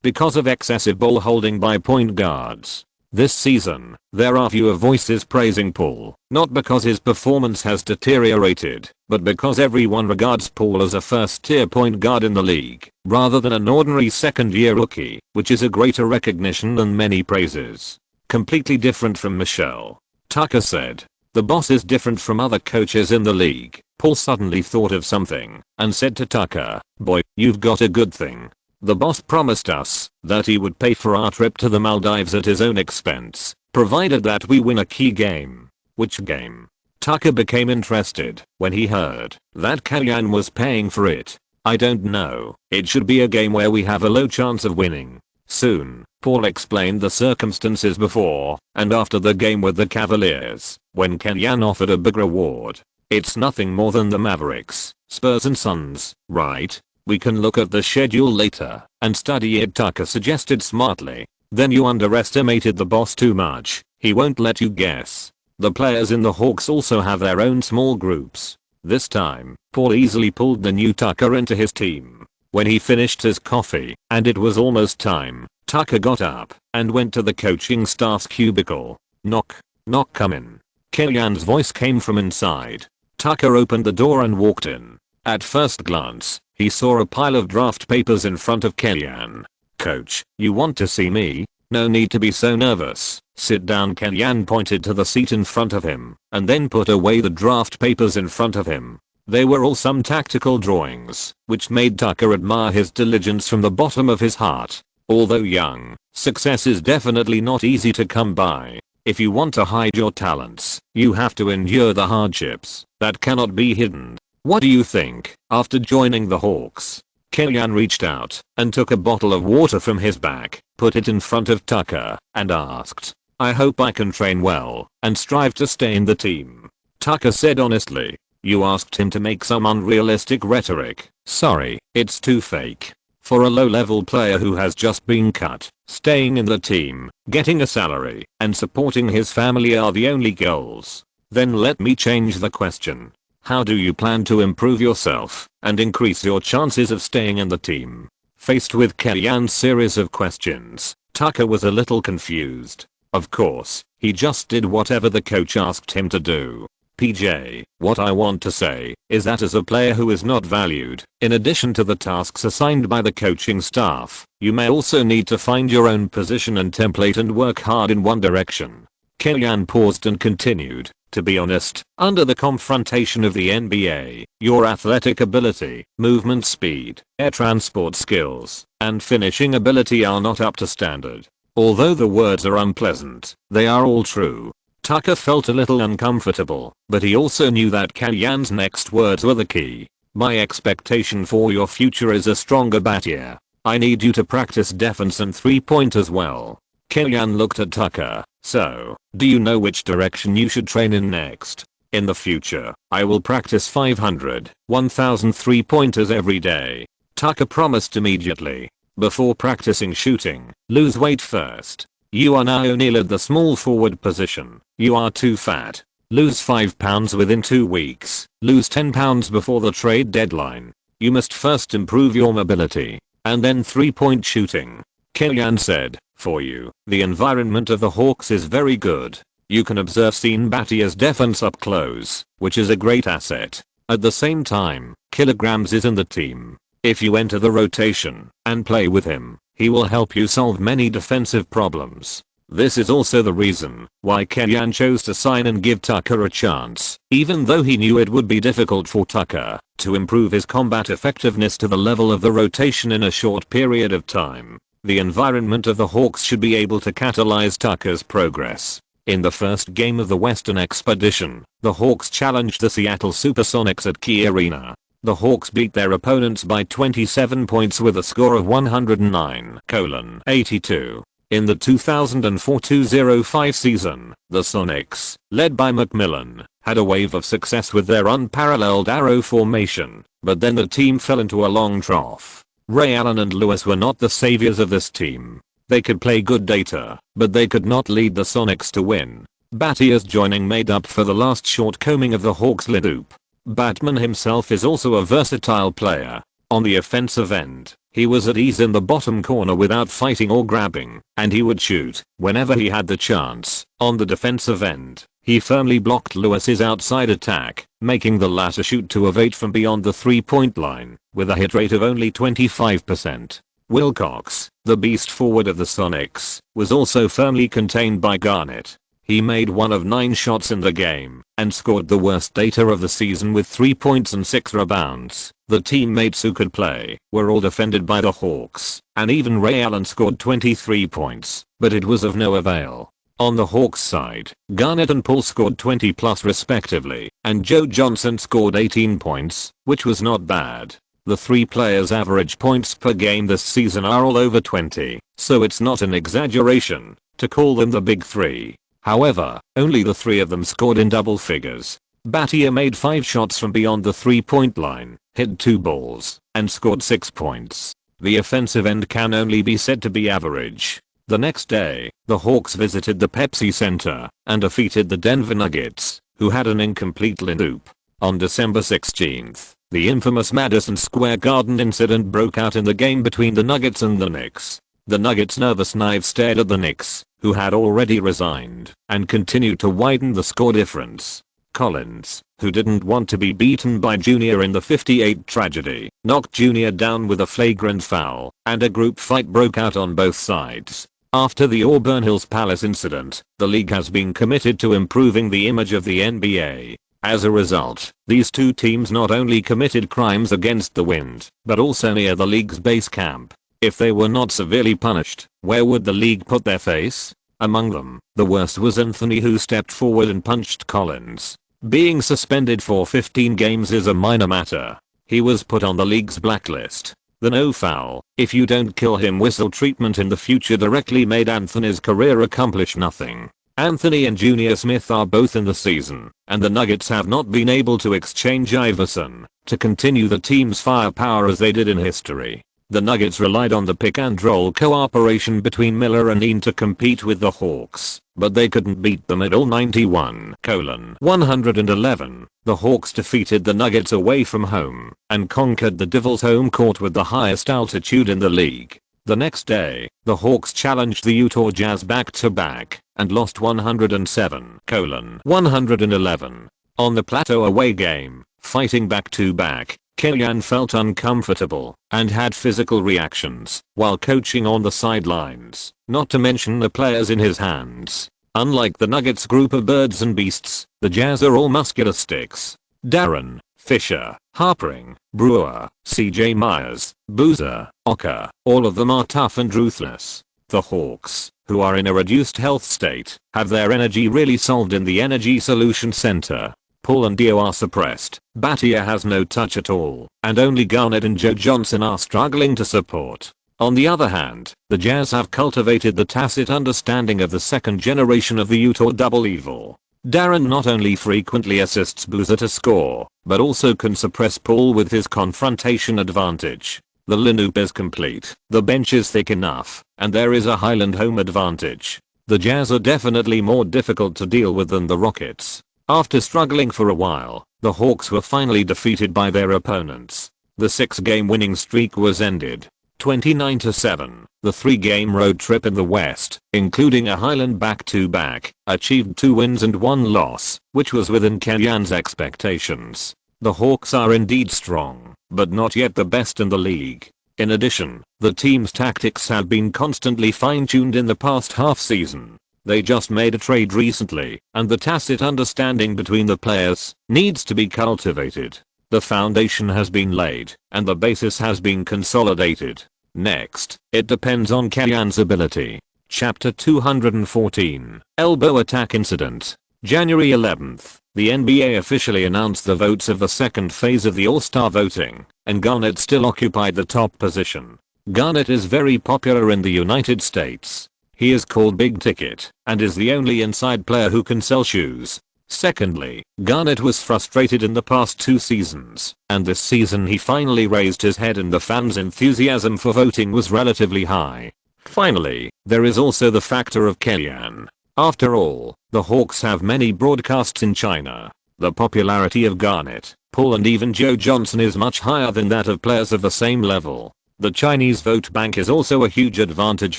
Because of excessive ball holding by point guards, this season, there are fewer voices praising Paul, not because his performance has deteriorated, but because everyone regards Paul as a first-tier point guard in the league, rather than an ordinary second-year rookie, which is a greater recognition than many praises. Completely different from Michelle. Tucker said. The boss is different from other coaches in the league. Paul suddenly thought of something and said to Tucker, boy, you've got a good thing. The boss promised us that he would pay for our trip to the Maldives at his own expense, provided that we win a key game. Which game? Tucker became interested when he heard that Kellyanne was paying for it. I don't know. It should be a game where we have a low chance of winning. Soon, Paul explained the circumstances before and after the game with the Cavaliers, when Kellyanne offered a big reward. It's nothing more than the Mavericks, Spurs and Suns, right? We can look at the schedule later and study it, Tucker suggested smartly. Then you underestimated the boss too much. He won't let you guess. The players in the Hawks also have their own small groups. This time, Paul easily pulled the new Tucker into his team. When he finished his coffee and it was almost time, Tucker got up and went to the coaching staff's cubicle. Knock, knock, come in. Kellyanne's voice came from inside. Tucker opened the door and walked in. At first glance, he saw a pile of draft papers in front of Kellyanne. Coach, you want to see me? No need to be so nervous. Sit down. Kellyanne pointed to the seat in front of him and then put away the draft papers in front of him. They were all some tactical drawings, which made Tucker admire his diligence from the bottom of his heart. Although young, success is definitely not easy to come by. If you want to hide your talents, you have to endure the hardships that cannot be hidden. What do you think? After joining the Hawks, Kellyanne reached out and took a bottle of water from his back, put it in front of Tucker, and asked, "I hope I can train well and strive to stay in the team." Tucker said honestly, "You asked him to make some unrealistic rhetoric. Sorry, it's too fake. For a low-level player who has just been cut, staying in the team, getting a salary, and supporting his family are the only goals." Then let me change the question. How do you plan to improve yourself and increase your chances of staying in the team? Faced with Kellyanne's series of questions, Tucker was a little confused. Of course, he just did whatever the coach asked him to do. PJ, what I want to say is that as a player who is not valued, in addition to the tasks assigned by the coaching staff, you may also need to find your own position and template and work hard in one direction. Kellyanne paused and continued, "To be honest, under the confrontation of the NBA, your athletic ability, movement speed, air transport skills, and finishing ability are not up to standard." Although the words are unpleasant, they are all true. Tucker felt a little uncomfortable, but he also knew that Kellyanne's next words were the key. "My expectation for your future is a stronger Battier. I need you to practice defense and 3-point as well." Kellyanne looked at Tucker. "So, do you know which direction you should train in next? In the future, I will practice 500, 1000 3-pointers every day." Tucker promised immediately. "Before practicing shooting, lose weight first. You are now O'Neal at the small forward position. You are too fat. Lose 5 pounds within 2 weeks. Lose 10 pounds before the trade deadline. You must first improve your mobility, and then 3-point shooting." Kellyanne said, "For you, the environment of the Hawks is very good. You can observe Battier's defense up close, which is a great asset. At the same time, Kilograms is in the team. If you enter the rotation and play with him, he will help you solve many defensive problems." This is also the reason why Kellyanne chose to sign and give Tucker a chance, even though he knew it would be difficult for Tucker to improve his combat effectiveness to the level of the rotation in a short period of time. The environment of the Hawks should be able to catalyze Tucker's progress. In the first game of the Western Expedition, the Hawks challenged the Seattle Supersonics at Key Arena. The Hawks beat their opponents by 27 points with a score of 109-82. In the 2004-2005 season, the Sonics, led by McMillan, had a wave of success with their unparalleled arrow formation, but then the team fell into a long trough. Ray Allen and Lewis were not the saviors of this team. They could play good data, but they could not lead the Sonics to win. Battier's joining made up for the last shortcoming of the Hawks' lead-oop. Batman himself is also a versatile player. On the offensive end, he was at ease in the bottom corner without fighting or grabbing, and he would shoot whenever he had the chance. On the defensive end, he firmly blocked Lewis's outside attack, making the latter shoot 2 of 8 from beyond the 3-point line, with a hit rate of only 25%. Wilcox, the beast forward of the Sonics, was also firmly contained by Garnett. He made 1 of 9 shots in the game and scored the worst data of the season with 3 points and 6 rebounds. The teammates who could play were all defended by the Hawks, and even Ray Allen scored 23 points, but it was of no avail. On the Hawks side, Garnett and Paul scored 20 plus respectively, and Joe Johnson scored 18 points, which was not bad. The 3 players' average points per game this season are all over 20, so it's not an exaggeration to call them the Big Three. However, only the 3 of them scored in double figures. Battier made 5 shots from beyond the 3-point line, hit 2 balls, and scored 6 points. The offensive end can only be said to be average. The next day, the Hawks visited the Pepsi Center and defeated the Denver Nuggets, who had an incomplete lead-oop. On December 16th, the infamous Madison Square Garden incident broke out in the game between the Nuggets and the Knicks. The Nuggets' nervous knives stared at the Knicks, who had already resigned, and continued to widen the score difference. Collins, who didn't want to be beaten by Junior in the 58 tragedy, knocked Junior down with a flagrant foul, and a group fight broke out on both sides. After the Auburn Hills Palace incident, the league has been committed to improving the image of the NBA. As a result, these two teams not only committed crimes against the wind, but also near the league's base camp. If they were not severely punished, where would the league put their face? Among them, the worst was Anthony, who stepped forward and punched Collins. Being suspended for 15 games is a minor matter. He was put on the league's blacklist. The no foul, if you don't kill him whistle treatment in the future directly made Anthony's career accomplish nothing. Anthony and Junior Smith are both in the season, and the Nuggets have not been able to exchange Iverson to continue the team's firepower as they did in history. The Nuggets relied on the pick-and-roll cooperation between Miller and Ian to compete with the Hawks, but they couldn't beat them at all. 91-111, the Hawks defeated the Nuggets away from home and conquered the Devils' home court with the highest altitude in the league. The next day, the Hawks challenged the Utah Jazz back-to-back and lost 107-111. On the Plateau away game, fighting back-to-back, Killian felt uncomfortable and had physical reactions while coaching on the sidelines, not to mention the players in his hands. Unlike the Nuggets group of birds and beasts, the Jazz are all muscular sticks. Darren, Fisher, Harpering, Brewer, CJ Myers, Boozer, Ocker, all of them are tough and ruthless. The Hawks, who are in a reduced health state, have their energy really solved in the Energy Solution Center. Paul and Dio are suppressed, Battier has no touch at all, and only Garnett and Joe Johnson are struggling to support. On the other hand, the Jazz have cultivated the tacit understanding of the second generation of the Utah double evil. Darren not only frequently assists Boozer to score, but also can suppress Paul with his confrontation advantage. The lineup is complete, the bench is thick enough, and there is a Highland home advantage. The Jazz are definitely more difficult to deal with than the Rockets. After struggling for a while, the Hawks were finally defeated by their opponents. The 6-game winning streak was ended. 29-7, the 3-game road trip in the West, including a Highland back-to-back, achieved 2 wins and 1 loss, which was within Killian's expectations. The Hawks are indeed strong, but not yet the best in the league. In addition, the team's tactics have been constantly fine-tuned in the past half-season. They just made a trade recently, and the tacit understanding between the players needs to be cultivated. The foundation has been laid, and the basis has been consolidated. Next, it depends on Killian's ability. Chapter 214, Elbow Attack Incident. January 11th, the NBA officially announced the votes of the second phase of the All-Star voting, and Garnett still occupied the top position. Garnett is very popular in the United States. He is called Big Ticket and is the only inside player who can sell shoes. Secondly, Garnett was frustrated in the past 2 seasons, and this season he finally raised his head and the fans' enthusiasm for voting was relatively high. Finally, there is also the factor of Killian. After all, the Hawks have many broadcasts in China. The popularity of Garnett, Paul and even Joe Johnson is much higher than that of players of the same level. The Chinese vote bank is also a huge advantage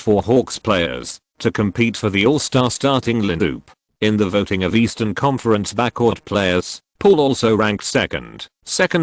for Hawks players to compete for the All-Star starting lineup. In the voting of Eastern Conference backcourt players, Paul also ranked second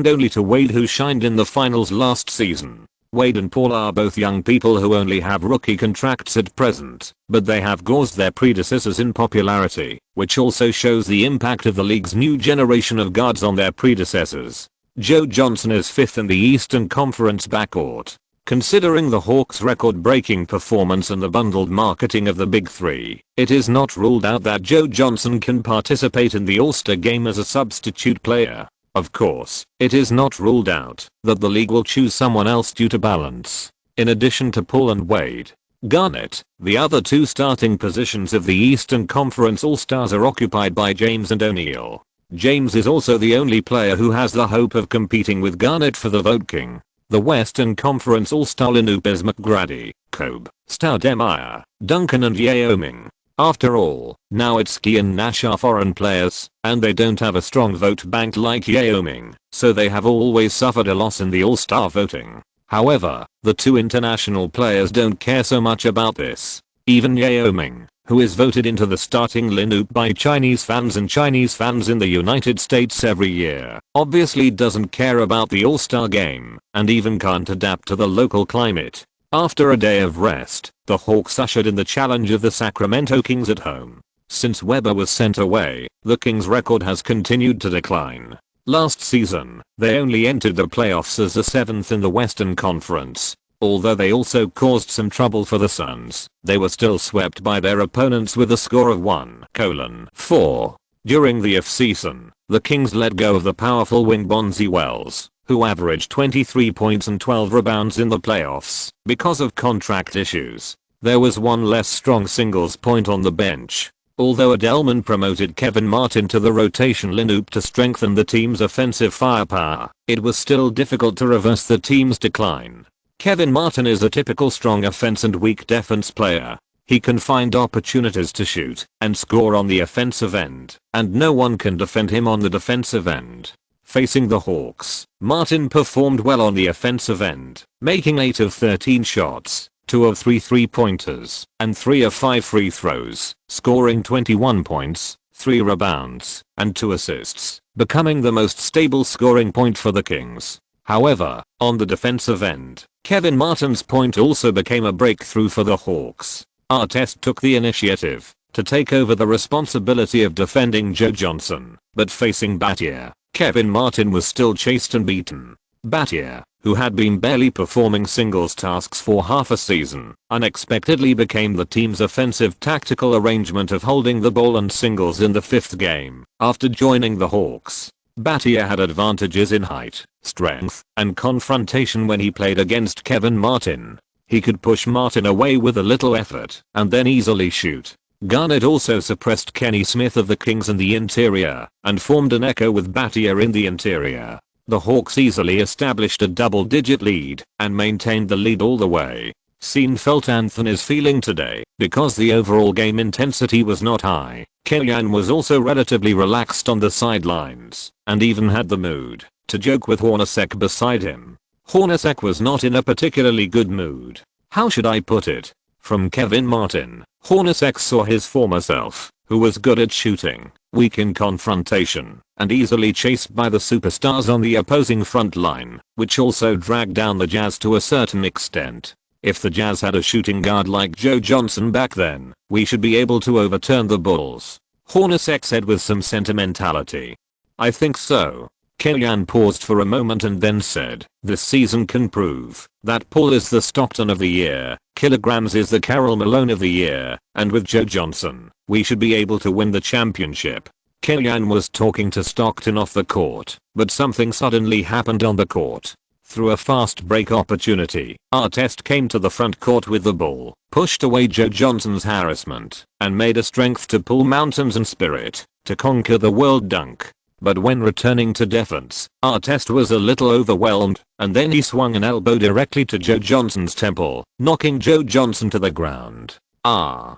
only to Wade, who shined in the finals last season. Wade and Paul are both young people who only have rookie contracts at present, but they have gauze their predecessors in popularity, which also shows the impact of the league's new generation of guards on their predecessors. Joe Johnson is 5th in the Eastern Conference backcourt. Considering the Hawks' record-breaking performance and the bundled marketing of the Big Three, it is not ruled out that Joe Johnson can participate in the All-Star game as a substitute player. Of course, it is not ruled out that the league will choose someone else due to balance. In addition to Paul and Wade, Garnett, the other 2 starting positions of the Eastern Conference All-Stars are occupied by James and O'Neal. James is also the only player who has the hope of competing with Garnett for the vote king. The Western Conference All-Star lineup is McGrady, Kobe, Stoudemire, Duncan and Yao Ming. After all, Nowitzki and Nash are foreign players, and they don't have a strong vote bank like Yao Ming, so they have always suffered a loss in the All-Star voting. However, the 2 international players don't care so much about this. Even Yao Ming, who is voted into the starting lineup by Chinese fans and Chinese fans in the United States every year, obviously doesn't care about the All-Star game, and even can't adapt to the local climate. After a day of rest, the Hawks ushered in the challenge of the Sacramento Kings at home. Since Weber was sent away, the Kings' record has continued to decline. Last season, they only entered the playoffs as the 7th in the Western Conference. Although they also caused some trouble for the Suns, they were still swept by their opponents with a score of 1-4. During the off-season, the Kings let go of the powerful wing Bonzi Wells, who averaged 23 points and 12 rebounds in the playoffs, because of contract issues. There was one less strong singles point on the bench. Although Adelman promoted Kevin Martin to the rotation lineup to strengthen the team's offensive firepower, it was still difficult to reverse the team's decline. Kevin Martin is a typical strong offense and weak defense player. He can find opportunities to shoot and score on the offensive end, and no one can defend him on the defensive end. Facing the Hawks, Martin performed well on the offensive end, making 8 of 13 shots, 2 of 3 3-pointers, and 3 of 5 free throws, scoring 21 points, 3 rebounds, and 2 assists, becoming the most stable scoring point for the Kings. However, on the defensive end, Kevin Martin's point also became a breakthrough for the Hawks. Artest took the initiative to take over the responsibility of defending Joe Johnson, but facing Battier, Kevin Martin was still chased and beaten. Battier, who had been barely performing singles tasks for half a season, unexpectedly became the team's offensive tactical arrangement of holding the ball and singles in the 5th game after joining the Hawks. Battier had advantages in height, strength, and confrontation when he played against Kevin Martin. He could push Martin away with a little effort and then easily shoot. Garnett also suppressed Kenny Smith of the Kings in the interior and formed an echo with Battier in the interior. The Hawks easily established a double-digit lead and maintained the lead all the way. Scene felt Anthony's feeling today because the overall game intensity was not high. Kellyan was also relatively relaxed on the sidelines and even had the mood to joke with Hornacek beside him. Hornacek was not in a particularly good mood. How should I put it? From Kevin Martin, Hornacek saw his former self, who was good at shooting, weak in confrontation, and easily chased by the superstars on the opposing front line, which also dragged down the Jazz to a certain extent. If the Jazz had a shooting guard like Joe Johnson back then, we should be able to overturn the Bulls, Hornacek said with some sentimentality. I think so. Kellyan paused for a moment and then said, this season can prove that Paul is the Stockton of the year, Kilograms is the Karl Malone of the year, and with Joe Johnson, we should be able to win the championship. Kellyan was talking to Stockton off the court, but something suddenly happened on the court. Through a fast break opportunity, Artest came to the front court with the ball, pushed away Joe Johnson's harassment, and made a strength to pull mountains and spirit to conquer the world dunk. But when returning to defense, Artest was a little overwhelmed, and then he swung an elbow directly to Joe Johnson's temple, knocking Joe Johnson to the ground. After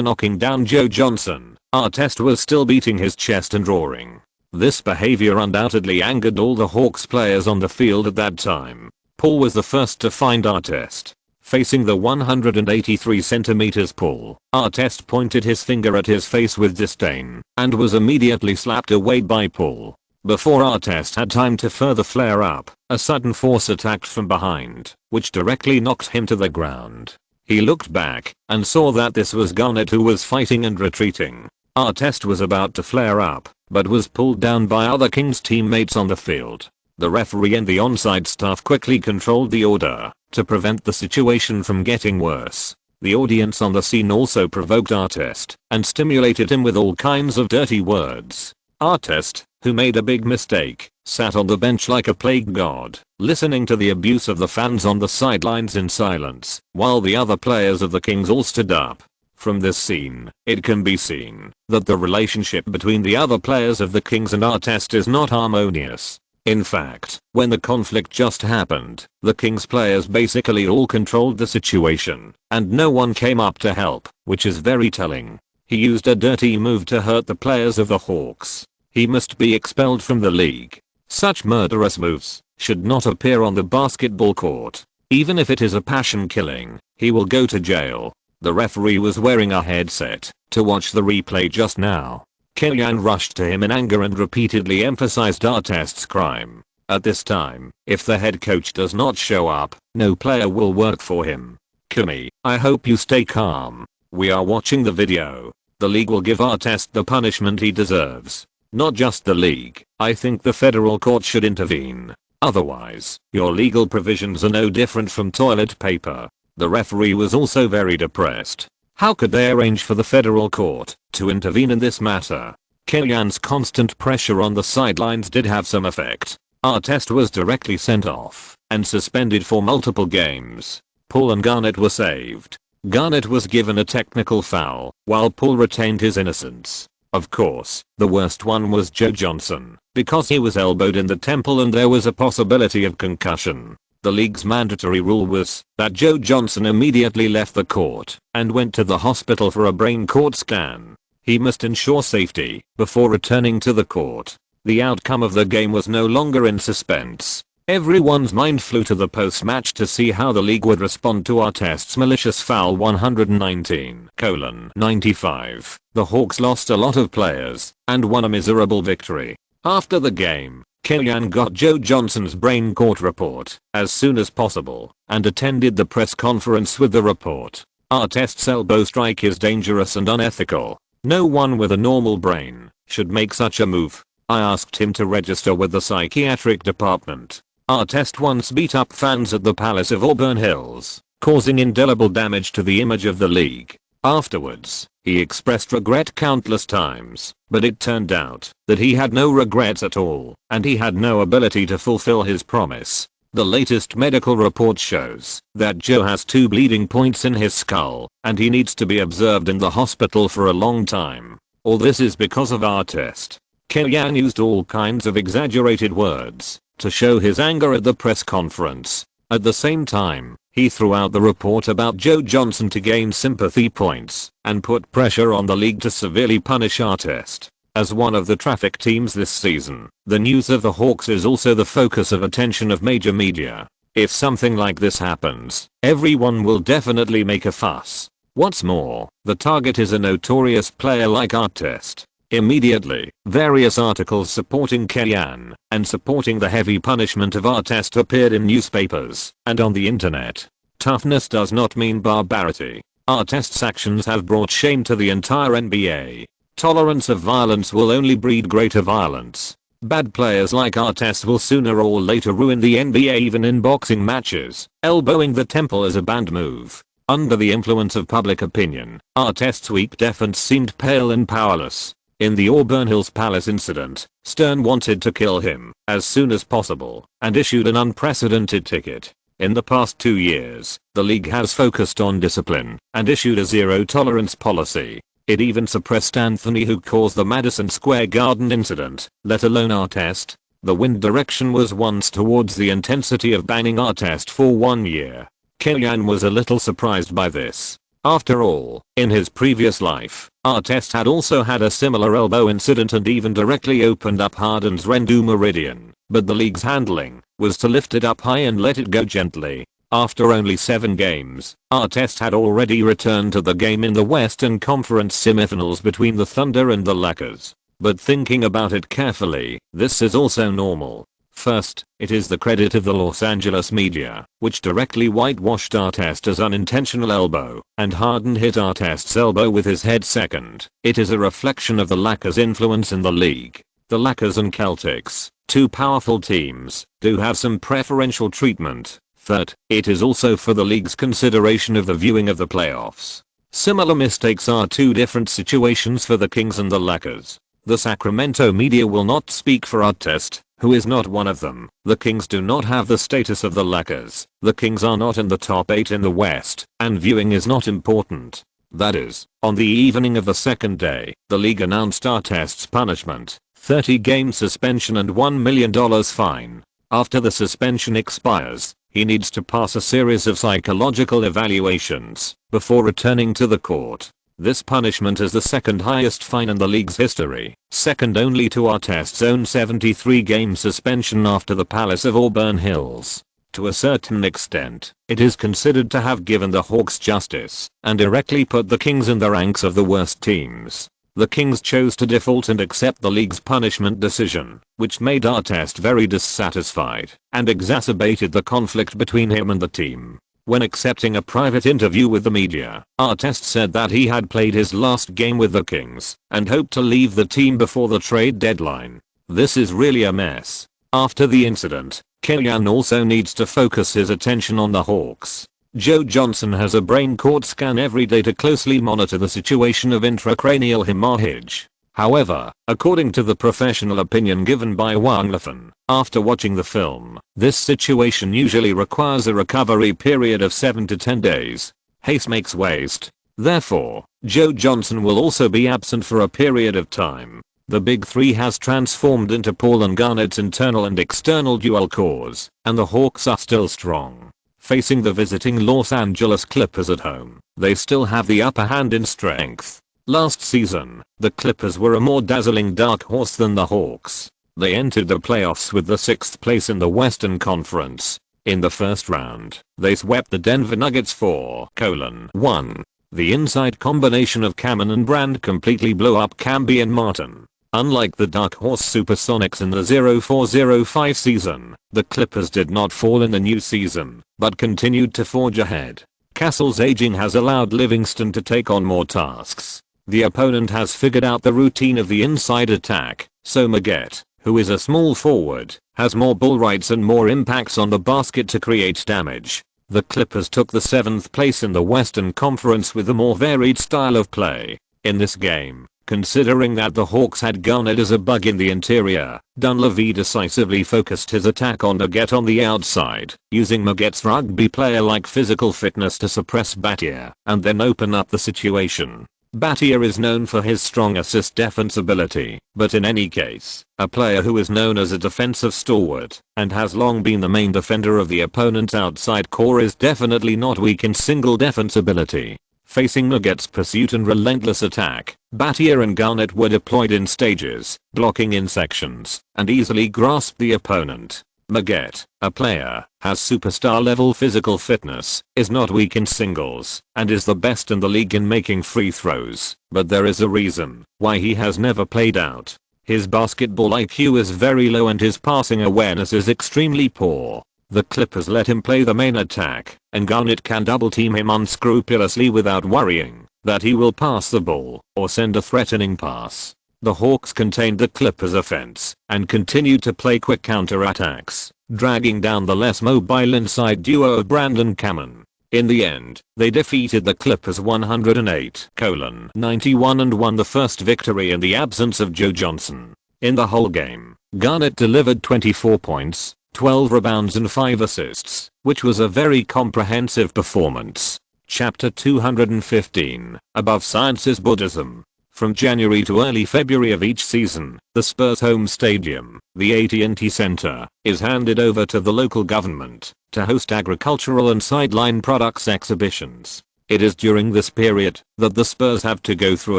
knocking down Joe Johnson, Artest was still beating his chest and roaring. This behavior undoubtedly angered all the Hawks players on the field at that time. Paul was the first to find Artest. Facing the 183 cm Paul, Artest pointed his finger at his face with disdain and was immediately slapped away by Paul. Before Artest had time to further flare up, a sudden force attacked from behind, which directly knocked him to the ground. He looked back and saw that this was Garnett who was fighting and retreating. Artest was about to flare up, but was pulled down by other Kings teammates on the field. The referee and the onside staff quickly controlled the order to prevent the situation from getting worse. The audience on the scene also provoked Artest and stimulated him with all kinds of dirty words. Artest, who made a big mistake, sat on the bench like a plague god, listening to the abuse of the fans on the sidelines in silence, while the other players of the Kings all stood up. From this scene, it can be seen that the relationship between the other players of the Kings and Artest is not harmonious. In fact, when the conflict just happened, the Kings players basically all controlled the situation, and no one came up to help, which is very telling. He used a dirty move to hurt the players of the Hawks. He must be expelled from the league. Such murderous moves should not appear on the basketball court. Even if it is a passion killing, he will go to jail. The referee was wearing a headset to watch the replay just now. Kellyan rushed to him in anger and repeatedly emphasized Artest's crime. At this time, if the head coach does not show up, no player will work for him. Kumi, I hope you stay calm. We are watching the video. The league will give Artest the punishment he deserves. Not just the league, I think the federal court should intervene. Otherwise, your legal provisions are no different from toilet paper. The referee was also very depressed. How could they arrange for the federal court to intervene in this matter? Killian's constant pressure on the sidelines did have some effect. Artest was directly sent off and suspended for multiple games. Paul and Garnett were saved. Garnett was given a technical foul, while Paul retained his innocence. Of course, the worst one was Joe Johnson, because he was elbowed in the temple and there was a possibility of concussion. The league's mandatory rule was that Joe Johnson immediately left the court and went to the hospital for a brain cord scan. He must ensure safety before returning to the court. The outcome of the game was no longer in suspense. Everyone's mind flew to the post-match to see how the league would respond to Artest's malicious foul 119:95. The Hawks lost a lot of players and won a miserable victory. After the game, Killian got Joe Johnson's brain cord report as soon as possible and attended the press conference with the report. Artest's elbow strike is dangerous and unethical. No one with a normal brain should make such a move. I asked him to register with the psychiatric department. Artest once beat up fans at the Palace of Auburn Hills, causing indelible damage to the image of the league. Afterwards, he expressed regret countless times, but it turned out that he had no regrets at all, and he had no ability to fulfill his promise. The latest medical report shows that Joe has 2 bleeding points in his skull, and he needs to be observed in the hospital for a long time. All this is because of Artest. Killian used all kinds of exaggerated words to show his anger at the press conference. At the same time, he threw out the report about Joe Johnson to gain sympathy points and put pressure on the league to severely punish Artest. As one of the traffic teams this season, the news of the Hawks is also the focus of attention of major media. If something like this happens, everyone will definitely make a fuss. What's more, the target is a notorious player like Artest. Immediately, various articles supporting Killian and supporting the heavy punishment of Artest appeared in newspapers and on the internet. Toughness does not mean barbarity. Artest's actions have brought shame to the entire NBA. Tolerance of violence will only breed greater violence. Bad players like Artest will sooner or later ruin the NBA even in boxing matches. Elbowing the temple is a banned move. Under the influence of public opinion, Artest's weak defense seemed pale and powerless. In the Auburn Hills Palace incident, Stern wanted to kill him as soon as possible and issued an unprecedented ticket. In the past 2 years, the league has focused on discipline and issued a zero-tolerance policy. It even suppressed Anthony, who caused the Madison Square Garden incident, let alone Artest. The wind direction was once towards the intensity of banning Artest for 1 year. Killian was a little surprised by this. After all, in his previous life, Artest had also had a similar elbow incident and even directly opened up Harden's Rendu Meridian, but the league's handling was to lift it up high and let it go gently. After only 7 games, Artest had already returned to the game in the Western Conference semifinals between the Thunder and the Lakers. But thinking about it carefully, this is also normal. First, it is the credit of the Los Angeles media, which directly whitewashed Artest as unintentional elbow, and Harden hit Artest's elbow with his head second. It is a reflection of the Lakers' influence in the league. The Lakers and Celtics, 2 powerful teams, do have some preferential treatment. Third, it is also for the league's consideration of the viewing of the playoffs. Similar mistakes are 2 different situations for the Kings and the Lakers. The Sacramento media will not speak for Artest, who is not one of them. The Kings do not have the status of the Lakers. The Kings are not in the top 8 in the West, and viewing is not important. That is, on the evening of the second day, the league announced Artest's punishment, 30-game suspension and $1 million fine. After the suspension expires, he needs to pass a series of psychological evaluations before returning to the court. This punishment is the second highest fine in the league's history, second only to Artest's own 73-game suspension after the Palace of Auburn Hills. To a certain extent, it is considered to have given the Hawks justice and directly put the Kings in the ranks of the worst teams. The Kings chose to default and accept the league's punishment decision, which made Artest very dissatisfied and exacerbated the conflict between him and the team. When accepting a private interview with the media, Artest said that he had played his last game with the Kings and hoped to leave the team before the trade deadline. This is really a mess. After the incident, Killian also needs to focus his attention on the Hawks. Joe Johnson has a brain cord scan every day to closely monitor the situation of intracranial hemorrhage. However, according to the professional opinion given by Wang Lefan, after watching the film, this situation usually requires a recovery period of 7 to 10 days. Haste makes waste. Therefore, Joe Johnson will also be absent for a period of time. The Big Three has transformed into Paul and Garnett's internal and external dual cores, and the Hawks are still strong. Facing the visiting Los Angeles Clippers at home, they still have the upper hand in strength. Last season, the Clippers were a more dazzling dark horse than the Hawks. They entered the playoffs with the 6th place in the Western Conference. In the first round, they swept the Denver Nuggets 4-1. The inside combination of Cameron and Brand completely blew up Camby and Martin. Unlike the Dark Horse Supersonics in the 04-05 season, the Clippers did not fall in the new season, but continued to forge ahead. Castle's aging has allowed Livingston to take on more tasks. The opponent has figured out the routine of the inside attack, so Magette, who is a small forward, has more ball rights and more impacts on the basket to create damage. The Clippers took the 7th place in the Western Conference with a more varied style of play. In this game, considering that the Hawks had Garnett as a bug in the interior, Dunleavy decisively focused his attack on Magette on the outside, using Magette's rugby player-like physical fitness to suppress Battier and then open up the situation. Battier is known for his strong assist defense ability, but in any case, a player who is known as a defensive stalwart and has long been the main defender of the opponent's outside core is definitely not weak in single defense ability. Facing Magette's pursuit and relentless attack, Battier and Garnett were deployed in stages, blocking in sections, and easily grasped the opponent. Magette, a player, has superstar level physical fitness, is not weak in singles, and is the best in the league in making free throws, but there is a reason why he has never played out. His basketball IQ is very low and his passing awareness is extremely poor. The Clippers let him play the main attack, and Garnett can double team him unscrupulously without worrying that he will pass the ball or send a threatening pass. The Hawks contained the Clippers' offense and continued to play quick counterattacks, dragging down the less mobile inside duo of Brandon Cameron. In the end, they defeated the Clippers 108-91 and won the first victory in the absence of Joe Johnson. In the whole game, Garnett delivered 24 points, 12 rebounds and 5 assists, which was a very comprehensive performance. Chapter 215, Above Science is Buddhism. From January to early February of each season, the Spurs' home stadium, the AT&T Center, is handed over to the local government to host agricultural and sideline products exhibitions. It is during this period that the Spurs have to go through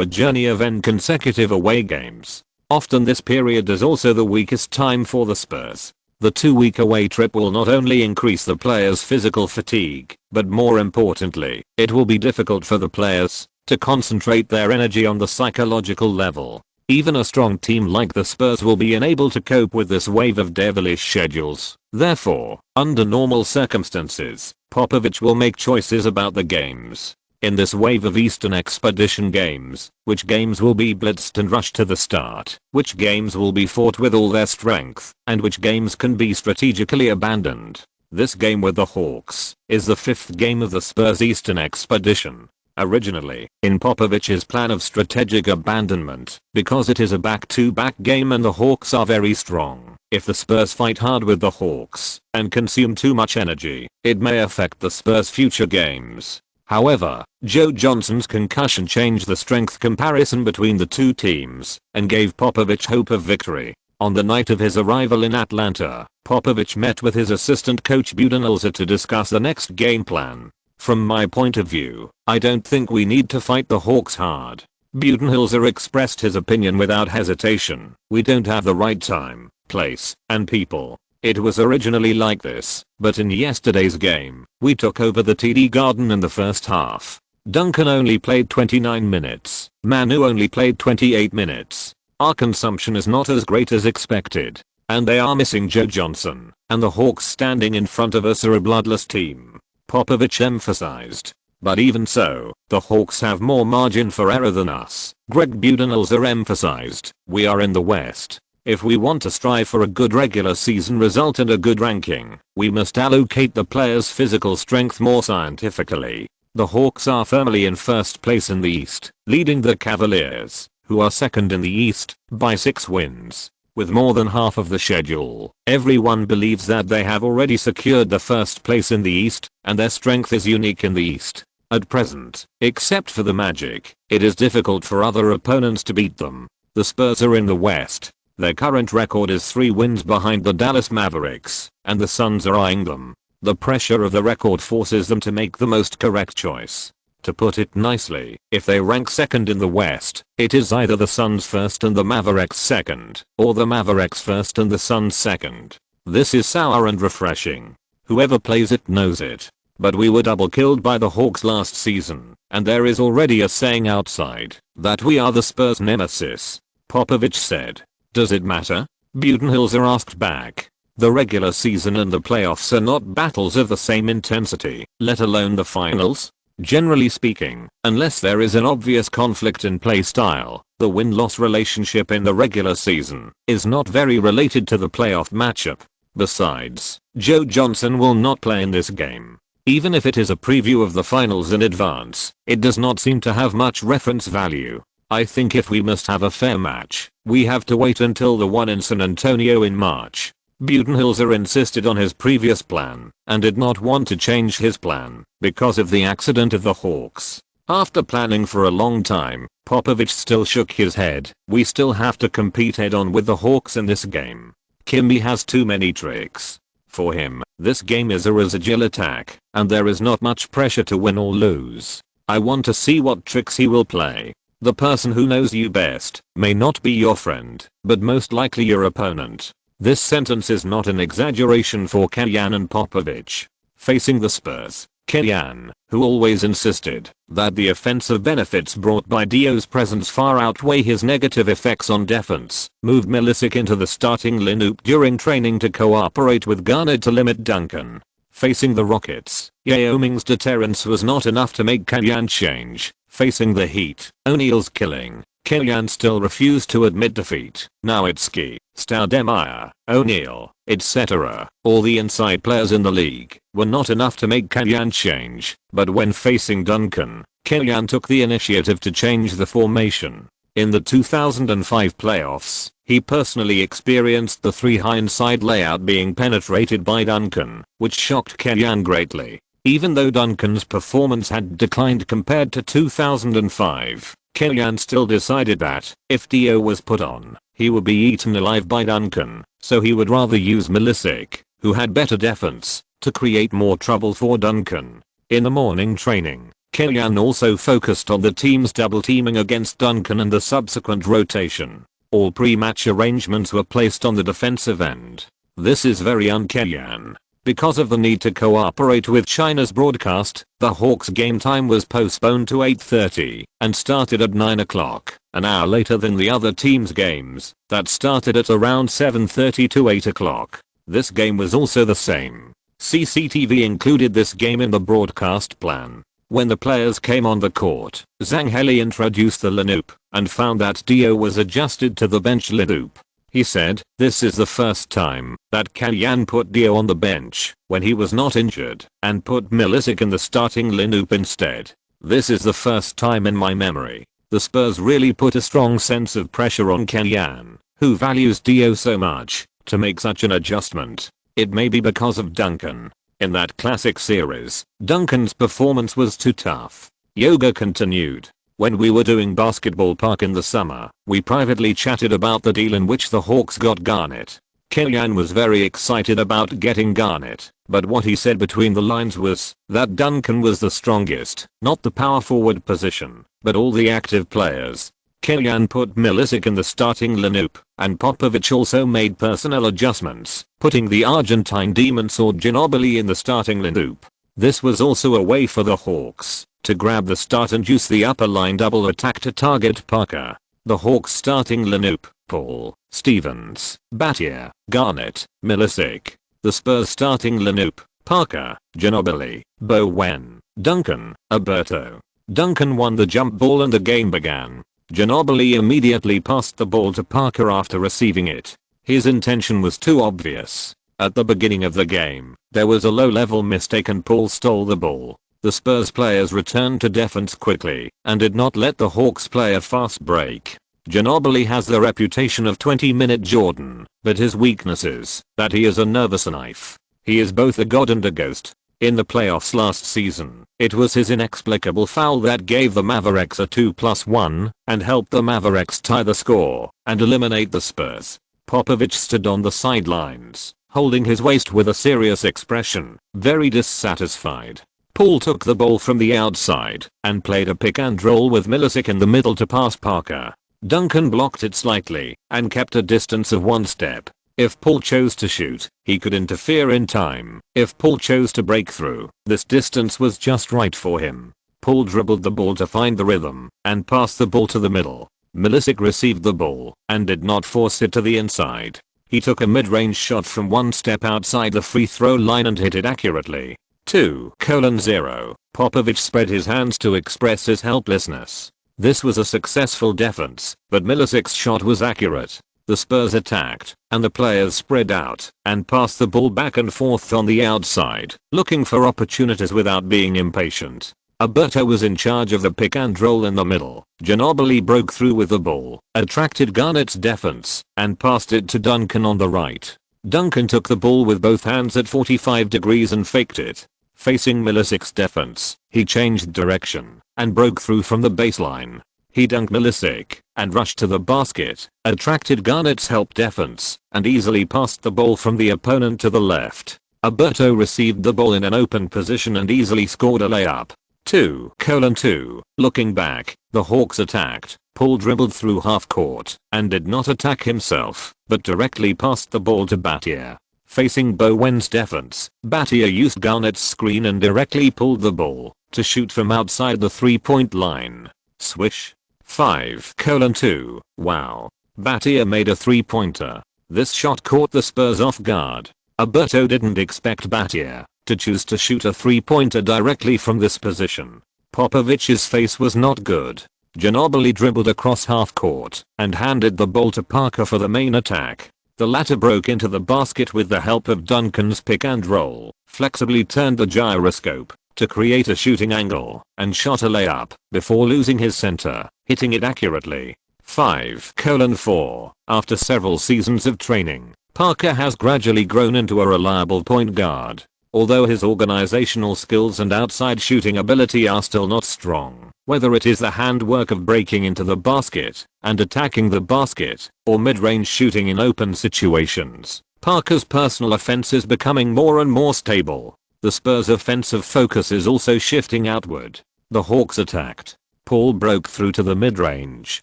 a journey of n consecutive away games. Often this period is also the weakest time for the Spurs. The 2-week away trip will not only increase the players' physical fatigue, but more importantly, it will be difficult for the players to concentrate their energy on the psychological level. Even a strong team like the Spurs will be unable to cope with this wave of devilish schedules. Therefore, under normal circumstances, Popovich will make choices about the games. In this wave of Eastern Expedition games, which games will be blitzed and rushed to the start, which games will be fought with all their strength, and which games can be strategically abandoned. This game with the Hawks is the 5th game of the Spurs Eastern Expedition. Originally, in Popovich's plan of strategic abandonment, because it is a back-to-back game and the Hawks are very strong, if the Spurs fight hard with the Hawks and consume too much energy, it may affect the Spurs' future games. However, Joe Johnson's concussion changed the strength comparison between the two teams and gave Popovich hope of victory. On the night of his arrival in Atlanta, Popovich met with his assistant coach Budenholzer to discuss the next game plan. From my point of view, I don't think we need to fight the Hawks hard. Budenholzer expressed his opinion without hesitation. We don't have the right time, place, and people. It was originally like this, but in yesterday's game, we took over the TD Garden in the first half. Duncan only played 29 minutes. Manu only played 28 minutes. Our consumption is not as great as expected. And they are missing Joe Johnson, and the Hawks standing in front of us are a bloodless team. Popovich emphasized. But even so, the Hawks have more margin for error than us. Greg Budenholzer emphasized. We are in the West. If we want to strive for a good regular season result and a good ranking, we must allocate the players' physical strength more scientifically. The Hawks are firmly in first place in the East, leading the Cavaliers, who are second in the East, by 6 wins. With more than half of the schedule, everyone believes that they have already secured the first place in the East, and their strength is unique in the East. At present, except for the Magic, it is difficult for other opponents to beat them. The Spurs are in the West. Their current record is 3 wins behind the Dallas Mavericks, and the Suns are eyeing them. The pressure of the record forces them to make the most correct choice. To put it nicely, if they rank second in the West, it is either the Suns first and the Mavericks second, or the Mavericks first and the Suns second. This is sour and refreshing. Whoever plays it knows it. But we were double killed by the Hawks last season, and there is already a saying outside that we are the Spurs nemesis. Popovich said. Does it matter? Budenholzer asked back. The regular season and the playoffs are not battles of the same intensity, let alone the finals. Generally speaking, unless there is an obvious conflict in play style, the win-loss relationship in the regular season is not very related to the playoff matchup. Besides, Joe Johnson will not play in this game. Even if it is a preview of the finals in advance, it does not seem to have much reference value. I think if we must have a fair match, we have to wait until the one in San Antonio in March. Budenholzer insisted on his previous plan and did not want to change his plan because of the accident of the Hawks. After planning for a long time, Popovich still shook his head. We still have to compete head-on with the Hawks in this game. Kimby has too many tricks. For him, this game is a residual attack, and there is not much pressure to win or lose. I want to see what tricks he will play. The person who knows you best may not be your friend, but most likely your opponent. This sentence is not an exaggeration for Kellyan and Popovich. Facing the Spurs, Kellyan, who always insisted that the offensive benefits brought by Dio's presence far outweigh his negative effects on defense, moved Milicic into the starting lineup during training to cooperate with Garnett to limit Duncan. Facing the Rockets, Yao Ming's deterrence was not enough to make Kellyan change. Facing the Heat, O'Neal's killing, Kellyan still refused to admit defeat. Nowitzki, Stoudemire, O'Neal, etc., all the inside players in the league, were not enough to make Kellyan change, but when facing Duncan, Kellyan took the initiative to change the formation. In the 2005 playoffs, he personally experienced the 3 high inside layout being penetrated by Duncan, which shocked Kellyan greatly. Even though Duncan's performance had declined compared to 2005, Kellyan still decided that, if Dio was put on, he would be eaten alive by Duncan, so he would rather use Milicic, who had better defense, to create more trouble for Duncan. In the morning training, Kellyan also focused on the team's double teaming against Duncan and the subsequent rotation. All pre-match arrangements were placed on the defensive end. This is very un-Kellyan. Because of the need to cooperate with China's broadcast, the Hawks game time was postponed to 8:30 and started at 9 o'clock, an hour later than the other team's games that started at around 7:30 to 8 o'clock. This game was also the same. CCTV included this game in the broadcast plan. When the players came on the court, Zhang Heli introduced the lineup and found that Dio was adjusted to the bench lineup. He said, "This is the first time that Kellyan put Dio on the bench when he was not injured and put Milicic in the starting lineup instead. This is the first time in my memory." The Spurs really put a strong sense of pressure on Kellyan, who values Dio so much, to make such an adjustment. It may be because of Duncan. In that classic series, Duncan's performance was too tough. Yoga continued. When we were doing basketball park in the summer, we privately chatted about the deal in which the Hawks got Garnett. Kellyan was very excited about getting Garnett, but what he said between the lines was that Duncan was the strongest, not the power forward position, but all the active players. Kellyan put Milicic in the starting lineup, and Popovich also made personnel adjustments, putting the Argentine demon sword Ginobili in the starting lineup. This was also a way for the Hawks to grab the start and use the upper line double attack to target Parker. The Hawks starting lineup: Paul, Stevens, Battier, Garnett, Milicic. The Spurs starting lineup: Parker, Ginobili, Bowen, Duncan, Alberto. Duncan won the jump ball and the game began. Ginobili immediately passed the ball to Parker after receiving it. His intention was too obvious. At the beginning of the game, there was a low-level mistake and Paul stole the ball. The Spurs players returned to defense quickly and did not let the Hawks play a fast break. Ginobili has the reputation of 20-minute Jordan, but his weakness is that he is a nervous knife. He is both a god and a ghost. In the playoffs last season, it was his inexplicable foul that gave the Mavericks a 2+1 and helped the Mavericks tie the score and eliminate the Spurs. Popovich stood on the sidelines, holding his waist with a serious expression, very dissatisfied. Paul took the ball from the outside and played a pick and roll with Milicic in the middle to pass Parker. Duncan blocked it slightly and kept a distance of 1 step. If Paul chose to shoot, he could interfere in time. If Paul chose to break through, this distance was just right for him. Paul dribbled the ball to find the rhythm and passed the ball to the middle. Milicic received the ball and did not force it to the inside. He took a mid-range shot from 1 step outside the free throw line and hit it accurately. 2:0. Popovich spread his hands to express his helplessness. This was a successful defense, but Milicic's shot was accurate. The Spurs attacked, and the players spread out and passed the ball back and forth on the outside, looking for opportunities without being impatient. Alberto was in charge of the pick and roll in the middle. Ginobili broke through with the ball, attracted Garnett's defense, and passed it to Duncan on the right. Duncan took the ball with both hands at 45 degrees and faked it. Facing Milicic's defense, he changed direction and broke through from the baseline. He dunked Milicic and rushed to the basket, attracted Garnett's help defense, and easily passed the ball from the opponent to the left. Alberto received the ball in an open position and easily scored a layup. 2:2. Looking back, the Hawks attacked. Paul dribbled through half court and did not attack himself, but directly passed the ball to Battier. Facing Bowen's defense, Battier used Garnett's screen and directly pulled the ball to shoot from outside the 3-point line. Swish. 5:2. Wow. Battier made a 3-pointer. This shot caught the Spurs off guard. Alberto didn't expect Battier to choose to shoot a 3-pointer directly from this position. Popovich's face was not good. Ginobili dribbled across half court and handed the ball to Parker for the main attack. The latter broke into the basket with the help of Duncan's pick and roll, flexibly turned the gyroscope to create a shooting angle and shot a layup before losing his center, hitting it accurately. 5:4. After several seasons of training, Parker has gradually grown into a reliable point guard. Although his organizational skills and outside shooting ability are still not strong, whether it is the handwork of breaking into the basket and attacking the basket, or mid-range shooting in open situations, Parker's personal offense is becoming more and more stable. The Spurs' offensive focus is also shifting outward. The Hawks attacked. Paul broke through to the mid-range,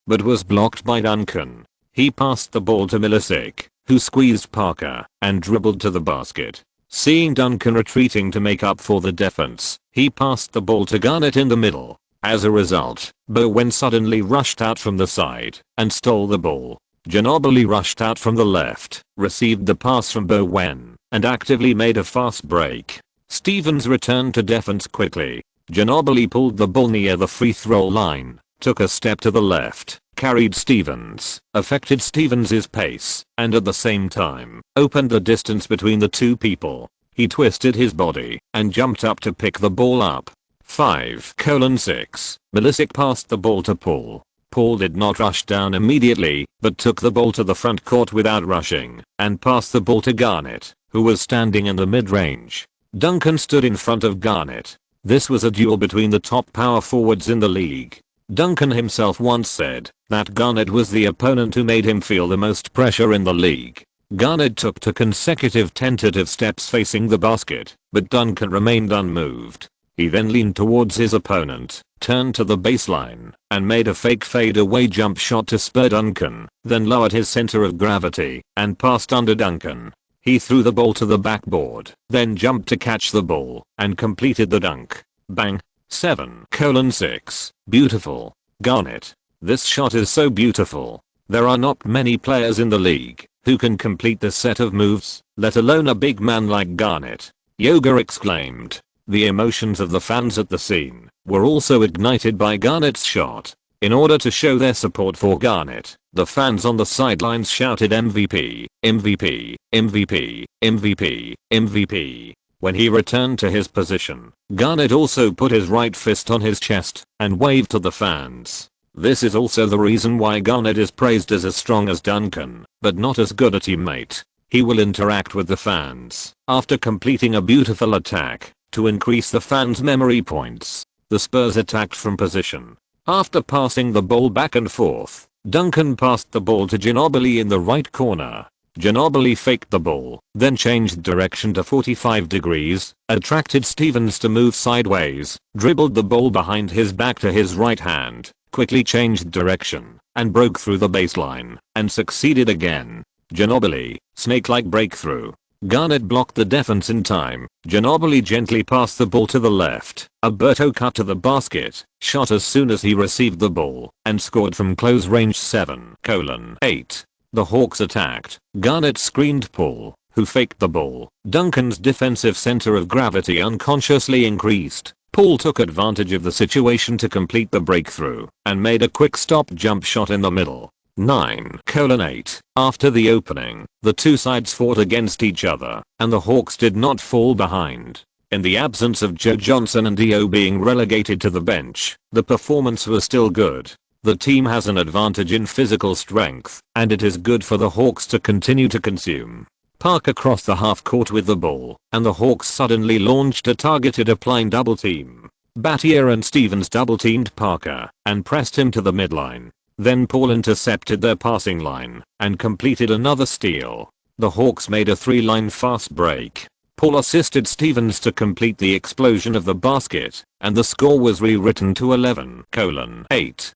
but was blocked by Duncan. He passed the ball to Milicic, who squeezed Parker and dribbled to the basket. Seeing Duncan retreating to make up for the defense, he passed the ball to Garnett in the middle. As a result, Bowen suddenly rushed out from the side and stole the ball. Ginobili rushed out from the left, received the pass from Bowen, and actively made a fast break. Stevens returned to defense quickly. Ginobili pulled the ball near the free throw line, took a step to the left, carried Stevens, affected Stevens' pace, and at the same time, opened the distance between the two people. He twisted his body and jumped up to pick the ball up. 5:6. Milicic passed the ball to Paul. Paul did not rush down immediately, but took the ball to the front court without rushing, and passed the ball to Garnett, who was standing in the mid-range. Duncan stood in front of Garnett. This was a duel between the top power forwards in the league. Duncan himself once said that Garnett was the opponent who made him feel the most pressure in the league. Garnett took 2 consecutive tentative steps facing the basket, but Duncan remained unmoved. He then leaned towards his opponent, turned to the baseline, and made a fake fadeaway jump shot to spur Duncan, then lowered his center of gravity and passed under Duncan. He threw the ball to the backboard, then jumped to catch the ball and completed the dunk. Bang. 7:6. Beautiful. Garnett. This shot is so beautiful. There are not many players in the league who can complete this set of moves, let alone a big man like Garnett. Yoga exclaimed. The emotions of the fans at the scene were also ignited by Garnett's shot. In order to show their support for Garnett, the fans on the sidelines shouted MVP, MVP, MVP, MVP, MVP. When he returned to his position, Garnett also put his right fist on his chest and waved to the fans. This is also the reason why Garnett is praised as strong as Duncan, but not as good a teammate. He will interact with the fans after completing a beautiful attack to increase the fans' memory points. The Spurs attacked from position. After passing the ball back and forth, Duncan passed the ball to Ginobili in the right corner. Ginobili faked the ball, then changed direction to 45 degrees, attracted Stevens to move sideways, dribbled the ball behind his back to his right hand, quickly changed direction, and broke through the baseline, and succeeded again. Ginobili, snake-like breakthrough. Garnett blocked the defense in time. Ginobili gently passed the ball to the left. Alberto cut to the basket, shot as soon as he received the ball, and scored from close range 7:8. The Hawks attacked. Garnett screened Paul, who faked the ball. Duncan's defensive center of gravity unconsciously increased. Paul took advantage of the situation to complete the breakthrough, and made a quick stop jump shot in the middle. 9:8. After the opening, the two sides fought against each other, and the Hawks did not fall behind. In the absence of Joe Johnson and Dio being relegated to the bench, the performance was still good. The team has an advantage in physical strength, and it is good for the Hawks to continue to consume. Parker crossed the half court with the ball, and the Hawks suddenly launched a targeted applying double team. Battier and Stevens double teamed Parker, and pressed him to the midline. Then Paul intercepted their passing line, and completed another steal. The Hawks made a three-line fast break. Paul assisted Stevens to complete the explosion of the basket, and the score was rewritten to 11:8.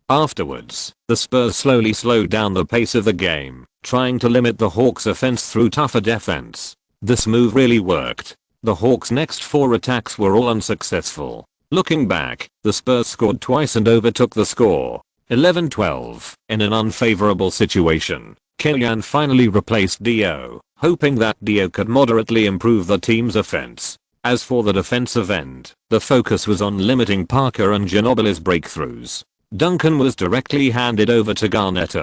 Afterwards, the Spurs slowly slowed down the pace of the game, trying to limit the Hawks' offense through tougher defense. This move really worked. The Hawks' next 4 attacks were all unsuccessful. Looking back, the Spurs scored twice and overtook the score. 11-12. In an unfavorable situation, Kellyan finally replaced Dio, hoping that Dio could moderately improve the team's offense. As for the defensive end, the focus was on limiting Parker and Ginobili's breakthroughs. Duncan was directly handed over to Garnett.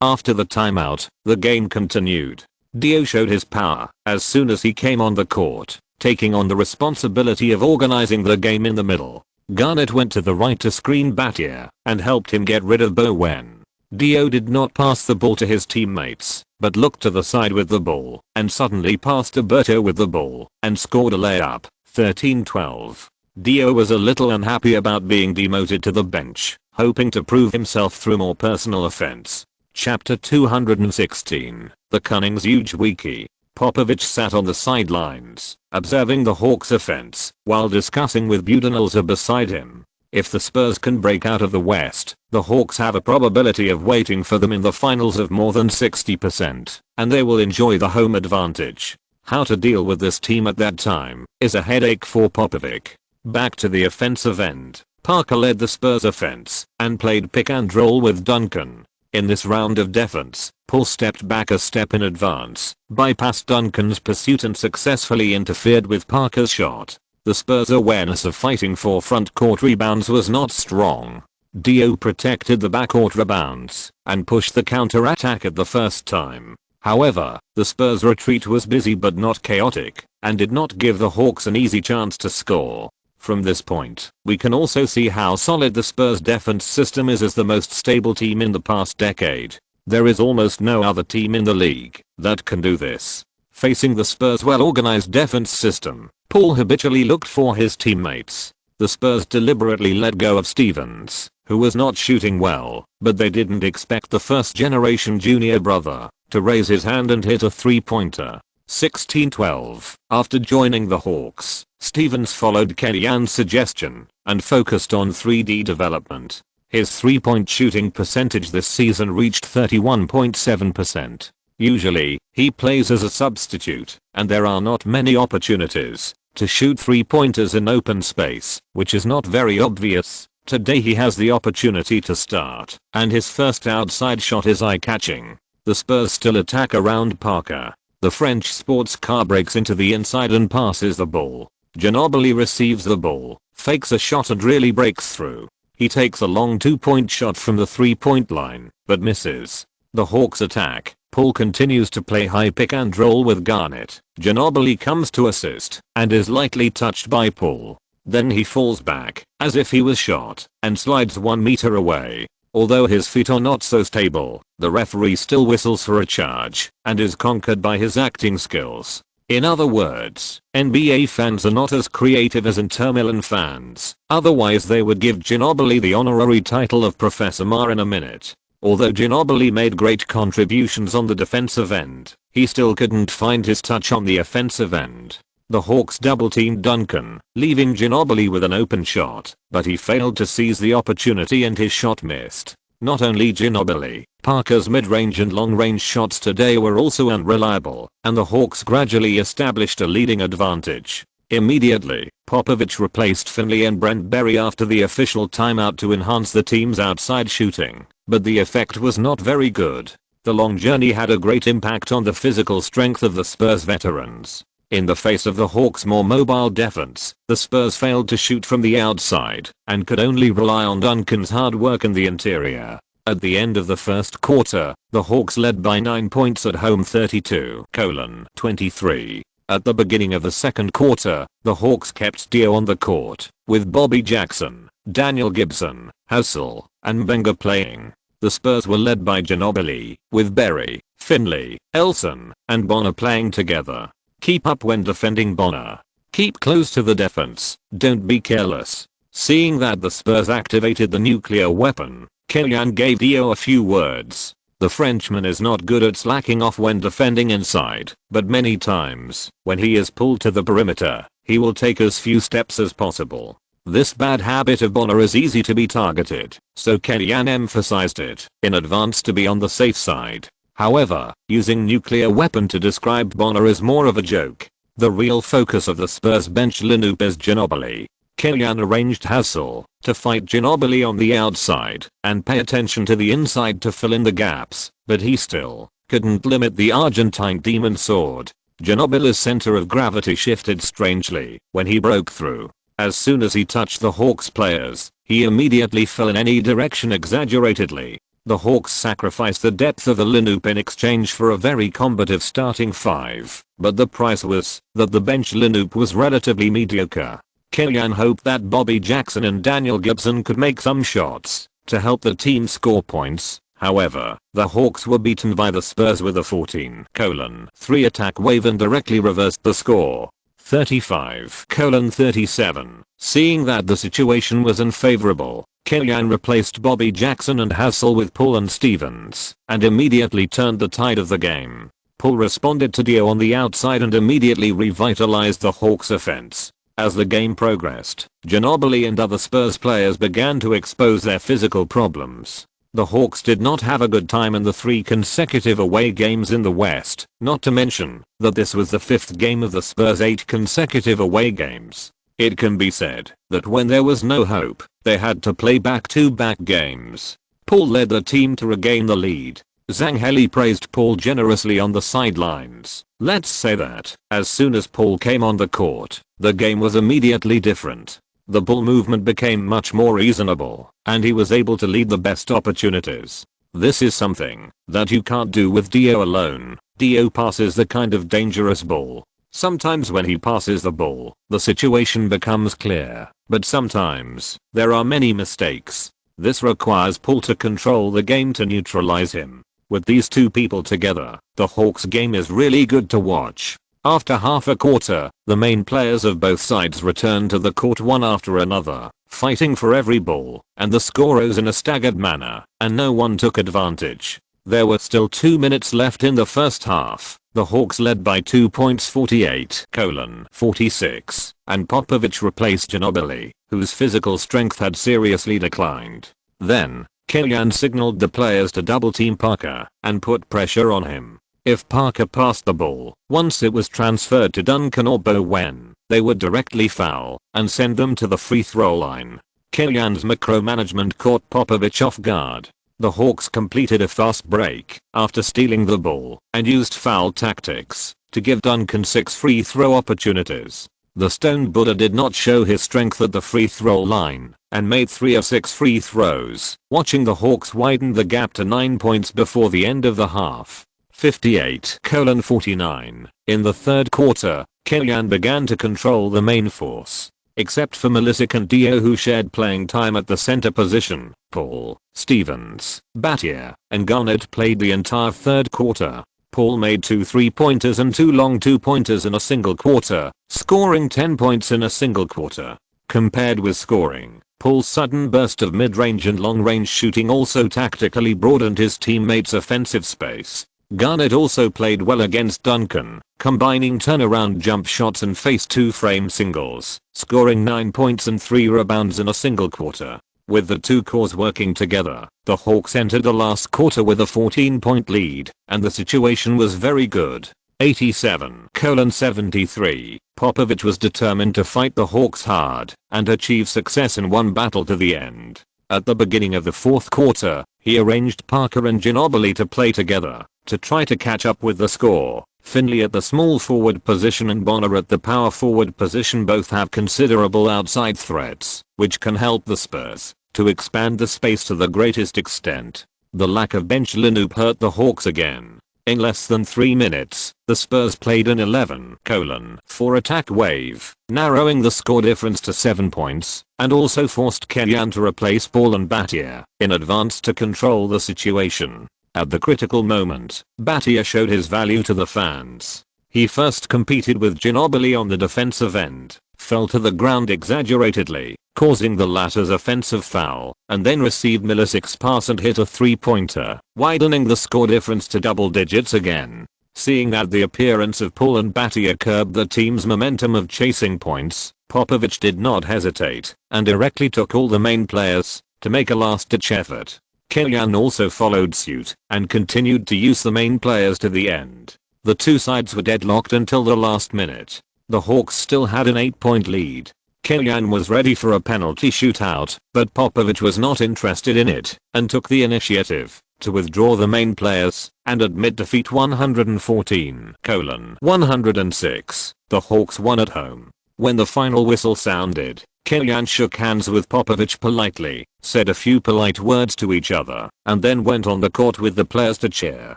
After the timeout, the game continued. Dio showed his power as soon as he came on the court, taking on the responsibility of organizing the game in the middle. Garnett went to the right to screen Battier and helped him get rid of Bowen. Dio did not pass the ball to his teammates, but looked to the side with the ball and suddenly passed Alberto with the ball and scored a layup. 13-12. Dio was a little unhappy about being demoted to the bench, hoping to prove himself through more personal offense. Chapter 216. The Cunning's Huge Wiki. Popovich sat on the sidelines, observing the Hawks' offense, while discussing with Budenholzer beside him. If the Spurs can break out of the West, the Hawks have a probability of waiting for them in the finals of more than 60%, and they will enjoy the home advantage. How to deal with this team at that time is a headache for Popovich. Back to the offensive end, Parker led the Spurs offense and played pick and roll with Duncan. In this round of defense, Paul stepped back a step in advance, bypassed Duncan's pursuit and successfully interfered with Parker's shot. The Spurs' awareness of fighting for front court rebounds was not strong. Dio protected the backcourt rebounds and pushed the counter-attack at the first time. However, the Spurs' retreat was busy but not chaotic, and did not give the Hawks an easy chance to score. From this point, we can also see how solid the Spurs' defense system is as the most stable team in the past decade. There is almost no other team in the league that can do this. Facing the Spurs' well-organized defense system, Paul habitually looked for his teammates. The Spurs deliberately let go of Stevens, who was not shooting well, but they didn't expect the first-generation junior brother to raise his hand and hit a three-pointer. 16-12. After joining the Hawks, Stevens followed Kellyan's suggestion and focused on 3D development. His three-point shooting percentage this season reached 31.7%. Usually, he plays as a substitute, and there are not many opportunities to shoot three-pointers in open space, which is not very obvious. Today he has the opportunity to start, and his first outside shot is eye-catching. The Spurs still attack around Parker. The French sports car breaks into the inside and passes the ball. Ginobili receives the ball, fakes a shot and really breaks through. He takes a long 2-point shot from the 3-point line, but misses. The Hawks attack. Paul continues to play high pick and roll with Garnett. Ginobili comes to assist and is lightly touched by Paul. Then he falls back, as if he was shot, and slides 1 meter away. Although his feet are not so stable, the referee still whistles for a charge, and is conquered by his acting skills. In other words, NBA fans are not as creative as Inter Milan fans, otherwise they would give Ginobili the honorary title of Professor Ma in a minute. Although Ginobili made great contributions on the defensive end, he still couldn't find his touch on the offensive end. The Hawks double-teamed Duncan, leaving Ginobili with an open shot, but he failed to seize the opportunity and his shot missed. Not only Ginobili, Parker's mid-range and long-range shots today were also unreliable, and the Hawks gradually established a leading advantage. Immediately, Popovich replaced Finley and Brent Berry after the official timeout to enhance the team's outside shooting, but the effect was not very good. The long journey had a great impact on the physical strength of the Spurs veterans. In the face of the Hawks' more mobile defense, the Spurs failed to shoot from the outside and could only rely on Duncan's hard work in the interior. At the end of the first quarter, the Hawks led by 9 points at home 32-23. At the beginning of the second quarter, the Hawks kept Dio on the court, with Bobby Jackson, Daniel Gibson, Hassel, and Benga playing. The Spurs were led by Ginobili, with Berry, Finley, Elson, and Bonner playing together. Keep up when defending Bonner. Keep close to the defense, don't be careless. Seeing that the Spurs activated the nuclear weapon, Kellyan gave Dio a few words. The Frenchman is not good at slacking off when defending inside, but many times, when he is pulled to the perimeter, he will take as few steps as possible. This bad habit of Bonner is easy to be targeted, so Kellyan emphasized it in advance to be on the safe side. However, using nuclear weapon to describe Bonner is more of a joke. The real focus of the Spurs bench lineup is Ginobili. Kellyan arranged Hassel to fight Ginobili on the outside and pay attention to the inside to fill in the gaps, but he still couldn't limit the Argentine demon sword. Ginobili's center of gravity shifted strangely when he broke through. As soon as he touched the Hawks players, he immediately fell in any direction exaggeratedly. The Hawks sacrificed the depth of the lineup in exchange for a very combative starting five, but the price was that the bench lineup was relatively mediocre. Kellyan hoped that Bobby Jackson and Daniel Gibson could make some shots to help the team score points. However, the Hawks were beaten by the Spurs with a 14:3 attack wave and directly reversed the score. 35:37. Seeing that the situation was unfavorable, Kellyan replaced Bobby Jackson and Hassel with Paul and Stevens and immediately turned the tide of the game. Paul responded to Dio on the outside and immediately revitalized the Hawks offense. As the game progressed, Ginobili and other Spurs players began to expose their physical problems. The Hawks did not have a good time in the 3 consecutive away games in the West, not to mention that this was the 5th game of the Spurs' 8 consecutive away games. It can be said that when there was no hope, they had to play back-to-back games. Paul led the team to regain the lead. Zanghelli praised Paul generously on the sidelines. Let's say that, as soon as Paul came on the court, the game was immediately different. The ball movement became much more reasonable, and he was able to lead the best opportunities. This is something that you can't do with Dio alone. Dio passes the kind of dangerous ball. Sometimes when he passes the ball, the situation becomes clear, but sometimes, there are many mistakes. This requires Paul to control the game to neutralize him. With these two people together, the Hawks game is really good to watch. After half a quarter, the main players of both sides returned to the court one after another, fighting for every ball, and the score rose in a staggered manner, and no one took advantage. There were still 2 minutes left in the first half. The Hawks led by 2 points 48-46, and Popovich replaced Ginobili, whose physical strength had seriously declined. Then, Kellyan signaled the players to double-team Parker and put pressure on him. If Parker passed the ball, once it was transferred to Duncan or Bowen, they would directly foul and send them to the free throw line. Kellyan's micromanagement caught Popovich off guard. The Hawks completed a fast break after stealing the ball and used foul tactics to give Duncan 6 free throw opportunities. The Stone Buddha did not show his strength at the free throw line and made 3 of 6 free throws, watching the Hawks widen the gap to 9 points before the end of the half. 58-49. In the third quarter, Kellyanne began to control the main force. Except for Milicic and Dio, who shared playing time at the center position, Paul, Stevens, Battier, and Garnett played the entire third quarter. Paul made 2 3-pointers and 2 long 2-pointers in a single quarter, scoring 10 points in a single quarter. Compared with scoring, Paul's sudden burst of mid-range and long-range shooting also tactically broadened his teammates' offensive space. Garnett also played well against Duncan, combining turnaround jump shots and face 2-frame singles, scoring 9 points and 3 rebounds in a single quarter. With the two cores working together, the Hawks entered the last quarter with a 14-point lead, and the situation was very good. 87-73. Popovich was determined to fight the Hawks hard and achieve success in one battle to the end. At the beginning of the fourth quarter, he arranged Parker and Ginobili to play together to try to catch up with the score. Finley at the small forward position and Bonner at the power forward position both have considerable outside threats, which can help the Spurs to expand the space to the greatest extent. The lack of bench lineup hurt the Hawks again. In less than 3 minutes, the Spurs played an 11:4 attack wave, narrowing the score difference to 7 points, and also forced Kellyanne to replace Paul and Battier in advance to control the situation. At the critical moment, Battier showed his value to the fans. He first competed with Ginobili on the defensive end, fell to the ground exaggeratedly, causing the latter's offensive foul, and then received Milicic's pass and hit a 3-pointer, widening the score difference to double digits again. Seeing that the appearance of Paul and Battier curbed the team's momentum of chasing points, Popovich did not hesitate and directly took all the main players to make a last-ditch effort. Kellyanne also followed suit and continued to use the main players to the end. The two sides were deadlocked until the last minute. The Hawks still had an 8-point lead. Kellyanne was ready for a penalty shootout, but Popovich was not interested in it and took the initiative to withdraw the main players and admit defeat 114-106. The Hawks won at home. When the final whistle sounded, Kellyanne shook hands with Popovich politely, said a few polite words to each other, and then went on the court with the players to cheer.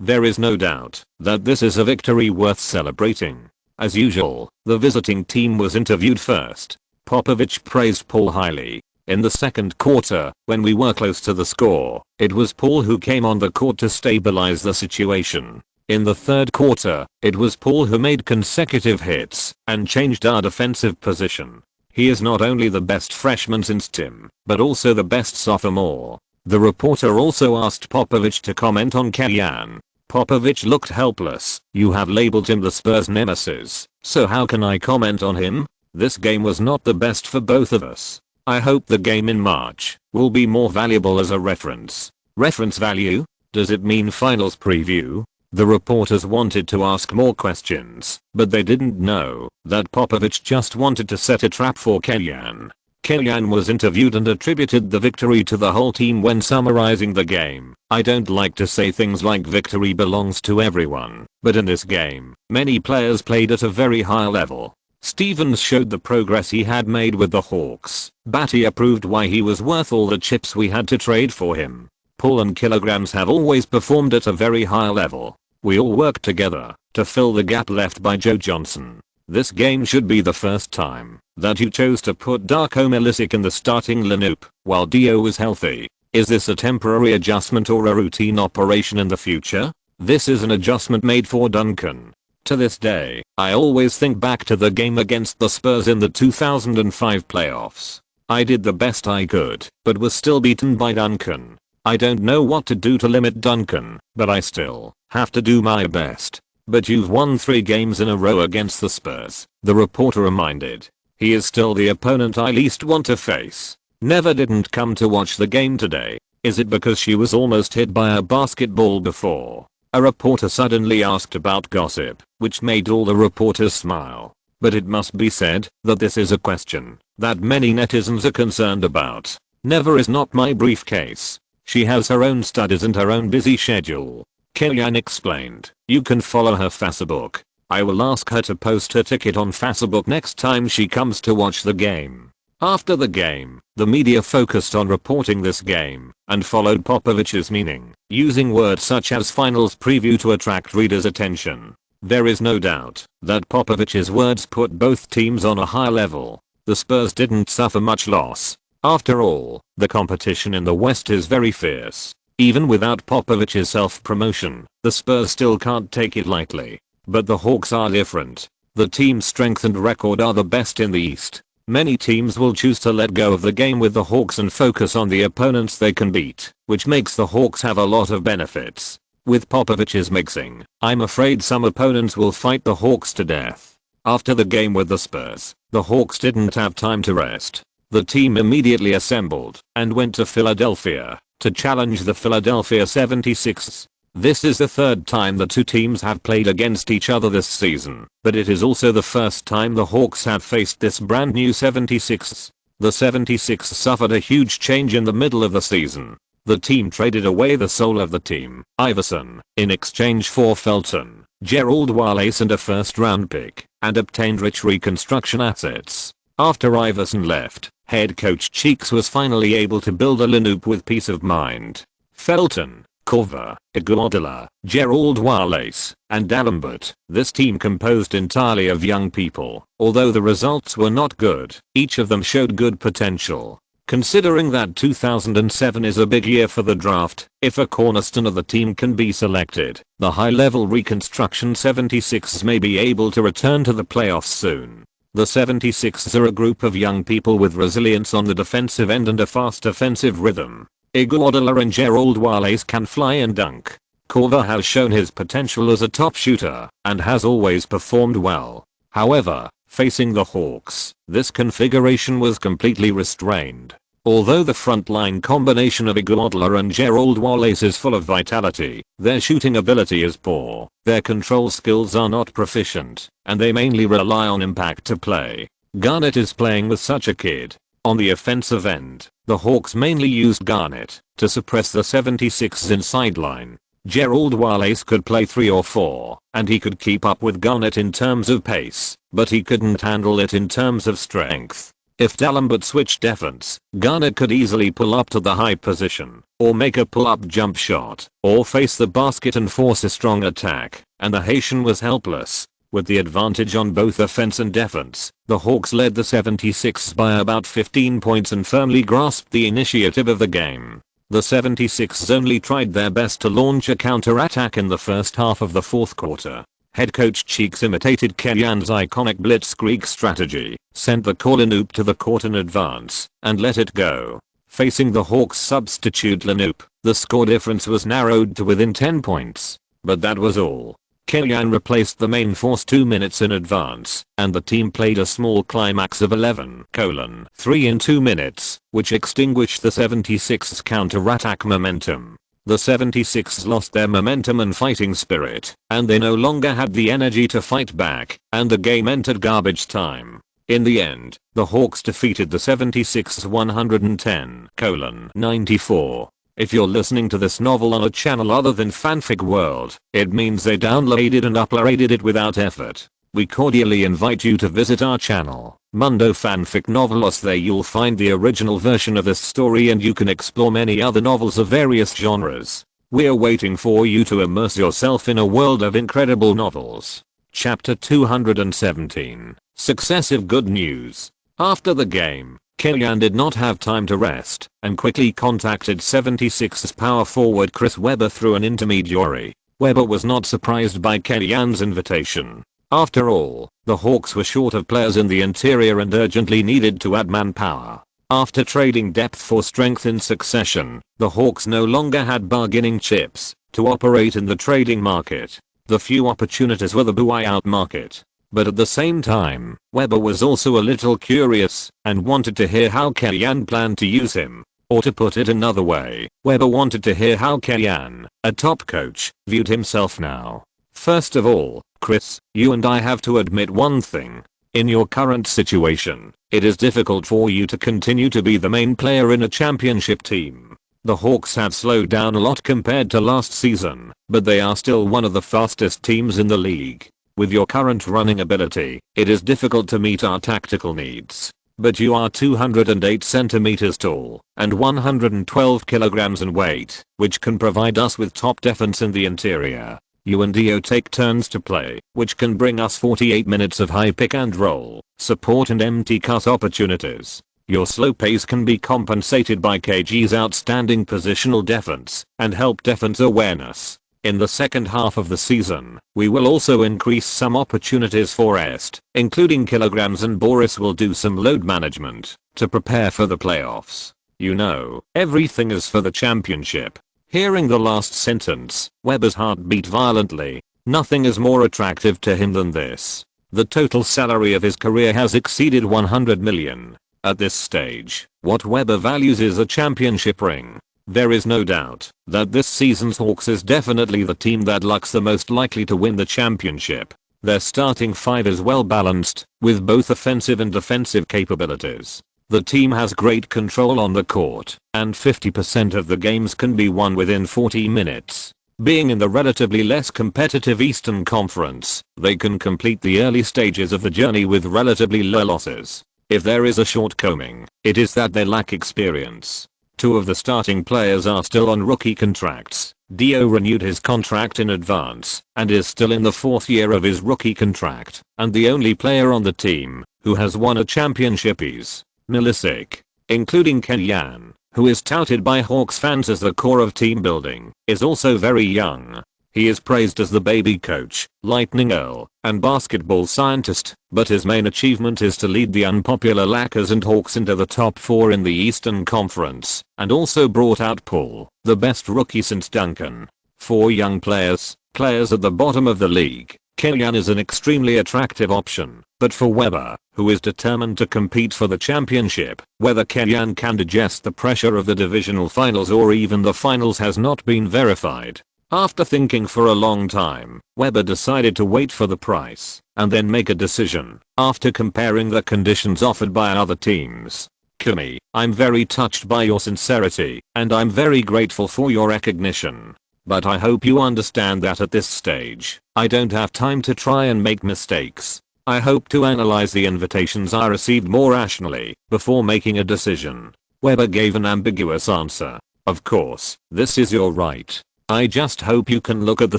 There is no doubt that this is a victory worth celebrating. As usual, the visiting team was interviewed first. Popovich praised Paul highly. In the second quarter, when we were close to the score, it was Paul who came on the court to stabilize the situation. In the third quarter, it was Paul who made consecutive hits and changed our defensive position. He is not only the best freshman since Tim, but also the best sophomore. The reporter also asked Popovich to comment on Kellyanne. Popovich looked helpless. You have labeled him the Spurs nemesis, so how can I comment on him? This game was not the best for both of us. I hope the game in March will be more valuable as a reference. Reference value? Does it mean finals preview? The reporters wanted to ask more questions, but they didn't know that Popovich just wanted to set a trap for Kellyanne. Kellyanne was interviewed and attributed the victory to the whole team when summarizing the game. I don't like to say things like victory belongs to everyone, but in this game, many players played at a very high level. Stevens showed the progress he had made with the Hawks. Battier proved why he was worth all the chips we had to trade for him. Paul and Kilograms have always performed at a very high level. We all worked together to fill the gap left by Joe Johnson. This game should be the first time that you chose to put Darko Milicic in the starting lineup while Dio was healthy. Is this a temporary adjustment or a routine operation in the future? This is an adjustment made for Duncan. To this day, I always think back to the game against the Spurs in the 2005 playoffs. I did the best I could, but was still beaten by Duncan. I don't know what to do to limit Duncan, but I still have to do my best. But you've won 3 games in a row against the Spurs, the reporter reminded. He is still the opponent I least want to face. Never didn't come to watch the game today. Is it because she was almost hit by a basketball before? A reporter suddenly asked about gossip, which made all the reporters smile. But it must be said that this is a question that many netizens are concerned about. Never is not my briefcase. She has her own studies and her own busy schedule. Kellyanne explained. You can follow her Facebook. I will ask her to post her ticket on Facebook next time she comes to watch the game. After the game, the media focused on reporting this game and followed Popovich's meaning, using words such as finals preview to attract readers' attention. There is no doubt that Popovich's words put both teams on a high level. The Spurs didn't suffer much loss. After all, the competition in the West is very fierce. Even without Popovich's self-promotion, the Spurs still can't take it lightly. But the Hawks are different. The team's strength and record are the best in the East. Many teams will choose to let go of the game with the Hawks and focus on the opponents they can beat, which makes the Hawks have a lot of benefits. With Popovich's mixing, I'm afraid some opponents will fight the Hawks to death. After the game with the Spurs, the Hawks didn't have time to rest. The team immediately assembled and went to Philadelphia to challenge the Philadelphia 76ers. This is the third time the two teams have played against each other this season, but it is also the first time the Hawks have faced this brand new 76ers. The 76ers suffered a huge change in the middle of the season. The team traded away the soul of the team, Iverson, in exchange for Felton, Gerald Wallace and a first-round pick, and obtained rich reconstruction assets. After Iverson left, head coach Cheeks was finally able to build a lineup with peace of mind. Felton, Korver, Iguodala, Gerald Wallace, and D'Alembert. This team composed entirely of young people. Although the results were not good, each of them showed good potential. Considering that 2007 is a big year for the draft, if a cornerstone of the team can be selected, the high-level reconstruction 76ers may be able to return to the playoffs soon. The 76ers are a group of young people with resilience on the defensive end and a fast offensive rhythm. Iguodala and Gerald Wallace can fly and dunk. Korver has shown his potential as a top shooter and has always performed well. However, facing the Hawks, this configuration was completely restrained. Although the frontline combination of Iguodala and Gerald Wallace is full of vitality, their shooting ability is poor, their control skills are not proficient, and they mainly rely on impact to play. Garnett is playing with such a kid. On the offensive end, the Hawks mainly used Garnett to suppress the 76ers in sideline. Gerald Wallace could play 3 or 4, and he could keep up with Garnett in terms of pace, but he couldn't handle it in terms of strength. If D'Alembert switched defense, Garnett could easily pull up to the high position, or make a pull-up jump shot, or face the basket and force a strong attack, and the Haitian was helpless. With the advantage on both offense and defense, the Hawks led the 76ers by about 15 points and firmly grasped the initiative of the game. The 76ers only tried their best to launch a counter-attack in the first half of the fourth quarter. Head coach Cheeks imitated Kellyanne's iconic blitzkrieg strategy, sent the lineup to the court in advance, and let it go. Facing the Hawks' substitute lineup, the score difference was narrowed to within 10 points. But that was all. Kellyanne replaced the main force 2 minutes in advance, and the team played a small climax of 11:3 in 2 minutes, which extinguished the 76ers' counter-attack momentum. The 76ers lost their momentum and fighting spirit, and they no longer had the energy to fight back, and the game entered garbage time. In the end, the Hawks defeated the 76ers 110:94. If you're listening to this novel on a channel other than Fanfic World, it means they downloaded and uploaded it without effort. We cordially invite you to visit our channel, Mundo Fanfic Novelos. There you'll find the original version of this story and you can explore many other novels of various genres. We're waiting for you to immerse yourself in a world of incredible novels. Chapter 217. Successive good news. After the game, Kellyanne did not have time to rest and quickly contacted 76ers power forward Chris Webber through an intermediary. Webber was not surprised by Kellyanne's invitation. After all, the Hawks were short of players in the interior and urgently needed to add manpower. After trading depth for strength in succession, the Hawks no longer had bargaining chips to operate in the trading market. The few opportunities were the buyout market. But at the same time, Webber was also a little curious and wanted to hear how Kellyanne planned to use him. Or to put it another way, Webber wanted to hear how Kellyanne, a top coach, viewed himself now. First of all, Chris, you and I have to admit one thing. In your current situation, it is difficult for you to continue to be the main player in a championship team. The Hawks have slowed down a lot compared to last season, but they are still one of the fastest teams in the league. With your current running ability, it is difficult to meet our tactical needs. But you are 208 centimeters tall and 112 kilograms in weight, which can provide us with top defense in the interior. You and Dio take turns to play, which can bring us 48 minutes of high pick and roll, support and empty cut opportunities. Your slow pace can be compensated by KG's outstanding positional defense and help defense awareness. In the second half of the season, we will also increase some opportunities for Est, including kilograms, and Boris will do some load management to prepare for the playoffs. You know, everything is for the championship. Hearing the last sentence, Webber's heart beat violently. Nothing is more attractive to him than this. The total salary of his career has exceeded 100 million. At this stage, what Webber values is a championship ring. There is no doubt that this season's Hawks is definitely the team that looks the most likely to win the championship. Their starting five is well balanced, with both offensive and defensive capabilities. The team has great control on the court, and 50% of the games can be won within 40 minutes. Being in the relatively less competitive Eastern Conference, they can complete the early stages of the journey with relatively low losses. If there is a shortcoming, it is that they lack experience. Two of the starting players are still on rookie contracts. Dio renewed his contract in advance and is still in the fourth year of his rookie contract, and the only player on the team who has won a championship is Milicic. Including Kenyan, who is touted by Hawks fans as the core of team building, is also very young. He is praised as the baby coach, lightning Earl, and basketball scientist, but his main achievement is to lead the unpopular Lakers and Hawks into the top 4 in the Eastern Conference, and also brought out Paul, the best rookie since Duncan. For young players at the bottom of the league, Kenyan is an extremely attractive option, but for Webber, who is determined to compete for the championship, whether Kenyan can digest the pressure of the divisional finals or even the finals has not been verified. After thinking for a long time, Webber decided to wait for the price and then make a decision after comparing the conditions offered by other teams. Kumi, I'm very touched by your sincerity and I'm very grateful for your recognition. But I hope you understand that at this stage, I don't have time to try and make mistakes. I hope to analyze the invitations I received more rationally before making a decision. Webber gave an ambiguous answer. Of course, this is your right. I just hope you can look at the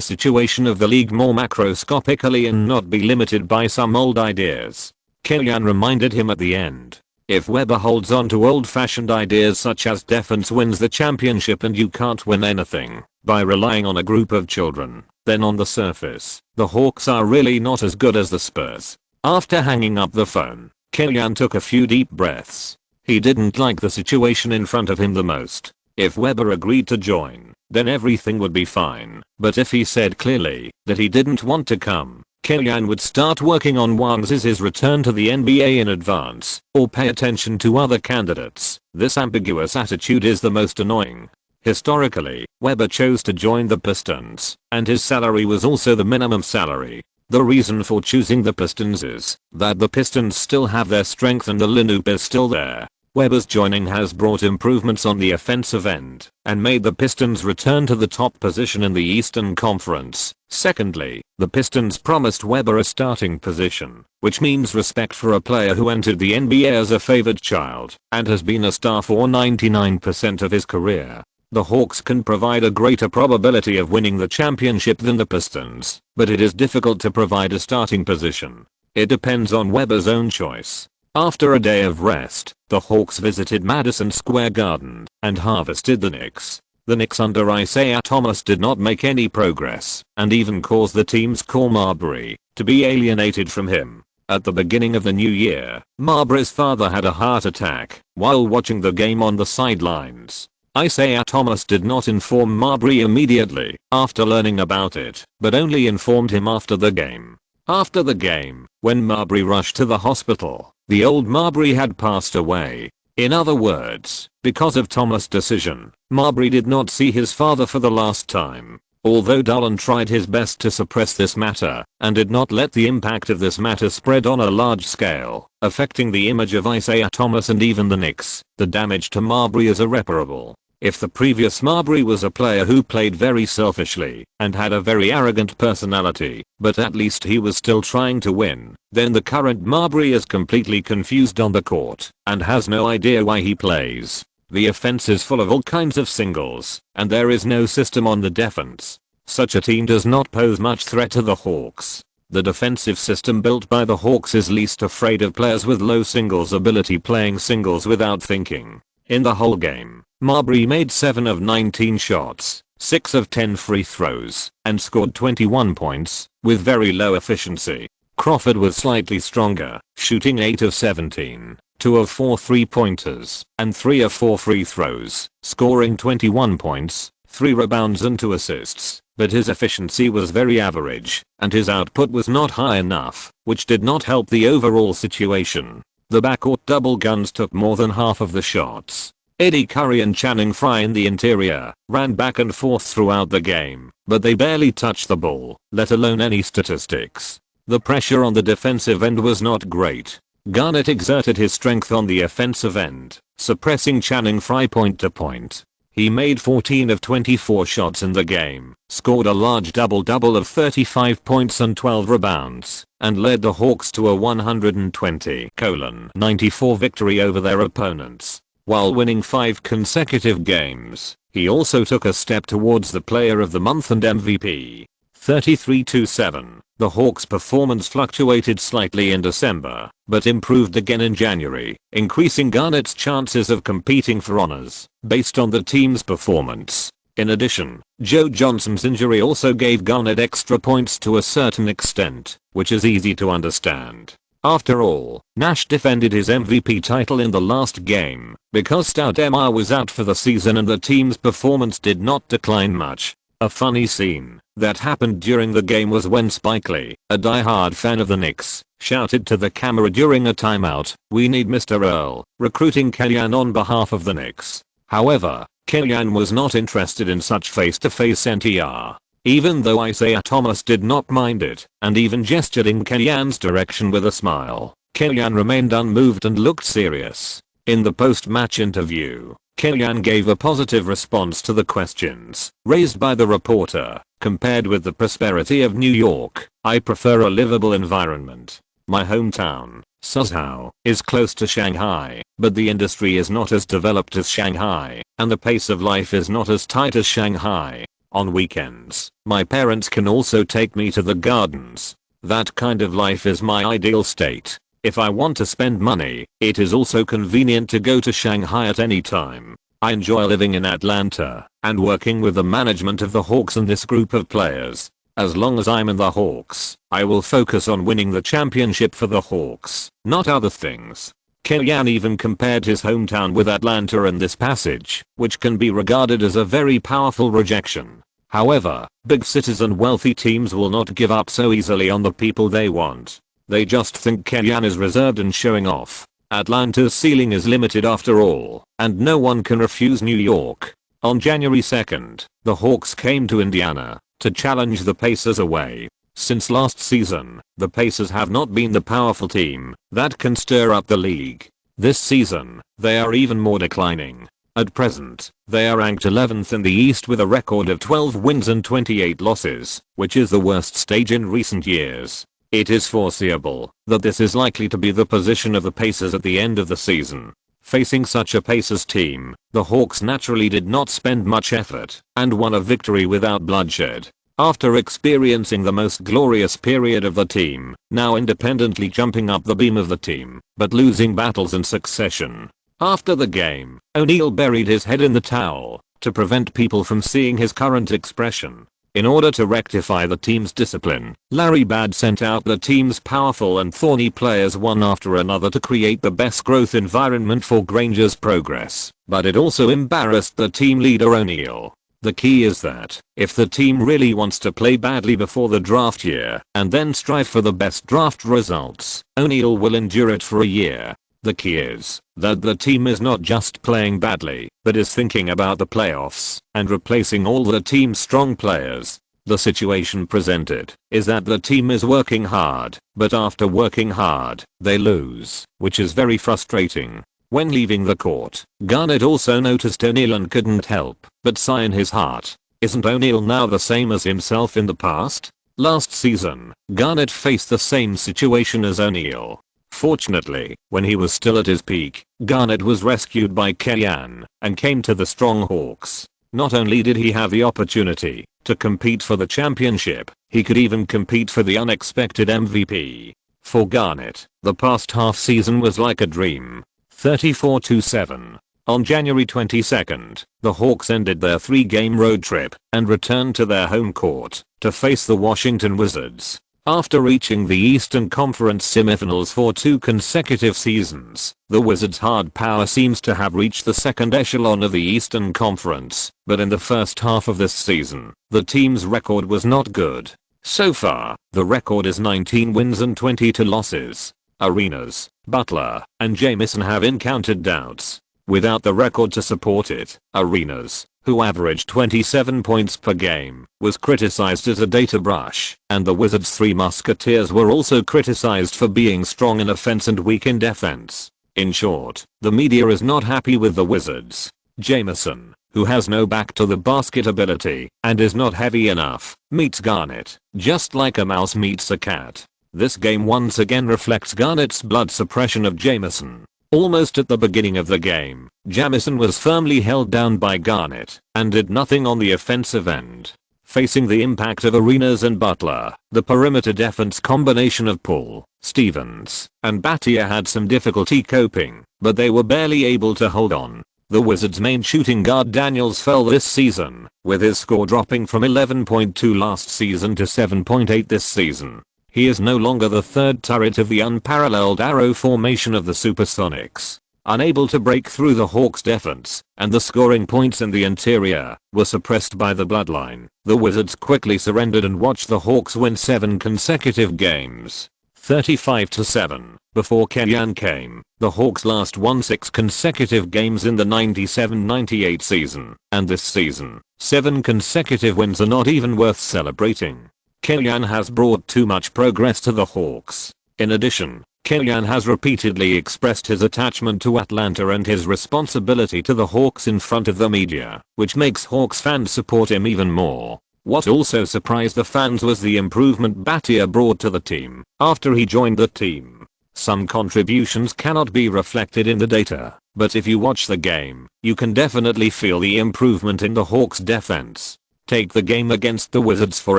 situation of the league more macroscopically and not be limited by some old ideas. Kenyan reminded him at the end. If Webber holds on to old-fashioned ideas such as defense wins the championship and you can't win anything by relying on a group of children, then on the surface, the Hawks are really not as good as the Spurs. After hanging up the phone, Kenyan took a few deep breaths. He didn't like the situation in front of him the most. If Webber agreed to join, then everything would be fine. But if he said clearly that he didn't want to come, Kenyan would start working on Wang's return to the NBA in advance, or pay attention to other candidates. This ambiguous attitude is the most annoying. Historically, Webber chose to join the Pistons, and his salary was also the minimum salary. The reason for choosing the Pistons is that the Pistons still have their strength and the lineup is still there. Webber's joining has brought improvements on the offensive end and made the Pistons return to the top position in the Eastern Conference. Secondly, the Pistons promised Webber a starting position, which means respect for a player who entered the NBA as a favored child and has been a star for 99% of his career. The Hawks can provide a greater probability of winning the championship than the Pistons, but it is difficult to provide a starting position. It depends on Webber's own choice. After a day of rest, the Hawks visited Madison Square Garden and harvested the Knicks. The Knicks under Isaiah Thomas did not make any progress and even caused the team's core Marbury to be alienated from him. At the beginning of the new year, Marbury's father had a heart attack while watching the game on the sidelines. Isaiah Thomas did not inform Marbury immediately after learning about it, but only informed him after the game. After the game, when Marbury rushed to the hospital, the old Marbury had passed away. In other words, because of Thomas' decision, Marbury did not see his father for the last time. Although Dolan tried his best to suppress this matter and did not let the impact of this matter spread on a large scale, affecting the image of Isaiah Thomas and even the Knicks, the damage to Marbury is irreparable. If the previous Marbury was a player who played very selfishly and had a very arrogant personality, but at least he was still trying to win, then the current Marbury is completely confused on the court and has no idea why he plays. The offense is full of all kinds of singles, and there is no system on the defense. Such a team does not pose much threat to the Hawks. The defensive system built by the Hawks is least afraid of players with low singles ability playing singles without thinking. In the whole game, Marbury made 7 of 19 shots, 6 of 10 free throws, and scored 21 points, with very low efficiency. Crawford was slightly stronger, shooting 8 of 17, 2 of 4 3-pointers, and 3 of 4 free throws, scoring 21 points, 3 rebounds and 2 assists, but his efficiency was very average, and his output was not high enough, which did not help the overall situation. The backcourt double guns took more than half of the shots. Eddie Curry and Channing Frye in the interior ran back and forth throughout the game, but they barely touched the ball, let alone any statistics. The pressure on the defensive end was not great. Garnett exerted his strength on the offensive end, suppressing Channing Frye point to point. He made 14 of 24 shots in the game, scored a large double-double of 35 points and 12 rebounds, and led the Hawks to a 120-94 victory over their opponents. While winning 5 consecutive games, he also took a step towards the Player of the Month and MVP. 33-7. The Hawks' performance fluctuated slightly in December, but improved again in January, increasing Garnett's chances of competing for honors, based on the team's performance. In addition, Joe Johnson's injury also gave Garnett extra points to a certain extent, which is easy to understand. After all, Nash defended his MVP title in the last game, because Stoudemire was out for the season and the team's performance did not decline much. A funny scene that happened during the game was when Spike Lee, a die-hard fan of the Knicks, shouted to the camera during a timeout, "We need Mr. Earl," recruiting Kellyanne on behalf of the Knicks. However, Kellyanne was not interested in such face-to-face NTR. Even though Isaiah Thomas did not mind it, and even gestured in Kellyanne's direction with a smile, Kellyanne remained unmoved and looked serious. In the post-match interview, Kellyanne gave a positive response to the questions raised by the reporter. "Compared with the prosperity of New York, I prefer a livable environment. My hometown, Suzhou, is close to Shanghai, but the industry is not as developed as Shanghai, and the pace of life is not as tight as Shanghai. On weekends, my parents can also take me to the gardens. That kind of life is my ideal state. If I want to spend money, it is also convenient to go to Shanghai at any time. I enjoy living in Atlanta and working with the management of the Hawks and this group of players. As long as I'm in the Hawks, I will focus on winning the championship for the Hawks, not other things." Kellyanne even compared his hometown with Atlanta in this passage, which can be regarded as a very powerful rejection. However, big cities and wealthy teams will not give up so easily on the people they want. They just think Kellyanne is reserved and showing off. Atlanta's ceiling is limited after all, and no one can refuse New York. On January 2nd, the Hawks came to Indiana to challenge the Pacers away. Since last season, the Pacers have not been the powerful team that can stir up the league. This season, they are even more declining. At present, they are ranked 11th in the East with a record of 12 wins and 28 losses, which is the worst stage in recent years. It is foreseeable that this is likely to be the position of the Pacers at the end of the season. Facing such a Pacers team, the Hawks naturally did not spend much effort and won a victory without bloodshed. After experiencing the most glorious period of the team, now independently jumping up the beam of the team, but losing battles in succession. After the game, O'Neal buried his head in the towel to prevent people from seeing his current expression. In order to rectify the team's discipline, Larry Bird sent out the team's powerful and thorny players one after another to create the best growth environment for Granger's progress, but it also embarrassed the team leader O'Neal. The key is that, if the team really wants to play badly before the draft year, and then strive for the best draft results, O'Neal will endure it for a year. The key is that the team is not just playing badly, but is thinking about the playoffs and replacing all the team's strong players. The situation presented is that the team is working hard, but after working hard, they lose, which is very frustrating. When leaving the court, Garnett also noticed O'Neal and couldn't help but sigh in his heart. Isn't O'Neal now the same as himself in the past? Last season, Garnett faced the same situation as O'Neal. Fortunately, when he was still at his peak, Garnett was rescued by Kellyanne and came to the strong Hawks. Not only did he have the opportunity to compete for the championship, he could even compete for the unexpected MVP. For Garnett, the past half season was like a dream. 34-7. On January 22nd, the Hawks ended their 3-game road trip and returned to their home court to face the Washington Wizards. After reaching the Eastern Conference semifinals for 2 consecutive seasons, the Wizards' hard power seems to have reached the second echelon of the Eastern Conference, but in the first half of this season, the team's record was not good. So far, the record is 19 wins and 22 losses. Arenas, Butler, and Jamison have encountered doubts. Without the record to support it, Arenas, who averaged 27 points per game, was criticized as a data brush, and the Wizards' 3 musketeers were also criticized for being strong in offense and weak in defense. In short, the media is not happy with the Wizards. Jamison, who has no back to the basket ability and is not heavy enough, meets Garnett, just like a mouse meets a cat. This game once again reflects Garnett's blood suppression of Jamison. Almost at the beginning of the game, Jamison was firmly held down by Garnett and did nothing on the offensive end. Facing the impact of Arenas and Butler, the perimeter defense combination of Poole, Stevens, and Battier had some difficulty coping, but they were barely able to hold on. The Wizards' main shooting guard Daniels fell this season, with his score dropping from 11.2 last season to 7.8 this season. He is no longer the third turret of the unparalleled arrow formation of the Supersonics. Unable to break through the Hawks' defense, and the scoring points in the interior were suppressed by the bloodline, the Wizards quickly surrendered and watched the Hawks win 7 consecutive games. 35-7. Before Kellyanne came, the Hawks last won 6 consecutive games in the 97-98 season, and this season, 7 consecutive wins are not even worth celebrating. Kellyanne has brought too much progress to the Hawks. In addition, Kellyanne has repeatedly expressed his attachment to Atlanta and his responsibility to the Hawks in front of the media, which makes Hawks fans support him even more. What also surprised the fans was the improvement Battier brought to the team after he joined the team. Some contributions cannot be reflected in the data, but if you watch the game, you can definitely feel the improvement in the Hawks' defense. Take the game against the Wizards for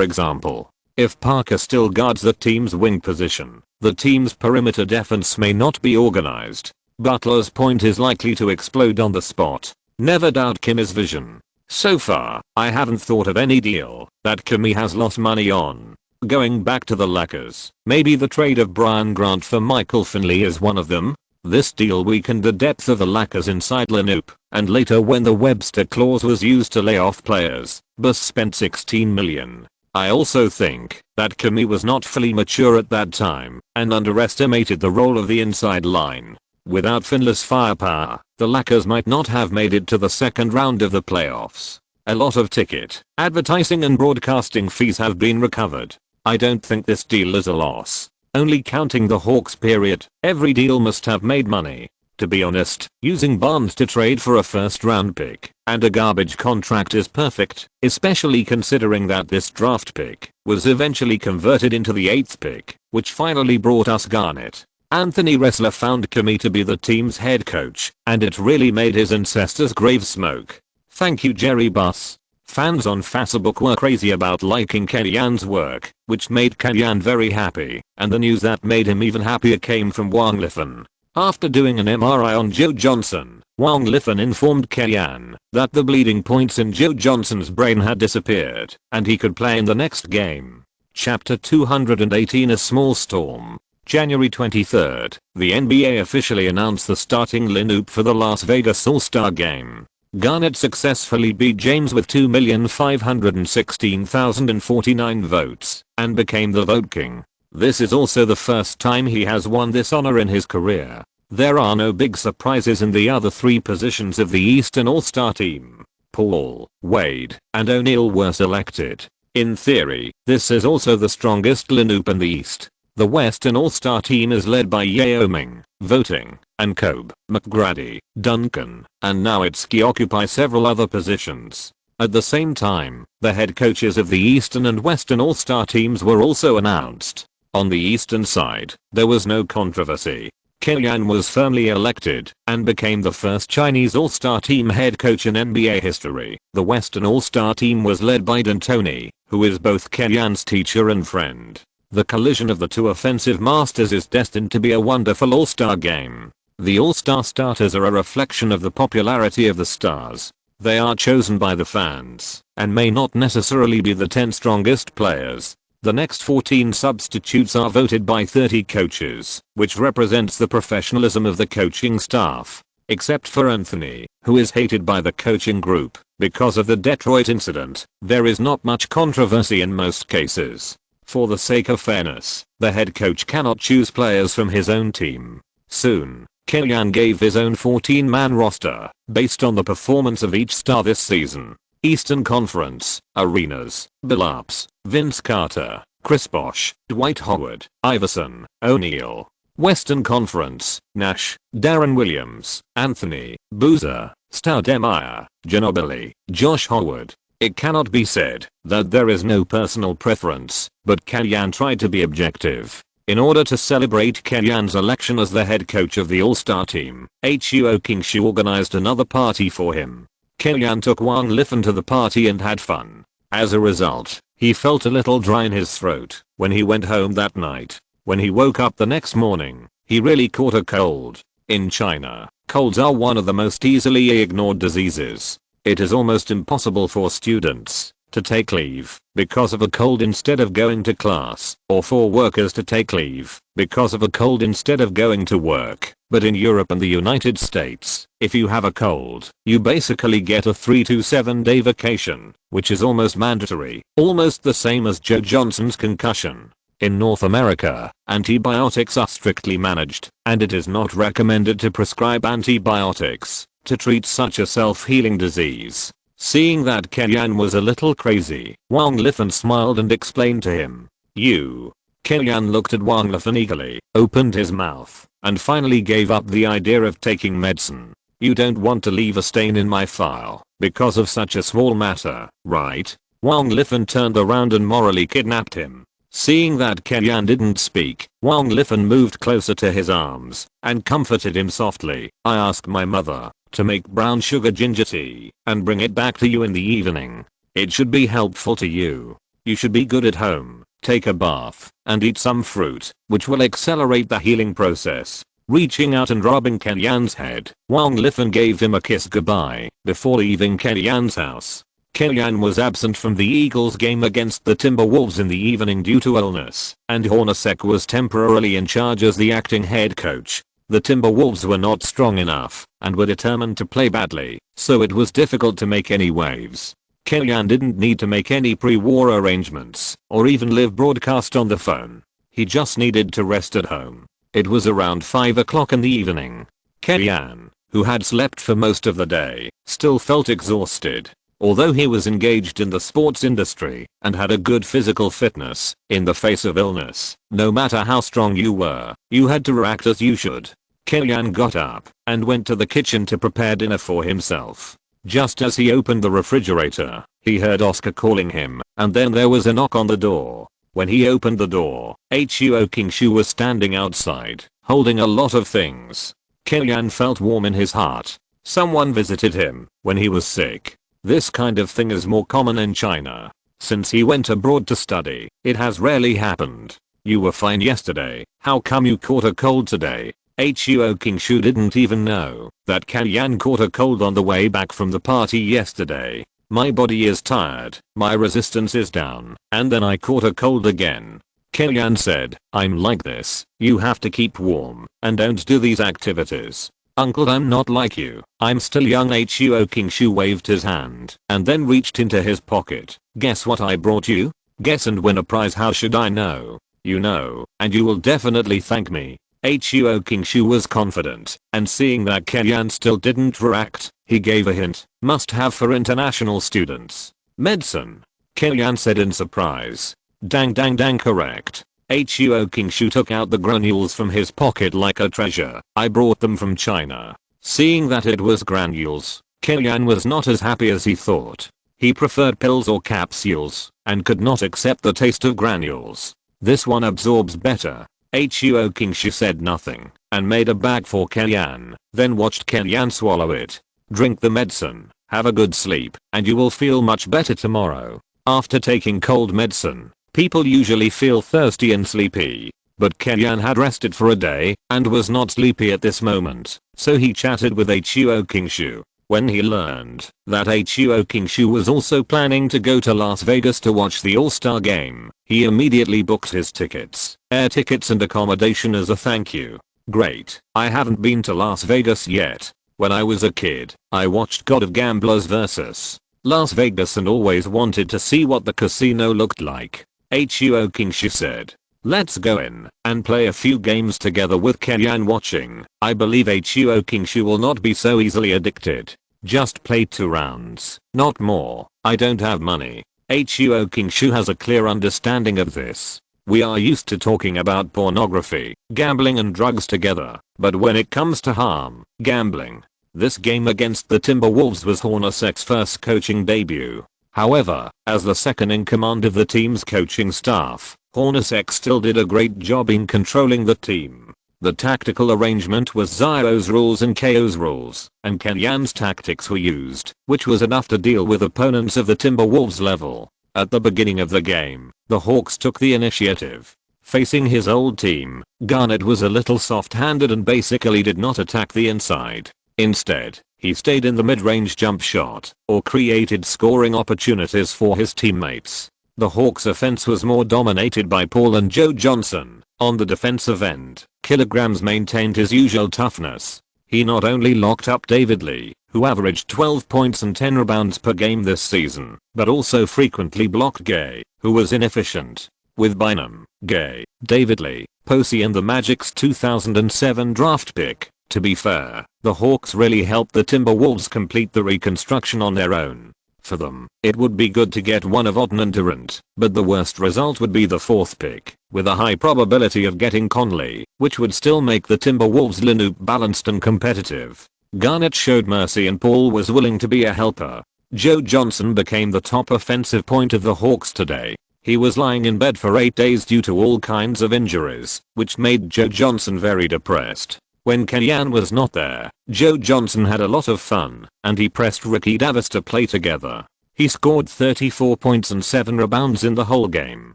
example. If Parker still guards the team's wing position, the team's perimeter defense may not be organized. Butler's point is likely to explode on the spot. Never doubt Kimmy's vision. So far, I haven't thought of any deal that Kimmy has lost money on. Going back to the Lakers, maybe the trade of Brian Grant for Michael Finley is one of them. This deal weakened the depth of the Lakers inside Lanoop, and later when the Webster clause was used to lay off players, Buss spent $16 million. I also think that Kimmy was not fully mature at that time and underestimated the role of the inside line. Without Finley's firepower, the Lakers might not have made it to the second round of the playoffs. A lot of ticket, advertising and broadcasting fees have been recovered. I don't think this deal is a loss. Only counting the Hawks period, every deal must have made money. To be honest, using Barnes to trade for a first round pick and a garbage contract is perfect, especially considering that this draft pick was eventually converted into the 8th pick, which finally brought us Garnett. Anthony Ressler found Kimmy to be the team's head coach, and it really made his ancestors' grave smoke. Thank you Jerry Buss. Fans on Facebook were crazy about liking Kellyanne's work, which made Kellyanne very happy, and the news that made him even happier came from Wang Liffen. After doing an MRI on Joe Johnson, Wang Liffen informed Kellyanne that the bleeding points in Joe Johnson's brain had disappeared, and he could play in the next game. Chapter 218 A Small Storm. January 23rd, the NBA officially announced the starting lineup for the Las Vegas All-Star Game. Garnett successfully beat James with 2,516,049 votes and became the vote king. This is also the first time he has won this honor in his career. There are no big surprises in the other 3 positions of the Eastern All-Star team. Paul, Wade, and O'Neal were selected. In theory, this is also the strongest lineup in the East. The Western All-Star team is led by Yao Ming, Voting, and Kobe, McGrady, Duncan, and now Itsuki occupy several other positions. At the same time, the head coaches of the Eastern and Western All-Star teams were also announced. On the Eastern side, there was no controversy. Kellyan was firmly elected and became the first Chinese All-Star team head coach in NBA history. The Western All-Star team was led by D'Antoni, who is both Kellyan's teacher and friend. The collision of the two offensive masters is destined to be a wonderful All-Star game. The All-Star starters are a reflection of the popularity of the stars. They are chosen by the fans and may not necessarily be the 10 strongest players. The next 14 substitutes are voted by 30 coaches, which represents the professionalism of the coaching staff. Except for Anthony, who is hated by the coaching group because of the Detroit incident, there is not much controversy in most cases. For the sake of fairness, the head coach cannot choose players from his own team. Soon, Kellyan gave his own 14-man roster, based on the performance of each star this season. Eastern Conference, Arenas, Billups, Vince Carter, Chris Bosh, Dwight Howard, Iverson, O'Neal. Western Conference, Nash, Darren Williams, Anthony, Boozer, Stoudemire, Ginobili, Josh Howard. It cannot be said that there is no personal preference, but Kellyan tried to be objective. In order to celebrate Kellyan's election as the head coach of the All-Star team, Huo Kingshu organized another party for him. Kellyan took Wang Liffen to the party and had fun. As a result, he felt a little dry in his throat when he went home that night. When he woke up the next morning, he really caught a cold. In China, colds are one of the most easily ignored diseases. It is almost impossible for students to take leave because of a cold instead of going to class, or for workers to take leave because of a cold instead of going to work. But in Europe and the United States, if you have a cold, you basically get a 3 to 7 day vacation, which is almost mandatory, almost the same as Joe Johnson's concussion. In North America, antibiotics are strictly managed, and it is not recommended to prescribe antibiotics to treat such a self-healing disease. Seeing that Kellyan was a little crazy, Wang Liffen smiled and explained to him. You. Kellyan looked at Wang Liffen eagerly, opened his mouth, and finally gave up the idea of taking medicine. You don't want to leave a stain in my file because of such a small matter, right? Wang Liffen turned around and morally kidnapped him. Seeing that Kellyan didn't speak, Wang Liffen moved closer to his arms and comforted him softly. I asked my mother to make brown sugar ginger tea and bring it back to you in the evening. It should be helpful to you. You should be good at home, take a bath, and eat some fruit, which will accelerate the healing process. Reaching out and rubbing Kellyan's head, Wang Liffen gave him a kiss goodbye before leaving Kellyan's house. Kellyan was absent from the Eagles game against the Timberwolves in the evening due to illness, and Hornacek was temporarily in charge as the acting head coach. The Timberwolves were not strong enough and were determined to play badly, so it was difficult to make any waves. Kellyan didn't need to make any pre-war arrangements or even live broadcast on the phone. He just needed to rest at home. It was around 5 o'clock in the evening. Kellyan, who had slept for most of the day, still felt exhausted. Although he was engaged in the sports industry and had a good physical fitness, in the face of illness, no matter how strong you were, you had to act as you should. Kellyan got up and went to the kitchen to prepare dinner for himself. Just as he opened the refrigerator, he heard Oscar calling him, and then there was a knock on the door. When he opened the door, Huo Kingshu was standing outside, holding a lot of things. Kellyan felt warm in his heart. Someone visited him when he was sick. This kind of thing is more common in China. Since he went abroad to study, it has rarely happened. You were fine yesterday, how come you caught a cold today? Huo Kingshu didn't even know that Kellyan caught a cold on the way back from the party yesterday. My body is tired, my resistance is down, and then I caught a cold again. Kellyan said, I'm like this, you have to keep warm, and don't do these activities. Uncle, I'm not like you, I'm still young. Huo Kingshu waved his hand and then reached into his pocket. Guess what I brought you? Guess and win a prize. How should I know? You know, and you will definitely thank me. Huo Kingshu was confident, and seeing that Kellyan still didn't react, he gave a hint. Must have for international students. Medicine. Kellyan said in surprise. Dang correct. Huo Kingshu took out the granules from his pocket like a treasure. I brought them from China. Seeing that it was granules, Kellyanne was not as happy as he thought. He preferred pills or capsules and could not accept the taste of granules. This one absorbs better. Huo Kingshu said nothing and made a bag for Kellyanne, then watched Kellyanne swallow it. Drink the medicine, have a good sleep, and you will feel much better tomorrow. After taking cold medicine, people usually feel thirsty and sleepy. But Kellyanne had rested for a day and was not sleepy at this moment, so he chatted with Huo Kingshu. When he learned that Huo Kingshu was also planning to go to Las Vegas to watch the All-Star game, he immediately booked his tickets, air tickets and accommodation as a thank you. Great, I haven't been to Las Vegas yet. When I was a kid, I watched God of Gamblers vs. Las Vegas and always wanted to see what the casino looked like. Huo Kingshu said. Let's go in and play a few games together with Kellyanne watching. I believe Huo Kingshu will not be so easily addicted. Just play 2 rounds, not more. I don't have money. Huo Kingshu has a clear understanding of this. We are used to talking about pornography, gambling and drugs together, but when it comes to harm, gambling. This game against the Timberwolves was Hornacek's first coaching debut. However, as the second in command of the team's coaching staff, Hornacek still did a great job in controlling the team. The tactical arrangement was Zio's rules and KO's rules, and Kellyanne's tactics were used, which was enough to deal with opponents of the Timberwolves level. At the beginning of the game, the Hawks took the initiative. Facing his old team, Garnett was a little soft-handed and basically did not attack the inside. Instead, he stayed in the mid-range jump shot or created scoring opportunities for his teammates. The Hawks' offense was more dominated by Paul and Joe Johnson. On the defensive end, Kilograms maintained his usual toughness. He not only locked up David Lee, who averaged 12 points and 10 rebounds per game this season, but also frequently blocked Gay, who was inefficient. With Bynum, Gay, David Lee, Posey and the Magic's 2007 draft pick. To be fair, the Hawks really helped the Timberwolves complete the reconstruction on their own. For them, it would be good to get one of Otton and Durant, but the worst result would be the 4th pick, with a high probability of getting Conley, which would still make the Timberwolves lineup balanced and competitive. Garnett showed mercy and Paul was willing to be a helper. Joe Johnson became the top offensive point of the Hawks today. He was lying in bed for 8 days due to all kinds of injuries, which made Joe Johnson very depressed. When Kellyanne was not there, Joe Johnson had a lot of fun, and he pressed Ricky Davis to play together. He scored 34 points and 7 rebounds in the whole game,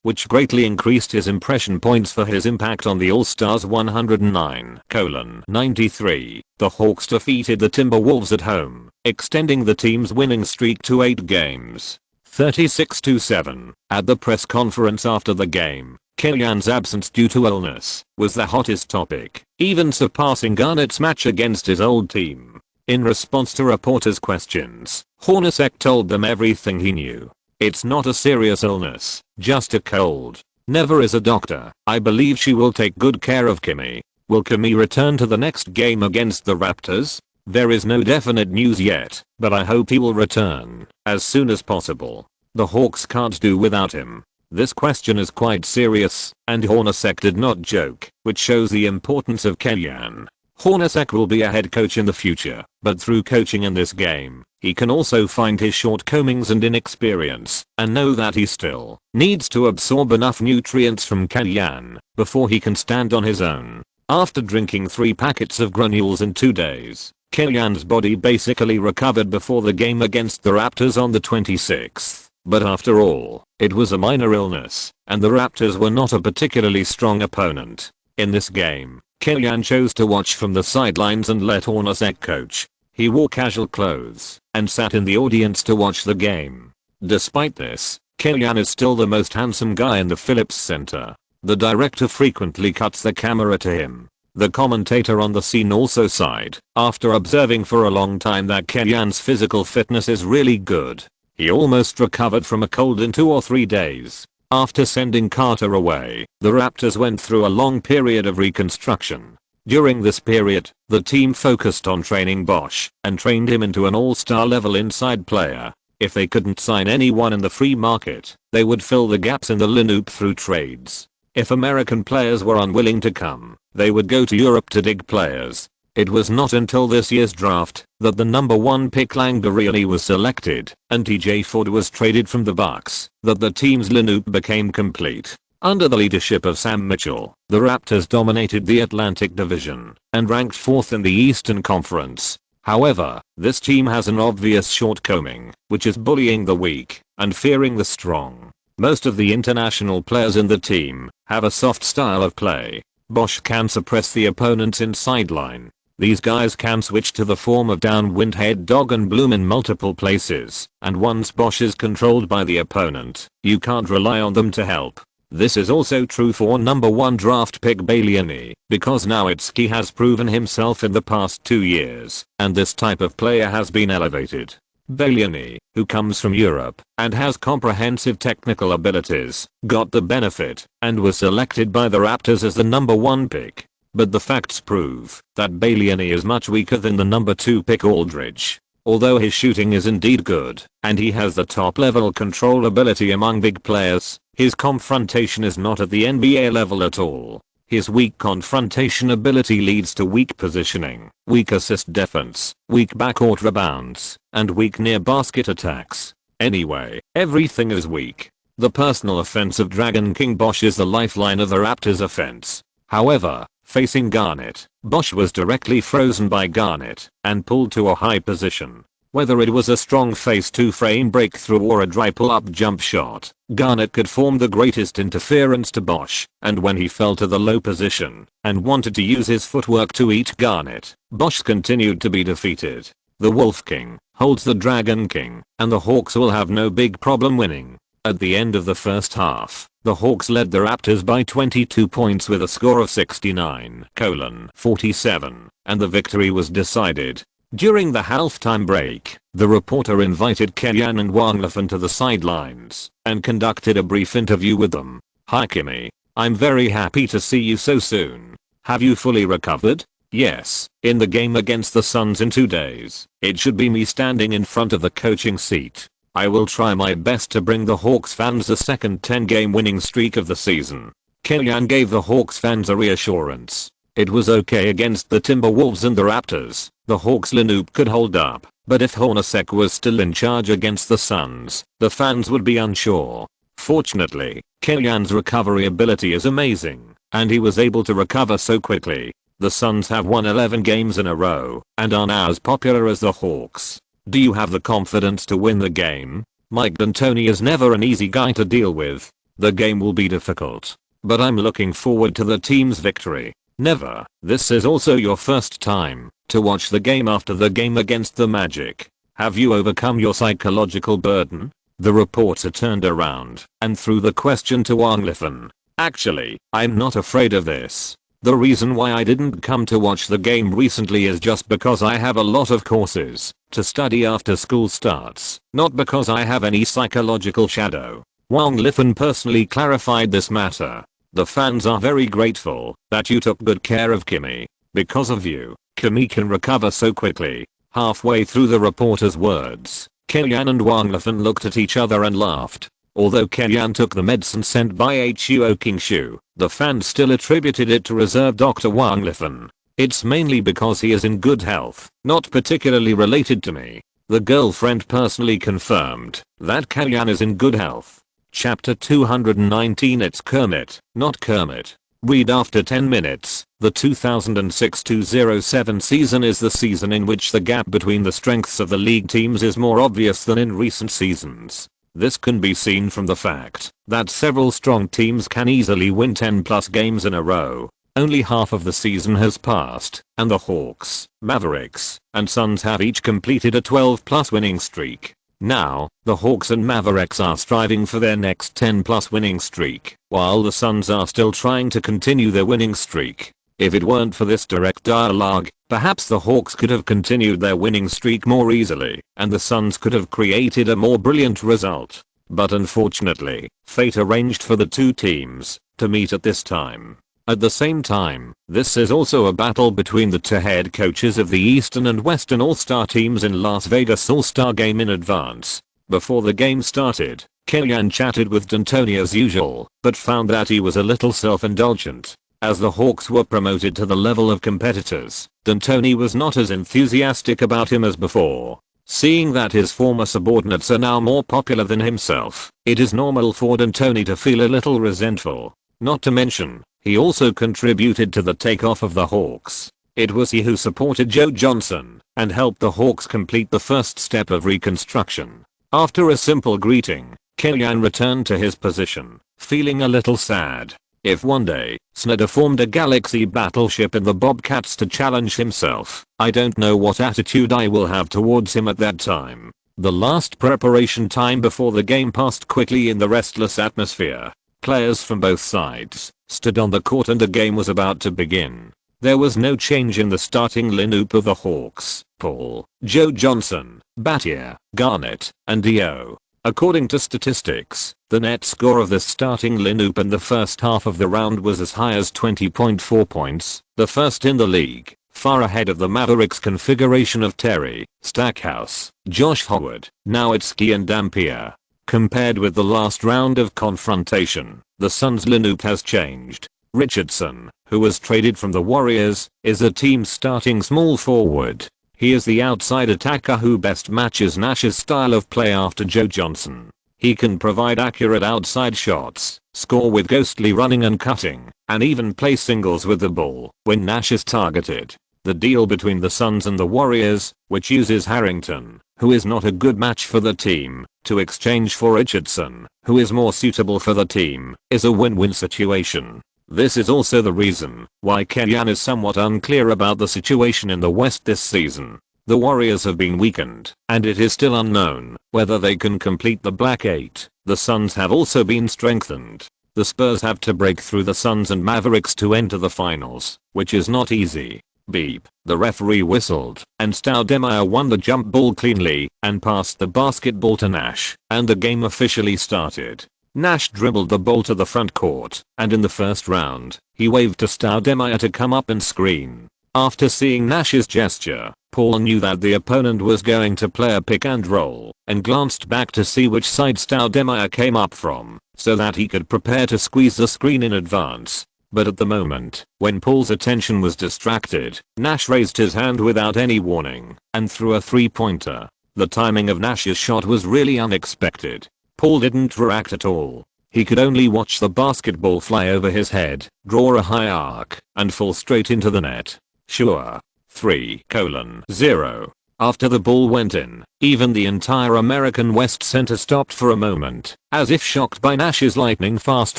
which greatly increased his impression points for his impact on the All-Stars 109:93. The Hawks defeated the Timberwolves at home, extending the team's winning streak to 8 games. 36-7. At the press conference after the game, Kellyanne's absence due to illness was the hottest topic, even surpassing Garnett's match against his old team. In response to reporters' questions, Hornacek told them everything he knew. It's not a serious illness, just a cold. Never is a doctor. I believe she will take good care of Kimmy. Will Kimmy return to the next game against the Raptors? There is no definite news yet, but I hope he will return as soon as possible. The Hawks can't do without him. This question is quite serious, and Hornacek did not joke, which shows the importance of Kellyanne. Hornacek will be a head coach in the future, but through coaching in this game, he can also find his shortcomings and inexperience, and know that he still needs to absorb enough nutrients from Kellyanne before he can stand on his own. After drinking 3 packets of granules in 2 days, Kellyanne's body basically recovered before the game against the Raptors on the 26th. But after all, it was a minor illness, and the Raptors were not a particularly strong opponent. In this game, Kellyanne chose to watch from the sidelines and let Hornacek coach. He wore casual clothes and sat in the audience to watch the game. Despite this, Kellyanne is still the most handsome guy in the Phillips Center. The director frequently cuts the camera to him. The commentator on the scene also sighed after observing for a long time that Kellyanne's physical fitness is really good. He almost recovered from a cold in 2 or 3 days. After sending Carter away, the Raptors went through a long period of reconstruction. During this period, the team focused on training Bosch and trained him into an all-star level inside player. If they couldn't sign anyone in the free market, they would fill the gaps in the lineup through trades. If American players were unwilling to come, they would go to Europe to dig players. It was not until this year's draft that the number 1 pick Langdoriani was selected and TJ Ford was traded from the Bucks that the team's lineup became complete. Under the leadership of Sam Mitchell, the Raptors dominated the Atlantic Division and ranked 4th in the Eastern Conference. However, this team has an obvious shortcoming, which is bullying the weak and fearing the strong. Most of the international players in the team have a soft style of play. Bosh can suppress the opponent's inside line. These guys can switch to the form of downwind head dog and bloom in multiple places, and once Bosh is controlled by the opponent, you can't rely on them to help. This is also true for number 1 draft pick Baliani, because Nowitzki has proven himself in the past 2 years, and this type of player has been elevated. Baliani, who comes from Europe and has comprehensive technical abilities, got the benefit and was selected by the Raptors as the number 1 pick. But the facts prove that Baliani is much weaker than the number 2 pick Aldridge. Although his shooting is indeed good, and he has the top level control ability among big players, his confrontation is not at the NBA level at all. His weak confrontation ability leads to weak positioning, weak assist defense, weak backcourt rebounds, and weak near basket attacks. Anyway, everything is weak. The personal offense of Dragon King Bosh is the lifeline of the Raptors offense. However, facing Garnett, Bosh was directly frozen by Garnett and pulled to a high position. Whether it was a strong face 2-frame breakthrough or a dry pull-up jump shot, Garnett could form the greatest interference to Bosh, and when he fell to the low position and wanted to use his footwork to eat Garnett, Bosh continued to be defeated. The Wolf King holds the Dragon King, and the Hawks will have no big problem winning. At the end of the first half, the Hawks led the Raptors by 22 points with a score of 69-47, and the victory was decided. During the halftime break, the reporter invited Kenyan and Wanglifan to the sidelines and conducted a brief interview with them. "Hi Kimmy, I'm very happy to see you so soon. Have you fully recovered?" "Yes, in the game against the Suns in 2 days, it should be me standing in front of the coaching seat. I will try my best to bring the Hawks fans the second 10-game winning streak of the season." Kenyan gave the Hawks fans a reassurance. It was okay against the Timberwolves and the Raptors. The Hawks lineup could hold up, but if Hornacek was still in charge against the Suns, the fans would be unsure. Fortunately, Kenyan's recovery ability is amazing, and he was able to recover so quickly. The Suns have won 11 games in a row and are now as popular as the Hawks. Do you have the confidence to win the game? Mike D'Antoni is never an easy guy to deal with. The game will be difficult, but I'm looking forward to the team's victory. Never. This is also your first time to watch the game after the game against the Magic. Have you overcome your psychological burden? The reporter turned around and threw the question to Wanglifan. "Actually, I'm not afraid of this. The reason why I didn't come to watch the game recently is just because I have a lot of courses to study after school starts, not because I have any psychological shadow." Wanglifan personally clarified this matter. "The fans are very grateful that you took good care of Kimmy. Because of you, Kimmy can recover so quickly." Halfway through the reporter's words, Kenyan and Wanglifan looked at each other and laughed. Although Kenyan took the medicine sent by Huo Kingshu, the fans still attributed it to reserve Dr. Wanglifan. "It's mainly because he is in good health, not particularly related to me." The girlfriend personally confirmed that Kenyan is in good health. Chapter 219. It's Kermit, not Kermit. Read after 10 minutes. The 2006-2007 season is the season in which the gap between the strengths of the league teams is more obvious than in recent seasons. This can be seen from the fact that several strong teams can easily win 10 plus games in a row. Only half of the season has passed, and the Hawks, Mavericks, and Suns have each completed a 12 plus winning streak. Now, the Hawks and Mavericks are striving for their next 10 plus winning streak, while the Suns are still trying to continue their winning streak. If it weren't for this direct dialogue, perhaps the Hawks could have continued their winning streak more easily, and the Suns could have created a more brilliant result. But unfortunately, fate arranged for the two teams to meet at this time. At the same time, this is also a battle between the two head coaches of the Eastern and Western All-Star teams in Las Vegas All-Star Game in advance. Before the game started, Kellyanne chatted with D'Antoni as usual, but found that he was a little self-indulgent. As the Hawks were promoted to the level of competitors, D'Antoni was not as enthusiastic about him as before. Seeing that his former subordinates are now more popular than himself, it is normal for D'Antoni to feel a little resentful. Not to mention, he also contributed to the takeoff of the Hawks. It was he who supported Joe Johnson and helped the Hawks complete the first step of reconstruction. After a simple greeting, Kellyanne returned to his position, feeling a little sad. If one day, Snyder formed a galaxy battleship in the Bobcats to challenge himself, I don't know what attitude I will have towards him at that time. The last preparation time before the game passed quickly in the restless atmosphere. Players from both sides stood on the court and the game was about to begin. There was no change in the starting lineup of the Hawks: Paul, Joe Johnson, Battier, Garnett, and Dio. According to statistics, the net score of the starting lineup in the first half of the round was as high as 20.4 points, the first in the league, far ahead of the Mavericks configuration of Terry, Stackhouse, Josh Howard, Nowitzki and Dampier. Compared with the last round of confrontation, the Suns' lineup has changed. Richardson, who was traded from the Warriors, is the team's starting small forward. He is the outside attacker who best matches Nash's style of play after Joe Johnson. He can provide accurate outside shots, score with ghostly running and cutting, and even play singles with the ball when Nash is targeted. The deal between the Suns and the Warriors, which uses Harrington, who is not a good match for the team, to exchange for Richardson, who is more suitable for the team, is a win-win situation. This is also the reason why Kellyanne is somewhat unclear about the situation in the West this season. The Warriors have been weakened, and it is still unknown whether they can complete the Black Eight. The Suns have also been strengthened. The Spurs have to break through the Suns and Mavericks to enter the finals, which is not easy. Beep. The referee whistled, and Stoudemire won the jump ball cleanly and passed the basketball to Nash, and the game officially started. Nash dribbled the ball to the front court, and in the first round, he waved to Stoudemire to come up and screen. After seeing Nash's gesture, Paul knew that the opponent was going to play a pick and roll, and glanced back to see which side Stoudemire came up from, so that he could prepare to squeeze the screen in advance. But at the moment, when Paul's attention was distracted, Nash raised his hand without any warning, and threw a three-pointer. The timing of Nash's shot was really unexpected. Paul didn't react at all. He could only watch the basketball fly over his head, draw a high arc, and fall straight into the net. Sure. 3:0. After the ball went in, even the entire American West Center stopped for a moment, as if shocked by Nash's lightning-fast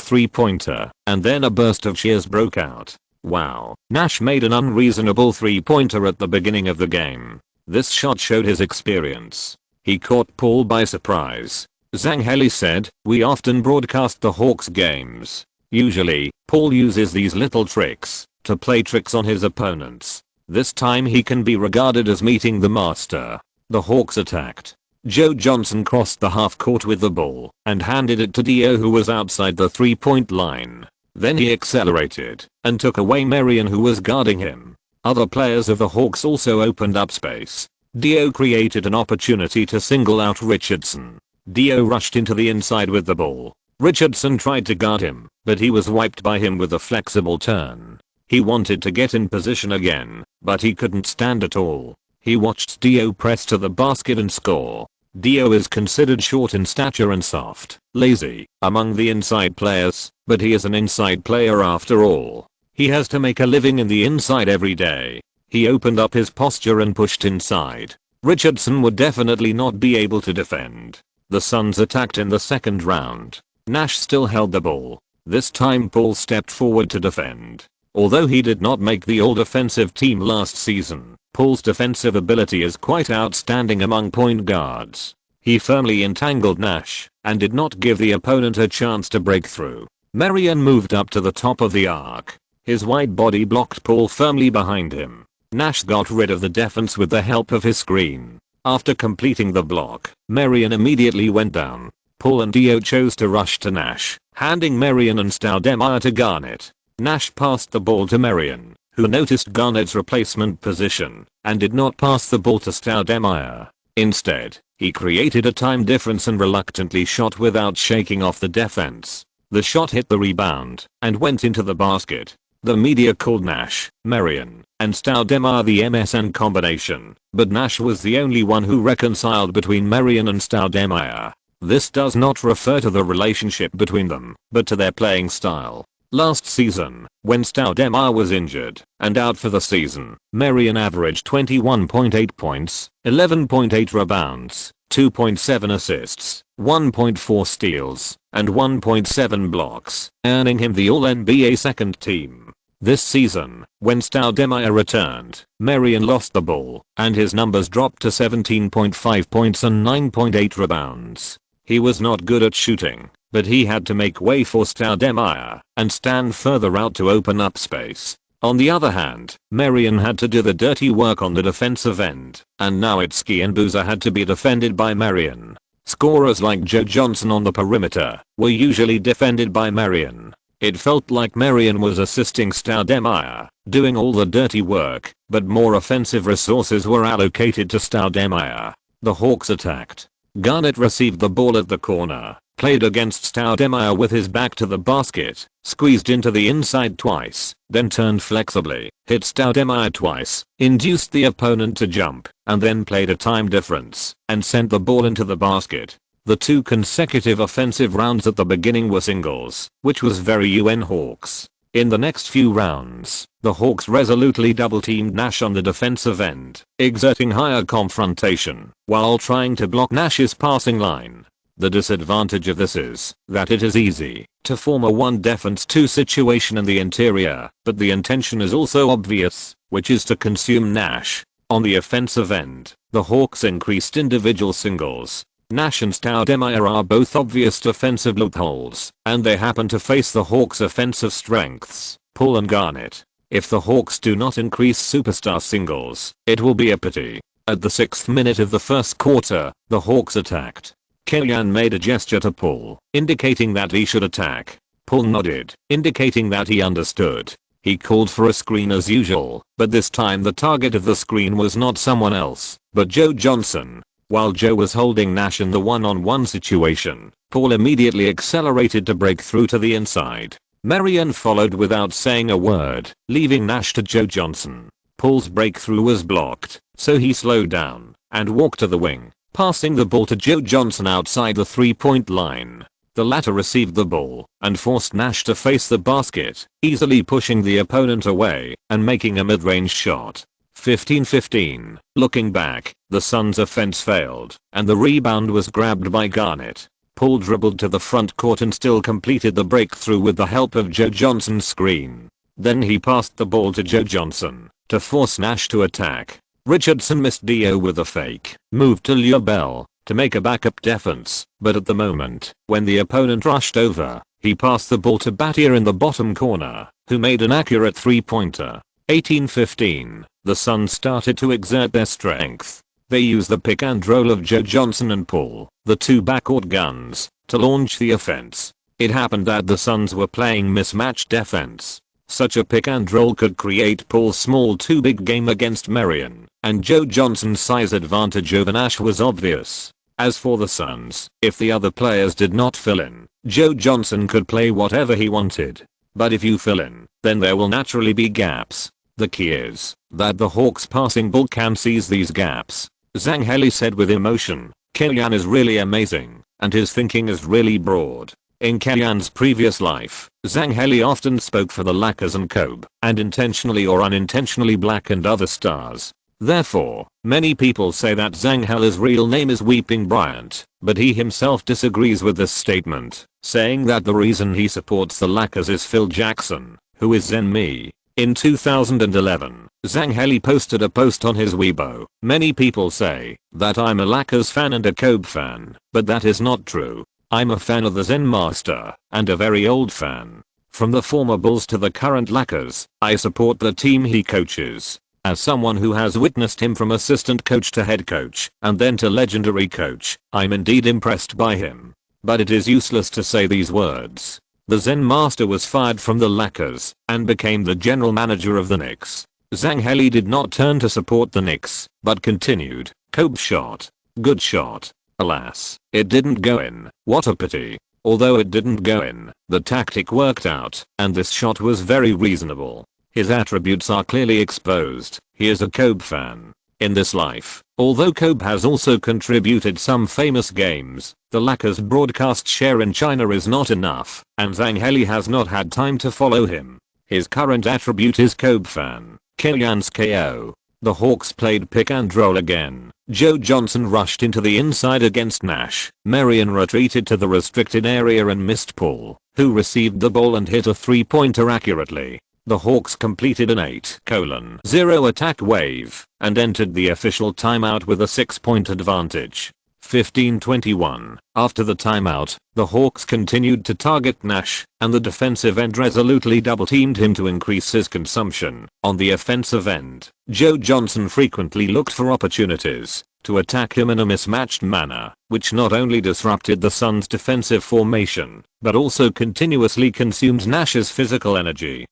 three-pointer, and then a burst of cheers broke out. Wow. Nash made an unreasonable three-pointer at the beginning of the game. This shot showed his experience. He caught Paul by surprise. Zhang Heli said, "We often broadcast the Hawks games. Usually, Paul uses these little tricks to play tricks on his opponents. This time he can be regarded as meeting the master." The Hawks attacked. Joe Johnson crossed the half court with the ball and handed it to Dio, who was outside the three-point line. Then he accelerated and took away Marion, who was guarding him. Other players of the Hawks also opened up space. Dio created an opportunity to single out Richardson. Dio rushed into the inside with the ball. Richardson tried to guard him, but he was wiped by him with a flexible turn. He wanted to get in position again, but he couldn't stand at all. He watched Dio press to the basket and score. Dio is considered short in stature and soft, lazy among the inside players, but he is an inside player after all. He has to make a living in the inside every day. He opened up his posture and pushed inside. Richardson would definitely not be able to defend. The Suns attacked in the second round. Nash still held the ball. This time Paul stepped forward to defend. Although he did not make the all-defensive team last season, Paul's defensive ability is quite outstanding among point guards. He firmly entangled Nash and did not give the opponent a chance to break through. Marion moved up to the top of the arc. His wide body blocked Paul firmly behind him. Nash got rid of the defense with the help of his screen. After completing the block, Marion immediately went down. Paul and Dio chose to rush to Nash, handing Marion and Stoudemire to Garnett. Nash passed the ball to Marion, who noticed Garnett's replacement position and did not pass the ball to Stoudemire. Instead, He created a time difference and reluctantly shot without shaking off the defense. The shot hit the rebound and went into the basket. The media called Nash, Marion, and Stoudemire the MSN combination, but Nash was the only one who reconciled between Marion and Stoudemire. This does not refer to the relationship between them, but to their playing style. Last season, when Stoudemire was injured and out for the season, Marion averaged 21.8 points, 11.8 rebounds, 2.7 assists, 1.4 steals, and 1.7 blocks, earning him the All-NBA second team. This season, when Stoudemire returned, Marion lost the ball, and his numbers dropped to 17.5 points and 9.8 rebounds. He was not good at shooting, but he had to make way for Stoudemire and stand further out to open up space. On the other hand, Marion had to do the dirty work on the defensive end, and Nowitzki and Boozer had to be defended by Marion. Scorers like Joe Johnson on the perimeter were usually defended by Marion. It felt like Marion was assisting Stoudemire, doing all the dirty work, but more offensive resources were allocated to Stoudemire. The Hawks attacked. Garnett received the ball at the corner, played against Stoudemire with his back to the basket, squeezed into the inside twice, then turned flexibly, hit Stoudemire twice, induced the opponent to jump, and then played a time difference and sent the ball into the basket. The two consecutive offensive rounds at the beginning were singles, which was very UN Hawks. In the next few rounds, the Hawks resolutely double-teamed Nash on the defensive end, exerting higher confrontation while trying to block Nash's passing line. The disadvantage of this is that it is easy to form a 1-defense-2 situation in the interior, but the intention is also obvious, which is to consume Nash. On the offensive end, the Hawks increased individual singles. Nash and Stoudemire are both obvious defensive loopholes, and they happen to face the Hawks' offensive strengths, Paul and Garnett. If the Hawks do not increase superstar singles, it will be a pity. At the 6th minute of the first quarter, the Hawks attacked. Kellyanne made a gesture to Paul, indicating that he should attack. Paul nodded, indicating that he understood. He called for a screen as usual, but this time the target of the screen was not someone else, but Joe Johnson. While Joe was holding Nash in the one-on-one situation, Paul immediately accelerated to break through to the inside. Marion followed without saying a word, leaving Nash to Joe Johnson. Paul's breakthrough was blocked, so he slowed down and walked to the wing, passing the ball to Joe Johnson outside the three-point line. The latter received the ball and forced Nash to face the basket, easily pushing the opponent away and making a mid-range shot. 15-15. Looking back, the Suns' offense failed, and the rebound was grabbed by Garnett. Paul dribbled to the front court and still completed the breakthrough with the help of Joe Johnson's screen. Then he passed the ball to Joe Johnson to force Nash to attack. Richardson missed Dio with a fake, moved to Leo Bell to make a backup defense, but at the moment, when the opponent rushed over, he passed the ball to Battier in the bottom corner, who made an accurate three-pointer. 18-15. The Suns started to exert their strength. They used the pick and roll of Joe Johnson and Paul, the two backcourt guns, to launch the offense. It happened that the Suns were playing mismatched defense. Such a pick and roll could create Paul's small too big game against Marion, and Joe Johnson's size advantage over Nash was obvious. As for the Suns, if the other players did not fill in, Joe Johnson could play whatever he wanted. But if you fill in, then there will naturally be gaps. The key is that the Hawks passing ball can seize these gaps. Zhang Heli said with emotion, Kellyanne is really amazing, and his thinking is really broad. In Kellyanne's previous life, Zhang Heli often spoke for the Lakers and Kobe, and intentionally or unintentionally blackened other stars. Therefore, many people say that Zhang Heli's real name is Weeping Bryant, but he himself disagrees with this statement, saying that the reason he supports the Lakers is Phil Jackson, who is Zen Me. In 2011, Zhang Heli posted a post on his Weibo. Many people say that I'm a Lakers fan and a Kobe fan, but that is not true. I'm a fan of the Zen Master, and a very old fan. From the former Bulls to the current Lakers, I support the team he coaches. As someone who has witnessed him from assistant coach to head coach, and then to legendary coach, I'm indeed impressed by him. But it is useless to say these words. The Zen Master was fired from the Lakers and became the general manager of the Knicks. Zhang Heli did not turn to support the Knicks, but continued, Kobe shot. Good shot. Alas, it didn't go in. What a pity. Although it didn't go in, the tactic worked out, and this shot was very reasonable. His attributes are clearly exposed. He is a Kobe fan. In this life, although Kobe has also contributed some famous games, the Lakers broadcast share in China is not enough, and Zhang Heli has not had time to follow him. His current attribute is Kobe fan. Killian's KO. The Hawks played pick and roll again. Joe Johnson rushed into the inside against Nash. Marion retreated to the restricted area and missed Paul, who received the ball and hit a three-pointer accurately. The Hawks completed an 8:0 attack wave and entered the official timeout with a 6-point advantage. 15-21. After the timeout, the Hawks continued to target Nash, and the defensive end resolutely double-teamed him to increase his consumption. On the offensive end, Joe Johnson frequently looked for opportunities to attack him in a mismatched manner, which not only disrupted the Suns' defensive formation, but also continuously consumed Nash's physical energy.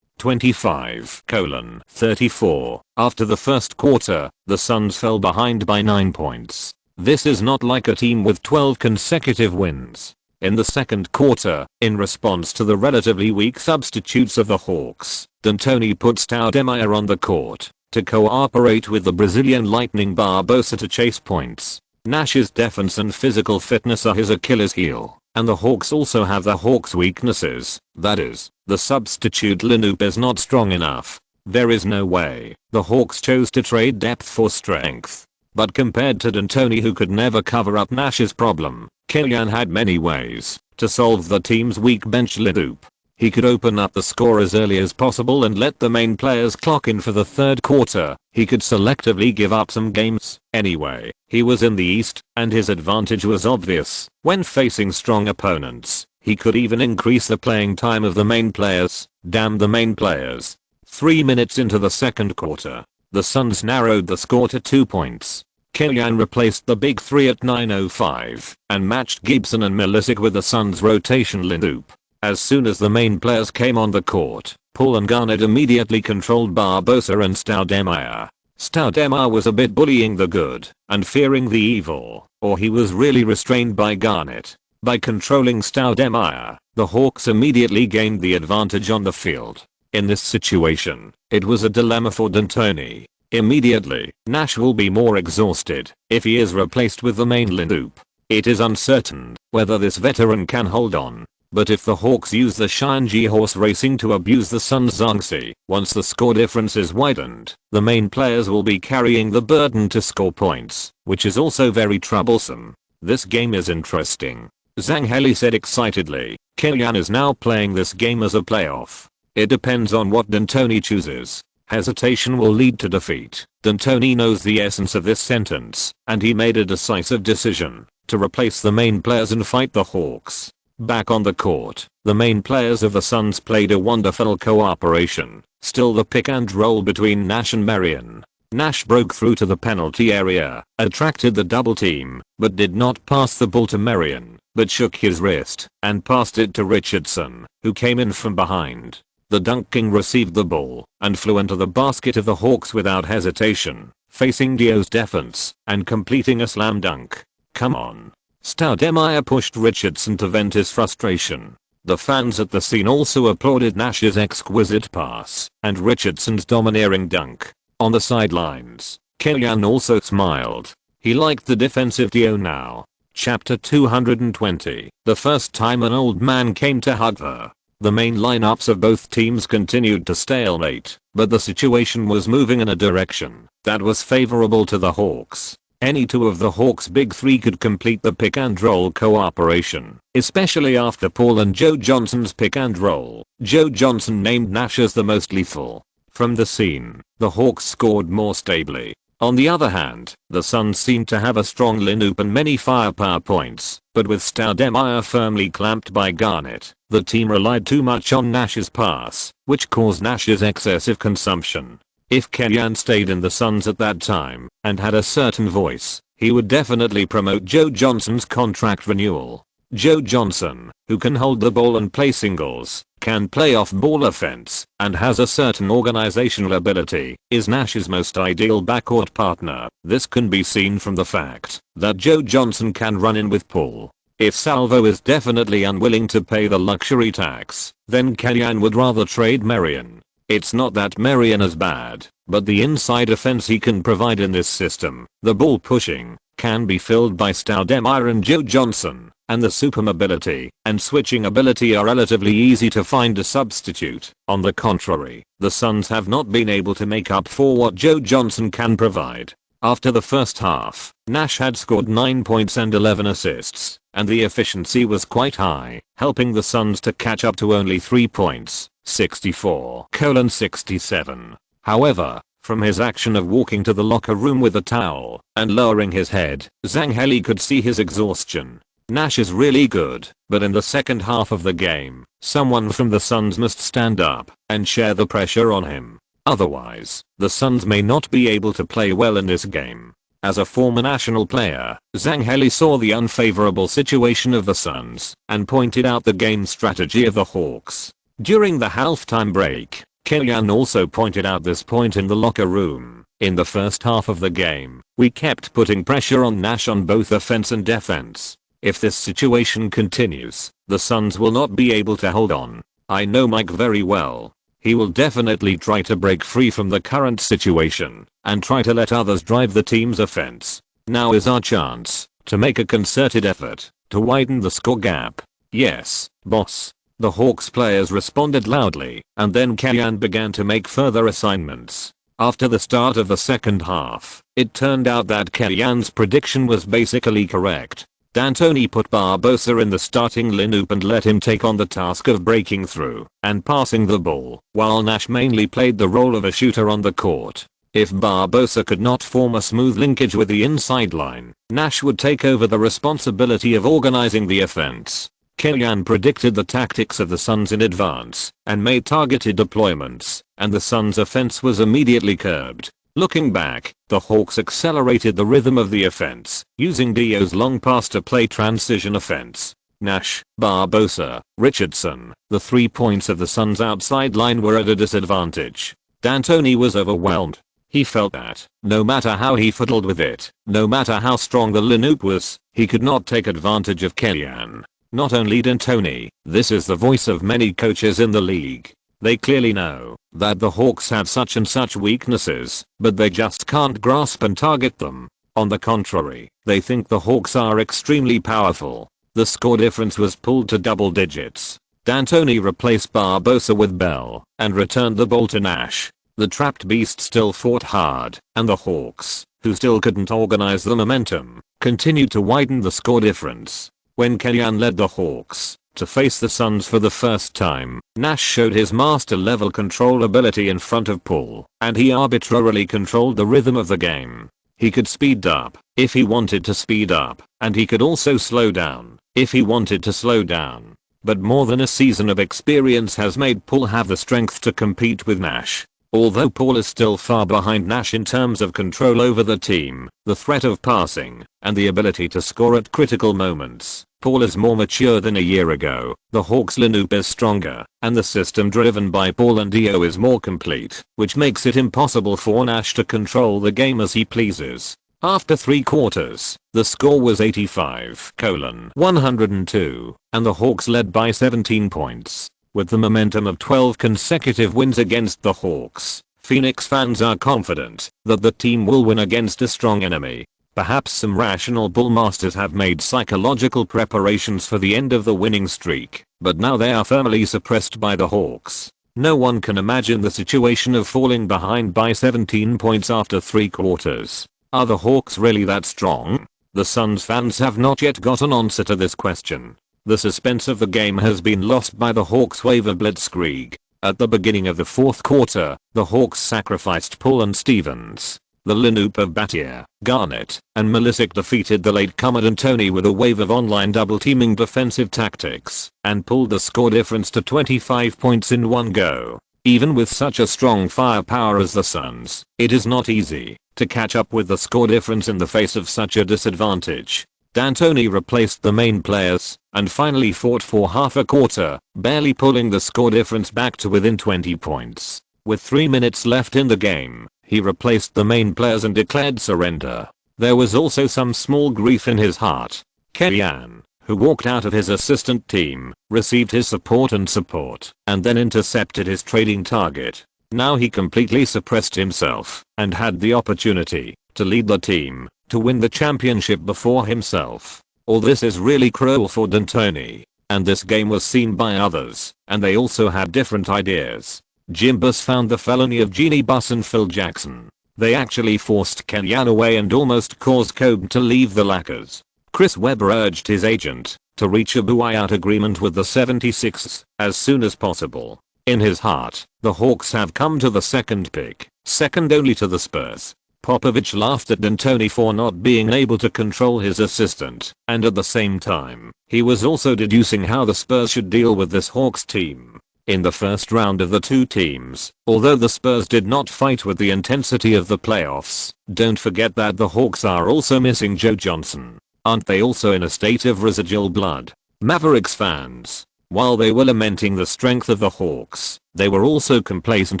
25:34. After the first quarter, the Suns fell behind by 9 points. This is not like a team with 12 consecutive wins. In the second quarter, in response to the relatively weak substitutes of the Hawks, D'Antoni put Stoudemire on the court to cooperate with the Brazilian Lightning Barbosa to chase points. Nash's defense and physical fitness are his Achilles heel, and the Hawks also have the Hawks' weaknesses. That is, the substitute lineup is not strong enough. There is no way the Hawks chose to trade depth for strength. But compared to D'Antoni, who could never cover up Nash's problem, Killian had many ways to solve the team's weak bench lineup. He could open up the score as early as possible and let the main players clock in for the third quarter. He could selectively give up some games. Anyway, he was in the East, and his advantage was obvious. When facing strong opponents, he could even increase the playing time of the main players. Damn the main players. 3 minutes into the second quarter, the Suns narrowed the score to 2 points. Killian replaced the big three at 9:05 and matched Gibson and Milicic with the Suns' rotation lineup. As soon as the main players came on the court, Paul and Garnett immediately controlled Barbosa and Stoudemire. Stoudemire was a bit bullying the good and fearing the evil, or he was really restrained by Garnett. By controlling Stoudemire, the Hawks immediately gained the advantage on the field. In this situation, it was a dilemma for D'Antoni. Immediately, Nash will be more exhausted if he is replaced with the main lineup. It is uncertain whether this veteran can hold on. But if the Hawks use the Shinji horse racing to abuse the Suns' urgency, once the score difference is widened, the main players will be carrying the burden to score points, which is also very troublesome. This game is interesting. Zhang Heli said excitedly. Killian is now playing this game as a playoff. It depends on what D'Antoni chooses. Hesitation will lead to defeat. D'Antoni knows the essence of this sentence, and he made a decisive decision to replace the main players and fight the Hawks. Back on the court, the main players of the Suns played a wonderful cooperation. Still the pick and roll between Nash and Marion. Nash broke through to the penalty area, attracted the double team, but did not pass the ball to Marion, but shook his wrist and passed it to Richardson, who came in from behind. The Dunk King received the ball and flew into the basket of the Hawks without hesitation, facing Dio's defense and completing a slam dunk. Come on. Stoudemire pushed Richardson to vent his frustration. The fans at the scene also applauded Nash's exquisite pass and Richardson's domineering dunk. On the sidelines, Killian also smiled. He liked the defensive Dio now. Chapter 220. The first time an old man came to hug her. The main lineups of both teams continued to stalemate, but the situation was moving in a direction that was favorable to the Hawks. Any two of the Hawks' big three could complete the pick and roll cooperation, especially after Paul and Joe Johnson's pick and roll. Joe Johnson named Nash as the most lethal. From the scene, the Hawks scored more stably. On the other hand, the Suns seemed to have a strong lineup and many firepower points, but with Stoudemire firmly clamped by Garnett, the team relied too much on Nash's pass, which caused Nash's excessive consumption. If Killian stayed in the Suns at that time and had a certain voice, he would definitely promote Joe Johnson's contract renewal. Joe Johnson, who can hold the ball and play singles, can play off-ball offense, and has a certain organizational ability, is Nash's most ideal backcourt partner. This can be seen from the fact that Joe Johnson can run in with Paul. If Salvo is definitely unwilling to pay the luxury tax, then Kellyanne would rather trade Marion. It's not that Marion is bad, but the inside offense he can provide in this system, the ball pushing, can be filled by Stoudemire and Joe Johnson, and the super mobility and switching ability are relatively easy to find a substitute. On the contrary, the Suns have not been able to make up for what Joe Johnson can provide. After the first half, Nash had scored 9 points and 11 assists, and the efficiency was quite high, helping the Suns to catch up to only 3 points, 64-67. However, from his action of walking to the locker room with a towel and lowering his head, Zanghelli could see his exhaustion. Nash is really good, but in the second half of the game, someone from the Suns must stand up and share the pressure on him. Otherwise, the Suns may not be able to play well in this game. As a former national player, Zanghelli saw the unfavorable situation of the Suns and pointed out the game strategy of the Hawks. During the halftime break, Kellyanne also pointed out this point in the locker room. In the first half of the game, we kept putting pressure on Nash on both offense and defense. If this situation continues, the Suns will not be able to hold on. I know Mike very well. He will definitely try to break free from the current situation and try to let others drive the team's offense. Now is our chance to make a concerted effort to widen the score gap. Yes, boss. The Hawks players responded loudly, and then Kellyanne began to make further assignments. After the start of the second half, it turned out that Kellyanne's prediction was basically correct. D'Antoni put Barbosa in the starting lineup and let him take on the task of breaking through and passing the ball, while Nash mainly played the role of a shooter on the court. If Barbosa could not form a smooth linkage with the inside line, Nash would take over the responsibility of organizing the offense. Kellyanne predicted the tactics of the Suns in advance and made targeted deployments, and the Suns' offense was immediately curbed. Looking back, the Hawks accelerated the rhythm of the offense, using Dio's long pass to play transition offense. Nash, Barbosa, Richardson, the 3 points of the Suns' outside line were at a disadvantage. D'Antoni was overwhelmed. He felt that, no matter how he fiddled with it, no matter how strong the lineup was, he could not take advantage of Kellyanne. Not only D'Antoni, this is the voice of many coaches in the league. They clearly know that the Hawks have such and such weaknesses, but they just can't grasp and target them. On the contrary, they think the Hawks are extremely powerful. The score difference was pulled to double digits. D'Antoni replaced Barbosa with Bell and returned the ball to Nash. The trapped beast still fought hard, and the Hawks, who still couldn't organize the momentum, continued to widen the score difference. When Kellyanne led the Hawks to face the Suns for the first time, Nash showed his master-level control ability in front of Paul, and he arbitrarily controlled the rhythm of the game. He could speed up if he wanted to speed up, and he could also slow down if he wanted to slow down. But more than a season of experience has made Paul have the strength to compete with Nash. Although Paul is still far behind Nash in terms of control over the team, the threat of passing, and the ability to score at critical moments, Paul is more mature than a year ago. The Hawks lineup is stronger, and the system driven by Paul and Dio is more complete, which makes it impossible for Nash to control the game as he pleases. After 3 quarters, the score was 85-102, and the Hawks led by 17 points. With the momentum of 12 consecutive wins against the Hawks, Phoenix fans are confident that the team will win against a strong enemy. Perhaps some rational bullmasters have made psychological preparations for the end of the winning streak, but now they are firmly suppressed by the Hawks. No one can imagine the situation of falling behind by 17 points after 3 quarters. Are the Hawks really that strong? The Suns fans have not yet got an answer to this question. The suspense of the game has been lost by the Hawks' waiver blitzkrieg. At the beginning of the 4th quarter, the Hawks sacrificed Paul and Stevens. The lineup of Battier, Garnett, and Milicic defeated the latecomer D'Antoni with a wave of online double-teaming defensive tactics, and pulled the score difference to 25 points in one go. Even with such a strong firepower as the Suns, it is not easy to catch up with the score difference in the face of such a disadvantage. D'Antoni replaced the main players and finally fought for half a quarter, barely pulling the score difference back to within 20 points. With 3 minutes left in the game, he replaced the main players and declared surrender. There was also some small grief in his heart. Kellyanne, who walked out of his assistant team, received his support and then intercepted his trading target. Now he completely suppressed himself and had the opportunity to lead the team to win the championship before himself. All this is really cruel for D'Antoni, and this game was seen by others, and they also had different ideas. Jim Buss found the felony of Jeannie Buss and Phil Jackson. They actually forced Kellyanne away and almost caused Kobe to leave the Lakers. Chris Webber urged his agent to reach a buyout agreement with the 76ers as soon as possible. In his heart, the Hawks have come to the second pick, second only to the Spurs. Popovich laughed at D'Antoni for not being able to control his assistant, and at the same time, he was also deducing how the Spurs should deal with this Hawks team. In the first round of the two teams, although the Spurs did not fight with the intensity of the playoffs, don't forget that the Hawks are also missing Joe Johnson. Aren't they also in a state of residual blood? Mavericks fans, while they were lamenting the strength of the Hawks, they were also complacent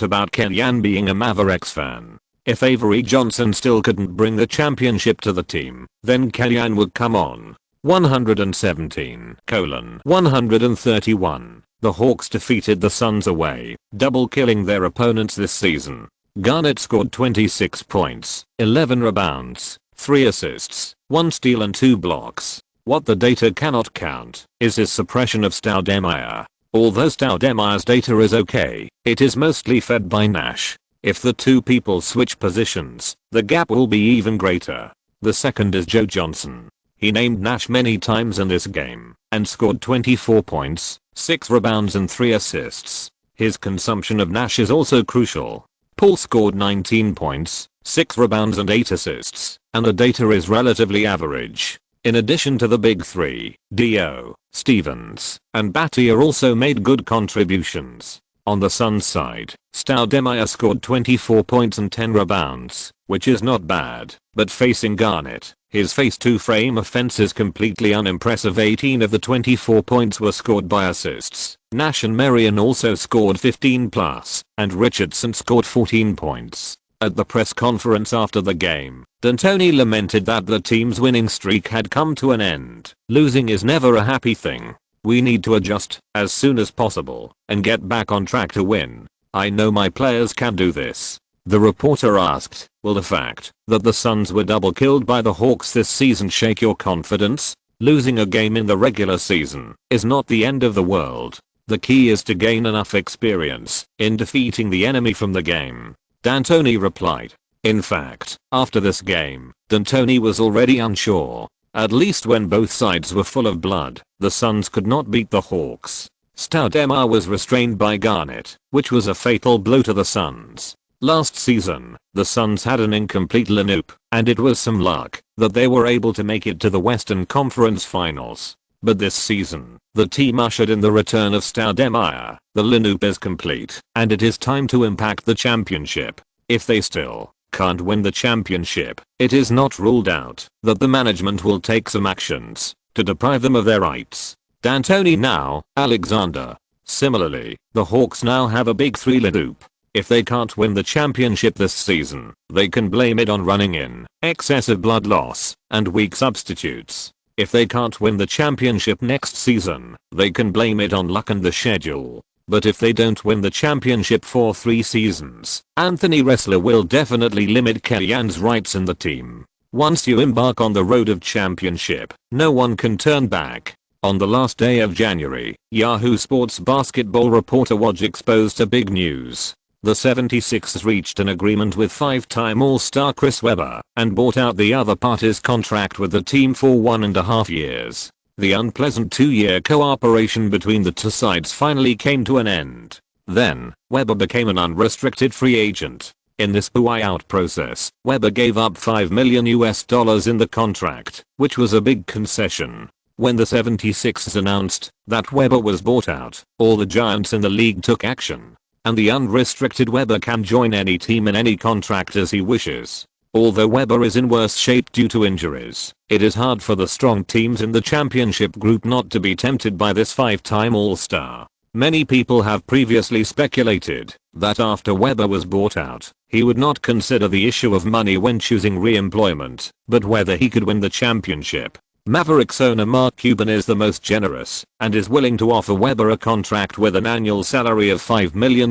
about Kellyanne being a Mavericks fan. If Avery Johnson still couldn't bring the championship to the team, then Kellyanne would come on. 117:131. The Hawks defeated the Suns away, double killing their opponents this season. Garnett scored 26 points, 11 rebounds, 3 assists, 1 steal and 2 blocks. What the data cannot count is his suppression of Stoudemire. Although Stoudemire's data is okay, it is mostly fed by Nash. If the two people switch positions, the gap will be even greater. The second is Joe Johnson. He named Nash many times in this game and scored 24 points, 6 rebounds and 3 assists. His consumption of Nash is also crucial. Paul scored 19 points, 6 rebounds and 8 assists, and the data is relatively average. In addition to the big three, Dio, Stevens, and Battier also made good contributions. On the Suns side, Stoudemire scored 24 points and 10 rebounds, which is not bad, but facing Garnett, his face-to-frame offense is completely unimpressive. 18 of the 24 points were scored by assists. Nash and Marion also scored 15 plus, and Richardson scored 14 points. At the press conference after the game, D'Antoni lamented that the team's winning streak had come to an end. Losing is never a happy thing. We need to adjust as soon as possible and get back on track to win. I know my players can do this. The reporter asked, will the fact that the Suns were double killed by the Hawks this season shake your confidence? Losing a game in the regular season is not the end of the world. The key is to gain enough experience in defeating the enemy from the game. D'Antoni replied. In fact, after this game, D'Antoni was already unsure. At least when both sides were full of blood, the Suns could not beat the Hawks. Stoudemire was restrained by Garnett, which was a fatal blow to the Suns. Last season, the Suns had an incomplete lineup, and it was some luck that they were able to make it to the Western Conference Finals. But this season, the team ushered in the return of Stoudemire. The lineup is complete, and it is time to impact the championship. If they still can't win the championship, it is not ruled out that the management will take some actions to deprive them of their rights. D'Antoni now, Alexander. Similarly, the Hawks now have a big three lineup. If they can't win the championship this season, they can blame it on running in, excessive blood loss, and weak substitutes. If they can't win the championship next season, they can blame it on luck and the schedule. But if they don't win the championship for 3 seasons, Anthony Ressler will definitely limit Kellyanne's rights in the team. Once you embark on the road of championship, no one can turn back. On the last day of January, Yahoo Sports basketball reporter Woj exposed a big news. The 76ers reached an agreement with 5-time All-Star Chris Webber and bought out the other party's contract with the team for 1.5 years. The unpleasant 2-year cooperation between the two sides finally came to an end. Then, Webber became an unrestricted free agent. In this buyout process, Webber gave up $5 million in the contract, which was a big concession. When the 76ers announced that Webber was bought out, all the giants in the league took action. And the unrestricted Webber can join any team in any contract as he wishes. Although Webber is in worse shape due to injuries, it is hard for the strong teams in the championship group not to be tempted by this 5-time All-Star. Many people have previously speculated that after Webber was bought out, he would not consider the issue of money when choosing re-employment, but whether he could win the championship. Mavericks owner Mark Cuban is the most generous and is willing to offer Webber a contract with an annual salary of $5 million,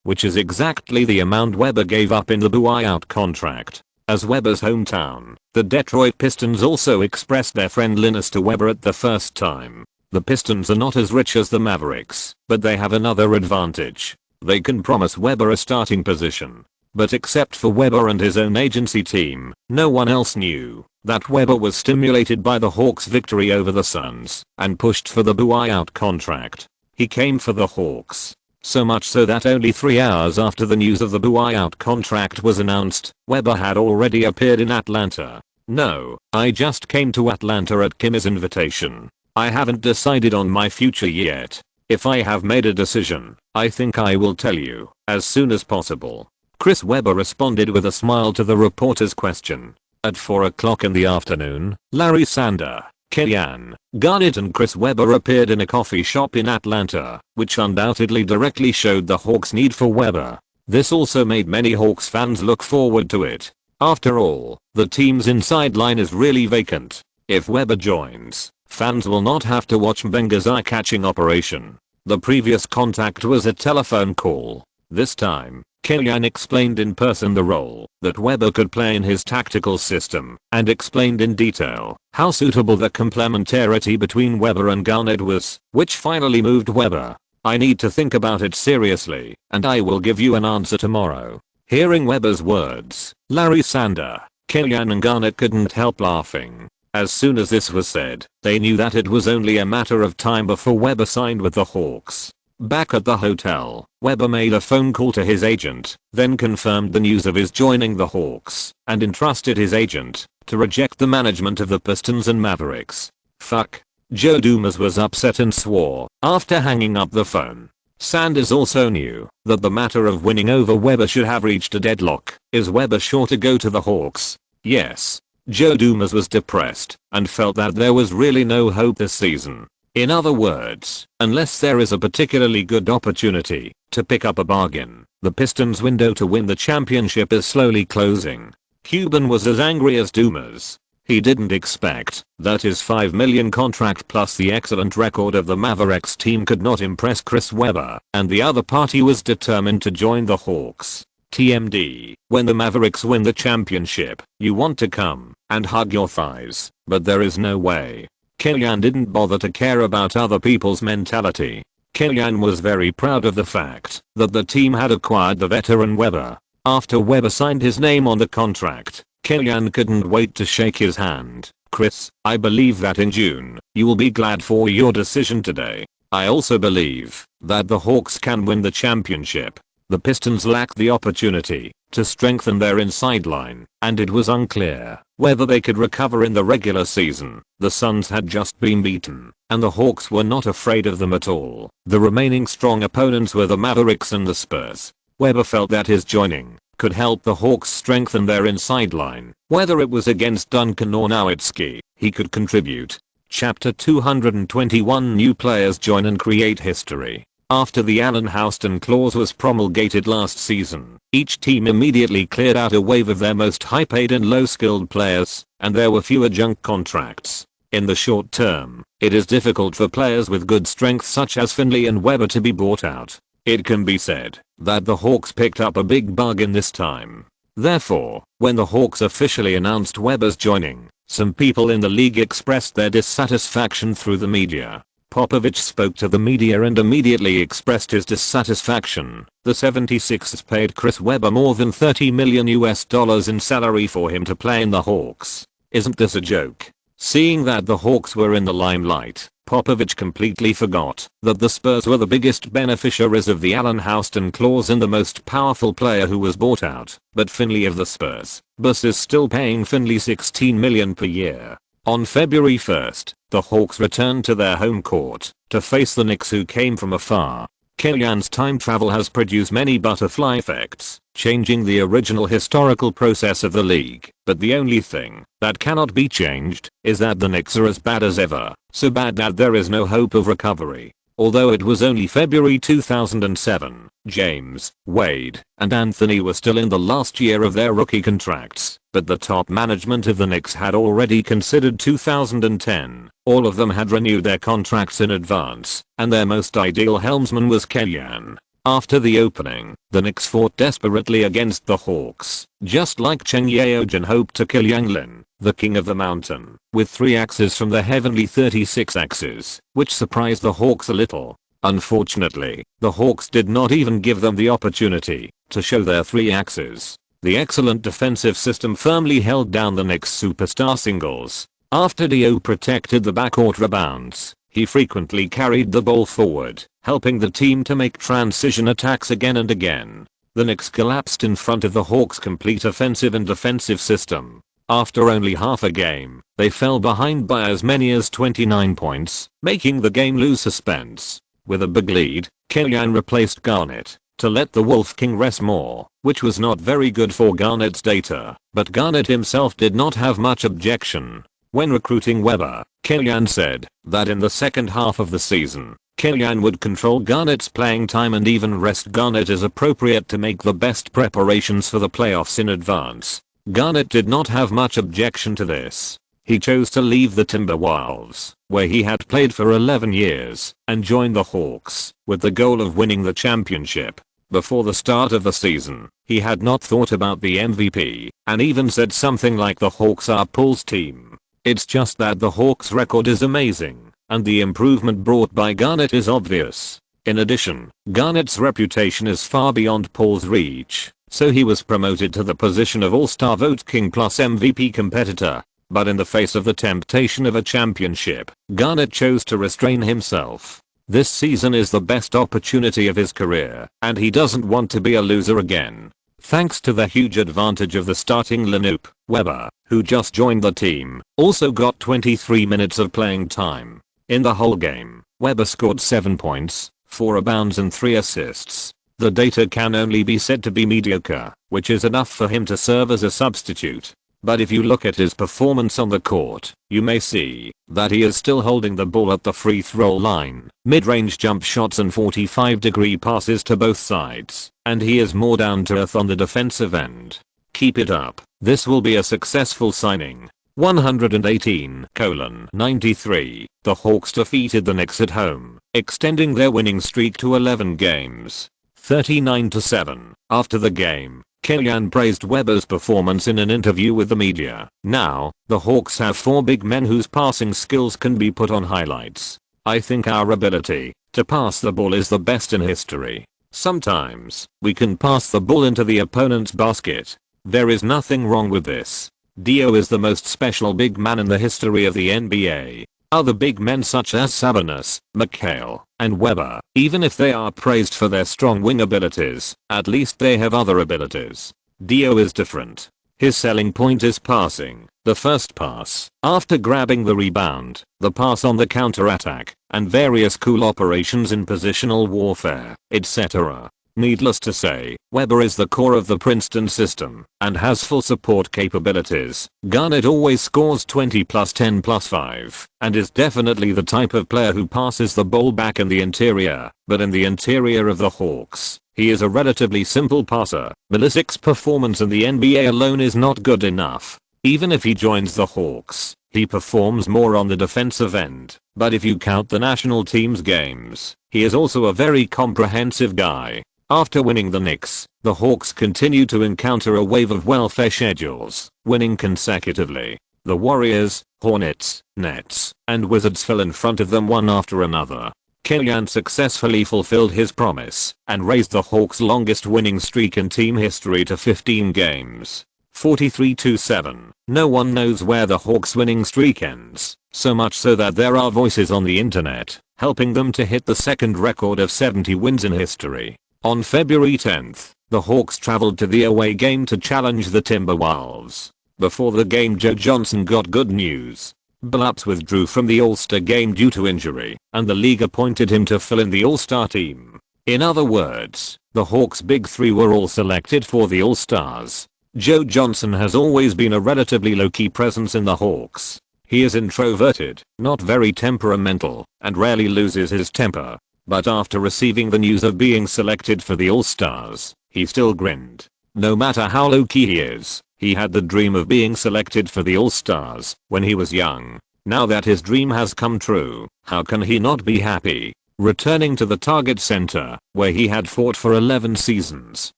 which is exactly the amount Webber gave up in the buyout contract. As Webber's hometown, the Detroit Pistons also expressed their friendliness to Webber at the first time. The Pistons are not as rich as the Mavericks, but they have another advantage. They can promise Webber a starting position. But except for Webber and his own agency team, no one else knew that Webber was stimulated by the Hawks' victory over the Suns and pushed for the buyout contract. He came for the Hawks. So much so that only 3 hours after the news of the buyout contract was announced, Webber had already appeared in Atlanta. "No, I just came to Atlanta at Kim's invitation. I haven't decided on my future yet. If I have made a decision, I think I will tell you as soon as possible." Chris Webber responded with a smile to the reporter's question. At 4 o'clock in the afternoon, Larry Sander, Kellyanne Garnett and Chris Webber appeared in a coffee shop in Atlanta, which undoubtedly directly showed the Hawks' need for Webber. This also made many Hawks fans look forward to it. After all, the team's inside line is really vacant. If Webber joins, fans will not have to watch Mbenga's eye-catching operation. The previous contact was a telephone call. This time, Kellyanne explained in person the role that Webber could play in his tactical system and explained in detail how suitable the complementarity between Webber and Garnett was, which finally moved Webber. "I need to think about it seriously, and I will give you an answer tomorrow." Hearing Webber's words, Larry Sander, Kellyanne and Garnett couldn't help laughing. As soon as this was said, they knew that it was only a matter of time before Webber signed with the Hawks. Back at the hotel, Webber made a phone call to his agent, then confirmed the news of his joining the Hawks, and entrusted his agent to reject the management of the Pistons and Mavericks. "Fuck." Joe Dumars was upset and swore after hanging up the phone. Sanders also knew that the matter of winning over Webber should have reached a deadlock. Is Webber sure to go to the Hawks? Yes. Joe Dumars was depressed and felt that there was really no hope this season. In other words, unless there is a particularly good opportunity to pick up a bargain, the Pistons' window to win the championship is slowly closing. Cuban was as angry as Dumars. He didn't expect that his $5 million contract plus the excellent record of the Mavericks team could not impress Chris Webber, and the other party was determined to join the Hawks. TMD, when the Mavericks win the championship, you want to come and hug your thighs, but there is no way. Kellyanne didn't bother to care about other people's mentality. Kellyanne was very proud of the fact that the team had acquired the veteran Webber. After Webber signed his name on the contract, Kellyanne couldn't wait to shake his hand. "Chris, I believe that in June, you will be glad for your decision today. I also believe that the Hawks can win the championship." The Pistons lacked the opportunity to strengthen their inside line, and it was unclear whether they could recover in the regular season. The Suns had just been beaten, and the Hawks were not afraid of them at all. The remaining strong opponents were the Mavericks and the Spurs. Webber felt that his joining could help the Hawks strengthen their inside line. Whether it was against Duncan or Nowitzki, he could contribute. Chapter 221 New players join and create history. After the Allen Houston clause was promulgated last season, each team immediately cleared out a wave of their most high-paid and low-skilled players, and there were fewer junk contracts. In the short term, it is difficult for players with good strength such as Finley and Webber to be bought out. It can be said that the Hawks picked up a big bargain this time. Therefore, when the Hawks officially announced Webber's joining, some people in the league expressed their dissatisfaction through the media. Popovich spoke to the media and immediately expressed his dissatisfaction. The 76ers paid Chris Webber more than $30 million in salary for him to play in the Hawks. Isn't this a joke? Seeing that the Hawks were in the limelight, Popovich completely forgot that the Spurs were the biggest beneficiaries of the Allen Houston clause and the most powerful player who was bought out. But Finley of the Spurs bus is still paying Finley $16 million per year. On February 1st, the Hawks returned to their home court to face the Knicks, who came from afar. Killian's time travel has produced many butterfly effects, changing the original historical process of the league. But the only thing that cannot be changed is that the Knicks are as bad as ever, so bad that there is no hope of recovery. Although it was only February 2007, James, Wade, and Anthony were still in the last year of their rookie contracts, but the top management of the Knicks had already considered 2010. All of them had renewed their contracts in advance, and their most ideal helmsman was Killian. After the opening, the Knicks fought desperately against the Hawks, just like Cheng Yeojin hoped to kill Yang Lin, the king of the mountain, with 3 axes from the heavenly 36 axes, which surprised the Hawks a little. Unfortunately, the Hawks did not even give them the opportunity to show their 3 axes. The excellent defensive system firmly held down the Knicks' superstar singles. After Dio protected the backcourt rebounds, he frequently carried the ball forward, helping the team to make transition attacks again and again. The Knicks collapsed in front of the Hawks' complete offensive and defensive system. After only half a game, they fell behind by as many as 29 points, making the game lose suspense. With a big lead, Killian replaced Garnett to let the Wolf King rest more, which was not very good for Garnett's data, but Garnett himself did not have much objection. When recruiting Webber, Killian said that in the second half of the season, Killian would control Garnett's playing time and even rest Garnett as appropriate to make the best preparations for the playoffs in advance. Garnett did not have much objection to this. He chose to leave the Timberwolves, where he had played for 11 years, and join the Hawks, with the goal of winning the championship. Before the start of the season, he had not thought about the MVP, and even said something like the Hawks are Paul's team. It's just that the Hawks' record is amazing, and the improvement brought by Garnett is obvious. In addition, Garnett's reputation is far beyond Paul's reach, so he was promoted to the position of All-Star Vote King plus MVP competitor. But in the face of the temptation of a championship, Garnett chose to restrain himself. This season is the best opportunity of his career, and he doesn't want to be a loser again. Thanks to the huge advantage of the starting lineup, Webber, who just joined the team, also got 23 minutes of playing time. In the whole game, Webber scored 7 points, 4 rebounds and 3 assists. The data can only be said to be mediocre, which is enough for him to serve as a substitute. But if you look at his performance on the court, you may see that he is still holding the ball at the free throw line, mid-range jump shots and 45-degree passes to both sides, and he is more down to earth on the defensive end. Keep it up. This will be a successful signing. 118:93. The Hawks defeated the Knicks at home, extending their winning streak to 11 games. 39-7. After the game, Killian praised Webber's performance in an interview with the media. Now, the Hawks have 4 big men whose passing skills can be put on highlights. I think our ability to pass the ball is the best in history. Sometimes, we can pass the ball into the opponent's basket. There is nothing wrong with this. Dio is the most special big man in the history of the NBA. Other big men such as Sabonis, McHale, and Webber, even if they are praised for their strong wing abilities, at least they have other abilities. Dio is different. His selling point is passing, the first pass, after grabbing the rebound, the pass on the counter-attack, and various cool operations in positional warfare, etc. Needless to say, Webber is the core of the Princeton system, and has full support capabilities. Garnett always scores 20 plus 10 plus 5, and is definitely the type of player who passes the ball back in the interior, but in the interior of the Hawks, he is a relatively simple passer. Milicic's performance in the NBA alone is not good enough. Even if he joins the Hawks, he performs more on the defensive end, but if you count the national team's games, he is also a very comprehensive guy. After winning the Knicks, the Hawks continue to encounter a wave of welfare schedules, winning consecutively. The Warriors, Hornets, Nets, and Wizards fell in front of them one after another. Killian successfully fulfilled his promise and raised the Hawks' longest winning streak in team history to 15 games. 43-7. No one knows where the Hawks' winning streak ends, so much so that there are voices on the internet helping them to hit the second record of 70 wins in history. On February 10th, the Hawks traveled to the away game to challenge the Timberwolves. Before the game, Joe Johnson got good news. Billups withdrew from the All-Star game due to injury, and the league appointed him to fill in the All-Star team. In other words, the Hawks' big three were all selected for the All-Stars. Joe Johnson has always been a relatively low-key presence in the Hawks. He is introverted, not very temperamental, and rarely loses his temper. But after receiving the news of being selected for the All-Stars, he still grinned. No matter how low-key he is, he had the dream of being selected for the All-Stars when he was young. Now that his dream has come true, how can he not be happy? Returning to the Target Center, where he had fought for 11 seasons,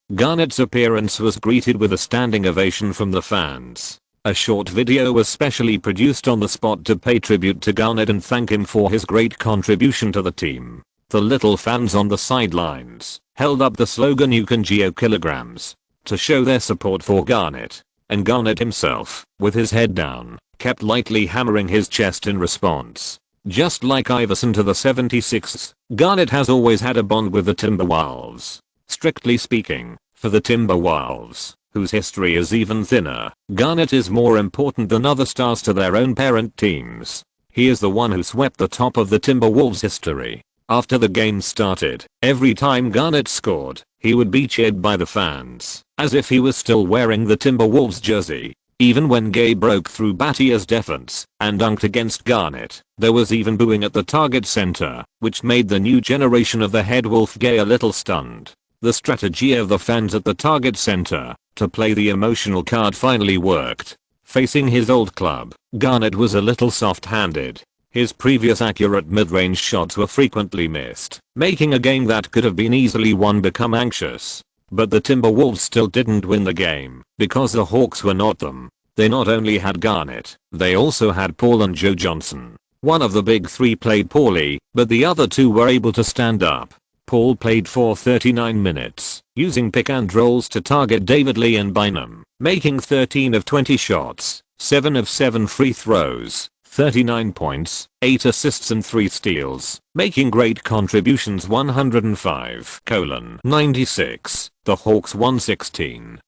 Garnett's appearance was greeted with a standing ovation from the fans. A short video was specially produced on the spot to pay tribute to Garnett and thank him for his great contribution to the team. The little fans on the sidelines held up the slogan "You can geo kilograms" to show their support for Garnett. And Garnett himself, with his head down, kept lightly hammering his chest in response. Just like Iverson to the 76ers, Garnett has always had a bond with the Timberwolves. Strictly speaking, for the Timberwolves, whose history is even thinner, Garnett is more important than other stars to their own parent teams. He is the one who swept the top of the Timberwolves' history. After the game started, every time Garnett scored, he would be cheered by the fans, as if he was still wearing the Timberwolves jersey. Even when Gay broke through Batier's defense and dunked against Garnett, there was even booing at the Target Center, which made the new generation of the head wolf Gay a little stunned. The strategy of the fans at the Target Center to play the emotional card finally worked. Facing his old club, Garnett was a little soft-handed. His previous accurate mid-range shots were frequently missed, making a game that could have been easily won become anxious. But the Timberwolves still didn't win the game, because the Hawks were not them. They not only had Garnett, they also had Paul and Joe Johnson. One of the big three played poorly, but the other two were able to stand up. Paul played for 39 minutes, using pick and rolls to target David Lee and Bynum, making 13 of 20 shots, 7 of 7 free throws, 39 points, 8 assists and 3 steals, making great contributions. 105:96. The Hawks won 16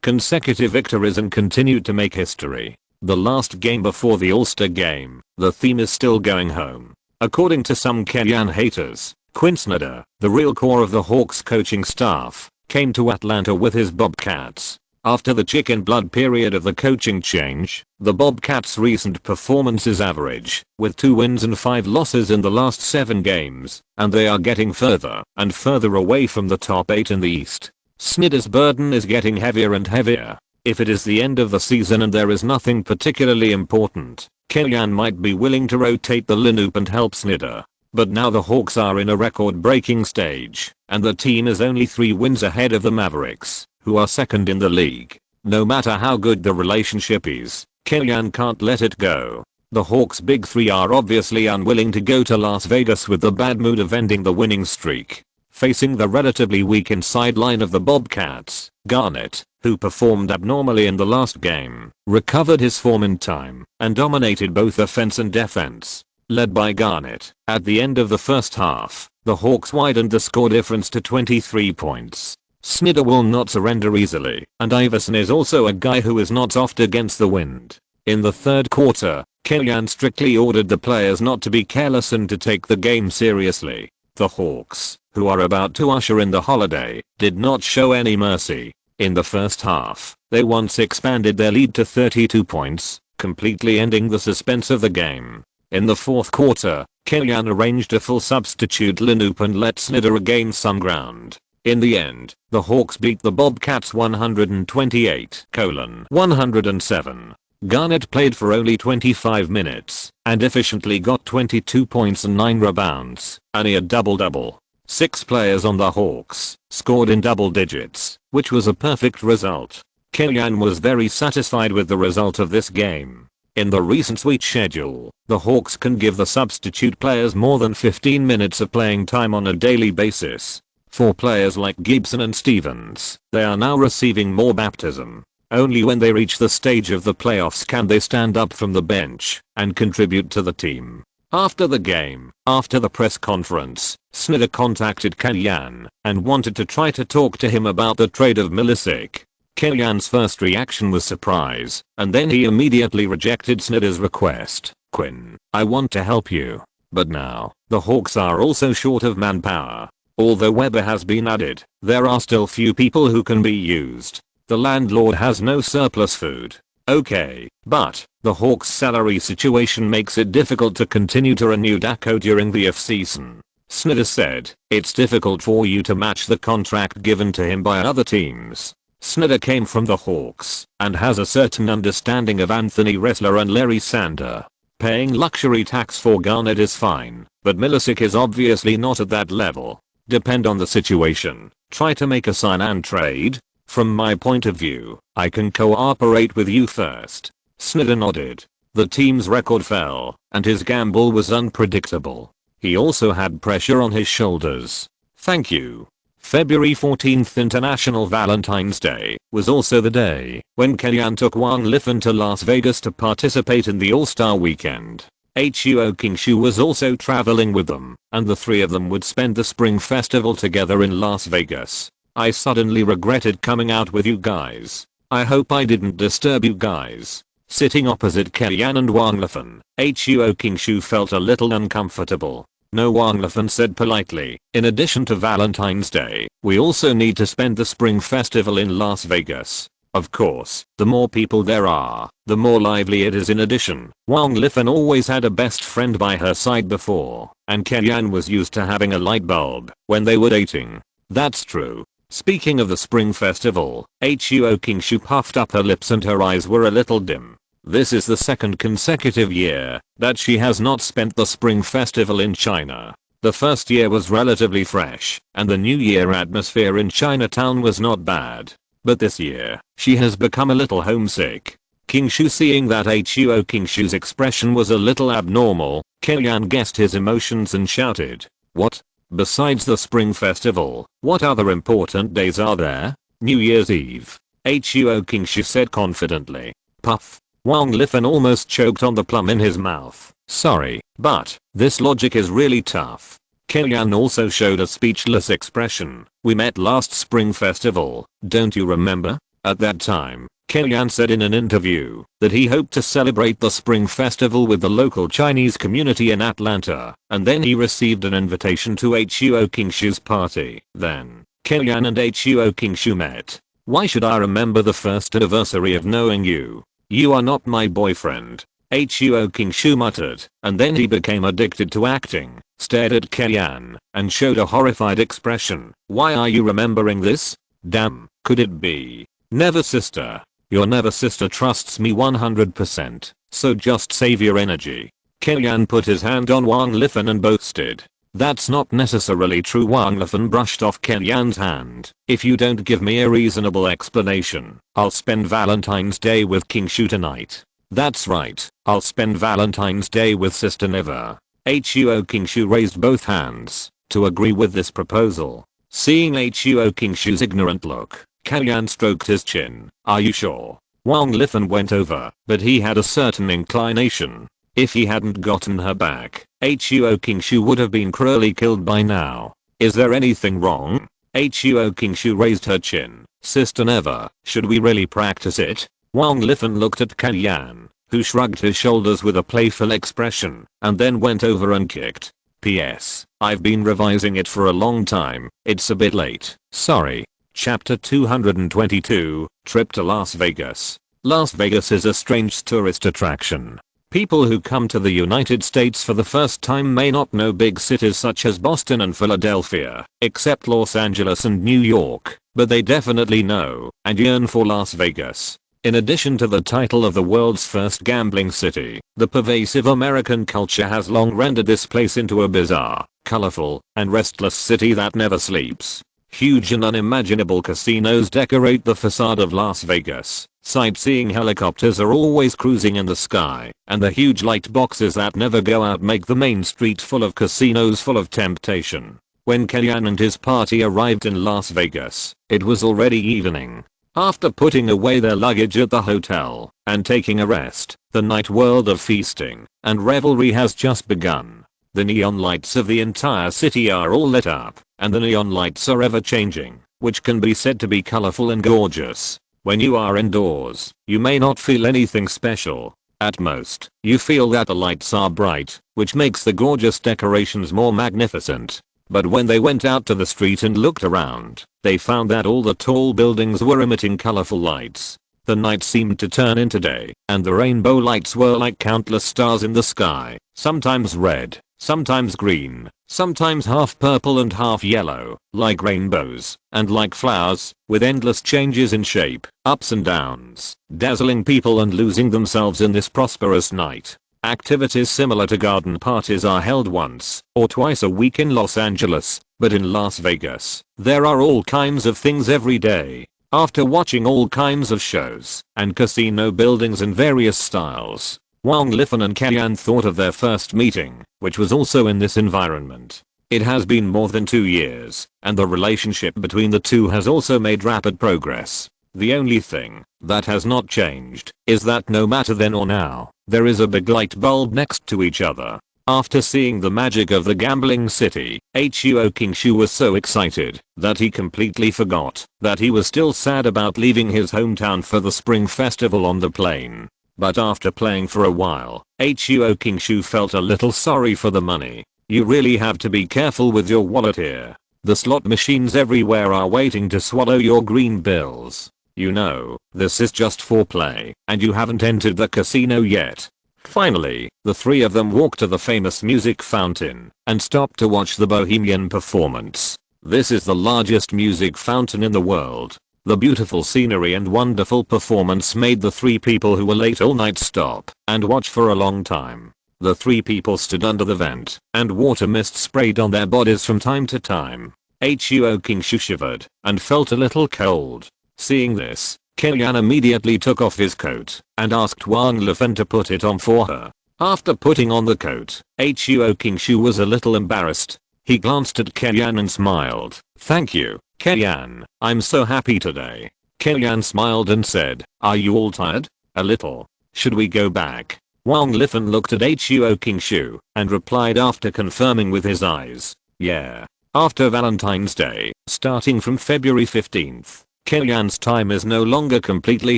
consecutive victories and continued to make history. The last game before the All-Star game, the theme is still going home. According to some Kellyan haters, Quinn Snyder, the real core of the Hawks coaching staff, came to Atlanta with his Bobcats. After the chicken blood period of the coaching change, the Bobcats' recent performance is average, with 2 wins and 5 losses in the last 7 games, and they are getting further and further away from the top 8 in the East. Snyder's burden is getting heavier and heavier. If it is the end of the season and there is nothing particularly important, Kellyan might be willing to rotate the lineup and help Snyder. But now the Hawks are in a record-breaking stage, and the team is only 3 wins ahead of the Mavericks, who are second in the league. No matter how good the relationship is, Kellyan can't let it go. The Hawks' big three are obviously unwilling to go to Las Vegas with the bad mood of ending the winning streak. Facing the relatively weak inside line of the Bobcats, Garnett, who performed abnormally in the last game, recovered his form in time and dominated both offense and defense. Led by Garnett, at the end of the first half, the Hawks widened the score difference to 23 points. Snyder will not surrender easily, and Iverson is also a guy who is not soft against the wind. In the third quarter, Kellyan strictly ordered the players not to be careless and to take the game seriously. The Hawks, who are about to usher in the holiday, did not show any mercy. In the first half, they once expanded their lead to 32 points, completely ending the suspense of the game. In the fourth quarter, Kellyan arranged a full substitute lineup and let Snyder regain some ground. In the end, the Hawks beat the Bobcats 128:107. Garnett played for only 25 minutes and efficiently got 22 points and 9 rebounds, a near double-double. 6 players on the Hawks scored in double digits, which was a perfect result. Kellyan was very satisfied with the result of this game. In the recent sweet schedule, the Hawks can give the substitute players more than 15 minutes of playing time on a daily basis. For players like Gibson and Stevens, they are now receiving more baptism. Only when they reach the stage of the playoffs can they stand up from the bench and contribute to the team. After the game, after the press conference, Snyder contacted Kellyan and wanted to try to talk to him about the trade of Milicic. Kellyan's first reaction was surprise, and then he immediately rejected Snyder's request. "Quinn, I want to help you. But now, the Hawks are also short of manpower. Although Weber has been added, there are still few people who can be used. The landlord has no surplus food. Okay, but the Hawks' salary situation makes it difficult to continue to renew Dako during the off-season. Snyder said, "It's difficult for you to match the contract given to him by other teams." Snyder came from the Hawks and has a certain understanding of Anthony Ressler and Larry Sander. Paying luxury tax for Garnett is fine, but Milicic is obviously not at that level. Depend on the situation. Try to make a sign and trade. From my point of view, I can cooperate with you first. Snyder nodded. The team's record fell, and his gamble was unpredictable. He also had pressure on his shoulders. Thank you. February 14th, International Valentine's Day, was also the day when Kellyanne took Wang Liffen to Las Vegas to participate in the All-Star Weekend. Huo Kingshu was also traveling with them, and the three of them would spend the spring festival together in Las Vegas. I suddenly regretted coming out with you guys. I hope I didn't disturb you guys. Sitting opposite Kellyanne and Wang Liffen, Huo Kingshu felt a little uncomfortable. No, Wang Liffen said politely. In addition to Valentine's Day, we also need to spend the spring festival in Las Vegas. Of course, the more people there are, the more lively it is. In addition, Wang Liffen always had a best friend by her side before, and Kellyanne was used to having a light bulb when they were dating. That's true. Speaking of the spring festival, Huo Kingshu puffed up her lips and her eyes were a little dim. This is the second consecutive year that she has not spent the spring festival in China. The first year was relatively fresh, and the New Year atmosphere in Chinatown was not bad. But this year, she has become a little homesick. Kingshu, seeing that Huo Kingshu's expression was a little abnormal, Kellyanne guessed his emotions and shouted, "What? Besides the spring festival, what other important days are there?" "New Year's Eve," Huo Kingshu said confidently. Puff. Wang Liffen almost choked on the plum in his mouth. "Sorry, but this logic is really tough." Kellyanne also showed a speechless expression. "We met last spring festival, don't you remember? At that time, Kellyanne said in an interview that he hoped to celebrate the spring festival with the local Chinese community in Atlanta, and then he received an invitation to Huo Kingshu's party. Then, Kellyanne and Huo Kingshu met. Why should I remember the first anniversary of knowing you? You are not my boyfriend," Huo Kingshu muttered, and then he became addicted to acting, stared at Kellyanne, and showed a horrified expression. "Why are you remembering this? Damn, could it be? Never sister. Your never sister trusts me 100%, so just save your energy." Kellyanne put his hand on Wang Liffen and boasted. "That's not necessarily true." Wang Liffen brushed off Kellyanne's hand. "If you don't give me a reasonable explanation, I'll spend Valentine's Day with Kingshu tonight." "That's right, I'll spend Valentine's Day with Sister Never." Huo Kingshu raised both hands to agree with this proposal. Seeing Huo Kingshu's ignorant look, Kellyanne stroked his chin. "Are you sure?" Wang Liffen went over, but he had a certain inclination. If he hadn't gotten her back, Huo Kingshu would have been cruelly killed by now. "Is there anything wrong?" Huo Kingshu raised her chin. "Sister Never, should we really practice it?" Wang Liffen looked at Kellyanne, who shrugged his shoulders with a playful expression, and then went over and kicked. "P.S. I've been revising it for a long time, it's a bit late, sorry." Chapter 222, Trip to Las Vegas. Las Vegas is a strange tourist attraction. People who come to the United States for the first time may not know big cities such as Boston and Philadelphia, except Los Angeles and New York, but they definitely know and yearn for Las Vegas. In addition to the title of the world's first gambling city, the pervasive American culture has long rendered this place into a bizarre, colorful, and restless city that never sleeps. Huge and unimaginable casinos decorate the facade of Las Vegas. Sightseeing helicopters are always cruising in the sky, and the huge light boxes that never go out make the main street full of casinos full of temptation. When Kellyanne and his party arrived in Las Vegas, it was already evening. After putting away their luggage at the hotel and taking a rest, the night world of feasting and revelry has just begun. The neon lights of the entire city are all lit up, and the neon lights are ever changing, which can be said to be colorful and gorgeous. When you are indoors, you may not feel anything special. At most, you feel that the lights are bright, which makes the gorgeous decorations more magnificent. But when they went out to the street and looked around, they found that all the tall buildings were emitting colorful lights. The night seemed to turn into day, and the rainbow lights were like countless stars in the sky, sometimes red, sometimes green, sometimes half purple and half yellow, like rainbows, and like flowers, with endless changes in shape, ups and downs, dazzling people and losing themselves in this prosperous night. Activities similar to garden parties are held once or twice a week in Los Angeles, but in Las Vegas, there are all kinds of things every day. After watching all kinds of shows and casino buildings in various styles, Wang Lifan and Kellyanne thought of their first meeting, which was also in this environment. It has been more than 2 years, and the relationship between the two has also made rapid progress. The only thing that has not changed is that no matter then or now, there is a big light bulb next to each other. After seeing the magic of the gambling city, Huo Qingshu was so excited that he completely forgot that he was still sad about leaving his hometown for the spring festival on the plane. But after playing for a while, Huo Qingshu felt a little sorry for the money. You really have to be careful with your wallet here. The slot machines everywhere are waiting to swallow your green bills. You know, this is just for play, and you haven't entered the casino yet. Finally, the three of them walked to the famous music fountain and stopped to watch the Bohemian performance. This is the largest music fountain in the world. The beautiful scenery and wonderful performance made the three people who were late all night stop and watch for a long time. The three people stood under the vent, and water mist sprayed on their bodies from time to time. Huo Qingshu shivered and felt a little cold. Seeing this, Kellyanne immediately took off his coat and asked Wang Lifan to put it on for her. After putting on the coat, Huo Qingshu was a little embarrassed. He glanced at Kellyanne and smiled. "Thank you, Kellyanne, I'm so happy today." Kellyanne smiled and said, "Are you all tired?" "A little. Should we go back?" Wang Lifan looked at Huo Qingshu and replied after confirming with his eyes, "Yeah." After Valentine's Day, starting from February 15th, Kellyanne's time is no longer completely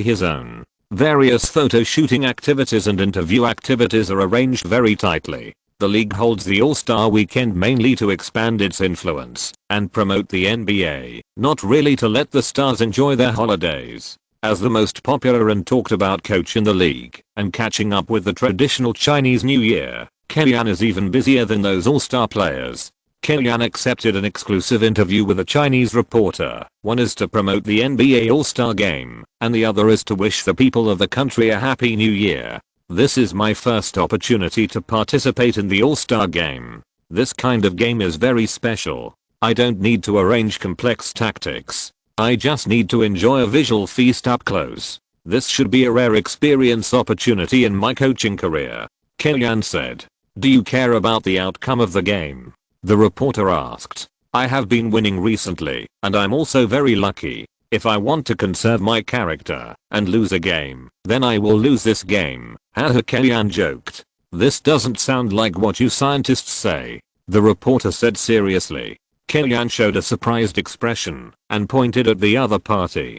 his own. Various photo shooting activities and interview activities are arranged very tightly. The league holds the All-Star Weekend mainly to expand its influence and promote the NBA, not really to let the stars enjoy their holidays. As the most popular and talked about coach in the league, and catching up with the traditional Chinese New Year, Kellyanne is even busier than those All-Star players. Kellyanne accepted an exclusive interview with a Chinese reporter. One is to promote the NBA All-Star Game, and the other is to wish the people of the country a happy new year. "This is my first opportunity to participate in the All-Star Game. This kind of game is very special. I don't need to arrange complex tactics. I just need to enjoy a visual feast up close. This should be a rare experience opportunity in my coaching career," Kellyanne said. "Do you care about the outcome of the game?" The reporter asked. "I have been winning recently, and I'm also very lucky. If I want to conserve my character and lose a game, then I will lose this game," Kellyanne joked. "This doesn't sound like what you scientists say," the reporter said seriously. Kellyanne showed a surprised expression and pointed at the other party.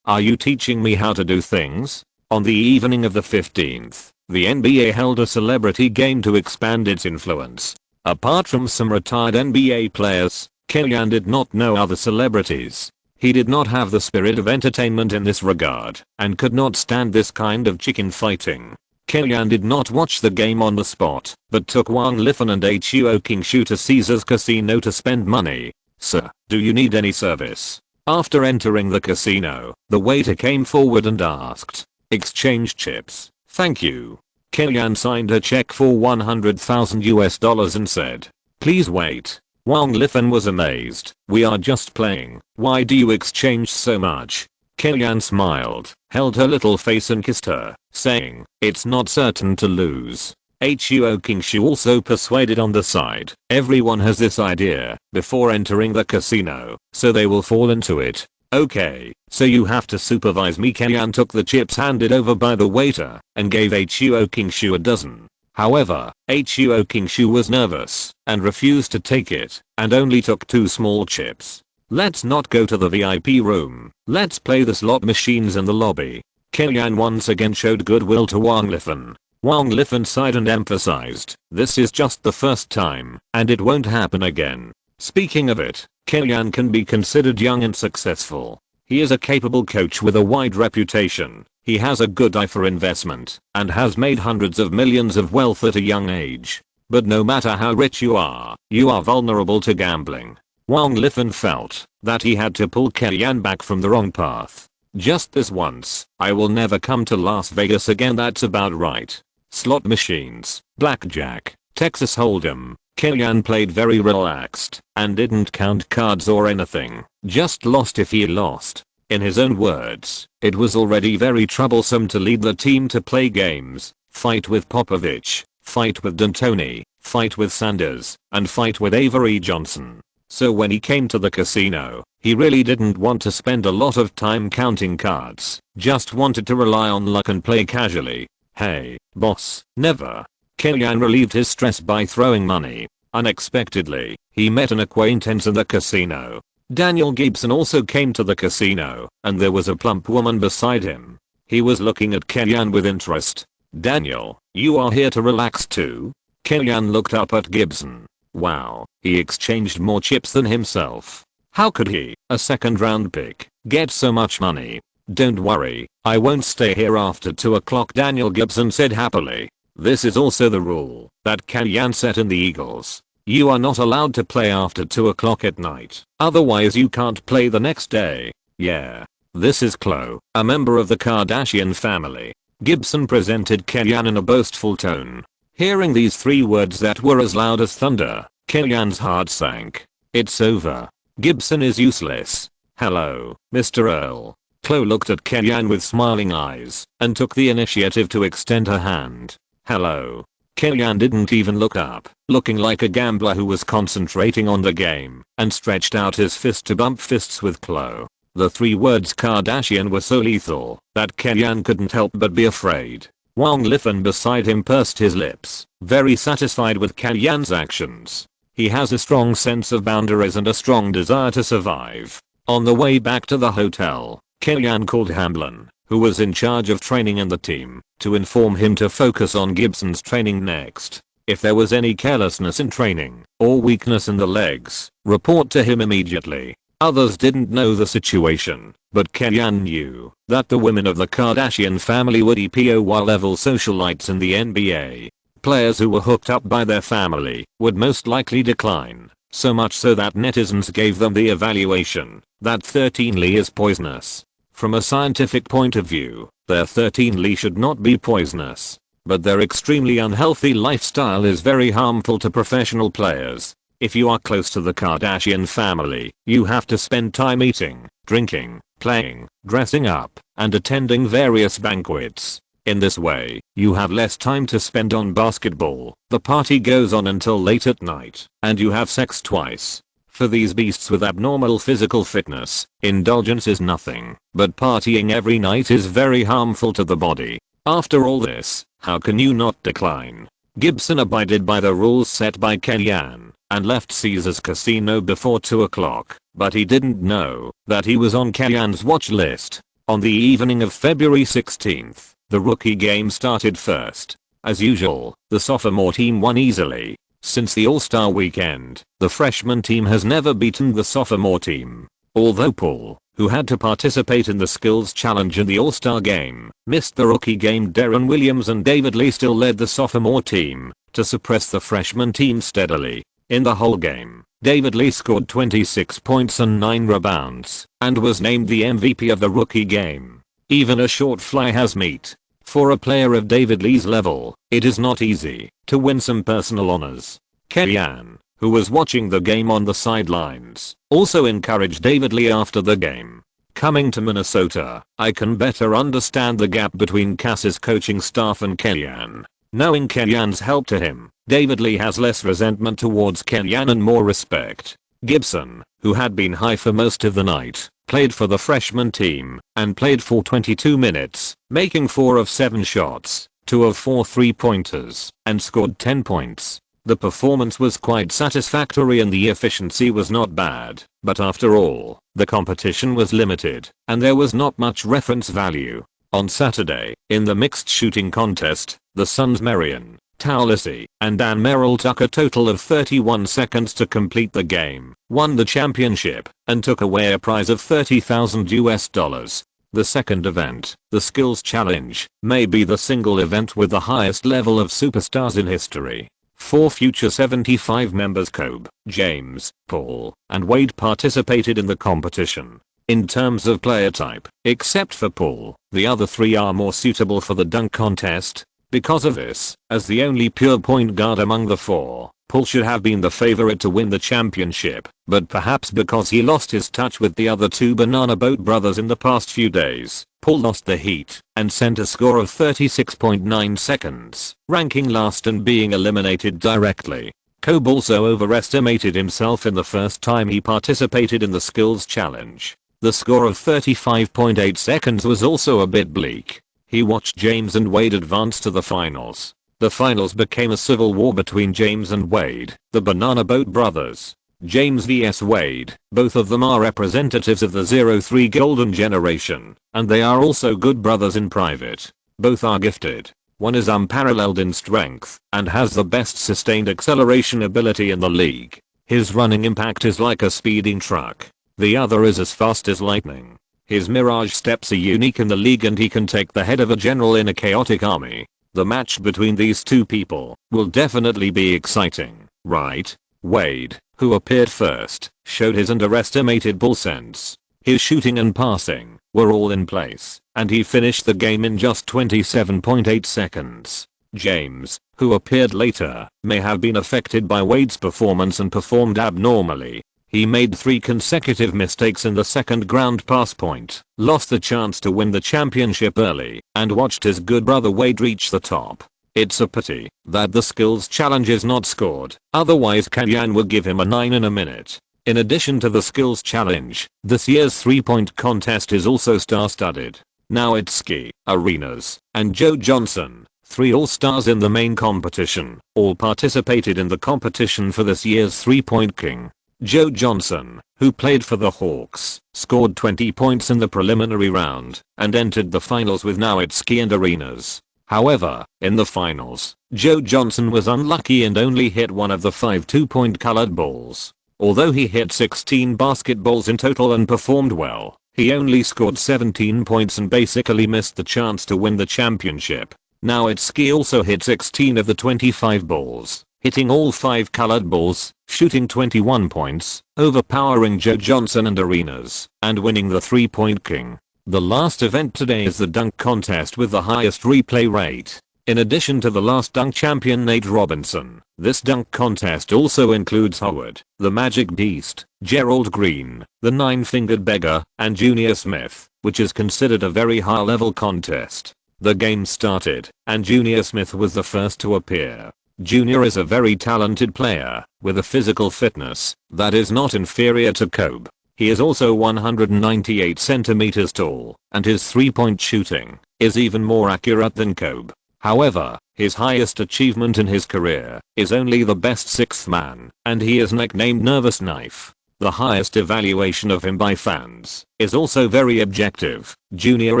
Are you teaching me how to do things?" On the evening of the 15th, the NBA held a celebrity game to expand its influence. Apart from some retired NBA players, Kellyanne did not know other celebrities. He did not have the spirit of entertainment in this regard, and could not stand this kind of chicken fighting. Kellyanne did not watch the game on the spot, but took Wang Lifan and Huo Qingshu to Caesar's casino to spend money. "Sir, do you need any service?" After entering the casino, the waiter came forward and asked. "Exchange chips, thank you." Kellyanne signed a check for $100,000 and said, "Please wait." Wang Lifan was amazed. "We are just playing. Why do you exchange so much?" Kellyanne smiled, held her little face and kissed her, saying, "It's not certain to lose." Huo Qingshu also persuaded on the side. "Everyone has this idea before entering the casino, so they will fall into it." "Okay, so you have to supervise me." Kellyanne took the chips handed over by the waiter and gave Huo Qingshu a dozen. However, Huo Qingshu was nervous and refused to take it and only took 2 small chips. "Let's not go to the VIP room. Let's play the slot machines in the lobby." Kellyanne once again showed goodwill to Wang Lifan. Wang Lifan sighed and emphasized, "This is just the first time, and it won't happen again." Speaking of it, Kellyanne can be considered young and successful. He is a capable coach with a wide reputation. He has a good eye for investment and has made hundreds of millions of wealth at a young age. But no matter how rich you are vulnerable to gambling. Wang Lifan felt that he had to pull Kellyanne back from the wrong path. Just this once, I will never come to Las Vegas again, that's about right. Slot machines, blackjack, Texas Hold'em. Kellyanne played very relaxed and didn't count cards or anything, just lost if he lost. In his own words, it was already very troublesome to lead the team to play games, fight with Popovich, fight with D'Antoni, fight with Sanders, and fight with Avery Johnson. So when he came to the casino, he really didn't want to spend a lot of time counting cards, just wanted to rely on luck and play casually. Hey, boss, never. Kellyanne relieved his stress by throwing money. Unexpectedly, he met an acquaintance in the casino. Daniel Gibson also came to the casino, and there was a plump woman beside him. He was looking at Kellyanne with interest. Daniel, you are here to relax too? Kellyanne looked up at Gibson. Wow, he exchanged more chips than himself. How could he, a second round pick, get so much money? Don't worry, I won't stay here after 2 o'clock, Daniel Gibson said happily. This is also the rule that Kellyanne set in the Eagles. You are not allowed to play after 2 o'clock at night, otherwise you can't play the next day. Yeah. This is Khloe, a member of the Kardashian family. Gibson presented Kellyanne in a boastful tone. Hearing these 3 words that were as loud as thunder, Kellyanne's heart sank. It's over. Gibson is useless. Hello, Mr. Earl. Khloe looked at Kellyanne with smiling eyes and took the initiative to extend her hand. Hello. Kellyanne didn't even look up, looking like a gambler who was concentrating on the game, and stretched out his fist to bump fists with Khloe. The 3 words Kardashian were so lethal that Kellyanne couldn't help but be afraid. Wang Lifan beside him pursed his lips, very satisfied with Kellyanne's actions. He has a strong sense of boundaries and a strong desire to survive. On the way back to the hotel, Kellyanne called Hamblin, who was in charge of training in the team, to inform him to focus on Gibson's training next. If there was any carelessness in training, or weakness in the legs, report to him immediately. Others didn't know the situation, but Kellyanne knew that the women of the Kardashian family were EPOY-level socialites in the NBA. Players who were hooked up by their family would most likely decline, so much so that netizens gave them the evaluation that 13Li is poisonous. From a scientific point of view, their 13Li should not be poisonous, but their extremely unhealthy lifestyle is very harmful to professional players. If you are close to the Kardashian family, you have to spend time eating, drinking, playing, dressing up, and attending various banquets. In this way, you have less time to spend on basketball, the party goes on until late at night, and you have sex twice. For these beasts with abnormal physical fitness, indulgence is nothing, but partying every night is very harmful to the body. After all this, how can you not decline? Gibson abided by the rules set by Kellyanne and left Caesars Casino before 2 o'clock, but he didn't know that he was on Kellyanne's watch list. On the evening of February 16th, the rookie game started first. As usual, the sophomore team won easily. Since the All-Star weekend, the freshman team has never beaten the sophomore team. Although Paul, who had to participate in the skills challenge in the All-Star game, missed the rookie game, Deron Williams and David Lee still led the sophomore team to suppress the freshman team steadily. In the whole game, David Lee scored 26 points and 9 rebounds and was named the MVP of the rookie game. Even a short fly has meat. For a player of David Lee's level, it is not easy to win some personal honors. Kellyanne, who was watching the game on the sidelines, also encouraged David Lee after the game. Coming to Minnesota, I can better understand the gap between Cass's coaching staff and Kellyanne. Knowing Kellyanne's help to him, David Lee has less resentment towards Kellyanne and more respect. Gibson, who had been high for most of the night, played for the freshman team and played for 22 minutes, making 4 of 7 shots, 2 of 4 3-pointers, and scored 10 points. The performance was quite satisfactory and the efficiency was not bad, but after all, the competition was limited and there was not much reference value. On Saturday, in the mixed shooting contest, the Suns' Marion Towlesy and Dan Merrill took a total of 31 seconds to complete the game, won the championship, and took away a prize of $30,000. The second event, the Skills Challenge, may be the single event with the highest level of superstars in history. 4 future 75 members Kobe, James, Paul, and Wade participated in the competition. In terms of player type, except for Paul, the other 3 are more suitable for the dunk contest. Because of this, as the only pure point guard among the 4, Paul should have been the favorite to win the championship, but perhaps because he lost his touch with the other 2 Banana Boat brothers in the past few days, Paul lost the heat and sent a score of 36.9 seconds, ranking last and being eliminated directly. Kobe also overestimated himself in the first time he participated in the skills challenge. The score of 35.8 seconds was also a bit bleak. He watched James and Wade advance to the finals. The finals became a civil war between James and Wade, the Banana Boat brothers. James vs Wade, both of them are representatives of the 03 golden generation, and they are also good brothers in private. Both are gifted. One is unparalleled in strength, and has the best sustained acceleration ability in the league. His running impact is like a speeding truck. The other is as fast as lightning. His mirage steps are unique in the league and he can take the head of a general in a chaotic army. The match between these 2 people will definitely be exciting, right? Wade, who appeared first, showed his underestimated ball sense. His shooting and passing were all in place, and he finished the game in just 27.8 seconds. James, who appeared later, may have been affected by Wade's performance and performed abnormally. He made 3 consecutive mistakes in the second ground pass point, lost the chance to win the championship early, and watched his good brother Wade reach the top. It's a pity that the skills challenge is not scored, otherwise Kanyan would give him a 9 in a minute. In addition to the skills challenge, this year's 3-point contest is also star-studded. Nowitzki, Arenas, and Joe Johnson, 3 all-stars in the main competition, all participated in the competition for this year's 3-point king. Joe Johnson, who played for the Hawks, scored 20 points in the preliminary round and entered the finals with Nowitzki and Arenas. However, in the finals, Joe Johnson was unlucky and only hit one of the 5 2-point colored balls. Although he hit 16 basketballs in total and performed well, he only scored 17 points and basically missed the chance to win the championship. Nowitzki also hit 16 of the 25 balls, hitting all 5 colored balls, shooting 21 points, overpowering Joe Johnson and Arenas, and winning the 3-point king. The last event today is the dunk contest with the highest replay rate. In addition to the last dunk champion Nate Robinson, this dunk contest also includes Howard, the Magic Beast, Gerald Green, the 9-fingered beggar, and Junior Smith, which is considered a very high-level contest. The game started, and Junior Smith was the first to appear. Junior is a very talented player, with a physical fitness that is not inferior to Kobe. He is also 198 centimeters tall, and his 3-point shooting is even more accurate than Kobe. However, his highest achievement in his career is only the best 6th man, and he is nicknamed Nervous Knife. The highest evaluation of him by fans is also very objective. Junior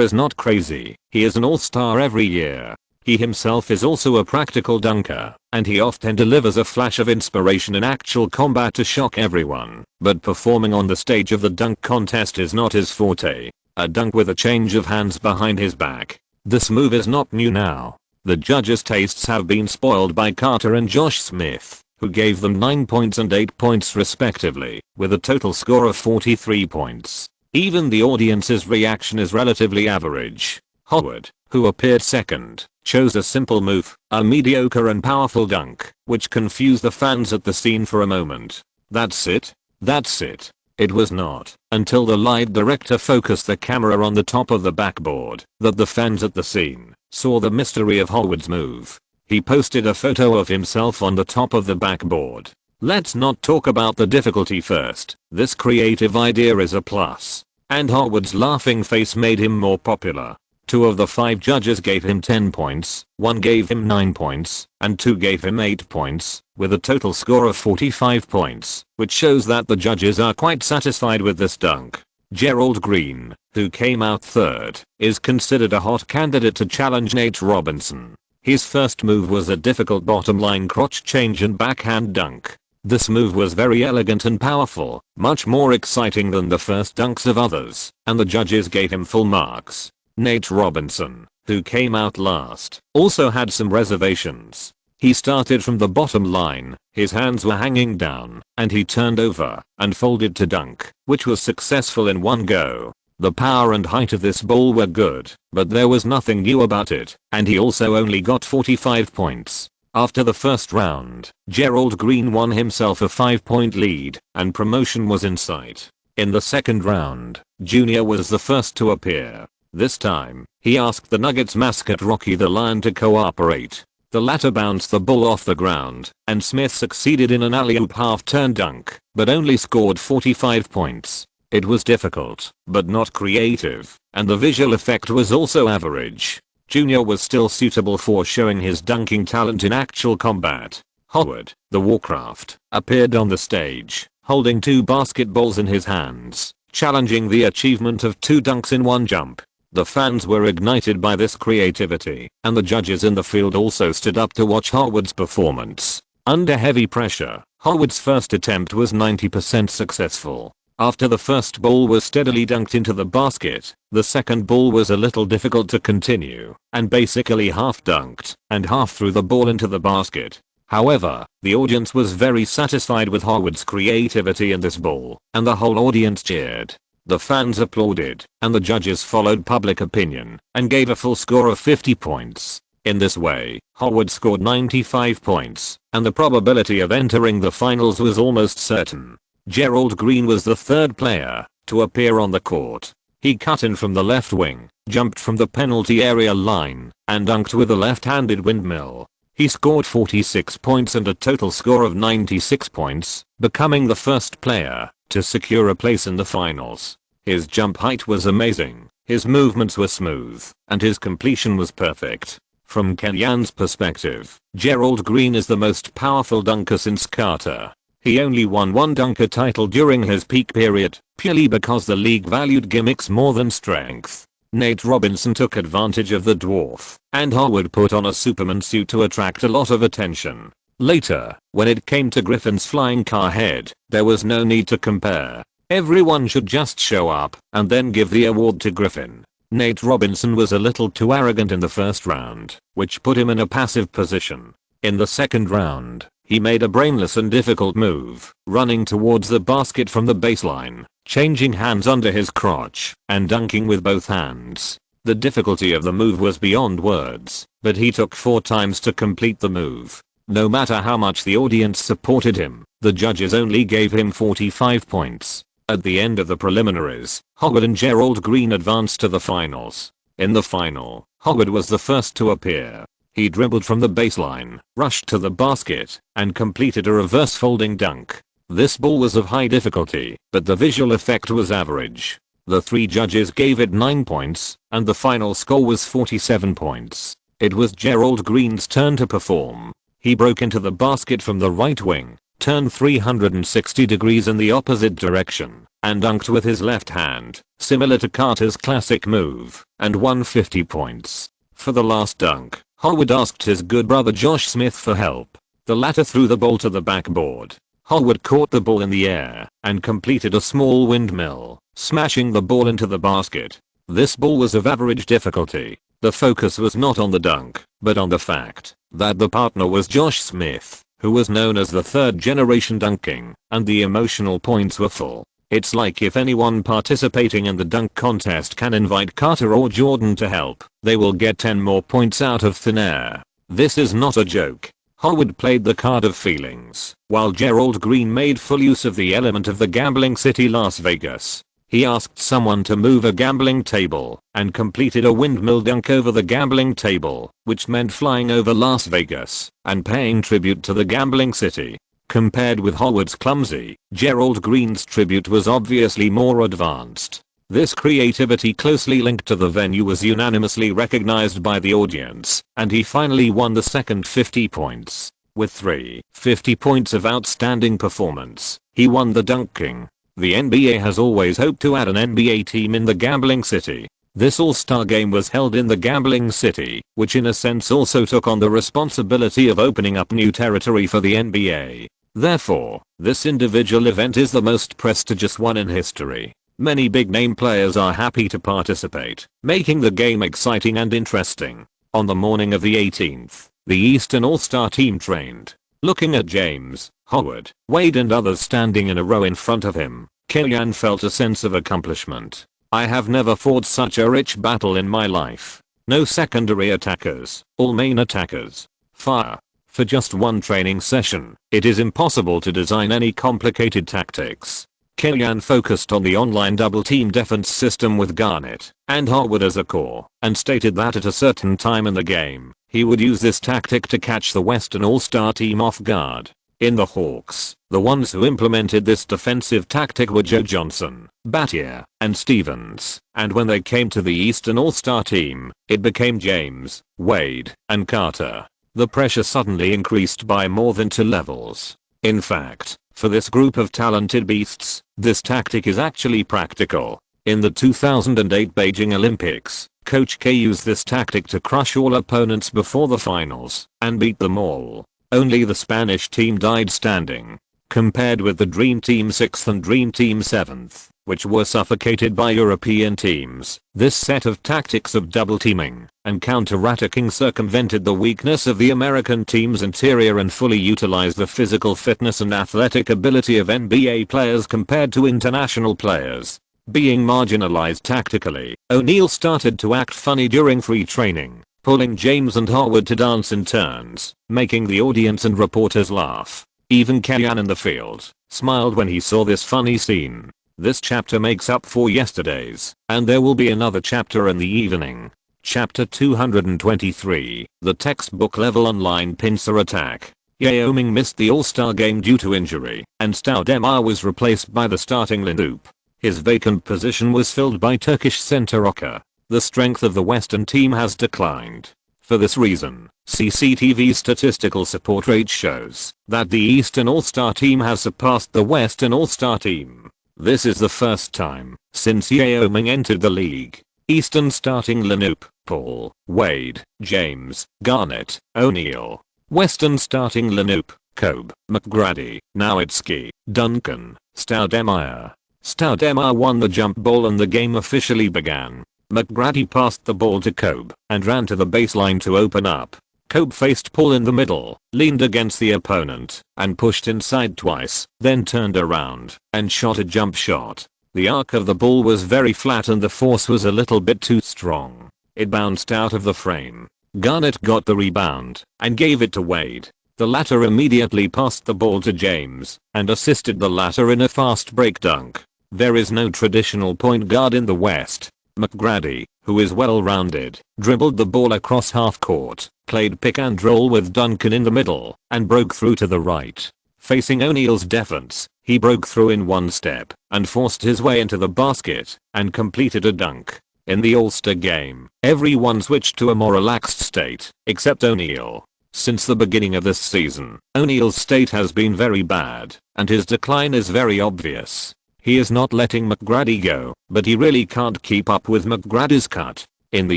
is not crazy, he is an all-star every year. He himself is also a practical dunker, and he often delivers a flash of inspiration in actual combat to shock everyone, but performing on the stage of the dunk contest is not his forte. A dunk with a change of hands behind his back. This move is not new now. The judges' tastes have been spoiled by Carter and Josh Smith, who gave them 9 points and 8 points respectively, with a total score of 43 points. Even the audience's reaction is relatively average. Howard, who appeared second, chose a simple move, a mediocre and powerful dunk, which confused the fans at the scene for a moment. That's it? That's it. It was not until the light director focused the camera on the top of the backboard that the fans at the scene saw the mystery of Howard's move. He posted a photo of himself on the top of the backboard. Let's not talk about the difficulty first. This creative idea is a plus. And Howard's laughing face made him more popular. 2 of the 5 judges gave him 10 points, 1 gave him 9 points, and 2 gave him 8 points, with a total score of 45 points, which shows that the judges are quite satisfied with this dunk. Gerald Green, who came out third, is considered a hot candidate to challenge Nate Robinson. His first move was a difficult bottom line crotch change and backhand dunk. This move was very elegant and powerful, much more exciting than the first dunks of others, and the judges gave him full marks. Nate Robinson, who came out last, also had some reservations. He started from the bottom line, his hands were hanging down, and he turned over and folded to dunk, which was successful in one go. The power and height of this ball were good, but there was nothing new about it, and he also only got 45 points. After the first round, Gerald Green won himself a 5-point lead, and promotion was in sight. In the second round, Junior was the first to appear. This time, he asked the Nuggets mascot Rocky the Lion to cooperate. The latter bounced the ball off the ground, and Smith succeeded in an alley-oop half-turn dunk, but only scored 45 points. It was difficult, but not creative, and the visual effect was also average. Junior was still suitable for showing his dunking talent in actual combat. Howard, the Warcraft, appeared on the stage, holding 2 basketballs in his hands, challenging the achievement of 2 dunks in one jump. The fans were ignited by this creativity, and the judges in the field also stood up to watch Howard's performance. Under heavy pressure, Howard's first attempt was 90% successful. After the first ball was steadily dunked into the basket, the second ball was a little difficult to continue, and basically half dunked and half threw the ball into the basket. However, the audience was very satisfied with Howard's creativity in this ball, and the whole audience cheered. The fans applauded, and the judges followed public opinion and gave a full score of 50 points. In this way, Howard scored 95 points, and the probability of entering the finals was almost certain. Gerald Green was the third player to appear on the court. He cut in from the left wing, jumped from the penalty area line, and dunked with a left-handed windmill. He scored 46 points and a total score of 96 points, becoming the first player to secure a place in the finals. His jump height was amazing, his movements were smooth, and his completion was perfect. From Kenyan's perspective, Gerald Green is the most powerful dunker since Carter. He only won one dunker title during his peak period, purely because the league valued gimmicks more than strength. Nate Robinson took advantage of the dwarf, and Howard put on a Superman suit to attract a lot of attention. Later, when it came to Griffin's flying car head, there was no need to compare. Everyone should just show up and then give the award to Griffin. Nate Robinson was a little too arrogant in the first round, which put him in a passive position. In the second round, he made a brainless and difficult move, running towards the basket from the baseline, changing hands under his crotch, and dunking with both hands. The difficulty of the move was beyond words, but he took 4 times to complete the move. No matter how much the audience supported him, the judges only gave him 45 points. At the end of the preliminaries, Howard and Gerald Green advanced to the finals. In the final, Howard was the first to appear. He dribbled from the baseline, rushed to the basket, and completed a reverse folding dunk. This ball was of high difficulty, but the visual effect was average. The 3 judges gave it 9 points, and the final score was 47 points. It was Gerald Green's turn to perform. He broke into the basket from the right wing, turned 360 degrees in the opposite direction, and dunked with his left hand, similar to Carter's classic move, and won 50 points. For the last dunk, Howard asked his good brother Josh Smith for help. The latter threw the ball to the backboard. Howard caught the ball in the air and completed a small windmill, smashing the ball into the basket. This ball was of average difficulty. The focus was not on the dunk, but on the fact that the partner was Josh Smith, who was known as the third generation dunking, and the emotional points were full. It's like if anyone participating in the dunk contest can invite Carter or Jordan to help, they will get 10 more points out of thin air. This is not a joke. Howard played the card of feelings, while Gerald Green made full use of the element of the gambling city Las Vegas. He asked someone to move a gambling table, and completed a windmill dunk over the gambling table, which meant flying over Las Vegas, and paying tribute to the gambling city. Compared with Howard's clumsy, Gerald Green's tribute was obviously more advanced. This creativity closely linked to the venue was unanimously recognized by the audience, and he finally won the second 50 points. With 50 points of outstanding performance, he won the Dunk King. The NBA has always hoped to add an NBA team in the gambling city. This all-star game was held in the gambling city, which in a sense also took on the responsibility of opening up new territory for the NBA. Therefore, this individual event is the most prestigious one in history. Many big-name players are happy to participate, making the game exciting and interesting. On the morning of the 18th, the Eastern All-Star team trained. Looking at James, Howard, Wade and others standing in a row in front of him, Killian felt a sense of accomplishment. I have never fought such a rich battle in my life. No secondary attackers, all main attackers. Fire. For just one training session, it is impossible to design any complicated tactics. Killian focused on the online double-team defense system with Garnett and Howard as a core, and stated that at a certain time in the game, he would use this tactic to catch the Western All-Star team off guard. In the Hawks, the ones who implemented this defensive tactic were Joe Johnson, Battier, and Stevens, and when they came to the Eastern All-Star team, it became James, Wade, and Carter. The pressure suddenly increased by more than 2 levels. In fact, for this group of talented beasts, this tactic is actually practical. In the 2008 Beijing Olympics, Coach K used this tactic to crush all opponents before the finals and beat them all. Only the Spanish team died standing. Compared with the Dream Team 6th and Dream Team 7th, which were suffocated by European teams, this set of tactics of double teaming and counter-attacking circumvented the weakness of the American team's interior and fully utilized the physical fitness and athletic ability of NBA players compared to international players. Being marginalized tactically, O'Neal started to act funny during free training, pulling James and Howard to dance in turns, making the audience and reporters laugh. Even Killian in the field smiled when he saw this funny scene. This chapter makes up for yesterday's, and there will be another chapter in the evening. Chapter 223, the textbook level online pincer attack. Yao Ming missed the All-Star game due to injury, and Stoudemire was replaced by the starting lineup. His vacant position was filled by Turkish center Oka. The strength of the Western team has declined. For this reason, CCTV's statistical support rate shows that the Eastern All-Star team has surpassed the Western All-Star team. This is the first time since Yao Ming entered the league. Eastern starting lineup: Paul, Wade, James, Garnett, O'Neal. Western starting lineup: Kobe, McGrady, Nowitzki, Duncan, Stoudemire. Stoudemire won the jump ball and the game officially began. McGrady passed the ball to Kobe and ran to the baseline to open up. Kobe faced Paul in the middle, leaned against the opponent, and pushed inside twice, then turned around and shot a jump shot. The arc of the ball was very flat and the force was a little bit too strong. It bounced out of the frame. Garnett got the rebound and gave it to Wade. The latter immediately passed the ball to James and assisted the latter in a fast break dunk. There is no traditional point guard in the West. McGrady, who is well-rounded, dribbled the ball across half court, played pick and roll with Duncan in the middle, and broke through to the right. Facing O'Neal's defense, he broke through in one step and forced his way into the basket and completed a dunk. In the All-Star game, everyone switched to a more relaxed state, except O'Neal. Since the beginning of this season, O'Neal's state has been very bad, and his decline is very obvious. He is not letting McGrady go, but he really can't keep up with McGrady's cut. In the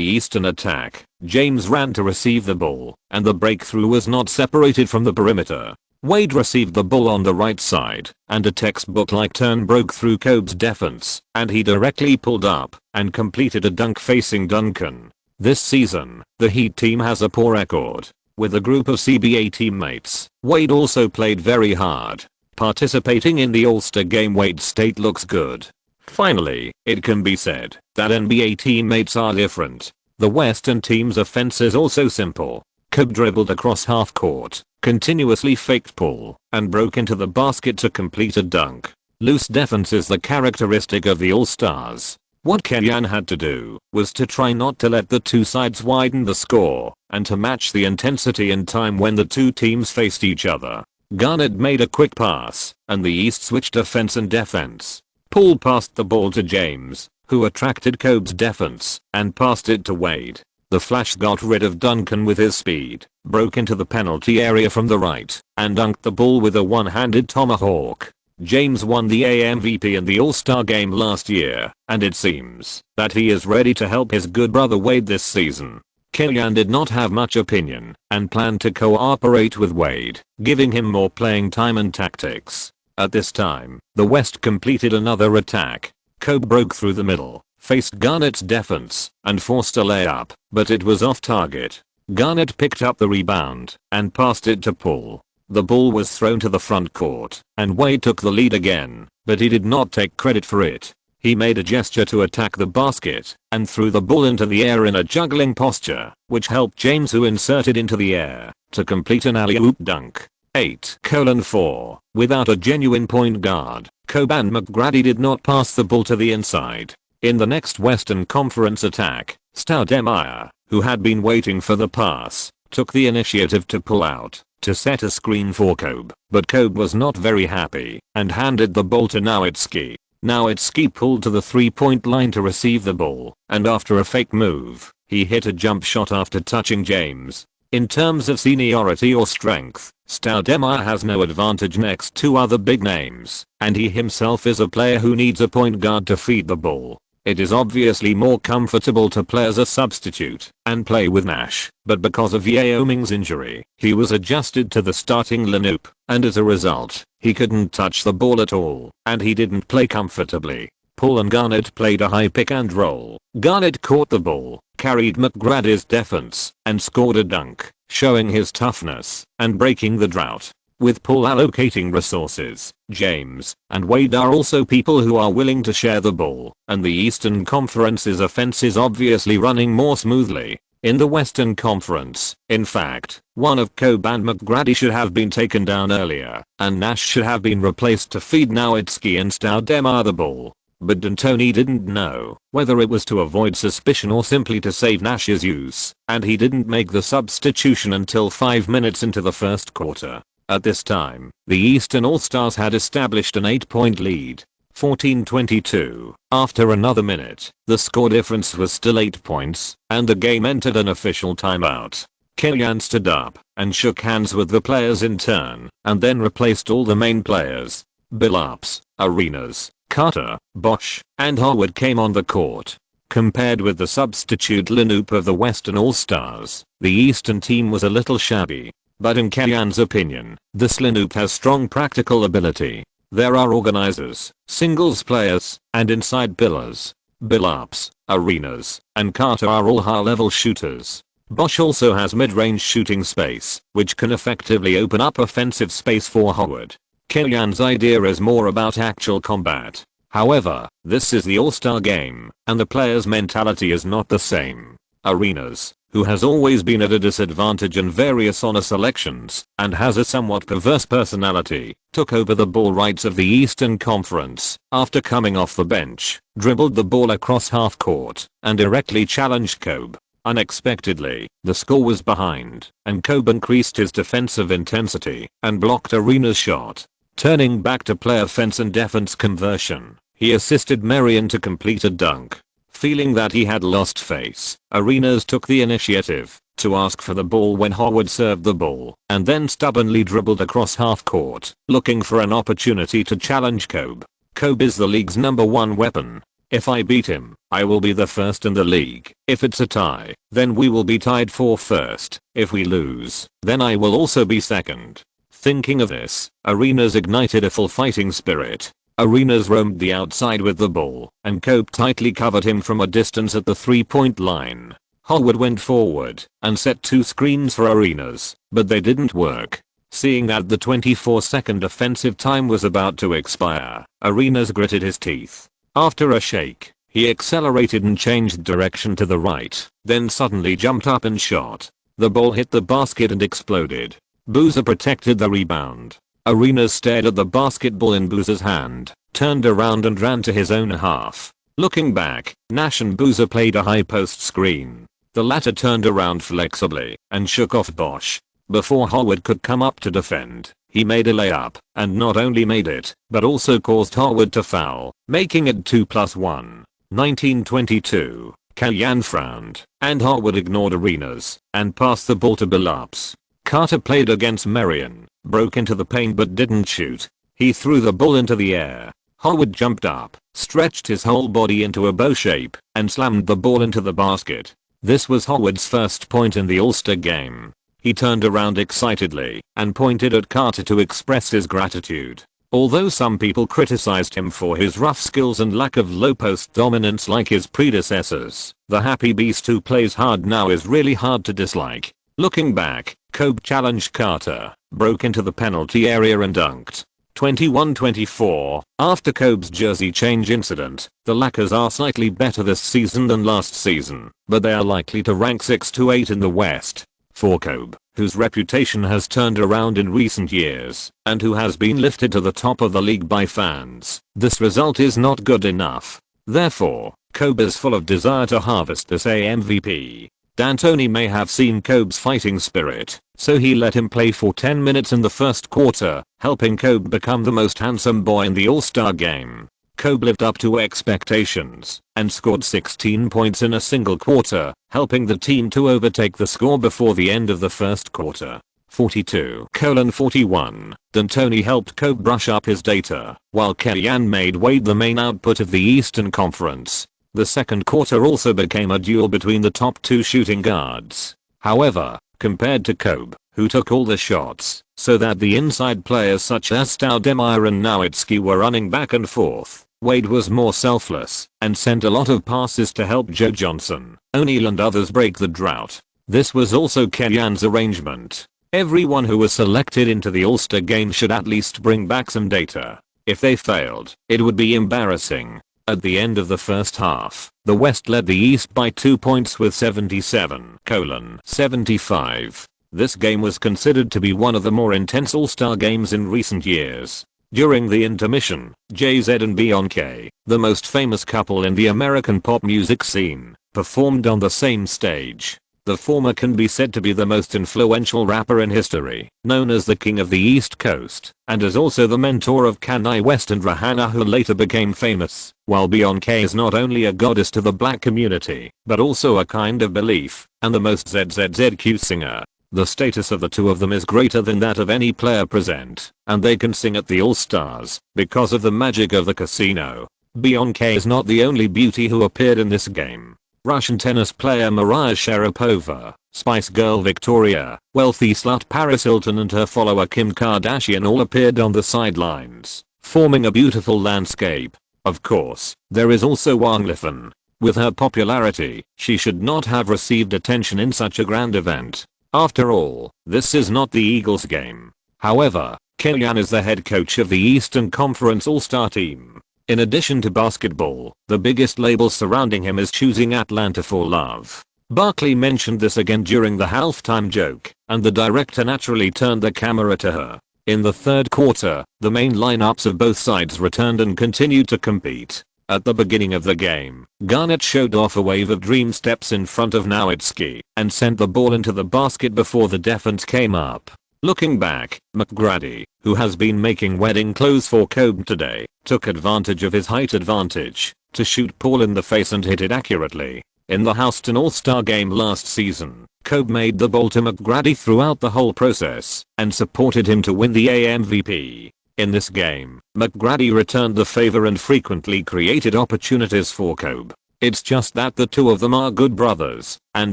Eastern attack, James ran to receive the ball, and the breakthrough was not separated from the perimeter. Wade received the ball on the right side, and a textbook-like turn broke through Kobe's defense, and he directly pulled up and completed a dunk facing Duncan. This season, the Heat team has a poor record. With a group of CBA teammates, Wade also played very hard. Participating in the All-Star game, Wade's state looks good. Finally, it can be said that NBA teammates are different. The Western team's offense is also simple. Kobe dribbled across half court, continuously faked pull, and broke into the basket to complete a dunk. Loose defense is the characteristic of the All-Stars. What Killian had to do was to try not to let the two sides widen the score, and to match the intensity and time when the two teams faced each other. Garnett made a quick pass, and the East switched offense and defense. Paul passed the ball to James, who attracted Kobe's defense, and passed it to Wade. The Flash got rid of Duncan with his speed, broke into the penalty area from the right, and dunked the ball with a one-handed tomahawk. James won the AMVP in the All-Star game last year, and it seems that he is ready to help his good brother Wade this season. Killian did not have much opinion and planned to cooperate with Wade, giving him more playing time and tactics. At this time, the West completed another attack. Kobe broke through the middle, faced Garnett's defense, and forced a layup, but it was off target. Garnett picked up the rebound and passed it to Paul. The ball was thrown to the front court, and Wade took the lead again, but he did not take credit for it. He made a gesture to attack the basket and threw the ball into the air in a juggling posture, which helped James, who inserted into the air, to complete an alley-oop dunk. 8:4. Without a genuine point guard, Kobe and McGrady did not pass the ball to the inside. In the next Western Conference attack, Stoudemire, who had been waiting for the pass, took the initiative to pull out to set a screen for Kobe, but Kobe was not very happy and handed the ball to Nowitzki. Nowitzki pulled to the 3-point line to receive the ball, and after a fake move, he hit a jump shot after touching James. In terms of seniority or strength, Stoudemire has no advantage next to other big names, and he himself is a player who needs a point guard to feed the ball. It is obviously more comfortable to play as a substitute and play with Nash, but because of Yao Ming's injury, he was adjusted to the starting lineup, and as a result, he couldn't touch the ball at all, and he didn't play comfortably. Paul and Garnett played a high pick and roll. Garnett caught the ball, carried McGrady's defense, and scored a dunk, showing his toughness and breaking the drought. With Paul allocating resources, James and Wade are also people who are willing to share the ball, and the Eastern Conference's offense is obviously running more smoothly. In the Western Conference, in fact, one of Kobe and McGrady should have been taken down earlier, and Nash should have been replaced to feed Nowitzki and Stoudemire the ball. But D'Antoni didn't know whether it was to avoid suspicion or simply to save Nash's use, and he didn't make the substitution until 5 minutes into the first quarter. At this time, the Eastern All-Stars had established an 8-point lead, 14-22. After another minute, the score difference was still 8 points, and the game entered an official timeout. Killian stood up and shook hands with the players in turn, and then replaced all the main players. Billups, Arenas, Carter, Bosch, and Howard came on the court. Compared with the substitute lineup of the Western All-Stars, the Eastern team was a little shabby. But in Killian's opinion, this lineup has strong practical ability. There are organizers, singles players, and inside pillars. Billups, Arenas, and Carter are all high-level shooters. Bosch also has mid-range shooting space, which can effectively open up offensive space for Howard. Killian's idea is more about actual combat. However, this is the All-Star game, and the player's mentality is not the same. Arenas, who has always been at a disadvantage in various honor selections and has a somewhat perverse personality, took over the ball rights of the Eastern Conference after coming off the bench, dribbled the ball across half court, and directly challenged Kobe. Unexpectedly, the score was behind, and Kobe increased his defensive intensity and blocked Arena's shot. Turning back to play offense and defense conversion, he assisted Marion to complete a dunk. Feeling that he had lost face, Arenas took the initiative to ask for the ball when Howard served the ball, and then stubbornly dribbled across half court, looking for an opportunity to challenge Kobe. Kobe is the league's #1 weapon. If I beat him, I will be the first in the league. If it's a tie, then we will be tied for first. If we lose, then I will also be second. Thinking of this, Arenas ignited a full fighting spirit. Arenas roamed the outside with the ball, and Kobe tightly covered him from a distance at the 3-point line. Howard went forward and set 2 screens for Arenas, but they didn't work. Seeing that the 24-second offensive time was about to expire, Arenas gritted his teeth. After a shake, he accelerated and changed direction to the right, then suddenly jumped up and shot. The ball hit the basket and exploded. Boozer protected the rebound. Arenas stared at the basketball in Boozer's hand, turned around and ran to his own half. Looking back, Nash and Boozer played a high post screen. The latter turned around flexibly and shook off Bosch. Before Howard could come up to defend, he made a layup, and not only made it, but also caused Howard to foul, making it 2+1. 19-22. Killian frowned, and Howard ignored Arenas and passed the ball to Billups. Carter played against Marion, broke into the paint but didn't shoot. He threw the ball into the air. Howard jumped up, stretched his whole body into a bow shape, and slammed the ball into the basket. This was Howard's first point in the All-Star game. He turned around excitedly and pointed at Carter to express his gratitude. Although some people criticized him for his rough skills and lack of low post dominance like his predecessors, the happy beast who plays hard now is really hard to dislike. Looking back, Kobe challenged Carter, broke into the penalty area and dunked. 21-24. After Kobe's jersey change incident, the Lakers are slightly better this season than last season, but they are likely to rank 6 to 8 in the West. For Kobe, whose reputation has turned around in recent years, and who has been lifted to the top of the league by fans, this result is not good enough. Therefore, Kobe is full of desire to harvest this MVP. D'Antoni may have seen Kobe's fighting spirit, so he let him play for 10 minutes in the first quarter, helping Kobe become the most handsome boy in the All-Star game. Kobe lived up to expectations and scored 16 points in a single quarter, helping the team to overtake the score before the end of the first quarter. 42-41. D'Antoni helped Kobe brush up his data, while Kellyan made Wade the main output of the Eastern Conference. The second quarter also became a duel between the top two shooting guards. However, compared to Kobe, who took all the shots, so that the inside players such as Stoudemire and Nowitzki were running back and forth, Wade was more selfless and sent a lot of passes to help Joe Johnson, O'Neal and others break the drought. This was also Kellyan's arrangement. Everyone who was selected into the All-Star game should at least bring back some data. If they failed, it would be embarrassing. At the end of the first half, the West led the East by 2 points with 77-75. This game was considered to be one of the more intense All-Star games in recent years. During the intermission, Jay-Z and Beyoncé, the most famous couple in the American pop music scene, performed on the same stage. The former can be said to be the most influential rapper in history, known as the King of the East Coast, and is also the mentor of Kanye West and Rihanna, who later became famous. While Beyoncé is not only a goddess to the black community, but also a kind of belief, and the most ZZZQ singer. The status of the two of them is greater than that of any player present, and they can sing at the All-Stars because of the magic of the casino. Beyoncé is not the only beauty who appeared in this game. Russian tennis player Maria Sharapova, Spice Girl Victoria, wealthy slut Paris Hilton and her follower Kim Kardashian all appeared on the sidelines, forming a beautiful landscape. Of course, there is also Wang Lifan. With her popularity, she should not have received attention in such a grand event. After all, this is not the Eagles game. However, Kellyan is the head coach of the Eastern Conference All-Star team. In addition to basketball, the biggest label surrounding him is choosing Atlanta for love. Barkley mentioned this again during the halftime joke, and the director naturally turned the camera to her. In the third quarter, the main lineups of both sides returned and continued to compete. At the beginning of the game, Garnett showed off a wave of dream steps in front of Nowitzki and sent the ball into the basket before the defense came up. Looking back, McGrady, who has been making wedding clothes for Kobe today, took advantage of his height advantage to shoot Paul in the face and hit it accurately. In the Houston All-Star game last season, Kobe made the ball to McGrady throughout the whole process and supported him to win the MVP. In this game, McGrady returned the favor and frequently created opportunities for Kobe. It's just that the two of them are good brothers, and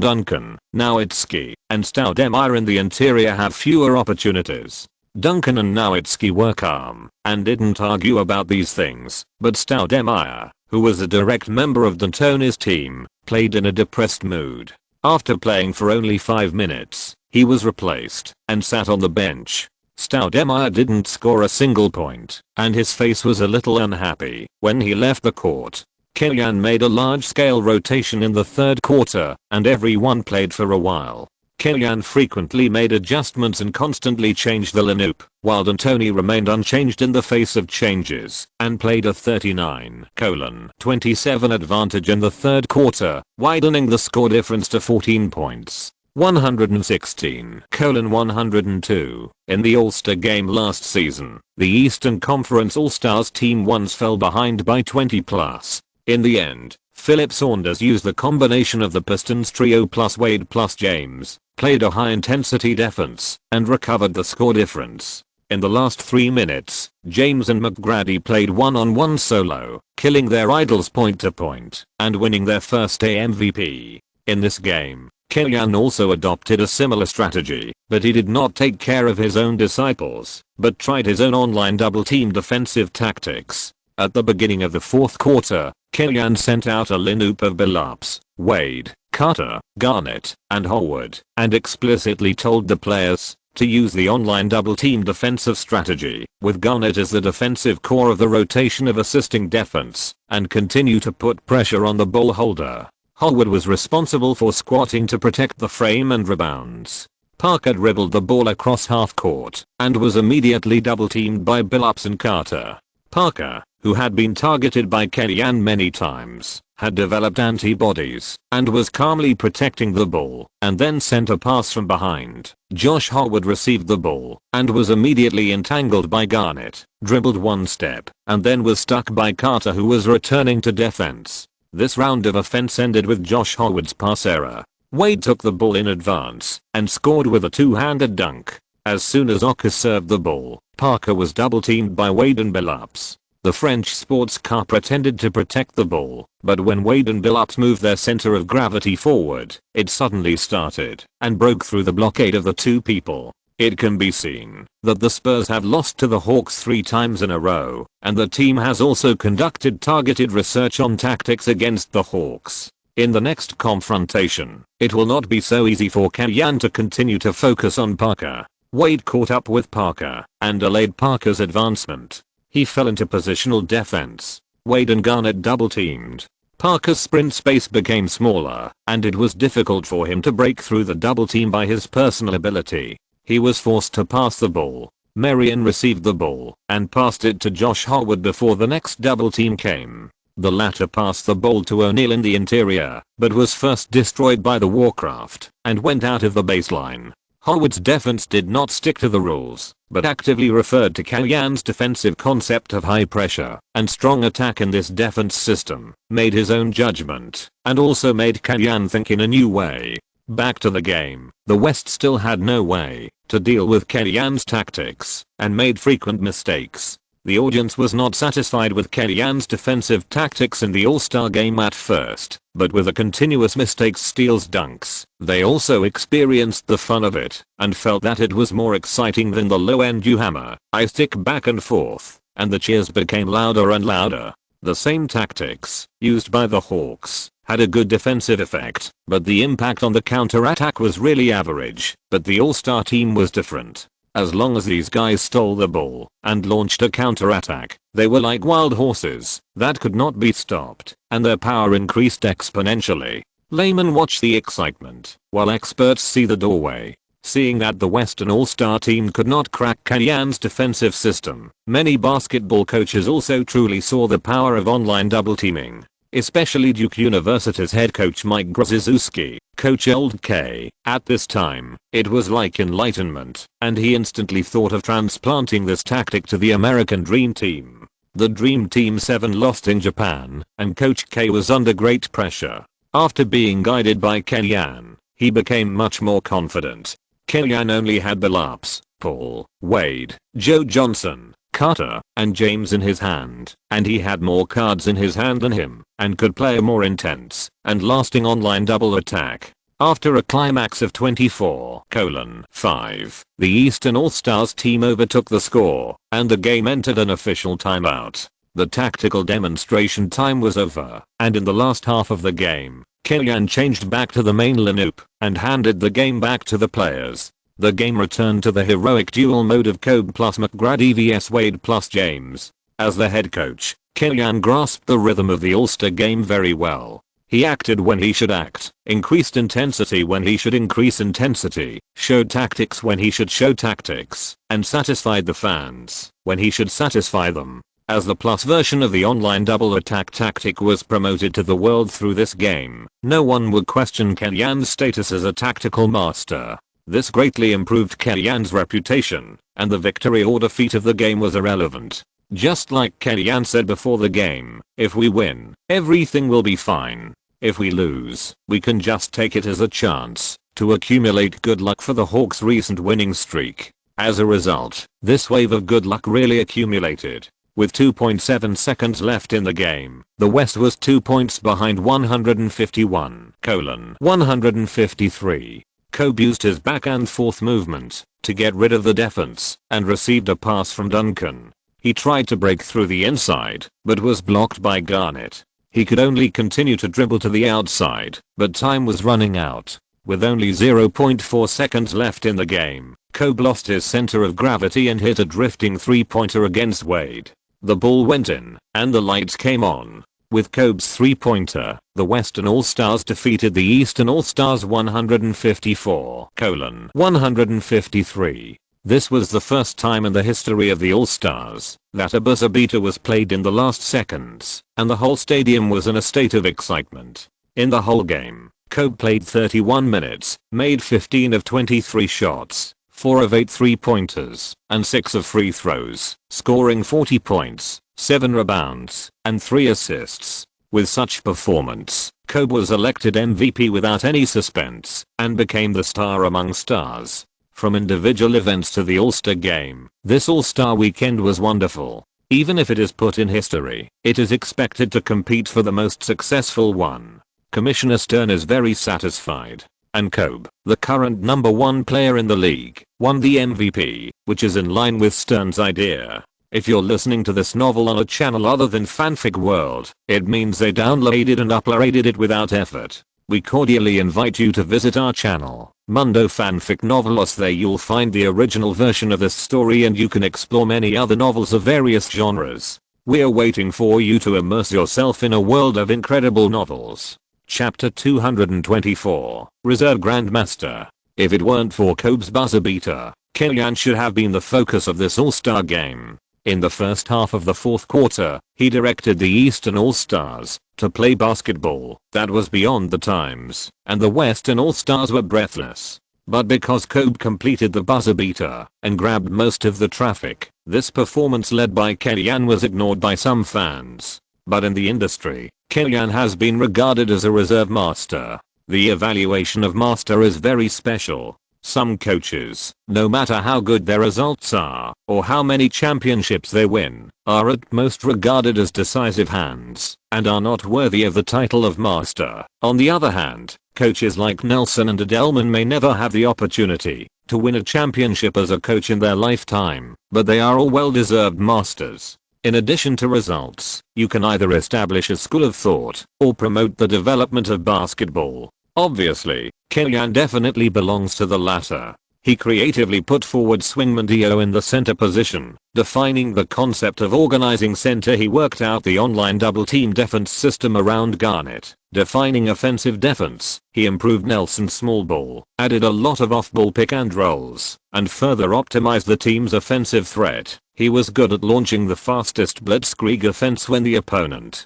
Duncan, Nowitzki, and Stoudemire in the interior have fewer opportunities. Duncan and Nowitzki were calm and didn't argue about these things, but Stoudemire, who was a direct member of D'Antoni's team, played in a depressed mood. After playing for only 5 minutes, he was replaced and sat on the bench. Stoudemire didn't score a single point, and his face was a little unhappy when he left the court. Kellyan made a large-scale rotation in the third quarter, and everyone played for a while. Kellyan frequently made adjustments and constantly changed the lineup, while D'Antoni remained unchanged in the face of changes, and played a 39-27 advantage in the third quarter, widening the score difference to 14 points. 116-102. In the All-Star game last season, the Eastern Conference All-Stars team once fell behind by 20 plus. In the end, Philip Saunders used the combination of the Pistons trio plus Wade plus James, played a high-intensity defense, and recovered the score difference. In the last 3 minutes, James and McGrady played one-on-one solo, killing their idols point to point, and winning their first MVP. In this game, Kellyanne also adopted a similar strategy, but he did not take care of his own disciples, but tried his own online double-team defensive tactics. At the beginning of the fourth quarter, Kellyanne sent out a lineup of Billups, Wade, Carter, Garnett, and Howard, and explicitly told the players to use the online double-team defensive strategy, with Garnett as the defensive core of the rotation of assisting defense, and continue to put pressure on the ball holder. Howard was responsible for squatting to protect the frame and rebounds. Parker dribbled the ball across half court, and was immediately double-teamed by Billups and Carter. Parker, who had been targeted by Kellyanne many times, had developed antibodies, and was calmly protecting the ball, and then sent a pass from behind. Josh Howard received the ball, and was immediately entangled by Garnett, dribbled one step, and then was stuck by Carter, who was returning to defense. This round of offense ended with Josh Howard's pass error. Wade took the ball in advance, and scored with a two-handed dunk. As soon as Oka served the ball, Parker was double-teamed by Wade and Billups. The French sports car pretended to protect the ball, but when Wade and Billups moved their center of gravity forward, it suddenly started, and broke through the blockade of the two people. It can be seen that the Spurs have lost to the Hawks 3 times in a row, and the team has also conducted targeted research on tactics against the Hawks. In the next confrontation, it will not be so easy for Kellyanne to continue to focus on Parker. Wade caught up with Parker, and delayed Parker's advancement. He fell into positional defense. Wade and Garnett double-teamed. Parker's sprint space became smaller, and it was difficult for him to break through the double-team by his personal ability. He was forced to pass the ball. Marion received the ball, and passed it to Josh Howard before the next double-team came. The latter passed the ball to O'Neal in the interior, but was first destroyed by the Warcraft, and went out of the baseline. Howard's defense did not stick to the rules, but actively referred to Kellyanne's defensive concept of high pressure and strong attack in this defense system, made his own judgment, and also made Kellyanne think in a new way. Back to the game, the West still had no way to deal with Kellyanne's tactics, and made frequent mistakes. The audience was not satisfied with Kellyanne's defensive tactics in the All-Star game at first, but with the continuous mistakes, steals, dunks, they also experienced the fun of it, and felt that it was more exciting than the low-end you hammer, I stick back and forth, and the cheers became louder and louder. The same tactics, used by the Hawks, had a good defensive effect, but the impact on the counter-attack was really average. But the All-Star team was different. As long as these guys stole the ball and launched a counter-attack, they were like wild horses that could not be stopped, and their power increased exponentially. Laymen watch the excitement, while experts see the doorway. Seeing that the Western All-Star team could not crack Kellyanne's defensive system, many basketball coaches also truly saw the power of online double-teaming. Especially Duke University's head coach Mike Grozowski, Coach Old K. At this time, it was like enlightenment, and he instantly thought of transplanting this tactic to the American Dream Team. The Dream Team 7 lost in Japan, and Coach K was under great pressure. After being guided by Kellyanne, he became much more confident. Kellyanne only had Billups, Paul, Wade, Joe Johnson, Carter, and James in his hand, and he had more cards in his hand than him, and could play a more intense and lasting online double attack. After a climax of 24-5, the Eastern All-Stars team overtook the score, and the game entered an official timeout. The tactical demonstration time was over, and in the last half of the game, Kellyanne changed back to the main lineup, and handed the game back to the players. The game returned to the heroic duel mode of Kobe plus McGrady vs Wade plus James. As the head coach, Kellyanne grasped the rhythm of the All-Star game very well. He acted when he should act, increased intensity when he should increase intensity, showed tactics when he should show tactics, and satisfied the fans when he should satisfy them. As the plus version of the online double attack tactic was promoted to the world through this game, no one would question Kellyanne's status as a tactical master. This greatly improved Kellyanne's reputation, and the victory or defeat of the game was irrelevant. Just like Kellyanne said before the game, if we win, everything will be fine. If we lose, we can just take it as a chance to accumulate good luck for the Hawks' recent winning streak. As a result, this wave of good luck really accumulated. With 2.7 seconds left in the game, the West was 2 points behind 151:153. Kobe used his back and forth movement to get rid of the defense and received a pass from Duncan. He tried to break through the inside, but was blocked by Garnett. He could only continue to dribble to the outside, but time was running out. With only 0.4 seconds left in the game, Kobe lost his center of gravity and hit a drifting three-pointer against Wade. The ball went in, and the lights came on. With Kobe's three-pointer, the Western All-Stars defeated the Eastern All-Stars 154-153. This was the first time in the history of the All-Stars that a buzzer beater was played in the last seconds, and the whole stadium was in a state of excitement. In the whole game, Kobe played 31 minutes, made 15 of 23 shots, 4 of 8 3-pointers, and 6 of free throws, scoring 40 points, 7 rebounds, and 3 assists. With such performance, Kobe was elected MVP without any suspense, and became the star among stars. From individual events to the All-Star game, this All-Star weekend was wonderful. Even if it is put in history, it is expected to compete for the most successful one. Commissioner Stern is very satisfied. And Kobe, the current #1 player in the league, won the MVP, which is in line with Stern's idea. If you're listening to this novel on a channel other than Fanfic World, it means they downloaded and uploaded it without effort. We cordially invite you to visit our channel, Mundo Fanfic Novelos. There you'll find the original version of this story and you can explore many other novels of various genres. We're waiting for you to immerse yourself in a world of incredible novels. Chapter 224, Reserve Grandmaster. If it weren't for Kobe's buzzer beater, Kellyanne should have been the focus of this All-Star game. In the first half of the fourth quarter, he directed the Eastern All-Stars to play basketball that was beyond the times, and the Western All-Stars were breathless. But because Kobe completed the buzzer beater and grabbed most of the traffic, this performance led by Kellyanne was ignored by some fans. But in the industry, Kellyanne has been regarded as a reserve master. The evaluation of master is very special. Some coaches, no matter how good their results are, or how many championships they win, are at most regarded as decisive hands, and are not worthy of the title of master. On the other hand, coaches like Nelson and Edelman may never have the opportunity to win a championship as a coach in their lifetime, but they are all well-deserved masters. In addition to results, you can either establish a school of thought or promote the development of basketball. Obviously, Kellyanne definitely belongs to the latter. He creatively put forward swingman Dio in the center position, defining the concept of organizing center. He worked out the online double-team defense system around Garnett, defining offensive defense. He improved Nelson's small ball, added a lot of off-ball pick and rolls, and further optimized the team's offensive threat. He was good at launching the fastest blitzkrieg offense when the opponent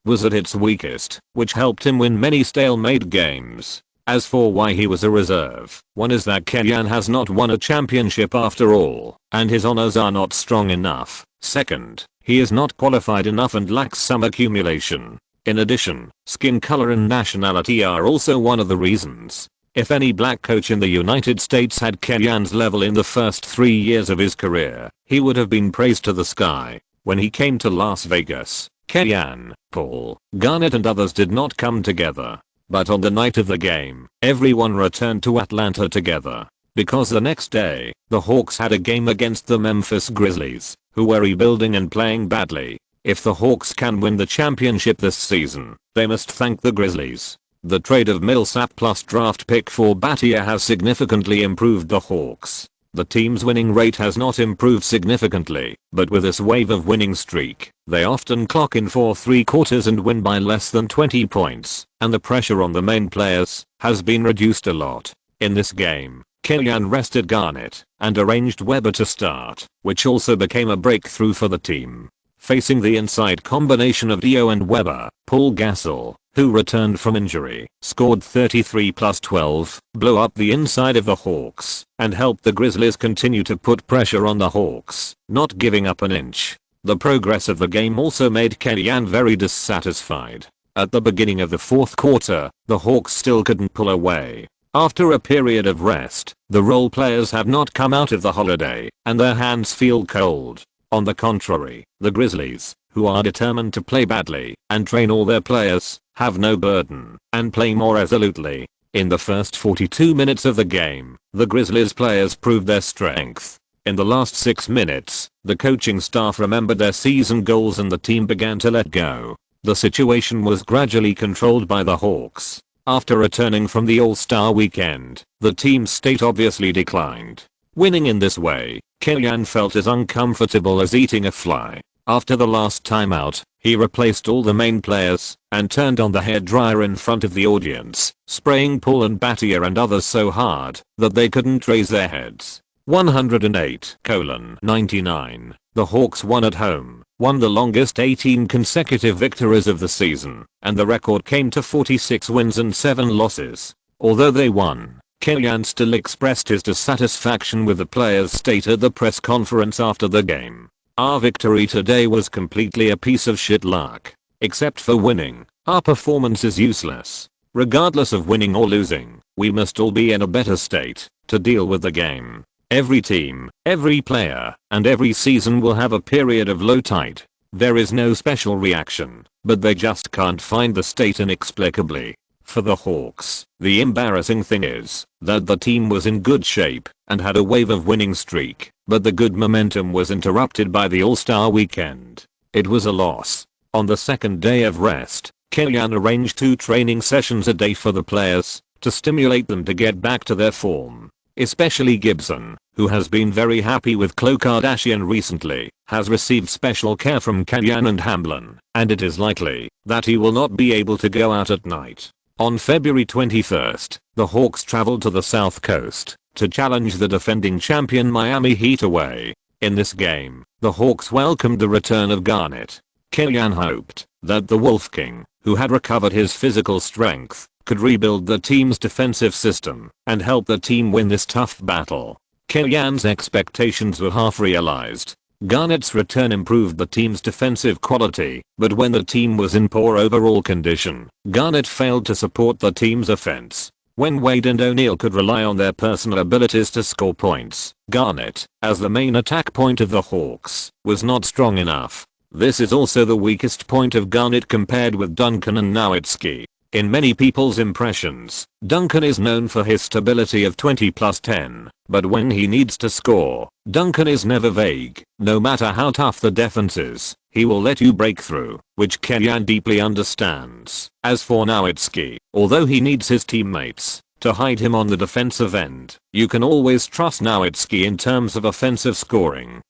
was at its weakest, which helped him win many stalemate games. As for why he was a reserve, one is that Kellyanne has not won a championship after all, and his honors are not strong enough. Second, he is not qualified enough and lacks some accumulation. In addition, skin color and nationality are also one of the reasons. If any black coach in the United States had Kellyanne's level in the first 3 years of his career, he would have been praised to the sky. When he came to Las Vegas, Kellyanne, Paul, Garnett and others did not come together. But on the night of the game, everyone returned to Atlanta together. Because the next day, the Hawks had a game against the Memphis Grizzlies, who were rebuilding and playing badly. If the Hawks can win the championship this season, they must thank the Grizzlies. The trade of Millsap plus draft pick for Battier has significantly improved the Hawks. The team's winning rate has not improved significantly, but with this wave of winning streak, they often clock in for 3 quarters and win by less than 20 points, and the pressure on the main players has been reduced a lot. In this game, Kellyanne rested Garnett and arranged Weber to start, which also became a breakthrough for the team. Facing the inside combination of Dio and Weber, Paul Gasol, who returned from injury, scored 33 plus 12, blew up the inside of the Hawks, and helped the Grizzlies continue to put pressure on the Hawks, not giving up an inch. The progress of the game also made Kellyanne very dissatisfied. At the beginning of the fourth quarter, the Hawks still couldn't pull away. After a period of rest, The role players have not come out of the holiday, and their hands feel cold. On the contrary, the Grizzlies, who are determined to play badly and train all their players, have no burden and play more resolutely. In the first 42 minutes of the game, the Grizzlies players proved their strength. In the last 6 minutes, the coaching staff remembered their season goals and the team began to let go. The situation was gradually controlled by the Hawks. After returning from the All-Star weekend, the team's state obviously declined. Winning in this way, Killian felt as uncomfortable as eating a fly. After the last timeout, he replaced all the main players and turned on the hairdryer in front of the audience, spraying Paul and Battier and others so hard that they couldn't raise their heads. 108:99. The Hawks won at home, won the longest 18 consecutive victories of the season, and the record came to 46 wins and 7 losses. Although they won, Killian still expressed his dissatisfaction with the players' state at the press conference after the game. Our victory today was completely a piece of shit luck. Except for winning, our performance is useless. Regardless of winning or losing, we must all be in a better state to deal with the game. Every team, every player, and every season will have a period of low tide. There is no special reaction, but they just can't find the state inexplicably. For the Hawks, the embarrassing thing is that the team was in good shape and had a wave of winning streak, but the good momentum was interrupted by the All-Star weekend. It was a loss. On the second day of rest, Killian arranged 2 training sessions a day for the players to stimulate them to get back to their form. Especially Gibson, who has been very happy with Khloe Kardashian recently, has received special care from Killian and Hamblin, and it is likely that he will not be able to go out at night. On February 21st, the Hawks traveled to the South Coast to challenge the defending champion Miami Heat away. In this game, the Hawks welcomed the return of Garnett. Killian hoped that the Wolf King, who had recovered his physical strength, could rebuild the team's defensive system and help the team win this tough battle. Killian's expectations were half realized. Garnett's return improved the team's defensive quality, but when the team was in poor overall condition, Garnett failed to support the team's offense. When Wade and O'Neal could rely on their personal abilities to score points, Garnett, as the main attack point of the Hawks, was not strong enough. This is also the weakest point of Garnett compared with Duncan and Nowitzki. In many people's impressions, Duncan is known for his stability of 20+10, but when he needs to score, Duncan is never vague. No matter how tough the defense is, he will let you break through, which Killian deeply understands. As for Nowitzki, although he needs his teammates to hide him on the defensive end, you can always trust Nowitzki in terms of offensive scoring.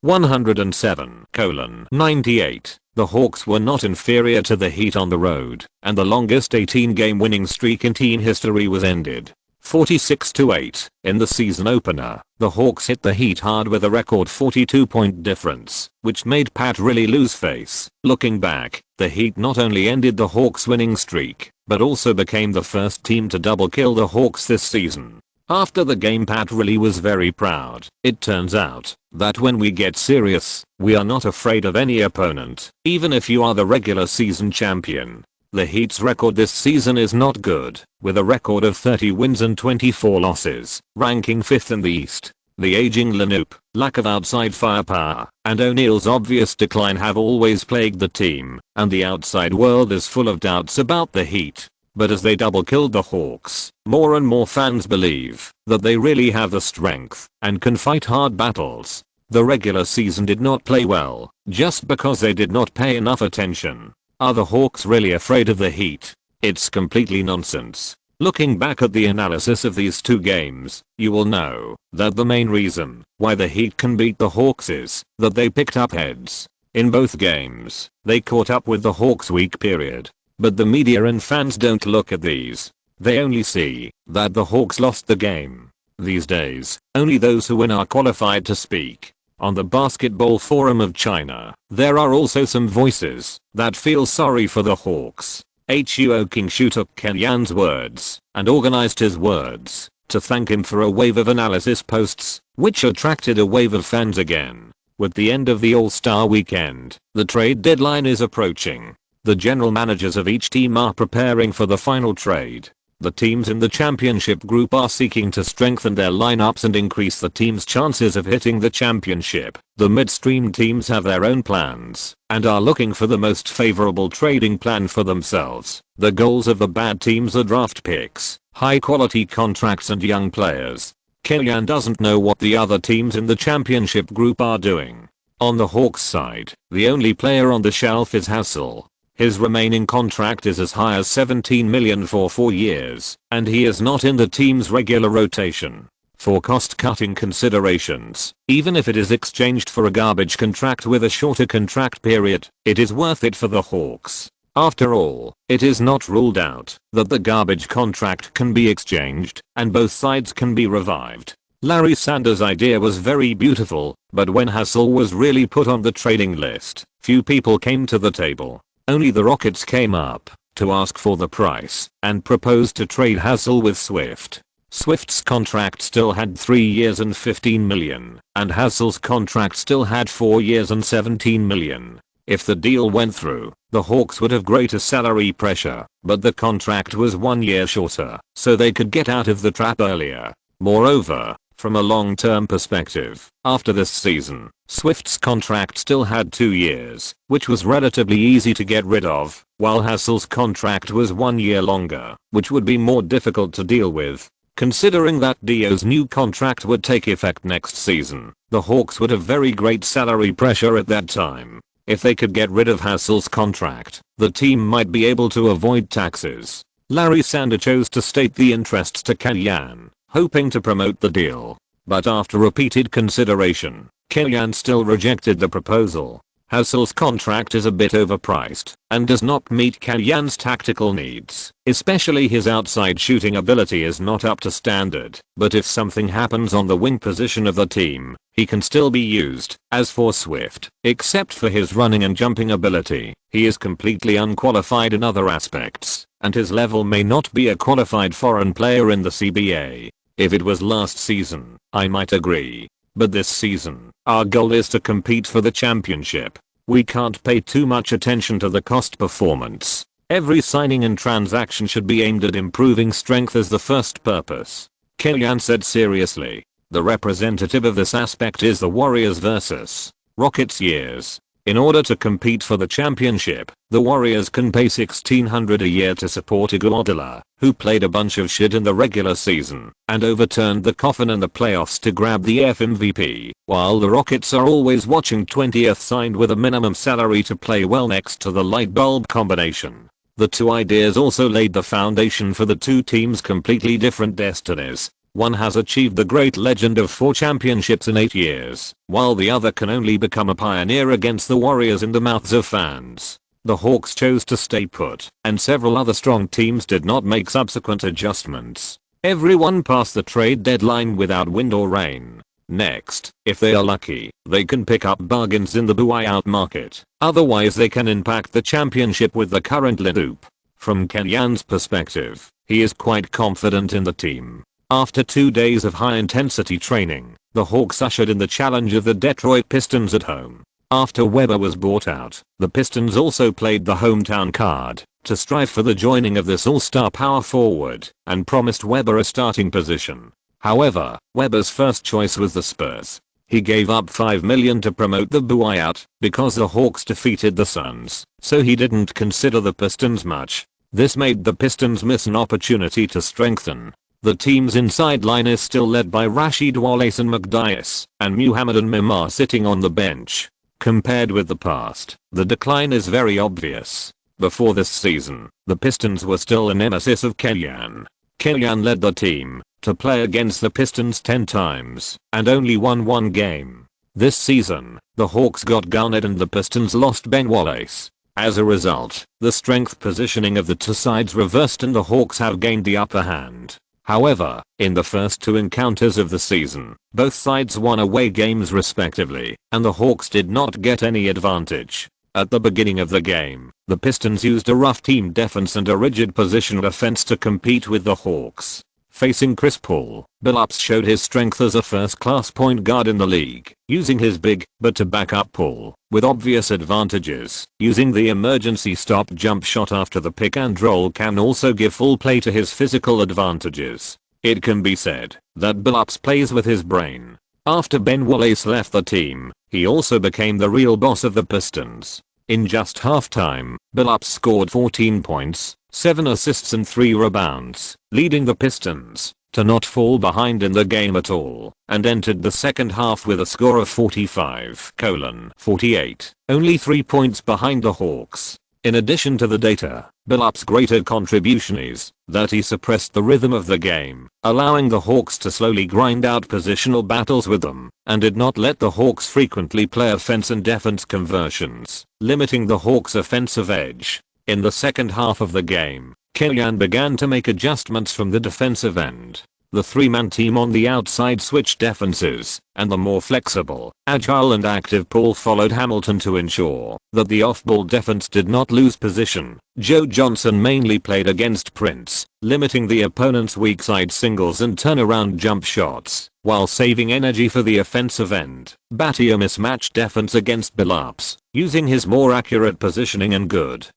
107:98. The Hawks were not inferior to the Heat on the road, and the longest 18-game winning streak in team history was ended. 46-8. In the season opener, the Hawks hit the Heat hard with a record 42-point difference, which made Pat Riley lose face. Looking back, the Heat not only ended the Hawks' winning streak, but also became the first team to double kill the Hawks this season. After the game, Pat Riley was very proud. It turns out that when we get serious, we are not afraid of any opponent, even if you are the regular season champion. The Heat's record this season is not good, with a record of 30 wins and 24 losses, ranking 5th in the East. The aging lineup, lack of outside firepower, and O'Neal's obvious decline have always plagued the team, and the outside world is full of doubts about the Heat. But as they double killed the Hawks, more and more fans believe that they really have the strength and can fight hard battles. The regular season did not play well, just because they did not pay enough attention. Are the Hawks really afraid of the Heat? It's completely nonsense. Looking back at the analysis of these 2 games, you will know that the main reason why the Heat can beat the Hawks is that they picked up heads. In both games, they caught up with the Hawks' weak period. But the media and fans don't look at these. They only see that the Hawks lost the game. These days, only those who win are qualified to speak. On the Basketball Forum of China, there are also some voices that feel sorry for the Hawks. Huo Qingshu took Killian's words and organized his words to thank him for a wave of analysis posts, which attracted a wave of fans again. With the end of the All-Star weekend, the trade deadline is approaching. The general managers of each team are preparing for the final trade. The teams in the championship group are seeking to strengthen their lineups and increase the team's chances of hitting the championship. The midstream teams have their own plans and are looking for the most favorable trading plan for themselves. The goals of the bad teams are draft picks, high quality contracts and young players. Kellyanne doesn't know what the other teams in the championship group are doing. On the Hawks side, the only player on the shelf is Hassel. His remaining contract is as high as $17 million for 4 years, and he is not in the team's regular rotation. For cost-cutting considerations, even if it is exchanged for a garbage contract with a shorter contract period, it is worth it for the Hawks. After all, it is not ruled out that the garbage contract can be exchanged, and both sides can be revived. Larry Sanders' idea was very beautiful, but when Hassel was really put on the trading list, few people came to the table. Only the Rockets came up to ask for the price and proposed to trade Hassel with Swift. Swift's contract still had 3 years and $15 million, and Hassel's contract still had 4 years and $17 million. If the deal went through, the Hawks would have greater salary pressure, but the contract was 1 year shorter, so they could get out of the trap earlier. Moreover, from a long-term perspective, after this season, Swift's contract still had 2 years, which was relatively easy to get rid of, while Hassel's contract was 1 year longer, which would be more difficult to deal with. Considering that Dio's new contract would take effect next season, the Hawks would have very great salary pressure at that time. If they could get rid of Hassel's contract, the team might be able to avoid taxes. Larry Sanders chose to state the interests to Kellyanne, hoping to promote the deal. But after repeated consideration, Kellyanne still rejected the proposal. Hassel's contract is a bit overpriced and does not meet Kellyanne's tactical needs, especially his outside shooting ability is not up to standard, but if something happens on the wing position of the team, he can still be used. As for Swift, except for his running and jumping ability, he is completely unqualified in other aspects, and his level may not be a qualified foreign player in the CBA. If it was last season, I might agree. But this season, our goal is to compete for the championship. We can't pay too much attention to the cost performance. Every signing and transaction should be aimed at improving strength as the first purpose. Kellyanne said seriously. The representative of this aspect is the Warriors vs. Rockets years. In order to compete for the championship, the Warriors can pay $1,600 a year to support Iguodala, who played a bunch of shit in the regular season and overturned the coffin in the playoffs to grab the MVP, while the Rockets are always watching 20th signed with a minimum salary to play well next to the light bulb combination. The two ideas also laid the foundation for the two teams' completely different destinies. One has achieved the great legend of 4 championships in 8 years, while the other can only become a pioneer against the Warriors in the mouths of fans. The Hawks chose to stay put, and several other strong teams did not make subsequent adjustments. Everyone passed the trade deadline without wind or rain. Next, if they are lucky, they can pick up bargains in the buyout market. Otherwise they can impact the championship with the current lineup. From Kellyanne's perspective, he is quite confident in the team. After 2 days of high-intensity training, the Hawks ushered in the challenge of the Detroit Pistons at home. After Webber was bought out, the Pistons also played the hometown card to strive for the joining of this all-star power forward and promised Webber a starting position. However, Webber's first choice was the Spurs. He gave up $5 million to promote the buyout because the Hawks defeated the Suns, so he didn't consider the Pistons much. This made the Pistons miss an opportunity to strengthen. The team's inside line is still led by Rasheed Wallace and McDyess, and Muhammadan Mimar sitting on the bench. Compared with the past, the decline is very obvious. Before this season, the Pistons were still a nemesis of Kellyanne. Kellyanne led the team to play against the Pistons 10 times and only won 1 game. This season, the Hawks got Garnett and the Pistons lost Ben Wallace. As a result, the strength positioning of the two sides reversed and the Hawks have gained the upper hand. However, in the first 2 encounters of the season, both sides won away games respectively, and the Hawks did not get any advantage. At the beginning of the game, the Pistons used a rough team defense and a rigid position offense to compete with the Hawks. Facing Chris Paul, Billups showed his strength as a first-class point guard in the league, using his big, but to back up Paul, with obvious advantages. Using the emergency stop jump shot after the pick and roll can also give full play to his physical advantages. It can be said that Billups plays with his brain. After Ben Wallace left the team, he also became the real boss of the Pistons. In just halftime, Billups scored 14 points, 7 assists and 3 rebounds, leading the Pistons to not fall behind in the game at all, and entered the second half with a score of 45-48, only 3 points behind the Hawks. In addition to the data, Billups' greater contribution is that he suppressed the rhythm of the game, allowing the Hawks to slowly grind out positional battles with them, and did not let the Hawks frequently play offense and defense conversions, limiting the Hawks' offensive edge. In the second half of the game, Kellyan began to make adjustments from the defensive end. The three-man team on the outside switched defenses, and the more flexible, agile and active Paul followed Hamilton to ensure that the off-ball defense did not lose position. Joe Johnson mainly played against Prince, limiting the opponent's weak side singles and turnaround jump shots, while saving energy for the offensive end. Battier mismatched defense against Billups, using his more accurate positioning and good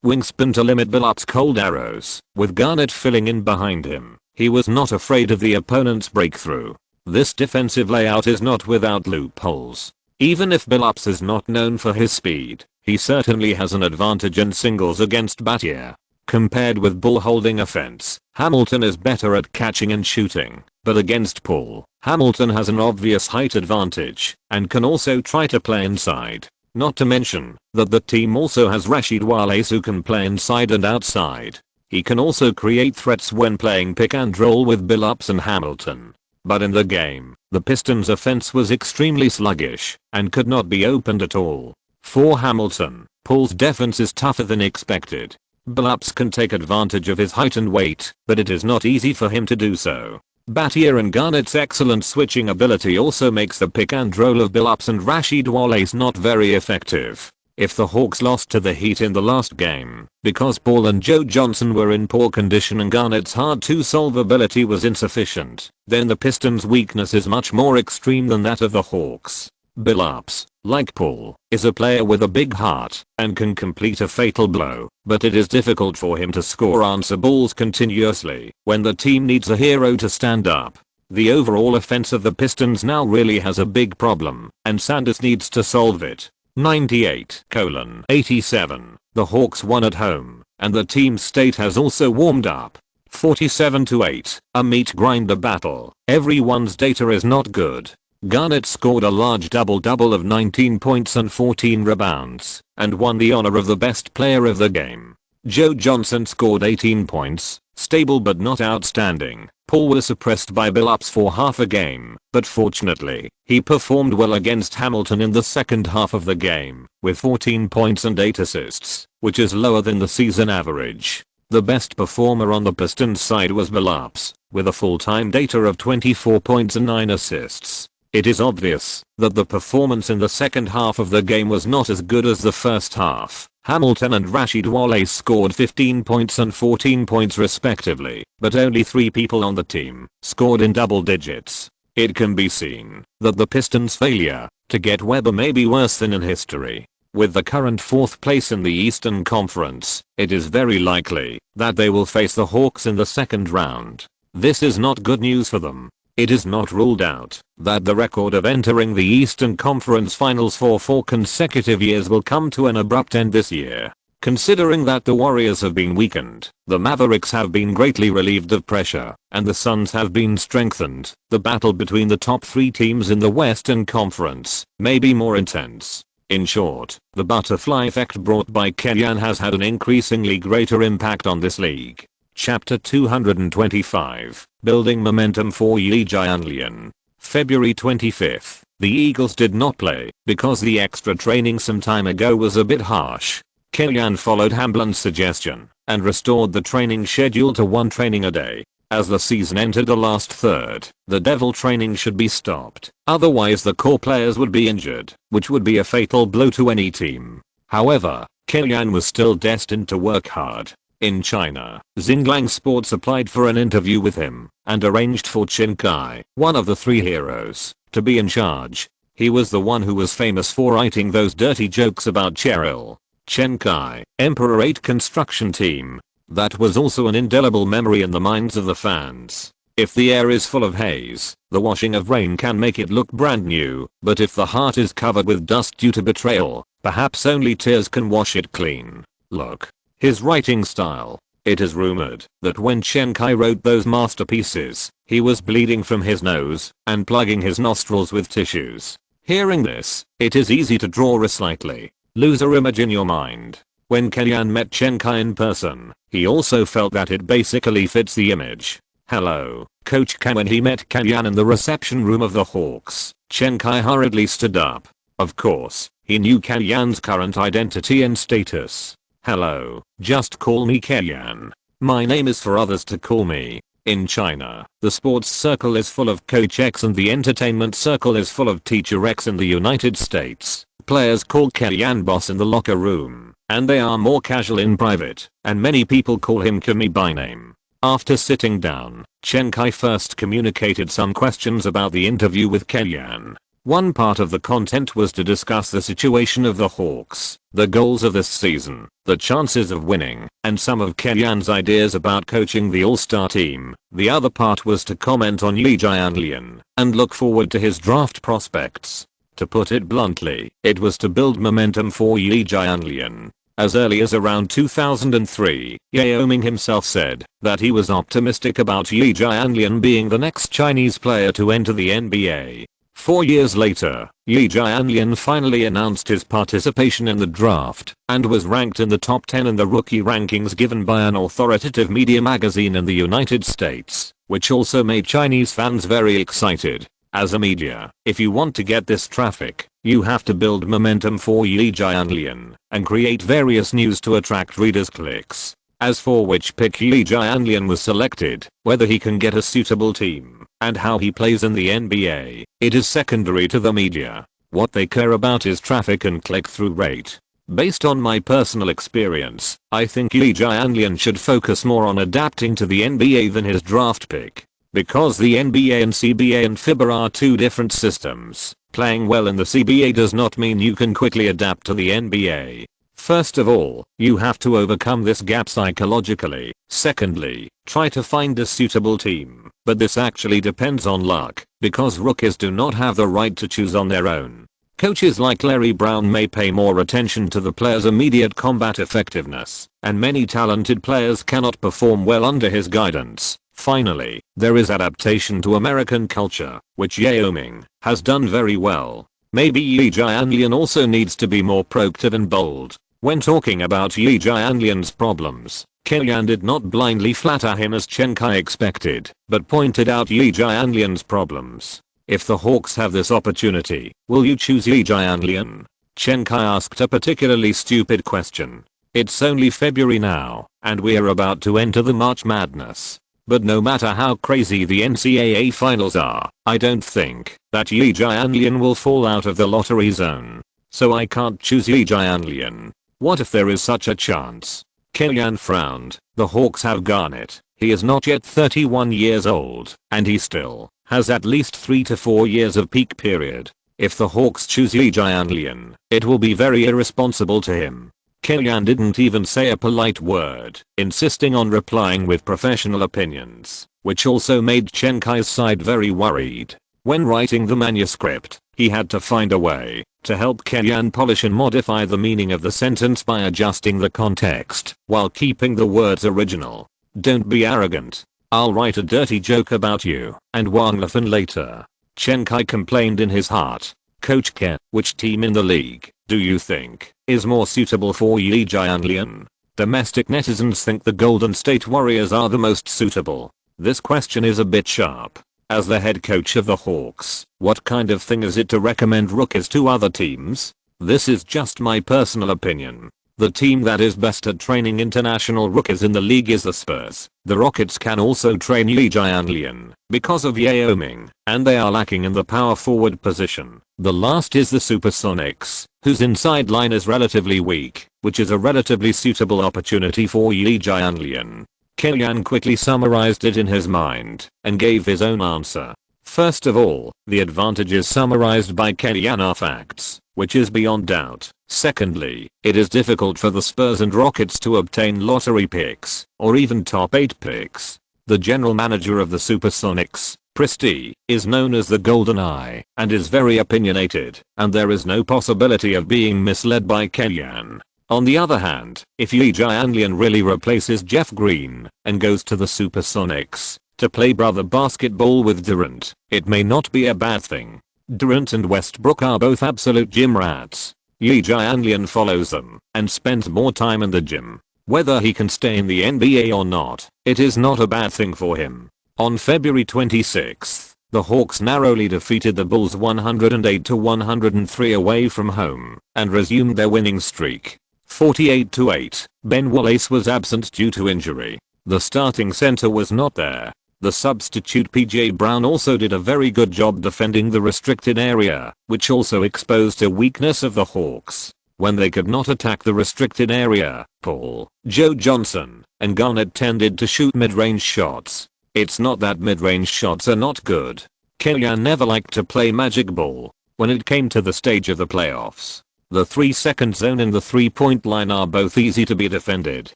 wingspan to limit Billups' cold arrows, with Garnett filling in behind him. He was not afraid of the opponent's breakthrough. This defensive layout is not without loopholes. Even if Billups is not known for his speed, he certainly has an advantage in singles against Battier. Compared with ball holding offense, Hamilton is better at catching and shooting, but against Paul, Hamilton has an obvious height advantage, and can also try to play inside. Not to mention that the team also has Rasheed Wallace who can play inside and outside. He can also create threats when playing pick and roll with Billups and Hamilton. But in the game, the Pistons' offense was extremely sluggish and could not be opened at all. For Hamilton, Paul's defense is tougher than expected. Billups can take advantage of his height and weight, but it is not easy for him to do so. Battier and Garnett's excellent switching ability also makes the pick and roll of Billups and Rasheed Wallace not very effective. If the Hawks lost to the Heat in the last game, because Paul and Joe Johnson were in poor condition and Garnett's hard-to-solve ability was insufficient, then the Pistons' weakness is much more extreme than that of the Hawks. Billups, like Paul, is a player with a big heart and can complete a fatal blow, but it is difficult for him to score answer balls continuously when the team needs a hero to stand up. The overall offense of the Pistons now really has a big problem, and Sanders needs to solve it. 98-87. The Hawks won at home, and the team's state has also warmed up. 47-8. A meat grinder battle. Everyone's data is not good. Garnett scored a large double-double of 19 points and 14 rebounds, and won the honor of the best player of the game. Joe Johnson scored 18 points, stable but not outstanding. Paul was suppressed by Billups for half a game, but fortunately, he performed well against Hamilton in the second half of the game, with 14 points and 8 assists, which is lower than the season average. The best performer on the Pistons side was Billups, with a full-time data of 24 points and 9 assists. It is obvious that the performance in the second half of the game was not as good as the first half. Hamilton and Rasheed Wallace scored 15 points and 14 points respectively, but only 3 people on the team scored in double digits. It can be seen that the Pistons' failure to get Weber may be worse than in history. With the current 4th place in the Eastern Conference, it is very likely that they will face the Hawks in the second round. This is not good news for them. It is not ruled out that the record of entering the Eastern Conference Finals for 4 consecutive years will come to an abrupt end this year. Considering that the Warriors have been weakened, the Mavericks have been greatly relieved of pressure, and the Suns have been strengthened, the battle between the top 3 teams in the Western Conference may be more intense. In short, the butterfly effect brought by Kellyan has had an increasingly greater impact on this league. Chapter 225, Building Momentum for Yi Jianlian. February 25th. The Eagles did not play because the extra training some time ago was a bit harsh. Kellyan followed Hamlin's suggestion and restored the training schedule to 1 training a day. As the season entered the last third, the devil training should be stopped. Otherwise the core players would be injured, which would be a fatal blow to any team. However, Kellyan was still destined to work hard. In China, Xinglang Sports applied for an interview with him and arranged for Chen Kai, one of the three heroes, to be in charge. He was the one who was famous for writing those dirty jokes about Cheryl. Chen Kai, Emperor 8 construction team. That was also an indelible memory in the minds of the fans. If the air is full of haze, the washing of rain can make it look brand new, but if the heart is covered with dust due to betrayal, perhaps only tears can wash it clean. Look. His writing style. It is rumored that when Chen Kai wrote those masterpieces, he was bleeding from his nose and plugging his nostrils with tissues. Hearing this, it is easy to draw a slightly looser image in your mind. When Kellyan met Chen Kai in person, he also felt that it basically fits the image. Hello, Coach Kai. When he met Kellyan in the reception room of the Hawks, Chen Kai hurriedly stood up. Of course, he knew Kellyan's current identity and status. Hello, just call me Kellyan. My name is for others to call me. In China, the sports circle is full of Coach X and the entertainment circle is full of Teacher X. In the United States, players call Kellyan boss in the locker room, and they are more casual in private, and many people call him Kobe by name. After sitting down, Chen Kai first communicated some questions about the interview with Kellyan. One part of the content was to discuss the situation of the Hawks, the goals of this season, the chances of winning, and some of Kellyan's ideas about coaching the All-Star team. The other part was to comment on Yi Jianlian and look forward to his draft prospects. To put it bluntly, it was to build momentum for Yi Jianlian. As early as around 2003, Yao Ming himself said that he was optimistic about Yi Jianlian being the next Chinese player to enter the NBA. 4 years later, Yi Jianlian finally announced his participation in the draft and was ranked in the top 10 in the rookie rankings given by an authoritative media magazine in the United States, which also made Chinese fans very excited. As a media, if you want to get this traffic, you have to build momentum for Yi Jianlian and create various news to attract readers' clicks. As for which pick Yi Jianlian was selected, whether he can get a suitable team, and how he plays in the NBA, it is secondary to the media. What they care about is traffic and click-through rate. Based on my personal experience, I think Yi Jianlian should focus more on adapting to the NBA than his draft pick. Because the NBA and CBA and FIBA are two different systems, playing well in the CBA does not mean you can quickly adapt to the NBA. First of all, you have to overcome this gap psychologically. Secondly, try to find a suitable team. But this actually depends on luck, because rookies do not have the right to choose on their own. Coaches like Larry Brown may pay more attention to the player's immediate combat effectiveness, and many talented players cannot perform well under his guidance. Finally, there is adaptation to American culture, which Yao Ming has done very well. Maybe Yi Jianlian also needs to be more proactive and bold. When talking about Yi Jianlian's problems, Kellyan did not blindly flatter him as Chen Kai expected, but pointed out Yi Jianlian's problems. If the Hawks have this opportunity, will you choose Yi Jianlian? Chen Kai asked a particularly stupid question. It's only February now, and we're about to enter the March Madness. But no matter how crazy the NCAA finals are, I don't think that Yi Jianlian will fall out of the lottery zone. So I can't choose Yi Jianlian. What if there is such a chance? Kellyan frowned. The Hawks have Garnett. He is not yet 31 years old, and he still has at least 3 to 4 years of peak period. If the Hawks choose Yi Jianlian, it will be very irresponsible to him. Kellyan didn't even say a polite word, insisting on replying with professional opinions, which also made Chen Kai's side very worried. When writing the manuscript, he had to find a way to help Kellyan polish and modify the meaning of the sentence by adjusting the context while keeping the words original. Don't be arrogant. I'll write a dirty joke about you and Wang Lefan later. Chen Kai complained in his heart. Coach Ke, which team in the league do you think is more suitable for Yi Jianlian? Domestic netizens think the Golden State Warriors are the most suitable. This question is a bit sharp. As the head coach of the Hawks, what kind of thing is it to recommend rookies to other teams? This is just my personal opinion. The team that is best at training international rookies in the league is the Spurs. The Rockets can also train Yi Jianlian because of Yao Ming, and they are lacking in the power forward position. The last is the Supersonics, whose inside line is relatively weak, which is a relatively suitable opportunity for Yi Jianlian. Kylian quickly summarized it in his mind and gave his own answer. First of all, the advantages summarized by Kylian are facts, which is beyond doubt. Secondly, it is difficult for the Spurs and Rockets to obtain lottery picks, or even top 8 picks. The general manager of the Supersonics, Presti, is known as the Golden Eye, and is very opinionated, and there is no possibility of being misled by Kylian. On the other hand, if Yi Jianlian really replaces Jeff Green, and goes to the Supersonics, to play brother basketball with Durant, it may not be a bad thing. Durant and Westbrook are both absolute gym rats. Yi Jianlian follows them and spends more time in the gym. Whether he can stay in the NBA or not, it is not a bad thing for him. On February 26th, the Hawks narrowly defeated the Bulls 108-103 away from home and resumed their winning streak. 48-8, Ben Wallace was absent due to injury. The starting center was not there. The substitute PJ Brown also did a very good job defending the restricted area, which also exposed a weakness of the Hawks. When they could not attack the restricted area, Paul, Joe Johnson, and Garnett tended to shoot mid-range shots. It's not that mid-range shots are not good. Kylian never liked to play magic ball. When it came to the stage of the playoffs, the 3-second zone and the 3-point line are both easy to be defended.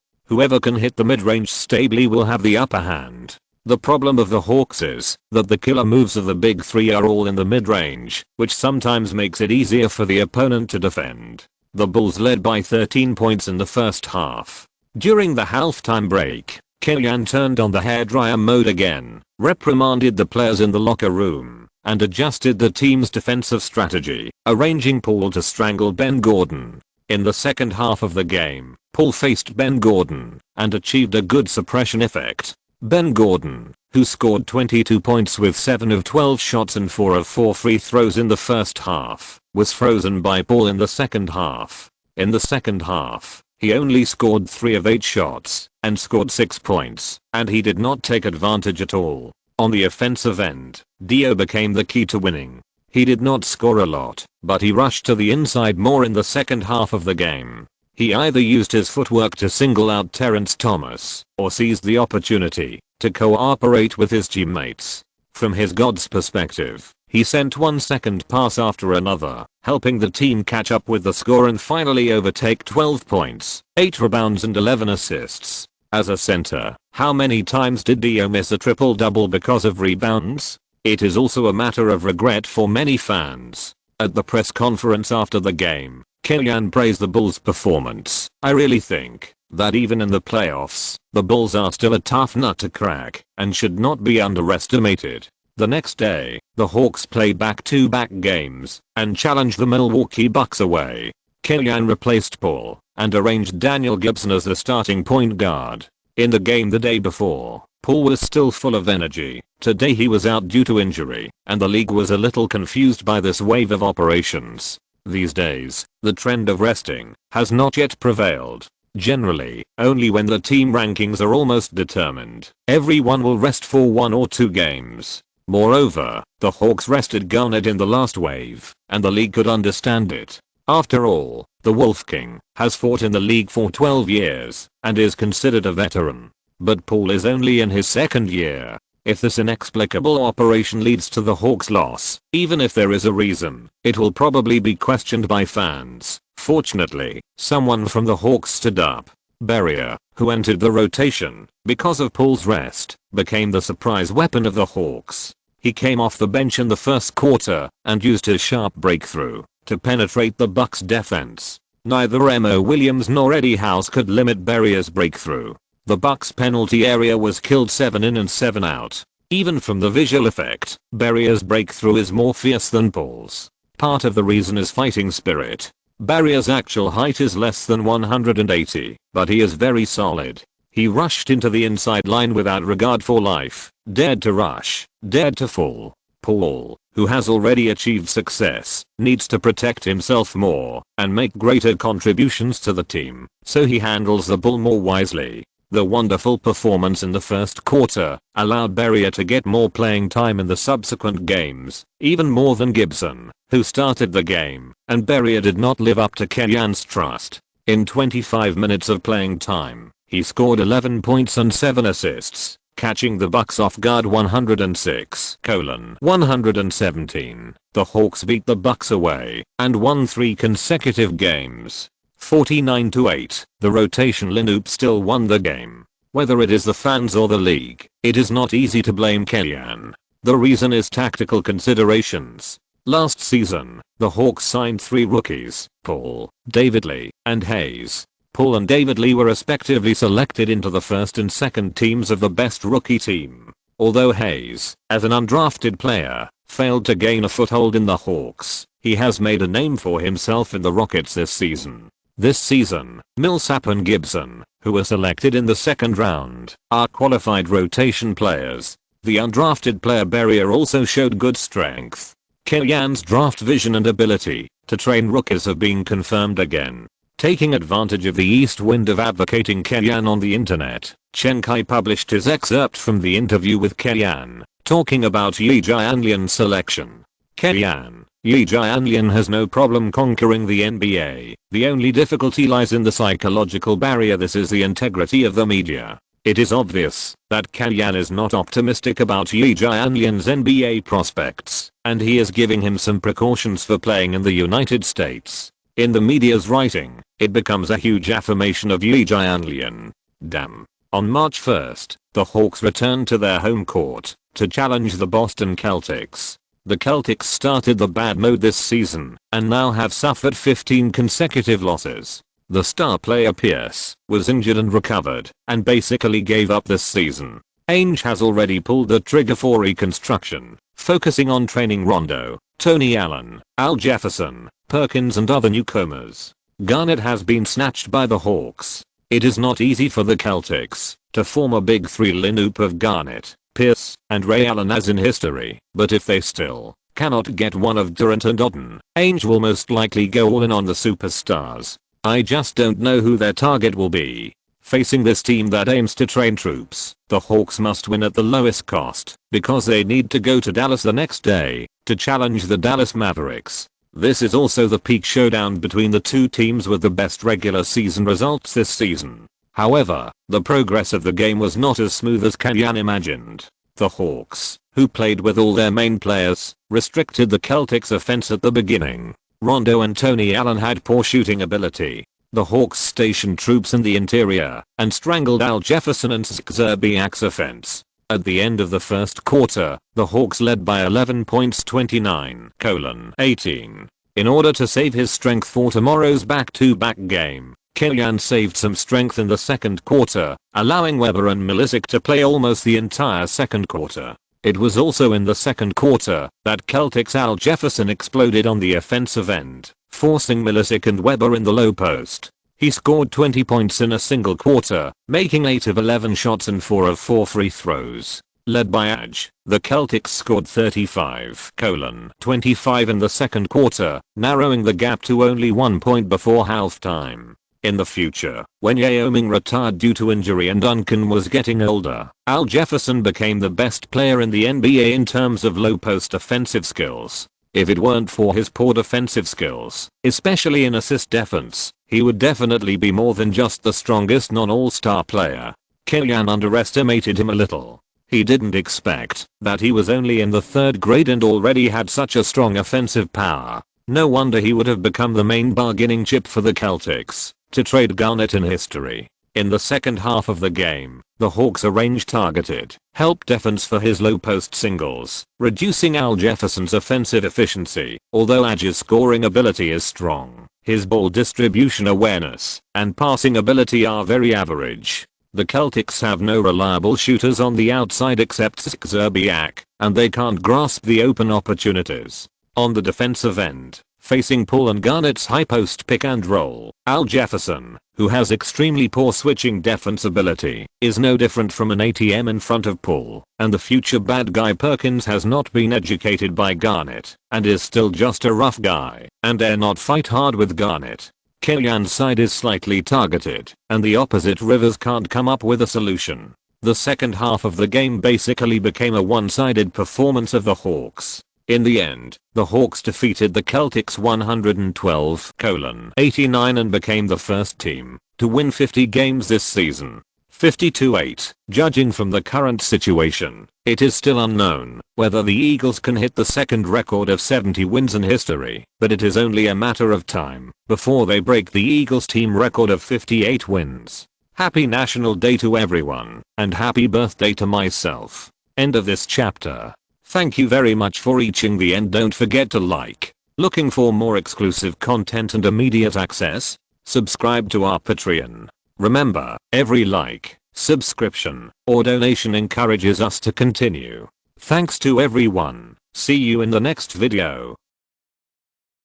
Whoever can hit the mid-range stably will have the upper hand. The problem of the Hawks is that the killer moves of the big three are all in the mid-range, which sometimes makes it easier for the opponent to defend. The Bulls led by 13 points in the first half. During the halftime break, Kylian turned on the hairdryer mode again, reprimanded the players in the locker room, and adjusted the team's defensive strategy, arranging Paul to strangle Ben Gordon. In the second half of the game, Paul faced Ben Gordon and achieved a good suppression effect. Ben Gordon, who scored 22 points with 7 of 12 shots and 4 of 4 free throws in the first half, was frozen by Paul in the second half. In the second half, he only scored 3 of 8 shots and scored 6 points, and he did not take advantage at all. On the offensive end, Dio became the key to winning. He did not score a lot, but he rushed to the inside more in the second half of the game. He either used his footwork to single out Terrence Thomas, or seized the opportunity to cooperate with his teammates. From his God's perspective, he sent one second pass after another, helping the team catch up with the score and finally overtake 12 points, 8 rebounds and 11 assists. As a center, how many times did Dio miss a triple-double because of rebounds? It is also a matter of regret for many fans. At the press conference after the game, Kylian praised the Bulls' performance. I really think that even in the playoffs, the Bulls are still a tough nut to crack and should not be underestimated. The next day, the Hawks played back-to-back games and challenged the Milwaukee Bucks away. Kylian replaced Paul and arranged Daniel Gibson as the starting point guard. In the game the day before, Paul was still full of energy. Today he was out due to injury, and the league was a little confused by this wave of operations. These days, the trend of resting has not yet prevailed. Generally, only when the team rankings are almost determined, everyone will rest for 1 or 2 games. Moreover, the Hawks rested Garnett in the last wave, and the league could understand it. After all, the Wolf King has fought in the league for 12 years and is considered a veteran. But Paul is only in his 2nd year. If this inexplicable operation leads to the Hawks' loss, even if there is a reason, it will probably be questioned by fans. Fortunately, someone from the Hawks stood up. Berrier, who entered the rotation because of Paul's rest, became the surprise weapon of the Hawks. He came off the bench in the first quarter and used his sharp breakthrough to penetrate the Bucks' defense. Neither Mo Williams nor Eddie House could limit Berrier's breakthrough. The Bucks' penalty area was killed 7 in and 7 out. Even from the visual effect, Berrier's breakthrough is more fierce than Paul's. Part of the reason is fighting spirit. Berrier's actual height is less than 180, but he is very solid. He rushed into the inside line without regard for life, dared to rush, dared to fall. Paul, who has already achieved success, needs to protect himself more and make greater contributions to the team, so he handles the ball more wisely. The wonderful performance in the first quarter allowed Berrier to get more playing time in the subsequent games, even more than Gibson, who started the game, and Berrier did not live up to Kellyan's trust. In 25 minutes of playing time, he scored 11 points and 7 assists, catching the Bucks off guard 106-117. The Hawks beat the Bucks away and won 3 consecutive games. 49-8, the rotation lineup still won the game. Whether it is the fans or the league, it is not easy to blame Kellyan. The reason is tactical considerations. Last season, the Hawks signed 3 rookies, Paul, David Lee, and Hayes. Paul and David Lee were respectively selected into the first and second teams of the best rookie team. Although Hayes, as an undrafted player, failed to gain a foothold in the Hawks, he has made a name for himself in the Rockets this season. This season, Millsap and Gibson, who were selected in the second round, are qualified rotation players. The undrafted player Berrier also showed good strength. Kellyan's draft vision and ability to train rookies have been confirmed again. Taking advantage of the east wind of advocating Kellyan on the internet, Chen Kai published his excerpt from the interview with Kellyan, talking about Yi Jianlian's selection. Kellyan, Yi Jianlian has no problem conquering the NBA. The only difficulty lies in the psychological barrier. This is the integrity of the media. It is obvious that Kellyan is not optimistic about Yi Jianlian's NBA prospects, and he is giving him some precautions for playing in the United States. In the media's writing, it becomes a huge affirmation of Yi Jianlian. Damn. On March 1st, the Hawks returned to their home court to challenge the Boston Celtics. The Celtics started the bad mode this season and now have suffered 15 consecutive losses. The star player Pierce was injured and recovered and basically gave up this season. Ainge has already pulled the trigger for reconstruction, focusing on training Rondo, Tony Allen, Al Jefferson, Perkins and other newcomers. Garnett has been snatched by the Hawks. It is not easy for the Celtics to form a big 3 lineup of Garnett, Pierce, and Ray Allen as in history, but if they still cannot get one of Durant and Odden, Ainge will most likely go all in on the superstars. I just don't know who their target will be. Facing this team that aims to train troops, the Hawks must win at the lowest cost, because they need to go to Dallas the next day to challenge the Dallas Mavericks. This is also the peak showdown between the two teams with the best regular season results this season. However, the progress of the game was not as smooth as Kellyan imagined. The Hawks, who played with all their main players, restricted the Celtics' offense at the beginning. Rondo and Tony Allen had poor shooting ability. The Hawks stationed troops in the interior and strangled Al Jefferson and Zerbiak's offense. At the end of the first quarter, the Hawks led by 11 points 29-18. In order to save his strength for tomorrow's back-to-back game, Kellyan saved some strength in the second quarter, allowing Weber and Milicic to play almost the entire second quarter. It was also in the second quarter that Celtics' Al Jefferson exploded on the offensive end, forcing Milicic and Weber in the low post. He scored 20 points in a single quarter, making 8 of 11 shots and 4 of 4 free throws. Led by Aj, the Celtics scored 35-25 in the second quarter, narrowing the gap to only 1 point before halftime. In the future, when Yao Ming retired due to injury and Duncan was getting older, Al Jefferson became the best player in the NBA in terms of low post offensive skills. If it weren't for his poor defensive skills, especially in assist defense, he would definitely be more than just the strongest non-all-star player. Kellyan underestimated him a little. He didn't expect that he was only in the 3rd grade and already had such a strong offensive power. No wonder he would have become the main bargaining chip for the Celtics to trade Garnett in history. In the second half of the game, the Hawks arranged targeted help defense for his low post singles, reducing Al Jefferson's offensive efficiency. Although Aj's scoring ability is strong, his ball distribution awareness and passing ability are very average. The Celtics have no reliable shooters on the outside except Zerbiak, and they can't grasp the open opportunities. On the defensive end, Facing Paul and Garnett's high post pick and roll, Al Jefferson, who has extremely poor switching defense ability, is no different from an ATM in front of Paul, and the future bad guy Perkins has not been educated by Garnett, and is still just a rough guy, and dare not fight hard with Garnett. Killian's side is slightly targeted, and the opposite Rivers can't come up with a solution. The second half of the game basically became a one-sided performance of the Hawks. In the end, the Hawks defeated the Celtics 112-89 and became the first team to win 50 games this season. 52-8. Judging from the current situation, it is still unknown whether the Eagles can hit the second record of 70 wins in history, but it is only a matter of time before they break the Eagles team record of 58 wins. Happy National Day to everyone, and happy birthday to myself. End of this chapter. Thank you very much for reaching the end. Don't forget to like. Looking for more exclusive content and immediate access? Subscribe to our Patreon. Remember, every like, subscription, or donation encourages us to continue. Thanks to everyone. See you in the next video.